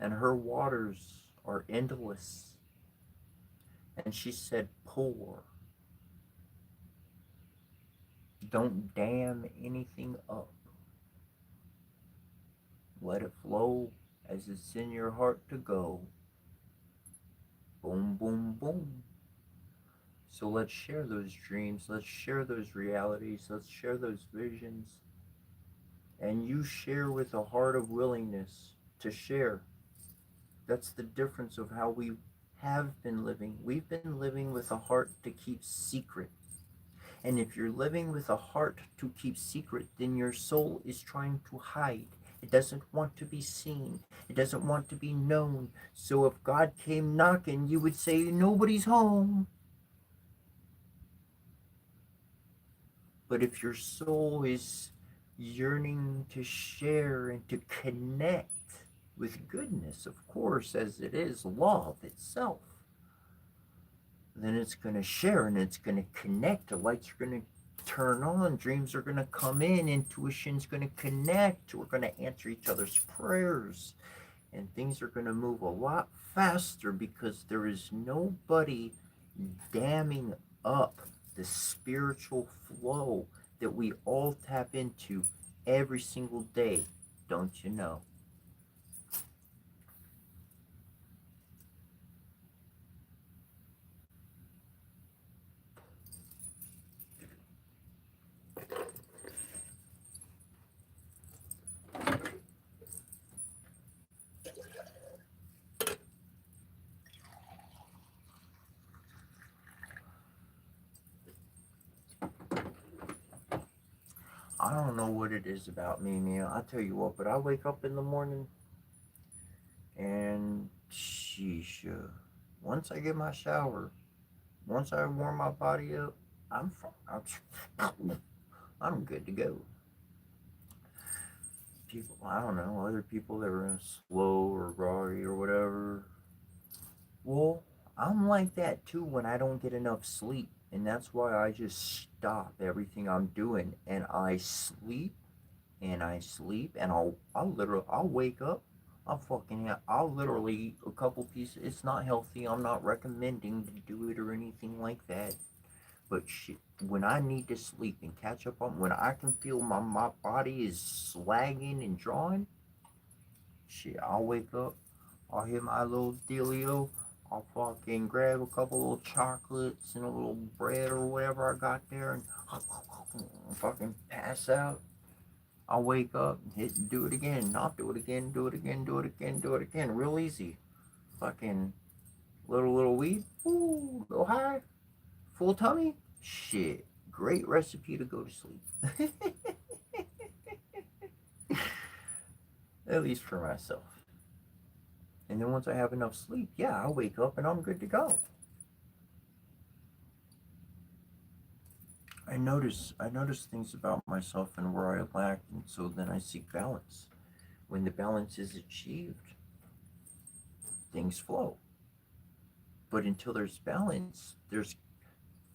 And her waters are endless. And she said, pour. Don't dam anything up. Let it flow as it's in your heart to go. Boom, boom, boom. So let's share those dreams. Let's share those realities. Let's share those visions. And you share with a heart of willingness to share. That's the difference of how we have been living. We've been living with a heart to keep secret. And if you're living with a heart to keep secret, then your soul is trying to hide. It doesn't want to be seen. It doesn't want to be known. So if God came knocking, you would say, nobody's home. But if your soul is yearning to share and to connect with goodness, of course, as it is love itself, then it's going to share and it's going to connect. The lights are going to turn on, dreams are going to come in, intuition's going to connect, we're going to answer each other's prayers, and things are going to move a lot faster because there is nobody damming up the spiritual flow that we all tap into every single day, don't you know? I don't know what it is about me, man. I tell you what, but I wake up in the morning and sheesh, once I get my shower, once I warm my body up, I'm I'm good to go. People, I don't know, other people that are slow or groggy or whatever. Well, I'm like that too when I don't get enough sleep, and that's why I just stop everything I'm doing and I sleep and I sleep and I'll wake up. I'll literally eat a couple pieces. It's not healthy. I'm not recommending to do it or anything like that. But shit, when I need to sleep and catch up on, when I can feel my body is slagging and drawing, shit, I'll wake up. I'll hit my little dealio. I'll fucking grab a couple little chocolates and a little bread or whatever I got there and fucking pass out. I'll wake up, do it again, not do it again, do it again, do it again, do it again. Real easy. Fucking little weed. Ooh, go high. Full tummy. Shit. Great recipe to go to sleep. At least for myself. And then once I have enough sleep, yeah, I'll wake up and I'm good to go. I notice things about myself and where I lack, and so then I seek balance. When the balance is achieved, things flow. But until there's balance, there's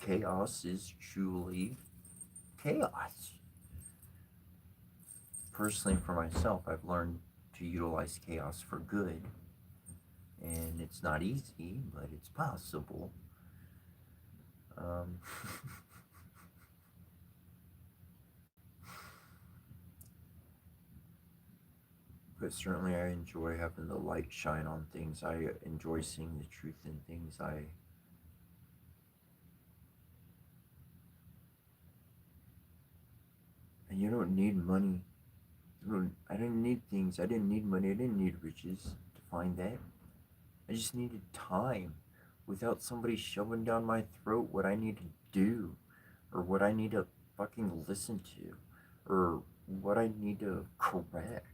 chaos is truly chaos. Personally, for myself, I've learned to utilize chaos for good, and it's not easy, but it's possible. Um, but certainly, I enjoy having the light shine on things. I enjoy seeing the truth in things. And you don't need money. I didn't need things. I didn't need money. I didn't need riches to find that. I just needed time without somebody shoving down my throat what I need to do or what I need to fucking listen to or what I need to correct.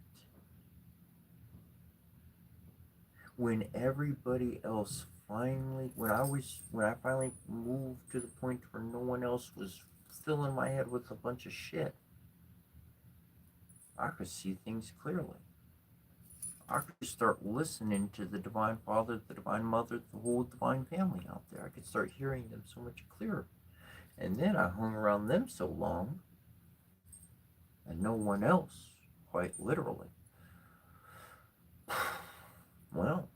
When everybody else finally, when I finally moved to the point where no one else was filling my head with a bunch of shit, I could see things clearly. I could start listening to the Divine Father, the Divine Mother, the whole Divine Family out there. I could start hearing them so much clearer. And then I hung around them so long, and no one else, quite literally. Well,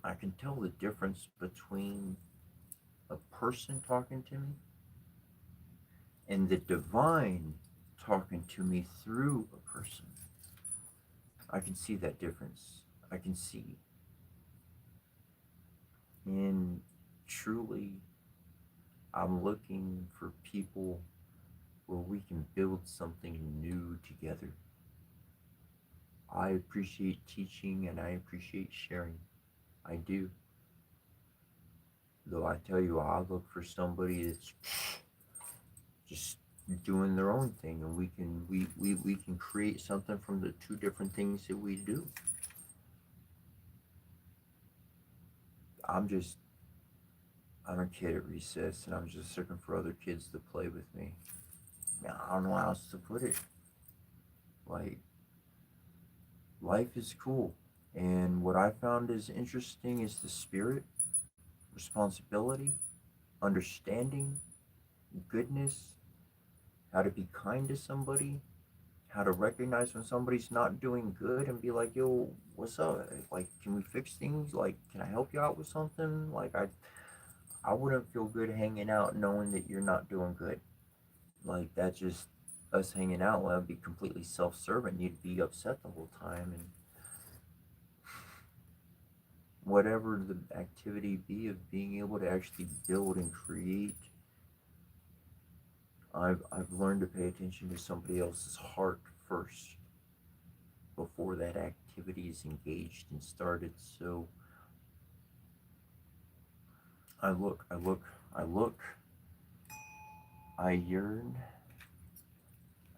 I can tell the difference between a person talking to me and the divine talking to me through a person. I can see that difference. I can see. And truly, I'm looking for people where we can build something new together. I appreciate teaching and I appreciate sharing. I do. Though I tell you, I look for somebody that's just doing their own thing and we can create something from the two different things that we do. I'm just I'm a kid at recess and I'm just looking for other kids to play with me. I don't know how else to put it. Like, life is cool. And what I found is interesting is the spirit, responsibility, understanding, goodness, how to be kind to somebody, how to recognize when somebody's not doing good and be like, yo, what's up? Like, can we fix things? Like, can I help you out with something? Like, I wouldn't feel good hanging out knowing that you're not doing good. Like, that's just us hanging out. Well, I'd be completely self-serving. You'd be upset the whole time. And whatever the activity be of being able to actually build and create, I've learned to pay attention to somebody else's heart first before that activity is engaged and started. So I look, I yearn,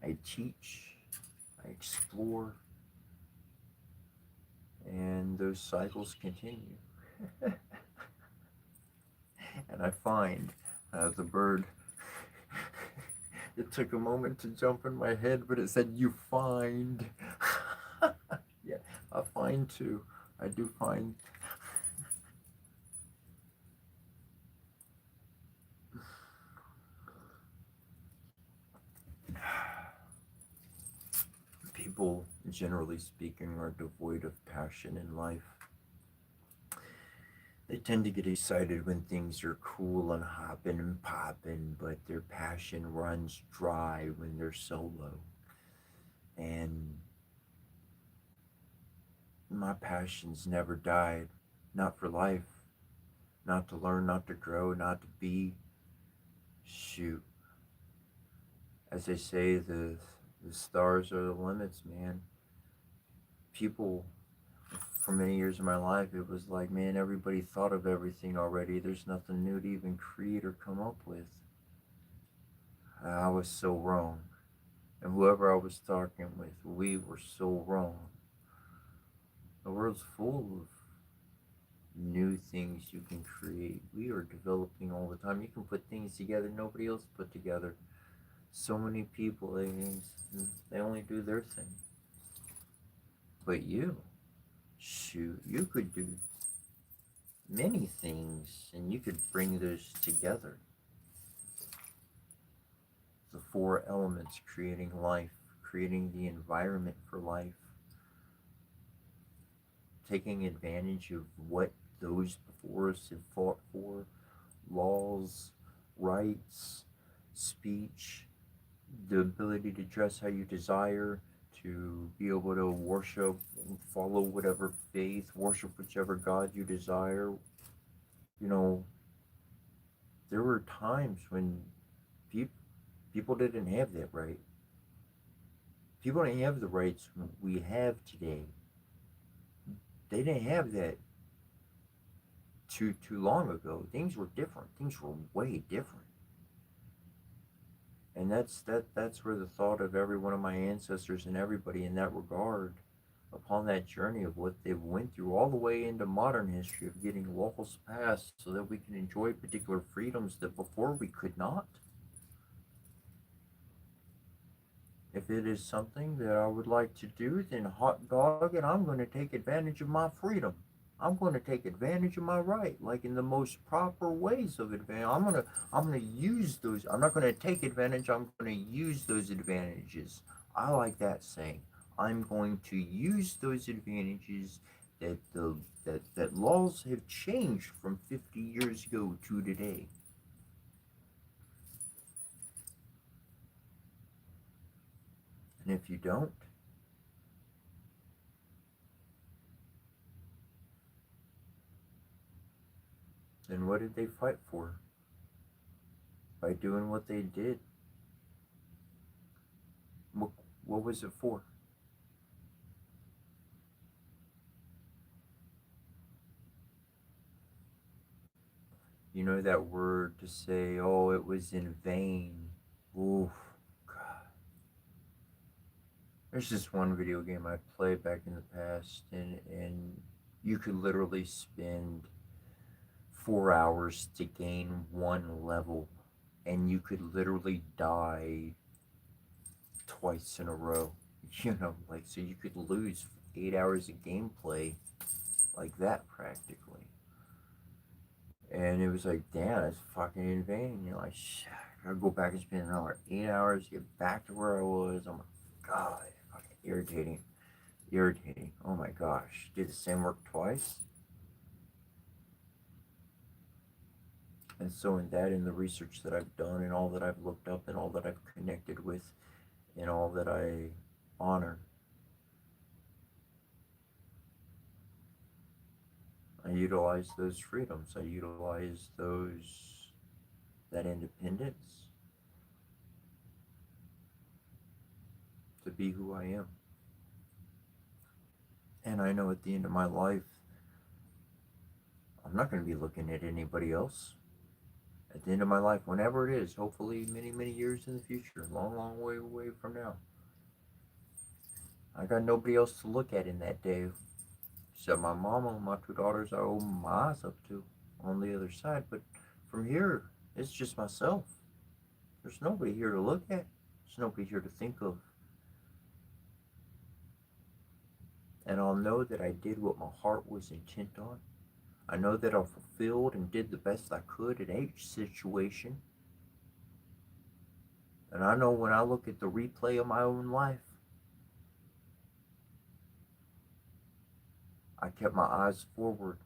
I teach, I explore, and those cycles continue. And I find the bird. It took a moment to jump in my head, but it said, "You find." Yeah, I find too. I do find. People, generally speaking, are devoid of passion in life. They tend to get excited when things are cool and hopping and popping, but their passion runs dry when they're solo. And my passions never died. Not for life. Not to learn, not to grow, not to be. Shoot. As they say, the stars are the limits, man. People, for many years of my life, it was like, man, everybody thought of everything already. There's nothing new to even create or come up with. I was so wrong. And whoever I was talking with, we were so wrong. The world's full of new things you can create. We are developing all the time. You can put things together nobody else put together. So many people, they only do their thing. But you, shoot, you could do many things and you could bring those together. The four elements creating life, creating the environment for life, taking advantage of what those before us have fought for, laws, rights, speech, the ability to dress how you desire, to be able to worship and follow whatever faith, worship whichever God you desire. You know, there were times when people people didn't have that right. People didn't have the rights we have today. They didn't have that too long ago. Things were different. Things were way different. And that's where the thought of every one of my ancestors and everybody in that regard upon that journey of what they've went through all the way into modern history of getting laws passed so that we can enjoy particular freedoms that before we could not. If it is something that I would like to do, then hot dog it, I'm going to take advantage of my freedom. I'm going to take advantage of my right, like in the most proper ways of advantage. I'm gonna use those. I'm not going to take advantage. I'm going to use those advantages. I like that saying. I'm going to use those advantages that laws have changed from 50 years ago to today. And if you don't, then what did they fight for? By doing what they did. What, what was it for? You know that word to say, oh, it was in vain. Oof, God. There's this one video game I played back in the past, and you could literally spend 4 hours to gain one level, and you could literally die twice in a row. You know, like, so you could lose 8 hours of gameplay like that practically. And it was like, damn, it's fucking in vain. You know, like, shit, I gotta go back and spend another 8 hours to get back to where I was. Oh my god, fucking irritating. Irritating. Oh my gosh. Did the same work twice? And so, in that, in the research that I've done, and all that I've looked up, and all that I've connected with, and all that I honor, I utilize those freedoms. I utilize that independence to be who I am. And I know at the end of my life, I'm not going to be looking at anybody else. At the end of my life, whenever it is, hopefully many, many years in the future, long, long way away from now, I got nobody else to look at in that day except my mama and my two daughters I open my eyes up to on the other side. But from here, it's just myself. There's nobody here to look at. There's nobody here to think of. And I'll know that I did what my heart was intent on. I know that I fulfilled and did the best I could in each situation. And I know when I look at the replay of my own life, I kept my eyes forward.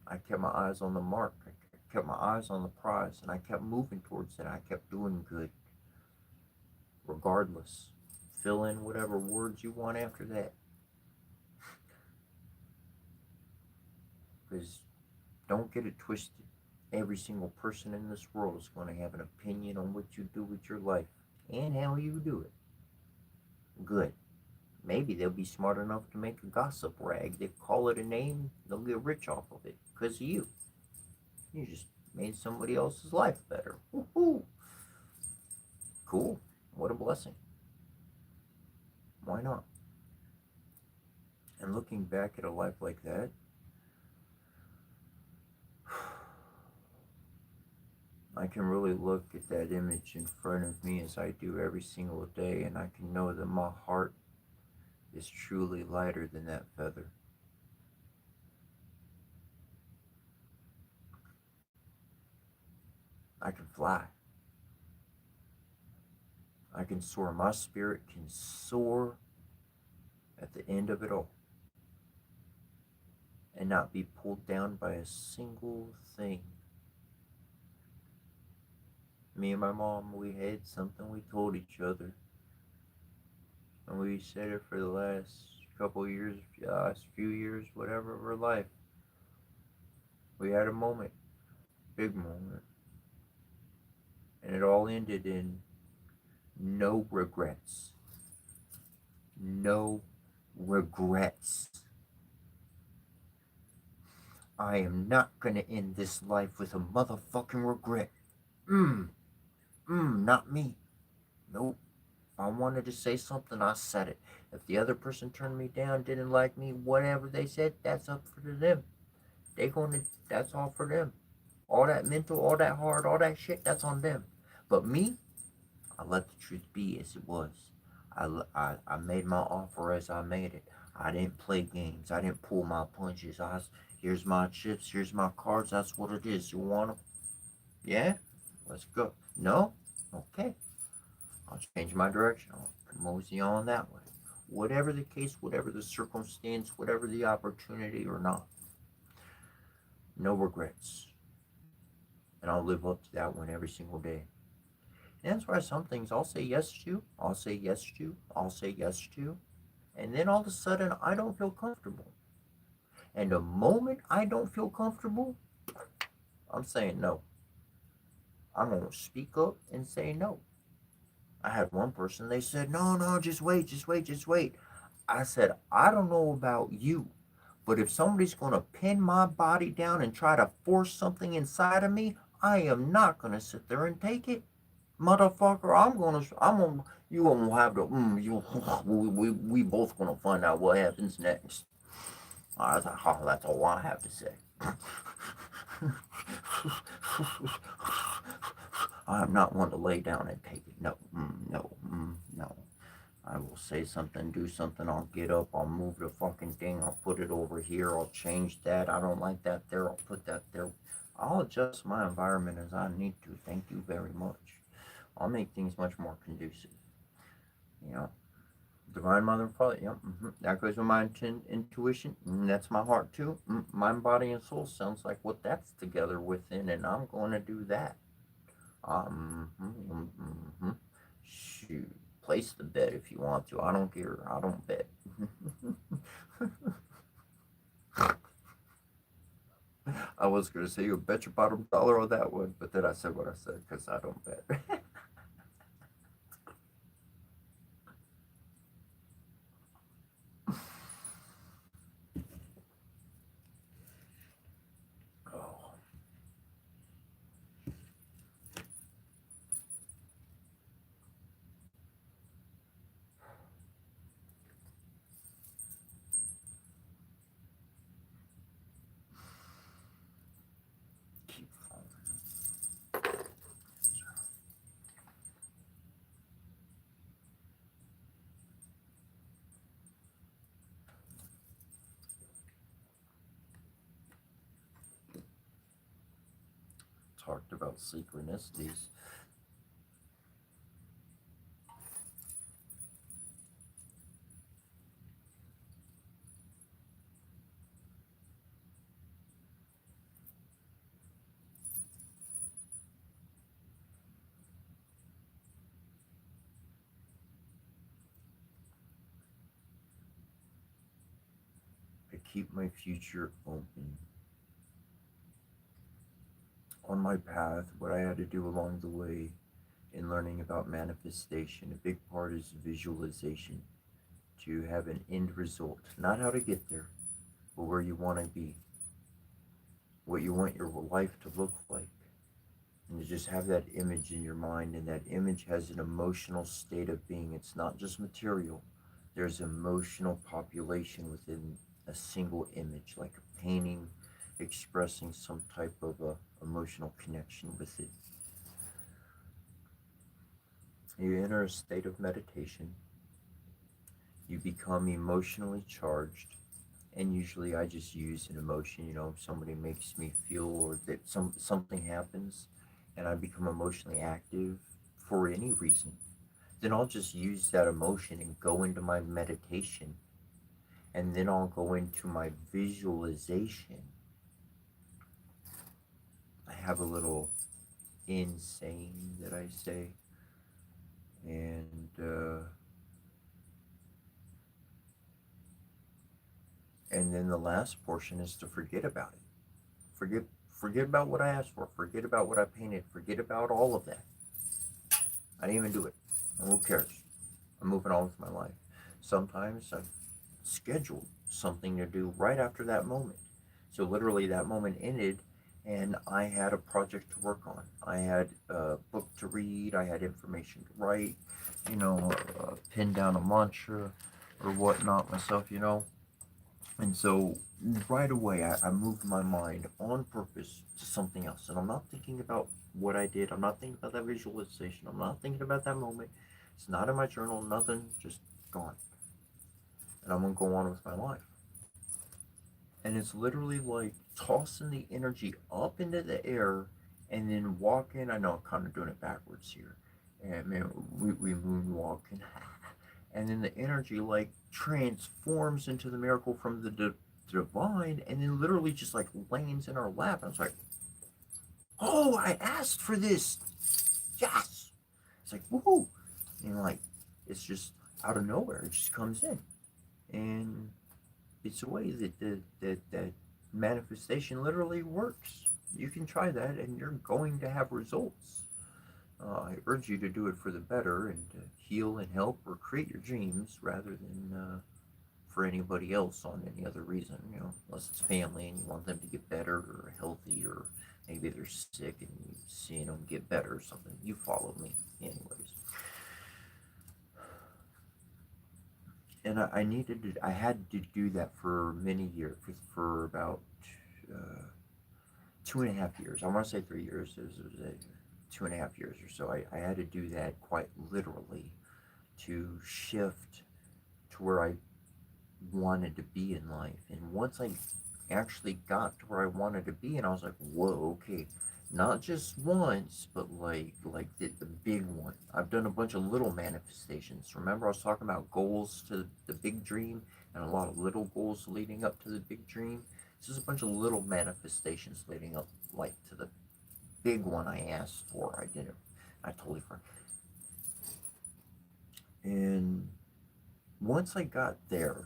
I kept my eyes on the mark. I kept my eyes on the prize. And I kept moving towards it. I kept doing good, regardless. Fill in whatever words you want after that. Because don't get it twisted. Every single person in this world is going to have an opinion on what you do with your life and how you do it. Good. Maybe they'll be smart enough to make a gossip rag. They call it a name, they'll get rich off of it because of you. You just made somebody else's life better. Woohoo! Cool. What a blessing. Why not? And looking back at a life like that, I can really look at that image in front of me as I do every single day, and I can know that my heart is truly lighter than that feather. I can fly. I can soar. My spirit can soar at the end of it all and not be pulled down by a single thing. Me and my mom, we had something we told each other, and we said it for the last couple of years, last few years, whatever of our life. We had a moment, big moment, and it all ended in no regrets. No regrets. I am not gonna end this life with a motherfucking regret. Not me. Nope. If I wanted to say something, I said it. If the other person turned me down, didn't like me, whatever they said, that's up for them. That's all for them. All that mental, all that hard, all that shit, that's on them. But me, I let the truth be as it was. I made my offer as I made it. I didn't play games. I didn't pull my punches. Here's my chips. Here's my cards. That's what it is. You want them? Yeah? Let's go. No? Okay. I'll change my direction. I'll mosey on that way. Whatever the case, whatever the circumstance, whatever the opportunity or not. No regrets. And I'll live up to that one every single day. And that's why some things I'll say yes to, I'll say yes to, I'll say yes to, and then all of a sudden I don't feel comfortable. And the moment I don't feel comfortable, I'm saying no. I'm going to speak up and say no. I had one person, they said, no, just wait, just wait, just wait. I said, I don't know about you, but if somebody's going to pin my body down and try to force something inside of me, I am not going to sit there and take it. Motherfucker, you gonna have to, we both gonna find out what happens next. I was like, oh, that's all I have to say. I am not one to lay down and take it. No, no. I will say something, do something, I'll get up, I'll move the fucking thing, I'll put it over here, I'll change that, I don't like that there, I'll put that there. I'll adjust my environment as I need to. Thank you very much. I'll make things much more conducive. You know, Divine Mother and Father, yep, that goes with my intuition. That's my heart too. Mind, body, and soul sounds like what that's together within, and I'm going to do that. Shoot, place the bet if you want to. I don't care. I don't bet. I was going to say you bet your bottom dollar on that one, but then I said what I said because I don't bet. Oh. Keep falling. Talked about synchronicities. I keep my future open. On my path, what I had to do along the way in learning about manifestation, a big part is visualization to have an end result, not how to get there, but where you want to be, what you want your life to look like. And to just have that image in your mind, and that image has an emotional state of being. It's not just material, there's emotional population within a single image, like a painting expressing some type of emotional connection with it. You enter a state of meditation, you become emotionally charged, and usually I just use an emotion. If somebody makes me feel, or that something happens and I become emotionally active for any reason, then I'll just use that emotion and go into my meditation, and then I'll go into my visualization. I have a little insane that I say, and then the last portion is to forget about it. Forget forget about what I asked for. Forget about what I painted. Forget about all of that. I didn't even do it. Who cares? I'm moving on with my life. Sometimes I've scheduled something to do right after that moment. So literally that moment ended and I had a project to work on. I had a book to read, I had information to write, pin down a mantra or whatnot myself. And so right away, I moved my mind on purpose to something else. And I'm not thinking about what I did. I'm not thinking about that visualization. I'm not thinking about that moment. It's not in my journal, nothing, just gone. And I'm going to go on with my life. And it's literally like tossing the energy up into the air and then walking. I know I'm kind of doing it backwards here. And man, we moonwalking. And then the energy like transforms into the miracle from the divine, and then literally just like lands in our lap. And it's like, oh, I asked for this. Yes. It's like, woohoo. Like, it's just out of nowhere. It just comes in. And it's a way that manifestation literally works. You can try that and you're going to have results. I urge you to do it for the better and to heal and help or create your dreams rather than for anybody else on any other reason, unless it's family and you want them to get better or healthy, or maybe they're sick and you seeing them get better or something. You follow me. Anyways. And I had to do that for many years, for about uh, 2.5 years. I want to say 3 years. It was 2.5 years or so. I had to do that quite literally to shift to where I wanted to be in life. And once I actually got to where I wanted to be, and I was like, whoa, okay, not just once, but like the big one. I've done a bunch of little manifestations. Remember, I was talking about goals to the big dream, and a lot of little goals leading up to the big dream. This is a bunch of little manifestations leading up, like to the big one I asked for. I didn't. I totally forgot. And once I got there,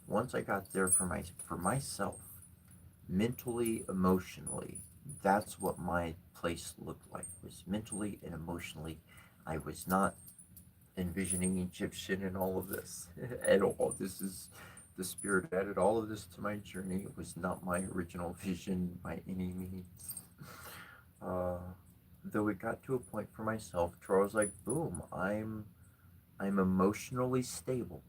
once I got there for myself, mentally, emotionally, that's what my place looked like. Was mentally and emotionally, I was not envisioning Egyptian and all of this at all. This is the spirit added all of this to my journey. It was not my original vision by any means. Uh, though it got to a point for myself where I was like, boom, I'm emotionally stable.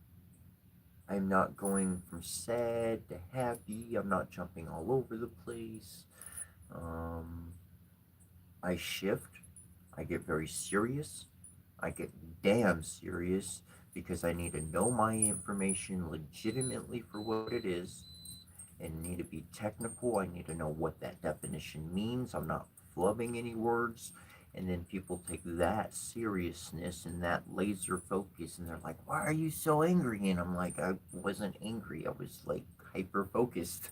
I'm not going from sad to happy. I'm not jumping all over the place. Um, I shift. I get very serious. I get damn serious because I need to know my information legitimately for what it is and need to be technical. I need to know what that definition means. I'm not flubbing any words. And then people take that seriousness and that laser focus and they're like, why are you so angry? And I'm like, I wasn't angry. I was like hyper focused.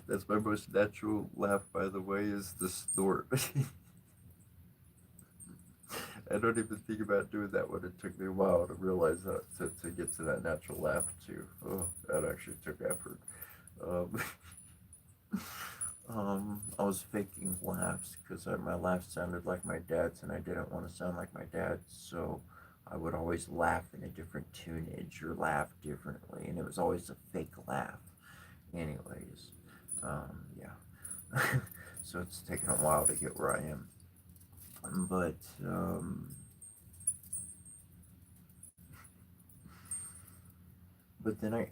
That's my most natural laugh, by the way, is the snort. I don't even think about doing that one. It took me a while to realize that, to get to that natural laugh, too. Oh, that actually took effort. Um, I was faking laughs because my laugh sounded like my dad's, and I didn't want to sound like my dad, so I would always laugh in a different tunage or laugh differently, and it was always a fake laugh. Anyways, yeah. So it's taken a while to get where I am. But, but then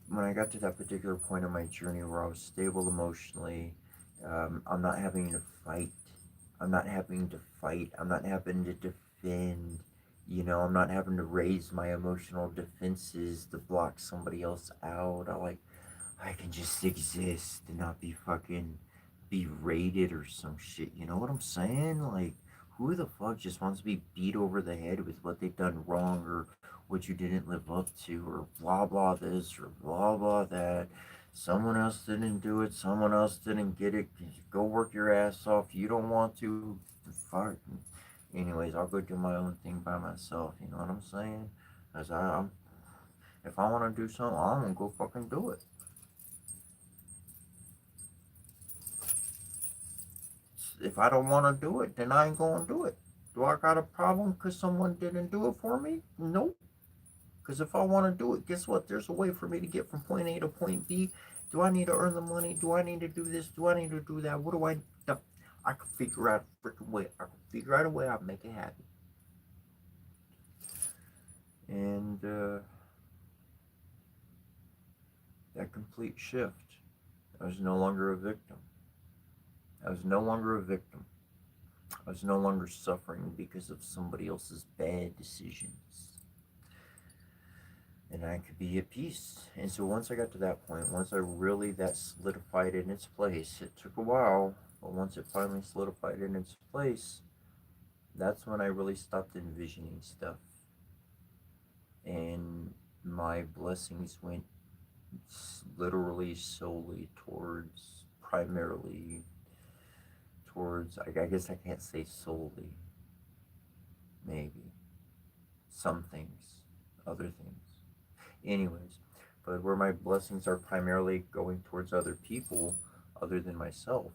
when I got to that particular point in my journey where I was stable emotionally I'm not having to fight. I'm not having to fight. I'm not having to defend. I'm not having to raise my emotional defenses to block somebody else out. I can just exist and not be fucking berated or some shit. You know what I'm saying? Like, who the fuck just wants to be beat over the head with what they've done wrong or what you didn't live up to or blah blah this or blah blah that? Someone else didn't do it. Someone else didn't get it. Go work your ass off. You don't want to. Fuck. Anyways, I'll go do my own thing by myself. You know what I'm saying? Cause if I want to do something, I'm gonna go fucking do it. If I don't want to do it, then I ain't gonna do it. Do I got a problem because someone didn't do it for me? Nope. Because if I want to do it, guess what? There's a way for me to get from point A to point B. Do I need to earn the money? Do I need to do this? Do I need to do that? What do I do? I can figure out a freaking way. I can figure out a way. I'll make it happen. And that complete shift. I was no longer a victim. I was no longer a victim. I was no longer suffering because of somebody else's bad decisions. And I could be at peace. And so once I got to that point, once I really that solidified in its place, it took a while, but once it finally solidified in its place, that's when I really stopped envisioning stuff. And my blessings went literally solely towards, primarily towards, I guess I can't say solely, maybe, some things, other things. Anyways, but where my blessings are primarily going towards other people other than myself.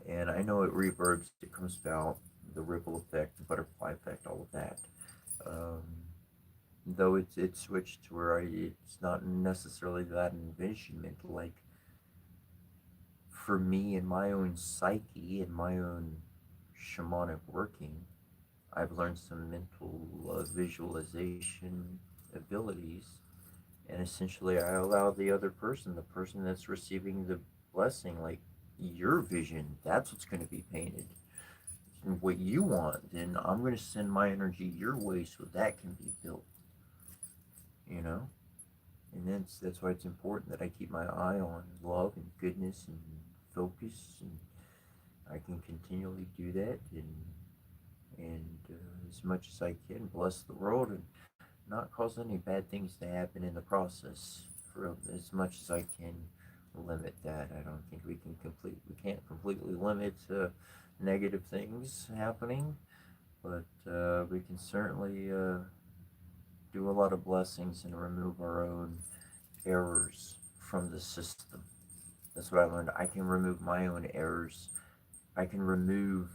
And I know it reverbs, it comes about, the ripple effect, the butterfly effect, all of that. Um, though it's switched to where it's not necessarily that envisionment. Like for me in my own psyche, in my own shamanic working, I've learned some mental visualization abilities, and essentially I allow the other person, the person that's receiving the blessing, like your vision, that's what's going to be painted. And what you want, then I'm going to send my energy your way so that can be built. You know, and that's why it's important that I keep my eye on love and goodness and focus, and I can continually do that, and as much as I can bless the world and not cause any bad things to happen in the process. For as much as I can limit that, I don't think we can't completely limit negative things happening, but we can certainly do a lot of blessings and remove our own errors from the system. That's what I learned. I can remove my own errors. I can remove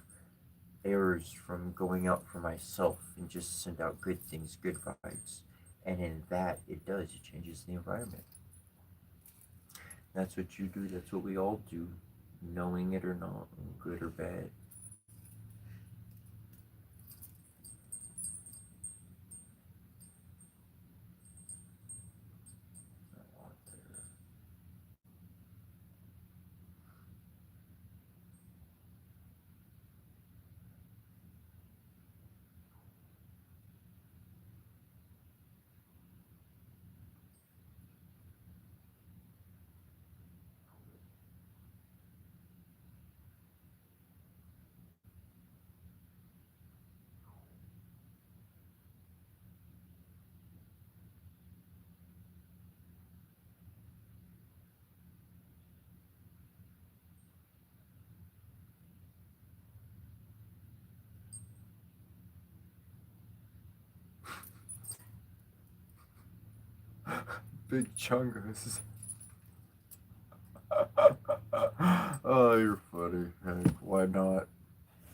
errors from going out for myself and just send out good things, good vibes. And in that, it does. It changes the environment. That's what you do. That's what we all do, knowing it or not, good or bad. Big chungus. Oh, you're funny. Hey, why not?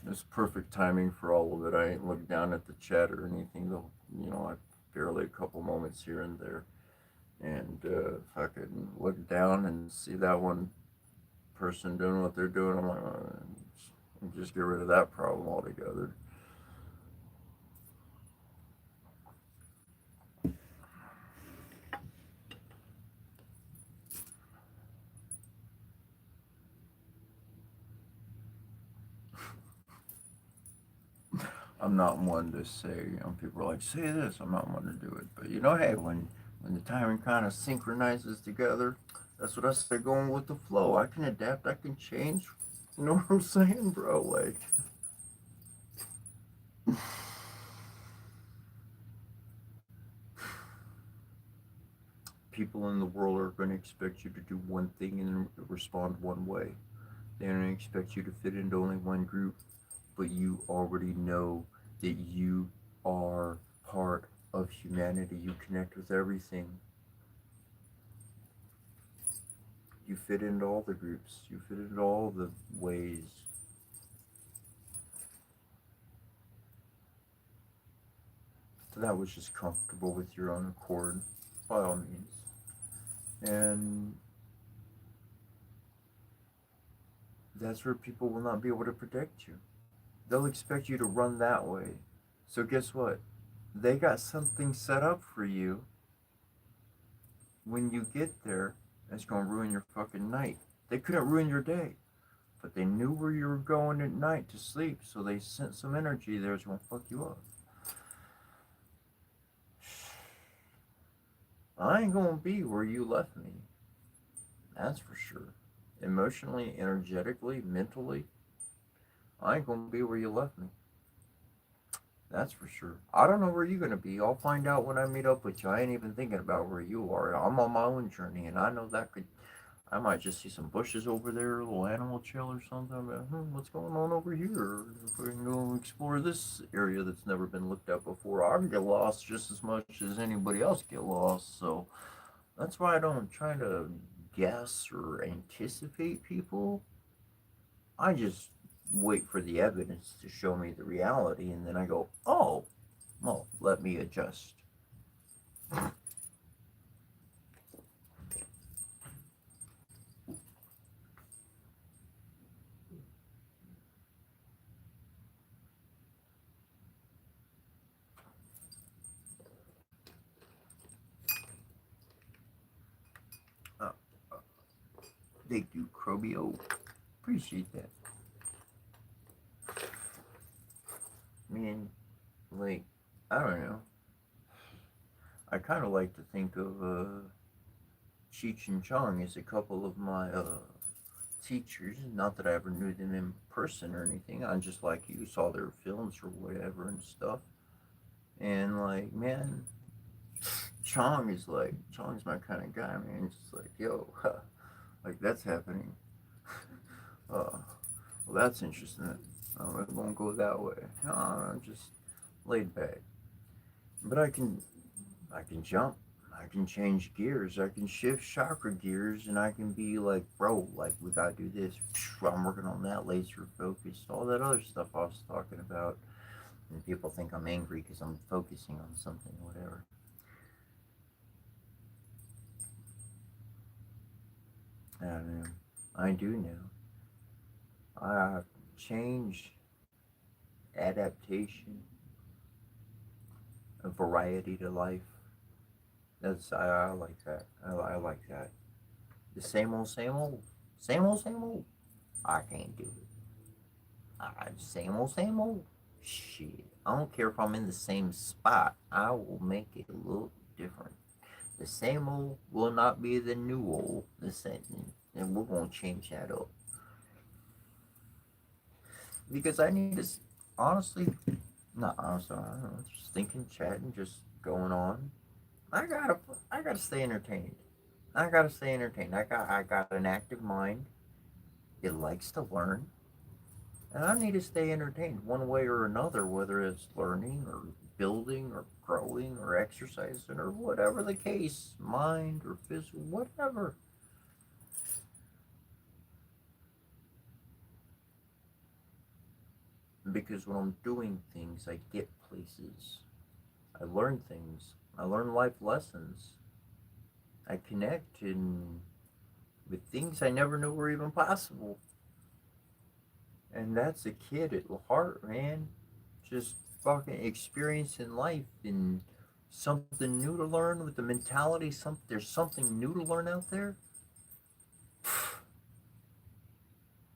It's perfect timing for all of it. I ain't looked down at the chat or anything, though. I barely a couple moments here and there. And if I could look down and see that one person doing what they're doing, I'm like, just get rid of that problem altogether. I'm not one to say, people are like, say this. I'm not one to do it. But hey, when the timing kind of synchronizes together, that's what I say, going with the flow. I can adapt, I can change. You know what I'm saying, bro? Like, people in the world are going to expect you to do one thing and respond one way. They're going to expect you to fit into only one group, but you already know that you are part of humanity. You connect with everything. You fit into all the groups. You fit into all the ways. So that was just comfortable with your own accord, by all means. And that's where people will not be able to protect you. They'll expect you to run that way. So guess what? They got something set up for you when you get there that's gonna ruin your fucking night. They couldn't ruin your day, but they knew where you were going at night to sleep, so they sent some energy there that's gonna fuck you up. I ain't gonna be where you left me. That's for sure. Emotionally, energetically, mentally, I ain't gonna be where you left me. That's for sure. I don't know where you're gonna be. I'll find out when I meet up with you. I ain't even thinking about where you are. I'm on my own journey, and I know that could. I might just see some bushes over there, a little animal trail or something. But, what's going on over here? If we can go explore this area that's never been looked at before, I can get lost just as much as anybody else get lost. So that's why I don't try to guess or anticipate people. I just wait for the evidence to show me the reality, and then I go, oh, well, let me adjust. Uh, uh, Thank you, Crobio. Appreciate that. Man, like, I don't know. I kind of like to think of Cheech and Chong as a couple of my teachers. Not that I ever knew them in person or anything. I just like you saw their films or whatever and stuff. And like, man, Chong's my kind of guy, man. Just like, yo, like that's happening. Well, that's interesting. It won't go that way. No, I'm just laid back. But I can jump. I can change gears. I can shift chakra gears, and I can be like, bro, like we gotta do this. I'm working on that, laser focused, all that other stuff I was talking about. And people think I'm angry because I'm focusing on something, whatever. I don't know. I do know. Change, adaptation, a variety to life. I like that. I like that. The same old, same old. I can't do it. Same old. Shit. I don't care if I'm in the same spot. I will make it look different. The same old will not be the new old. The same, and we're gonna change that up because I need to. Honestly, not honestly. I don't know. Just thinking, chatting, just going on. I gotta, I gotta stay entertained. I gotta stay entertained. I got an active mind. It likes to learn. And I need to stay entertained one way or another, whether it's learning or building or growing or exercising or whatever the case, mind or physical, whatever. Because when I'm doing things, I get places. I learn things. I learn life lessons. I connect with things I never knew were even possible. And that's a kid at heart, man. Just fucking experiencing life and something new to learn with the mentality. There's something new to learn out there.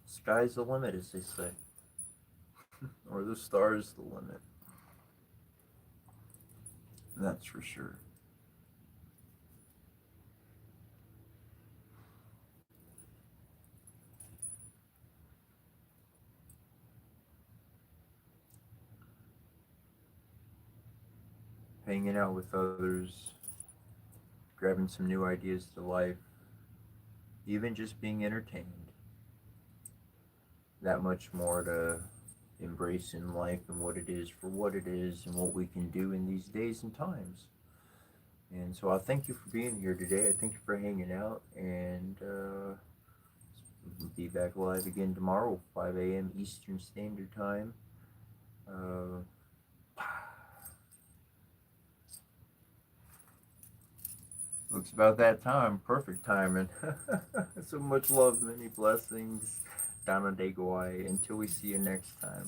Sky's the limit, as they say. or the stars the limit. That's for sure. Hanging out with others, grabbing some new ideas to life, even just being entertained. That much more to embrace in life and what it is for what it is and what we can do in these days and times. And so I thank you for being here today. I thank you for hanging out, and be back live again tomorrow, 5 a.m. Eastern Standard Time. Uh, looks about that time. Perfect timing. So much love, many blessings. Donna Degoy. Until we see you next time.